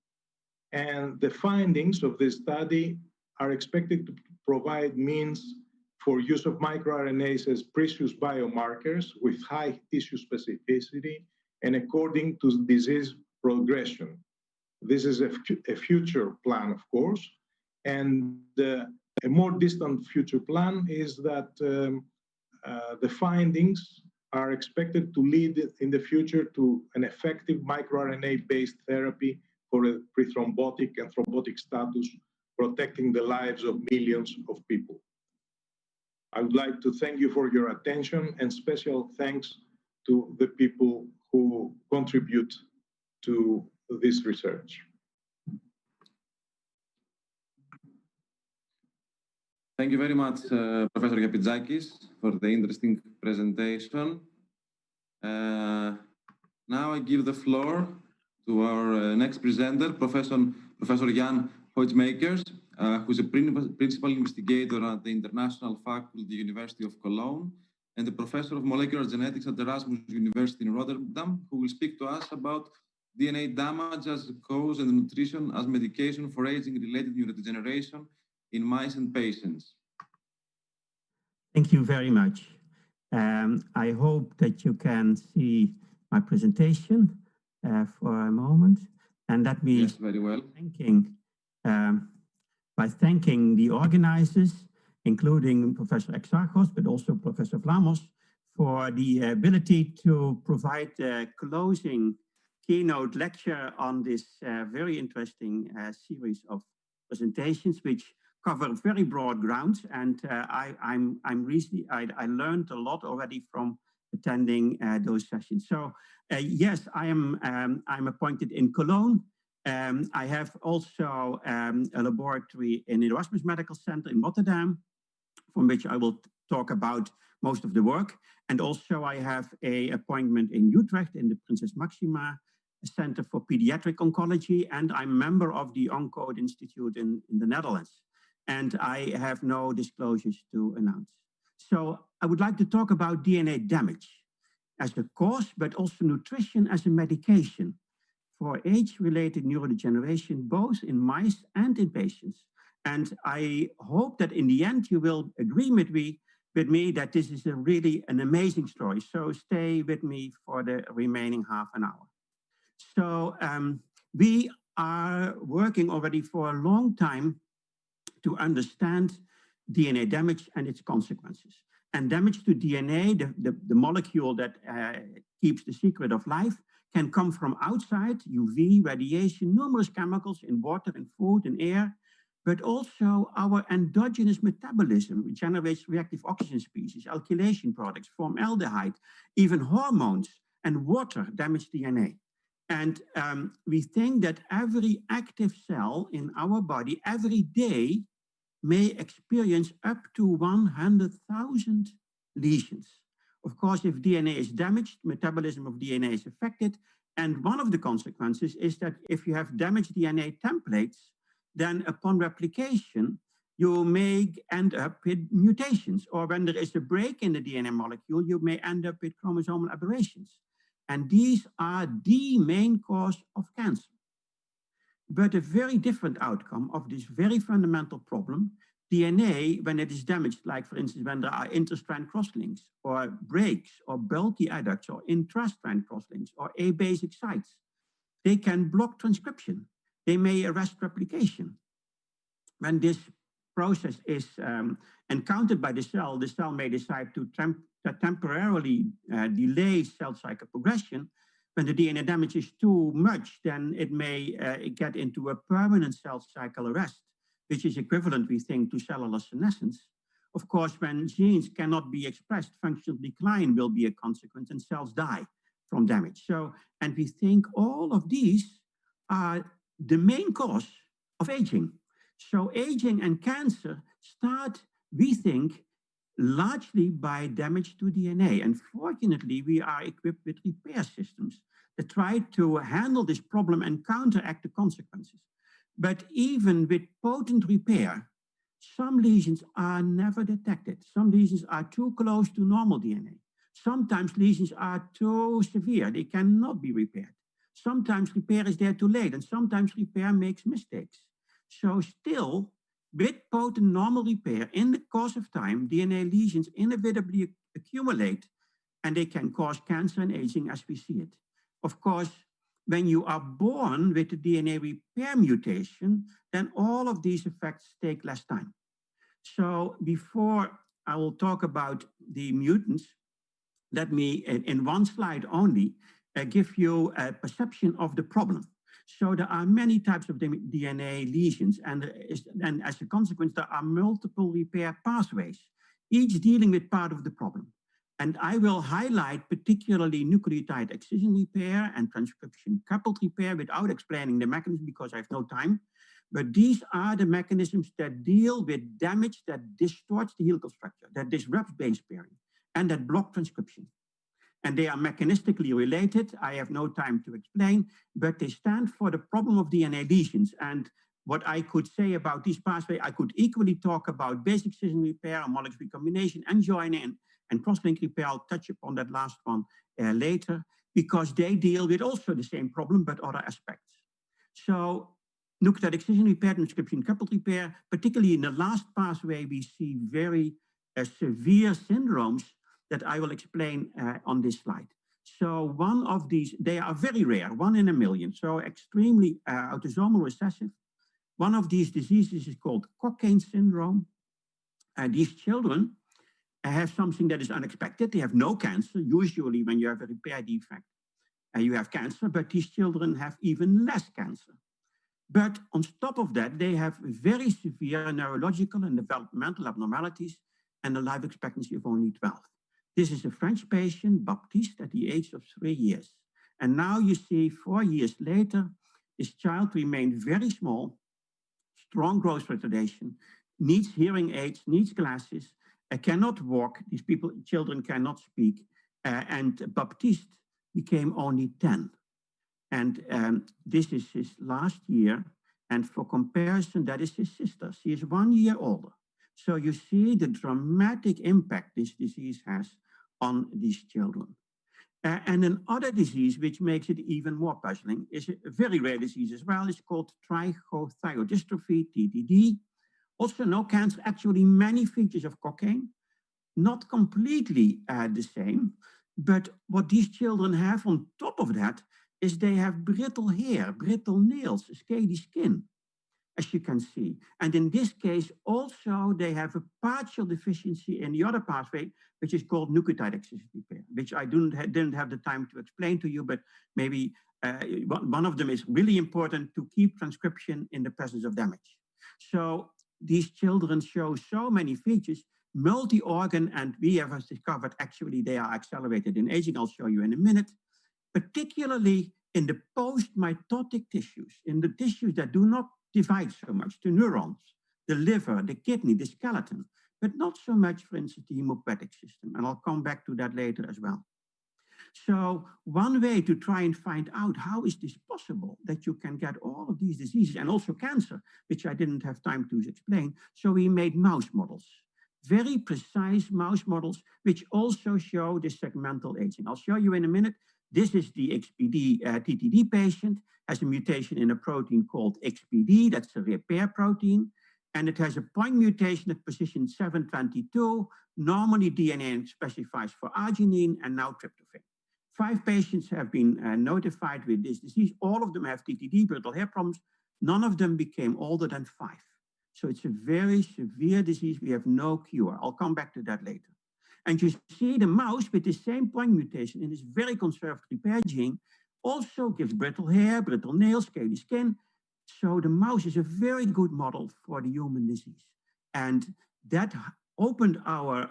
And the findings of this study are expected to provide means for use of microRNAs as precious biomarkers with high tissue specificity and according to disease progression. This is a future plan, of course, and a more distant future plan is that the findings are expected to lead in the future to an effective microRNA-based therapy for a pre-thrombotic and thrombotic status, protecting the lives of millions of people. I would like to thank you for your attention, and special thanks to the people who contribute to this research. Thank you very much, Professor Yapitzakis, for the interesting presentation. Now I give the floor to our next presenter, Professor Jan Hoijmakers, who is a principal investigator at the International Faculty University of Cologne and a professor of molecular genetics at Erasmus University in Rotterdam, who will speak to us about DNA damage as a cause and nutrition as medication for aging-related neurodegeneration in mice and patients. Thank you very much. I hope that you can see my presentation for a moment. And let me very well. By thanking the organizers, including Professor Exarchos, but also Professor Vlamos, for the ability to provide a closing keynote lecture on this very interesting series of presentations, which cover very broad grounds. And I learned a lot already from attending those sessions. So yes, I'm appointed in Cologne. I have also a laboratory in the Erasmus Medical Center in Rotterdam, from which I will talk about most of the work. And also I have an appointment in Utrecht in the Princess Maxima Center for Pediatric Oncology, and I'm a member of the ONCODE Institute in the Netherlands. And I have no disclosures to announce. So I would like to talk about DNA damage as a cause, but also nutrition as a medication for age-related neurodegeneration, both in mice and in patients. And I hope that in the end you will agree with me that this is really an amazing story. So stay with me for the remaining half an hour. So we are working already for a long time to understand DNA damage and its consequences. And damage to DNA, the molecule that keeps the secret of life, can come from outside, UV, radiation, numerous chemicals in water, in food, in air, but also our endogenous metabolism, which generates reactive oxygen species, alkylation products, formaldehyde, even hormones and water damage DNA. And we think that every active cell in our body every day may experience up to 100,000 lesions. Of course, if DNA is damaged, metabolism of DNA is affected. And one of the consequences is that if you have damaged DNA templates, then upon replication, you may end up with mutations. Or when there is a break in the DNA molecule, you may end up with chromosomal aberrations. And these are the main cause of cancer. But a very different outcome of this very fundamental problem, DNA, when it is damaged, like for instance, when there are interstrand crosslinks or breaks or bulky adducts or intrastrand crosslinks or abasic sites, they can block transcription. They may arrest replication. When this process is encountered by the cell may decide to temporarily delay cell cycle progression. When the DNA damage is too much, then it may get into a permanent cell cycle arrest, which is equivalent, we think, to cellular senescence. Of course, when genes cannot be expressed, functional decline will be a consequence and cells die from damage. So, and we think all of these are the main cause of aging. So aging and cancer start, we think, largely by damage to DNA. And fortunately, we are equipped with repair systems that try to handle this problem and counteract the consequences. But even with potent repair, some lesions are never detected. Some lesions are too close to normal DNA. Sometimes lesions are too severe, they cannot be repaired. Sometimes repair is there too late, and sometimes repair makes mistakes. So still, with potent normal repair, in the course of time, DNA lesions inevitably accumulate, and they can cause cancer and aging as we see it. Of course, when you are born with the DNA repair mutation, then all of these effects take less time. So before I will talk about the mutants, let me, in one slide only, give you a perception of the problem. So there are many types of DNA lesions, and as a consequence, there are multiple repair pathways, each dealing with part of the problem. And I will highlight particularly nucleotide excision repair and transcription coupled repair without explaining the mechanism because I have no time. But these are the mechanisms that deal with damage that distorts the helical structure, that disrupts base pairing, and that block transcription. And they are mechanistically related. I have no time to explain, but they stand for the problem of DNA lesions. And what I could say about these pathways, I could equally talk about basic excision repair, homologous recombination, and joining and cross-link repair. I'll touch upon that last one later, because they deal with also the same problem, but other aspects. So nucleotide excision repair, transcription coupled repair, particularly in the last pathway, we see very severe syndromes that I will explain on this slide. So one of these, they are very rare, 1 in a million, so extremely autosomal recessive. One of these diseases is called Cockayne syndrome. These children have something that is unexpected. They have no cancer. Usually when you have a repair defect, you have cancer, but these children have even less cancer. But on top of that, they have very severe neurological and developmental abnormalities and a life expectancy of only 12. This is a French patient, Baptiste, at the age of 3 years. And now you see 4 years later, this child remained very small, strong growth retardation, needs hearing aids, needs glasses, cannot walk. These children cannot speak. And Baptiste became only 10. And this is his last year. And for comparison, that is his sister. She is 1 year older. So you see the dramatic impact this disease has on these children. And another disease, which makes it even more puzzling, is a very rare disease as well. It's called trichothiodystrophy, TTD. Also no cancer, actually many features of Cockayne, not completely the same. But what these children have on top of that is they have brittle hair, brittle nails, scaly skin, as you can see. And in this case, also, they have a partial deficiency in the other pathway, which is called nucleotide excision repair, which I didn't have the time to explain to you, but maybe one of them is really important to keep transcription in the presence of damage. So these children show so many features, multi-organ, and we have discovered actually they are accelerated in aging. I'll show you in a minute. Particularly in the post-mitotic tissues, in the tissues that do not divide so much, the neurons, the liver, the kidney, the skeleton, but not so much, for instance, the hematopoietic system. And I'll come back to that later as well. So one way to try and find out how is this possible that you can get all of these diseases and also cancer, which I didn't have time to explain. So we made mouse models, very precise mouse models, which also show the segmental aging. I'll show you in a minute. This is the XPD TTD patient, has a mutation in a protein called XPD, that's a repair protein, and it has a point mutation at position 722. Normally DNA specifies for arginine and now tryptophan. 5 patients have been notified with this disease. All of them have TTD, brittle hair problems. None of them became older than 5. So it's a very severe disease. We have no cure. I'll come back to that later. And you see the mouse with the same point mutation in this very conserved repair gene also gives brittle hair, brittle nails, scaly skin. So the mouse is a very good model for the human disease. And that opened our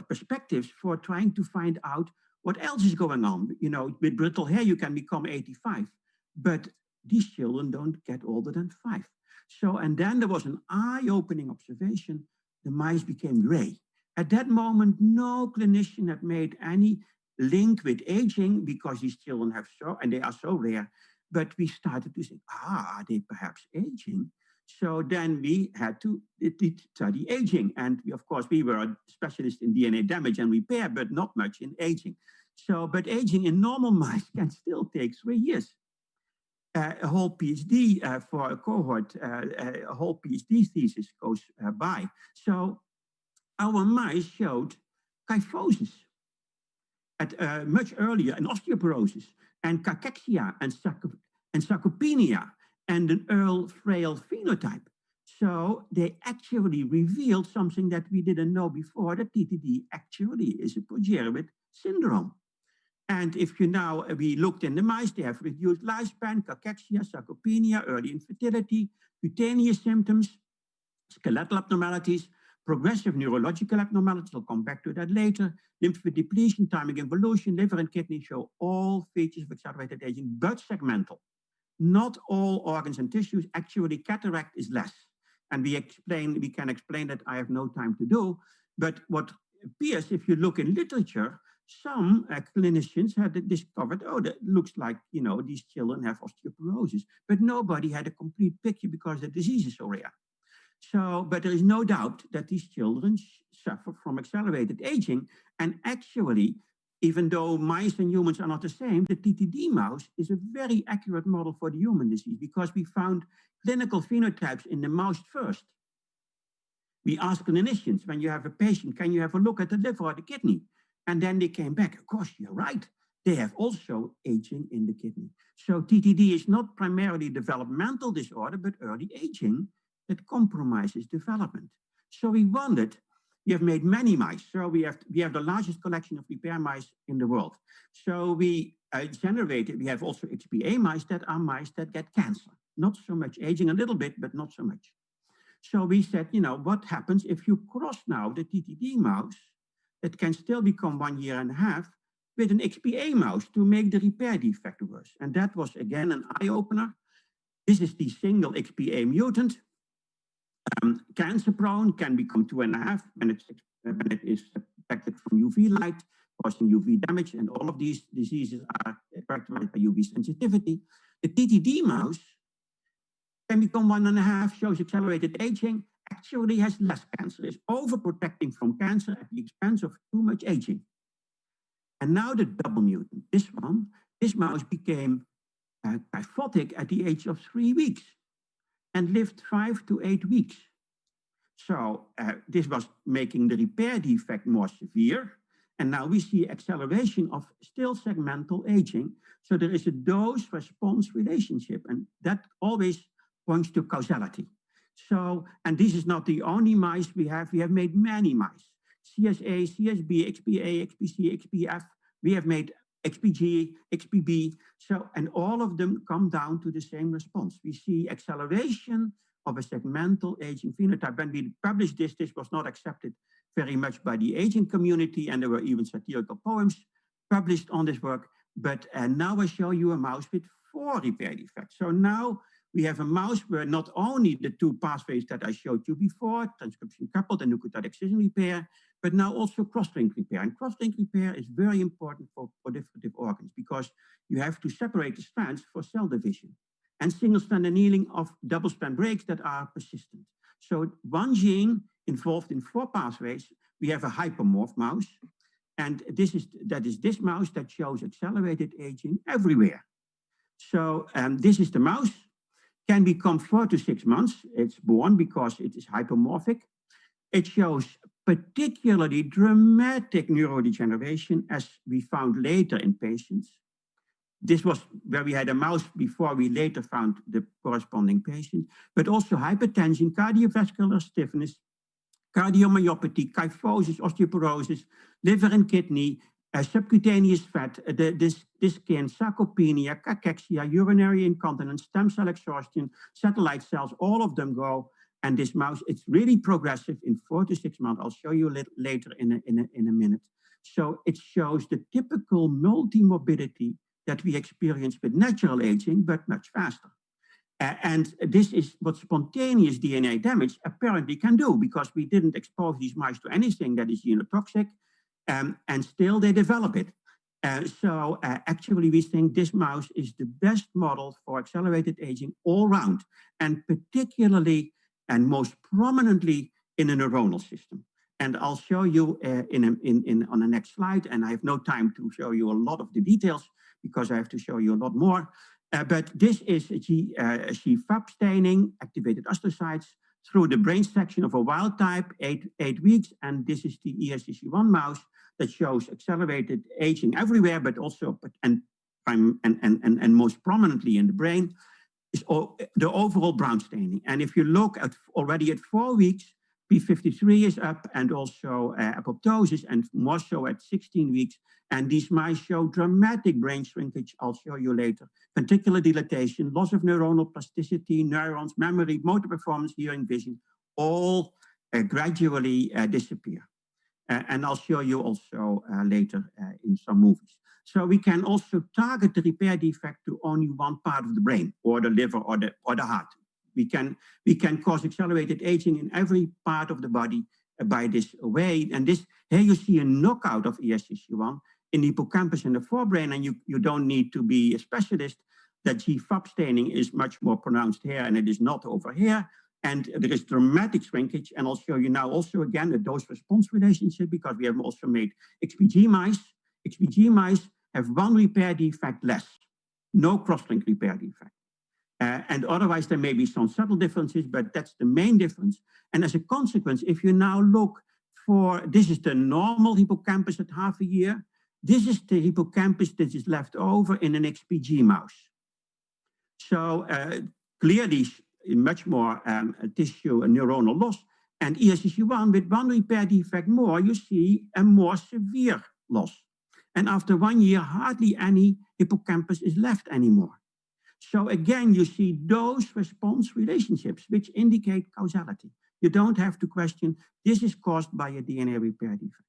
perspectives for trying to find out what else is going on. You know, with brittle hair, you can become 85, but these children don't get older than 5. So, and then there was an eye-opening observation. The mice became gray. At that moment, no clinician had made any link with aging because these children have so, and they are so rare, but we started to think, are they perhaps aging? So then we had to study aging. And we, of course, we were a specialist in DNA damage and repair, but not much in aging. So, but aging in normal mice can still take 3 years. A whole PhD for a cohort, a whole PhD thesis goes by. So our mice showed kyphosis at much earlier, and osteoporosis, and cachexia, and sarcopenia, and an early frail phenotype. So they actually revealed something that we didn't know before, that TTD actually is a progenitor syndrome. And if you now, we looked in the mice, they have reduced lifespan, cachexia, sarcopenia, early infertility, cutaneous symptoms, skeletal abnormalities, progressive neurological abnormalities, I'll come back to that later, lymphodepletion, timing involution, liver and kidney show all features of accelerated aging, but segmental. Not all organs and tissues, actually cataract is less. And we can explain that, I have no time to do, but what appears, if you look in literature, some clinicians had discovered, oh, that looks like, you know, these children have osteoporosis, but nobody had a complete picture because the disease is so rare. So, but there is no doubt that these children suffer from accelerated aging. And actually, even though mice and humans are not the same, the TTD mouse is a very accurate model for the human disease because we found clinical phenotypes in the mouse first. We asked clinicians, when you have a patient, can you have a look at the liver or the kidney? And then they came back, of course, you're right. They have also aging in the kidney. So TTD is not primarily developmental disorder, but early aging that compromises development. So we wondered, we have made many mice. So we have the largest collection of repair mice in the world. So we we have also XPA mice that are mice that get cancer. Not so much aging, a little bit, but not so much. So we said, you know, what happens if you cross now the TTD mouse that can still become 1.5 years with an XPA mouse to make the repair defect worse? And that was, again, an eye-opener. This is the single XPA mutant. Cancer prone, can become 2.5 when it is affected from UV light, causing UV damage, and all of these diseases are characterized by UV sensitivity. The TTD mouse can become 1.5, shows accelerated aging, actually has less cancer, is overprotecting from cancer at the expense of too much aging. And now the double mutant, this mouse became kyphotic at the age of 3 weeks and lived 5 to 8 weeks. So this was making the repair defect more severe. And now we see acceleration of still segmental aging. So there is a dose-response relationship, and that always points to causality. So, and this is not the only mice we have. We have made many mice. CSA, CSB, XPA, XPC, XPF. We have made XPG, XPB. So, and all of them come down to the same response. We see acceleration of a segmental aging phenotype. When we published this was not accepted very much by the aging community, and there were even satirical poems published on this work. But now I show you a mouse with 4 repair defects. So now we have a mouse where not only the 2 pathways that I showed you before, transcription coupled and nucleotide excision repair, but now also cross-link repair. And cross-link repair is very important for proliferative organs because you have to separate the strands for cell division, and single-strand annealing of double-strand breaks that are persistent. So one gene involved in 4 pathways. We have a hypermorph mouse, and that is this mouse that shows accelerated aging everywhere. So this is the mouse, can become 4 to 6 months. It's born because it is hypermorphic. It shows particularly dramatic neurodegeneration, as we found later in patients. This was where we had a mouse before we later found the corresponding patient, but also hypertension, cardiovascular stiffness, cardiomyopathy, kyphosis, osteoporosis, liver and kidney, subcutaneous fat, the skin, sarcopenia, cachexia, urinary incontinence, stem cell exhaustion, satellite cells, all of them go. And this mouse, it's really progressive in 4 to 6 months. I'll show you later in a minute. So it shows the typical multimorbidity that we experience with natural aging, but much faster. And this is what spontaneous DNA damage apparently can do, because we didn't expose these mice to anything that is genotoxic, and still they develop it. So actually we think this mouse is the best model for accelerated aging all round, and particularly and most prominently in the neuronal system. And I'll show you on the next slide, and I have no time to show you a lot of the details because I have to show you a lot more. But this is GFAP staining, activated astrocytes, through the brain section of a wild type, 8 weeks. And this is the ESCC1 mouse that shows accelerated aging everywhere, but also, and most prominently in the brain, is the overall brown staining. And if you look at already at 4 weeks, P53 is up, and also apoptosis, and more so at 16 weeks. And these mice show dramatic brain shrinkage. I'll show you later. Ventricular dilatation, loss of neuronal plasticity, neurons, memory, motor performance, hearing, vision, all gradually disappear. And I'll show you also later in some movies. So we can also target the repair defect to only one part of the brain, or the liver, or the heart. We can cause accelerated aging in every part of the body by this way. And this, here you see a knockout of ESCC1 in the hippocampus and the forebrain, and you don't need to be a specialist. That GFAP staining is much more pronounced here, and it is not over here. And there is dramatic shrinkage. And I'll show you now also again the dose-response relationship, because we have also made XPG mice. XPG mice have one repair defect less, no cross-link repair defect. And otherwise, there may be some subtle differences, but that's the main difference. And as a consequence, if you now look for, this is the normal hippocampus at half a year. This is the hippocampus that is left over in an XPG mouse. So clearly, much more tissue and neuronal loss. And ESCC1 with one repair defect more, you see a more severe loss. And after 1 year, hardly any hippocampus is left anymore. So again, you see dose-response relationships, which indicate causality. You don't have to question, this is caused by a DNA repair defect.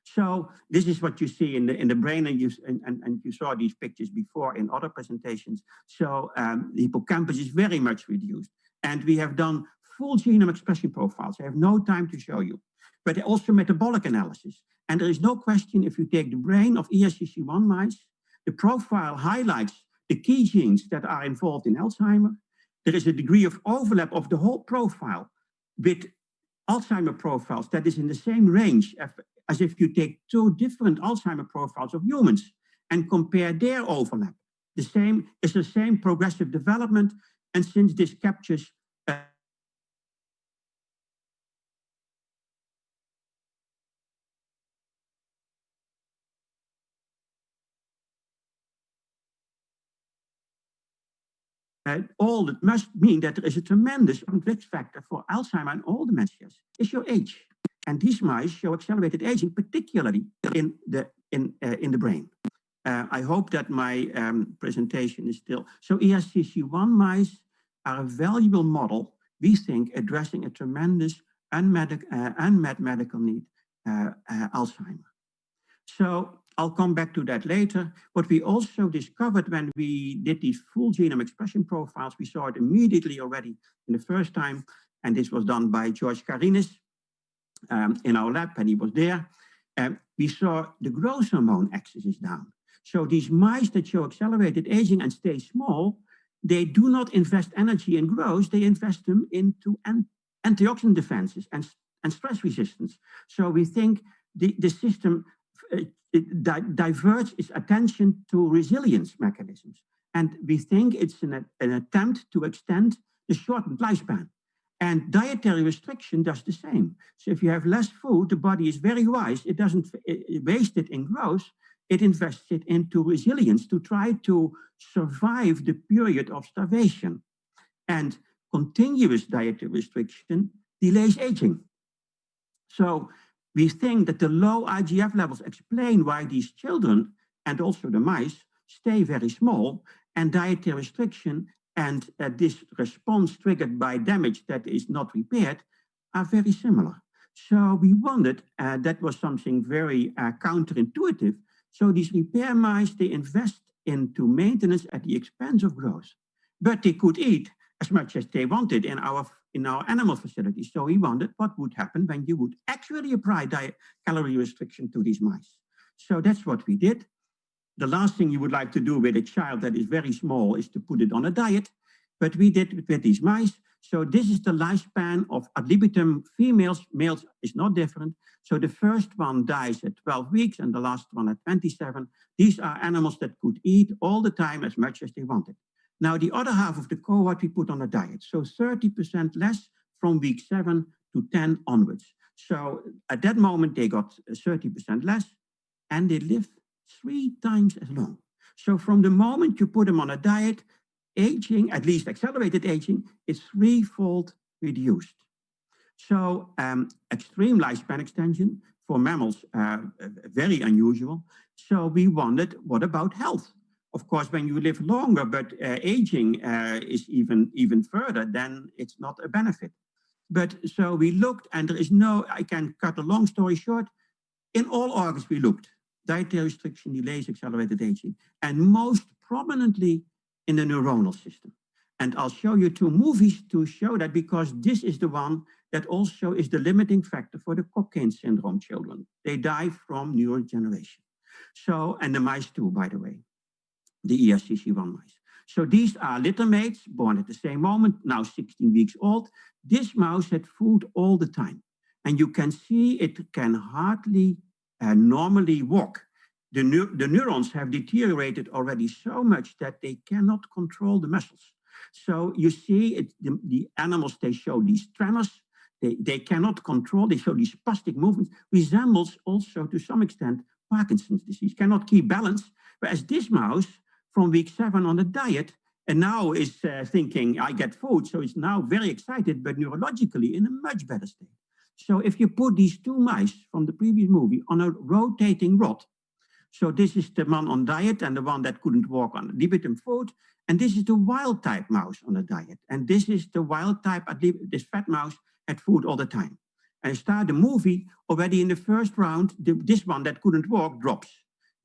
So this is what you see in the brain, and you saw these pictures before in other presentations. So the hippocampus is very much reduced. And we have done full genome expression profiles. I have no time to show you, but also metabolic analysis. And there is no question, if you take the brain of ESCC1 mice, the profile highlights the key genes that are involved in Alzheimer. There is a degree of overlap of the whole profile with Alzheimer profiles that is in the same range as if you take two different Alzheimer profiles of humans and compare their overlap. It's the same progressive development, and since this captures all, it must mean that there is a tremendous risk factor for Alzheimer and all dementias. Is your age. And these mice show accelerated aging, particularly in the brain. I hope that my presentation is still. So ESCC1 mice are a valuable model, we think, addressing a tremendous unmet medical need, Alzheimer. So I'll come back to that later. What we also discovered when we did these full genome expression profiles, we saw it immediately already in the first time, and this was done by George Karinis in our lab, and he was there. We saw the growth hormone axis is down. So these mice that show accelerated aging and stay small, they do not invest energy in growth, they invest them into antioxidant defenses and stress resistance. So we think the system diverts its attention to resilience mechanisms. And we think it's an attempt to extend the shortened lifespan. And dietary restriction does the same. So if you have less food, the body is very wise. It doesn't waste it in growth. It invests it into resilience to try to survive the period of starvation. And continuous dietary restriction delays aging. So we think that the low IGF levels explain why these children, and also the mice, stay very small, and dietary restriction and this response triggered by damage that is not repaired are very similar. So we wondered, that was something very counterintuitive. So these repair mice, they invest into maintenance at the expense of growth, but they could eat as much as they wanted in our animal facilities. So we wondered what would happen when you would actually apply calorie restriction to these mice. So that's what we did. The last thing you would like to do with a child that is very small is to put it on a diet, but we did it with these mice. So this is the lifespan of ad libitum females. Males is not different. So the first one dies at 12 weeks and the last one at 27. These are animals that could eat all the time as much as they wanted. Now, the other half of the cohort we put on a diet. So 30% less from week 7 to 10 onwards. So at that moment, they got 30% less and they lived 3 times as long. So from the moment you put them on a diet, aging, at least accelerated aging, is 3-fold reduced. So extreme lifespan extension for mammals, very unusual. So we wondered, what about health? Of course, when you live longer, but aging is even further, then it's not a benefit. But so we looked, and there is no, I can cut a long story short, in all organs we looked, dietary restriction, delays, accelerated aging, and most prominently in the neuronal system. And I'll show you 2 movies to show that, because this is the one that also is the limiting factor for the Cockayne syndrome children. They die from neurodegeneration. So, and the mice too, by the way, the ESCC1 mice. So these are litter mates born at the same moment, now 16 weeks old. This mouse had food all the time. And you can see it can hardly normally walk. The neurons have deteriorated already so much that they cannot control the muscles. So you see it, the animals, they show these tremors. They cannot control, they show these spastic movements, resembles also to some extent Parkinson's disease, cannot keep balance. Whereas this mouse from week 7 on the diet, and now is thinking, I get food, so it's now very excited, but neurologically in a much better state. So if you put these 2 mice from the previous movie on a rotating rod, so this is the one on diet and the one that couldn't walk on libitum food, and this is the wild type mouse on a diet, and this is the wild type, this fat mouse had food all the time. And start the movie, already in the first round, this one that couldn't walk drops.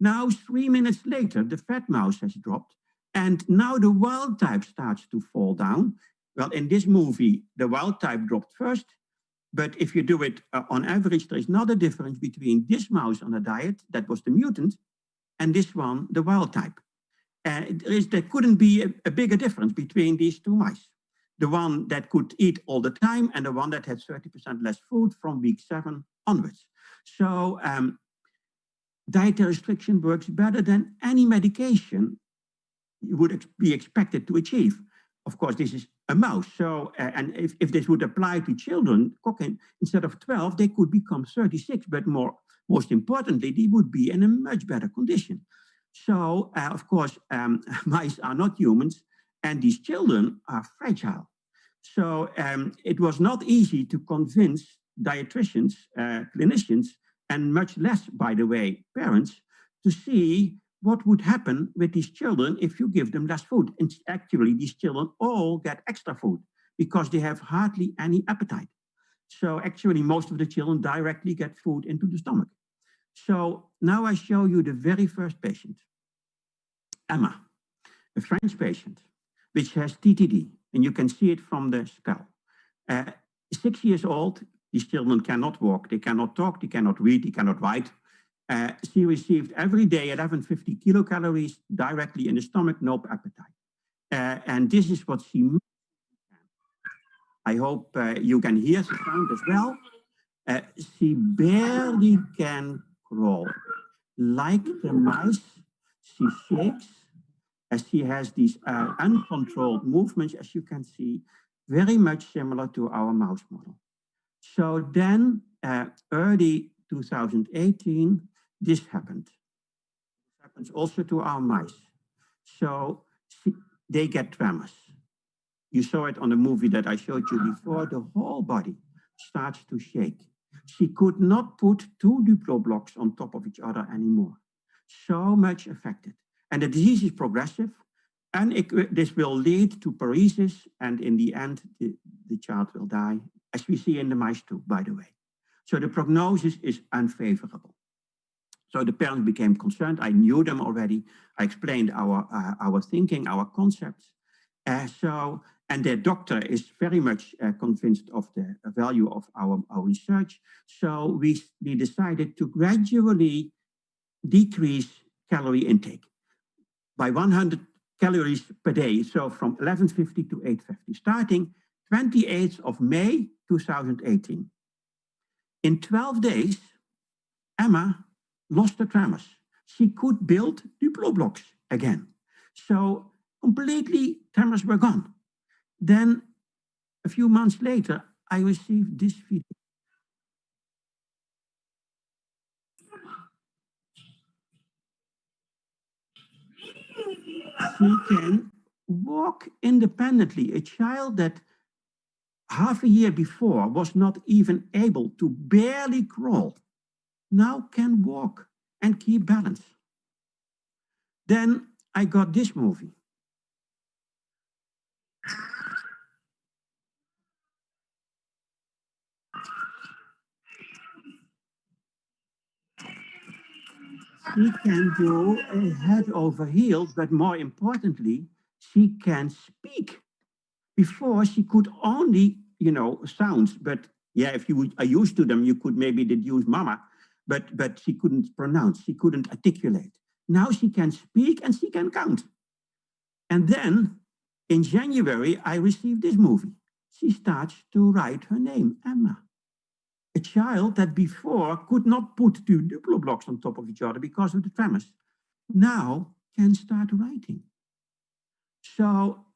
Now, 3 minutes later, the fat mouse has dropped, and now the wild type starts to fall down. Well, in this movie, the wild type dropped first, but if you do it on average, there is not a difference between this mouse on a diet, that was the mutant, and this one, the wild type. There couldn't be a bigger difference between these 2 mice. The one that could eat all the time and the one that had 30% less food from week 7 onwards. So dietary restriction works better than any medication you would be expected to achieve. Of course, this is a mouse. So, and if this would apply to children, instead of 12, they could become 36, but most importantly, they would be in a much better condition. So, of course, mice are not humans, and these children are fragile. So it was not easy to convince dietitians, clinicians, and much less, by the way, parents, to see what would happen with these children if you give them less food. And actually, these children all get extra food because they have hardly any appetite. So actually, most of the children directly get food into the stomach. So now I show you the very first patient, Emma, a French patient, which has TTD, and you can see it from the skull. 6 years old, these children cannot walk, they cannot talk, they cannot read, they cannot write. She received every day 1150 kilocalories directly in the stomach, no appetite. And this is what she... I hope you can hear the sound as well. She barely can crawl. Like the mice, she shakes, as she has these uncontrolled movements, as you can see, very much similar to our mouse model. So then, early 2018, this happened. This happens also to our mice. So they get tremors. You saw it on the movie that I showed you before. The whole body starts to shake. She could not put 2 Duplo blocks on top of each other anymore. So much affected. And the disease is progressive, and this will lead to paresis, and in the end, the child will die, as we see in the mice too, by the way. So the prognosis is unfavorable. So the parents became concerned. I knew them already. I explained our thinking, our concepts. And their doctor is very much convinced of the value of our research. So we decided to gradually decrease calorie intake by 100 calories per day. So from 1150 to 850, starting 28th of May, 2018. In 12 days, Emma lost her tremors. She could build Duplo blocks again. So completely tremors were gone. Then a few months later, I received this video. She can walk independently. A child that half a year before was not even able to barely crawl, now can walk and keep balance. Then I got this movie. She can do a head over heels, but more importantly, she can speak. Before she could only, sounds, but yeah, if you are used to them, you could maybe deduce mama, but she couldn't pronounce, she couldn't articulate. Now she can speak and she can count. And then in January, I received this movie. She starts to write her name, Emma. A child that before could not put two Duplo blocks on top of each other because of the tremors, now can start writing. So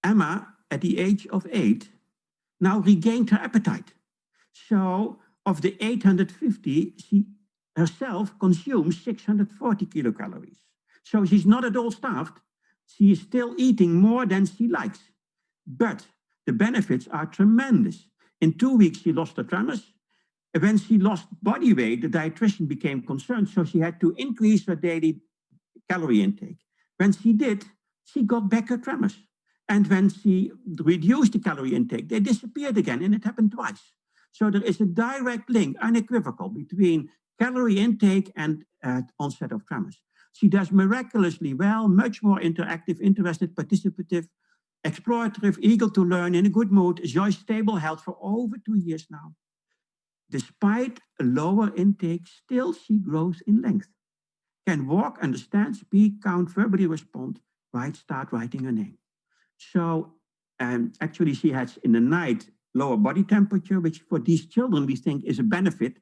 Emma, at the age of 8, now regained her appetite. So of the 850, she herself consumes 640 kilocalories. So she's not at all starved. She is still eating more than she likes. But the benefits are tremendous. In 2 weeks, she lost her tremors. When she lost body weight, the dietitian became concerned, so she had to increase her daily calorie intake. When she did, she got back her tremors. And when she reduced the calorie intake, they disappeared again, and it happened twice. So there is a direct link, unequivocal, between calorie intake and onset of tremors. She does miraculously well, much more interactive, interested, participative, explorative, eager to learn, in a good mood, enjoys stable health for over 2 years now. Despite a lower intake, still she grows in length. Can walk, understand, speak, count, verbally respond, start writing her name. So actually she has in the night lower body temperature, which for these children we think is a benefit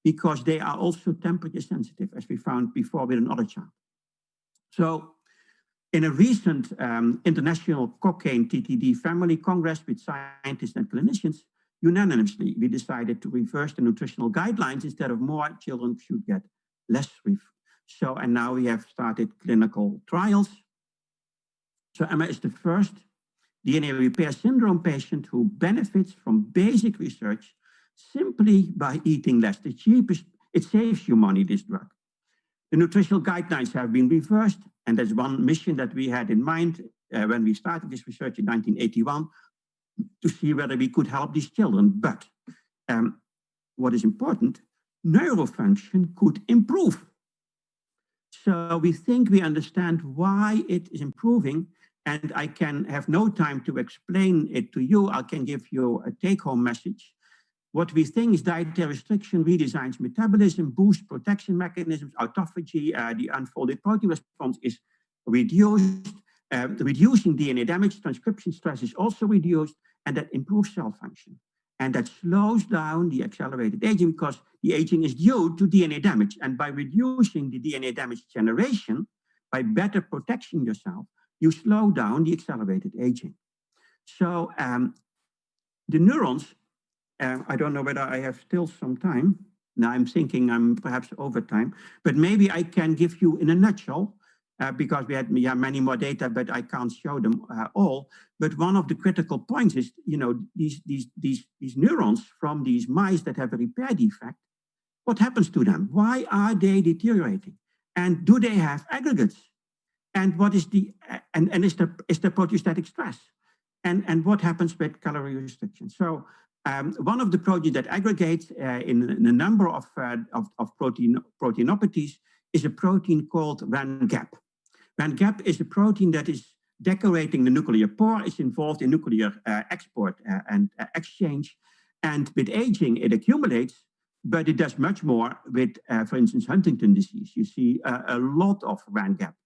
because they are also temperature sensitive, as we found before with another child. So in a recent International Cocaine TTD Family Congress with scientists and clinicians, unanimously we decided to reverse the nutritional guidelines. Instead of more, children should get less. So, and now we have started clinical trials. So Emma is the first DNA repair syndrome patient who benefits from basic research simply by eating less. The cheapest, it saves you money, this drug. The nutritional guidelines have been reversed, and that's one mission that we had in mind when we started this research in 1981, to see whether we could help these children. But what is important, neurofunction could improve. So we think we understand why it is improving, and I can have no time to explain it to you. I can give you a take-home message. What we think is dietary restriction redesigns metabolism, boosts protection mechanisms, autophagy, the unfolded protein response is reduced, reducing DNA damage, transcription stress is also reduced, and that improves cell function. And that slows down the accelerated aging because the aging is due to DNA damage. And by reducing the DNA damage generation, by better protecting yourself, you slow down the accelerated aging. So the neurons, I don't know whether I have still some time. Now I'm thinking I'm perhaps over time, but maybe I can give you in a nutshell, because we had many more data, but I can't show them all. But one of the critical points is, these neurons from these mice that have a repair defect, what happens to them? Why are they deteriorating? And do they have aggregates? And what is the, and is there proteostatic stress? And what happens with calorie restriction? So one of the proteins that aggregates in a number of proteinopathies is a protein called RAN-GAP. RAN-GAP is a protein that is decorating the nuclear pore, is involved in nuclear export and exchange. And with aging, it accumulates, but it does much more with, for instance, Huntington disease. You see a lot of RAN-GAP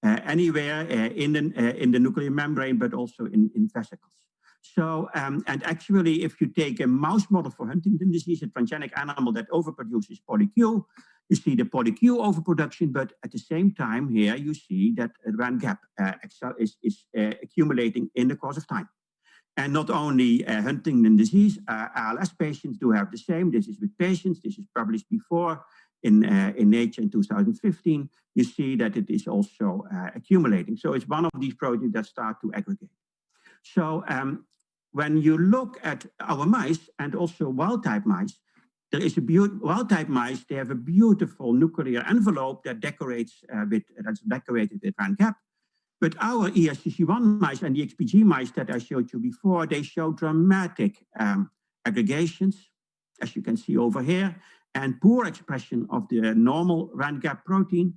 anywhere in the nuclear membrane, but also in vesicles. So, and actually, if you take a mouse model for Huntington disease, a transgenic animal that overproduces polyQ, you see the polyQ overproduction, but at the same time here, you see that RAN-GAP is accumulating in the course of time. And not only Huntington disease, ALS patients do have the same. This is with patients. This is published before in Nature in 2015. You see that it is also accumulating. So it's one of these proteins that start to aggregate. So when you look at our mice and also wild-type mice, there is a wild-type mice. They have a beautiful nuclear envelope that that's decorated with RANGAP. But our ESCC1 mice and the XPG mice that I showed you before, they show dramatic aggregations, as you can see over here, and poor expression of the normal RANGAP protein.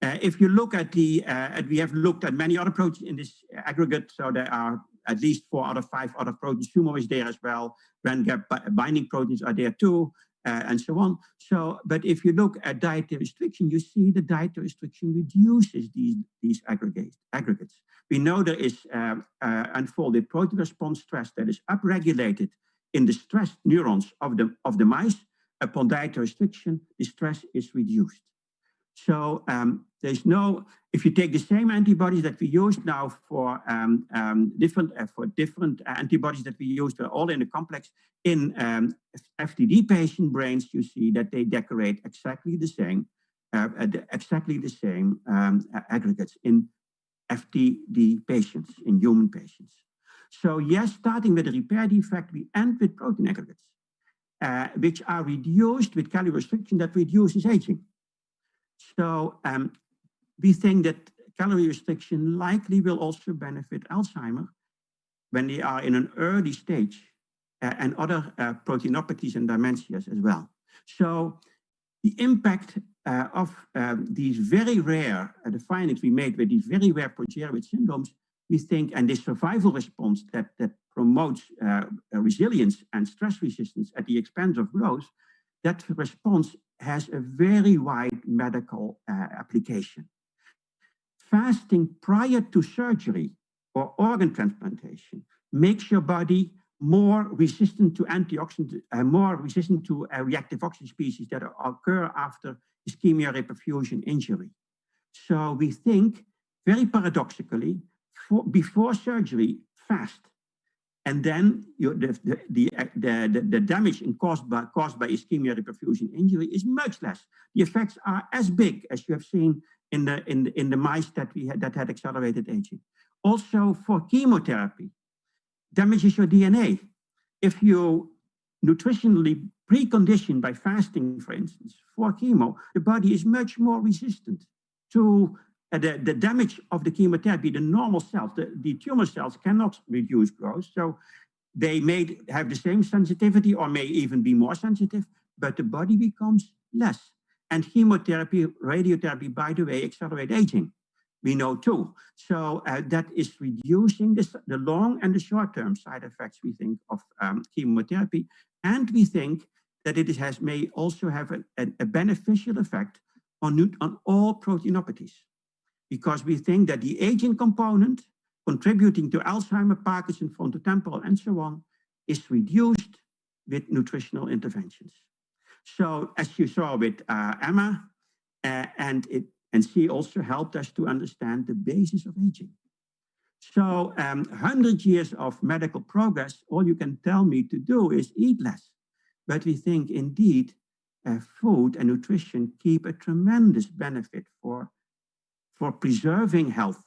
If you look at we have looked at many other proteins in this aggregate, so there are at least 4 out of 5 other proteins. Sumo is there as well. RANGAP binding proteins are there too, and so on. So, but if you look at dietary restriction, you see the dietary restriction reduces these aggregates. We know there is unfolded protein response stress that is upregulated in the stressed neurons of the mice. Upon dietary restriction, the stress is reduced. So there's no, if you take the same antibodies that we use now for different antibodies that we use, they're all in a complex in FTD patient brains, you see that they decorate exactly the same aggregates in FTD patients, in human patients. So yes, starting with a repair defect, we end with protein aggregates, which are reduced with calorie restriction that reduces aging. So we think that calorie restriction likely will also benefit Alzheimer when they are in an early stage and other proteinopathies and dementias as well. So the impact of these very rare, the findings we made with these very rare progeroid syndromes, we think, and this survival response that promotes resilience and stress resistance at the expense of growth, that response has a very wide medical application. Fasting prior to surgery or organ transplantation makes your body more resistant to antioxidant, more resistant to reactive oxygen species that occur after ischemia reperfusion injury. So we think, very paradoxically, before surgery, fast. And then the damage caused by ischemia reperfusion injury is much less. The effects are as big as you have seen in the mice that had accelerated aging. Also for chemotherapy, damages your DNA. If you nutritionally preconditioned by fasting, for instance, for chemo, the body is much more resistant to the damage of the chemotherapy. The normal cells, the tumor cells cannot reduce growth, so they may have the same sensitivity or may even be more sensitive, but the body becomes less. And chemotherapy, radiotherapy, by the way, accelerate aging. We know too. So that is reducing the long and the short-term side effects, we think, of chemotherapy. And we think that it may also have a beneficial effect on all proteinopathies, because we think that the aging component contributing to Alzheimer, Parkinson, frontotemporal, and so on is reduced with nutritional interventions. So as you saw with Emma, and she also helped us to understand the basis of aging. So 100 years of medical progress, all you can tell me to do is eat less. But we think indeed food and nutrition keep a tremendous benefit for preserving health.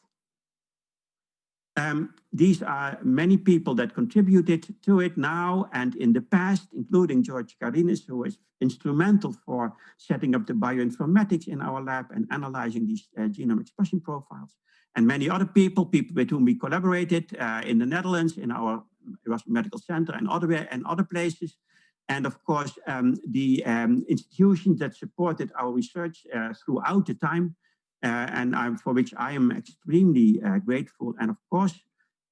These are many people that contributed to it now and in the past, including George GeNeDis, who was instrumental for setting up the bioinformatics in our lab and analyzing these genome expression profiles. And many other people with whom we collaborated in the Netherlands, in our Erasmus Medical Center and other places. And of course, the institutions that supported our research throughout the time, and for which I am extremely grateful. And of course,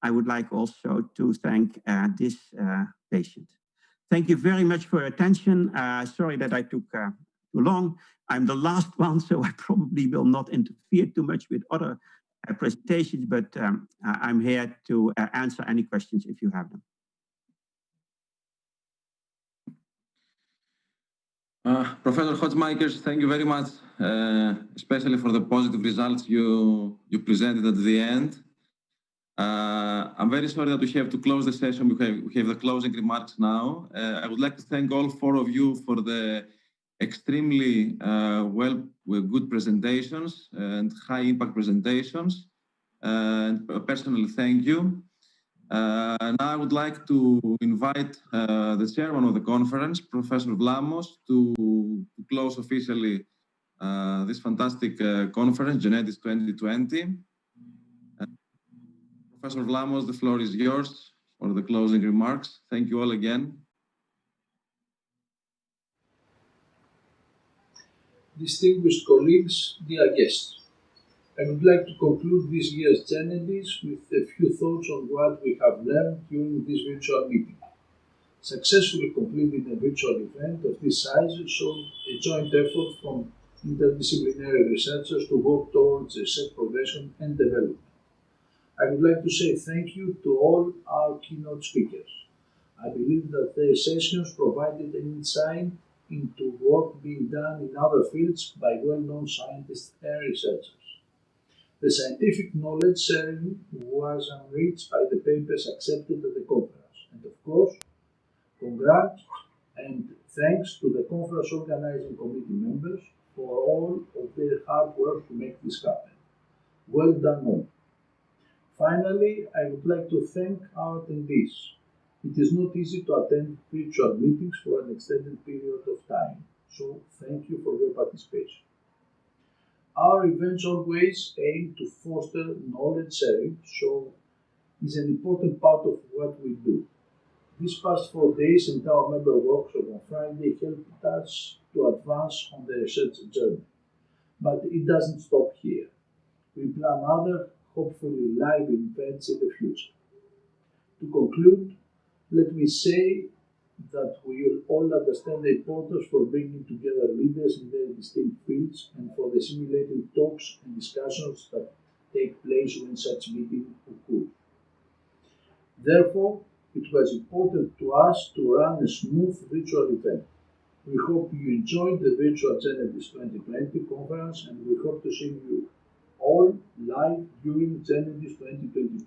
I would like also to thank this patient. Thank you very much for your attention. Sorry that I took too long. I'm the last one, so I probably will not interfere too much with other presentations, but I'm here to answer any questions if you have them. Professor Hotzmakers, thank you very much, especially for the positive results you presented at the end. I'm very sorry that we have to close the session. We have the closing remarks now. I would like to thank all 4 of you for the extremely good presentations and high impact presentations. And personally, thank you. Now I would like to invite the chairman of the conference, Professor Vlamos, to close officially this fantastic conference, GeNeDis 2020. Professor Vlamos, the floor is yours for the closing remarks. Thank you all again. Distinguished colleagues, dear guests, I would like to conclude this year's GeNeDis with a few thoughts on what we have learned during this virtual meeting. Successfully completing a virtual event of this size showed a joint effort from interdisciplinary researchers to work towards research progression and development. I would like to say thank you to all our keynote speakers. I believe that their sessions provided an insight into work being done in other fields by well-known scientists and researchers. The scientific knowledge sharing was enriched by the papers accepted at the conference. And of course, congrats and thanks to the conference organizing committee members for all of their hard work to make this happen. Well done all. Finally, I would like to thank our attendees. It is not easy to attend virtual meetings for an extended period of time, so thank you for your participation. Our events always aim to foster knowledge sharing, so is an important part of what we do. These past 4 days and our member workshop on Friday helped us to advance on the research journey. But it doesn't stop here. We plan other, hopefully live events in the future. To conclude, let me say that we all understand the importance for bringing together leaders in their distinct fields and for the stimulating talks and discussions that take place when such meetings occur. Therefore, it was important to us to run a smooth virtual event. We hope you enjoyed the virtual GeNeDis 2020 conference, and we hope to see you all live during GeNeDis 2022.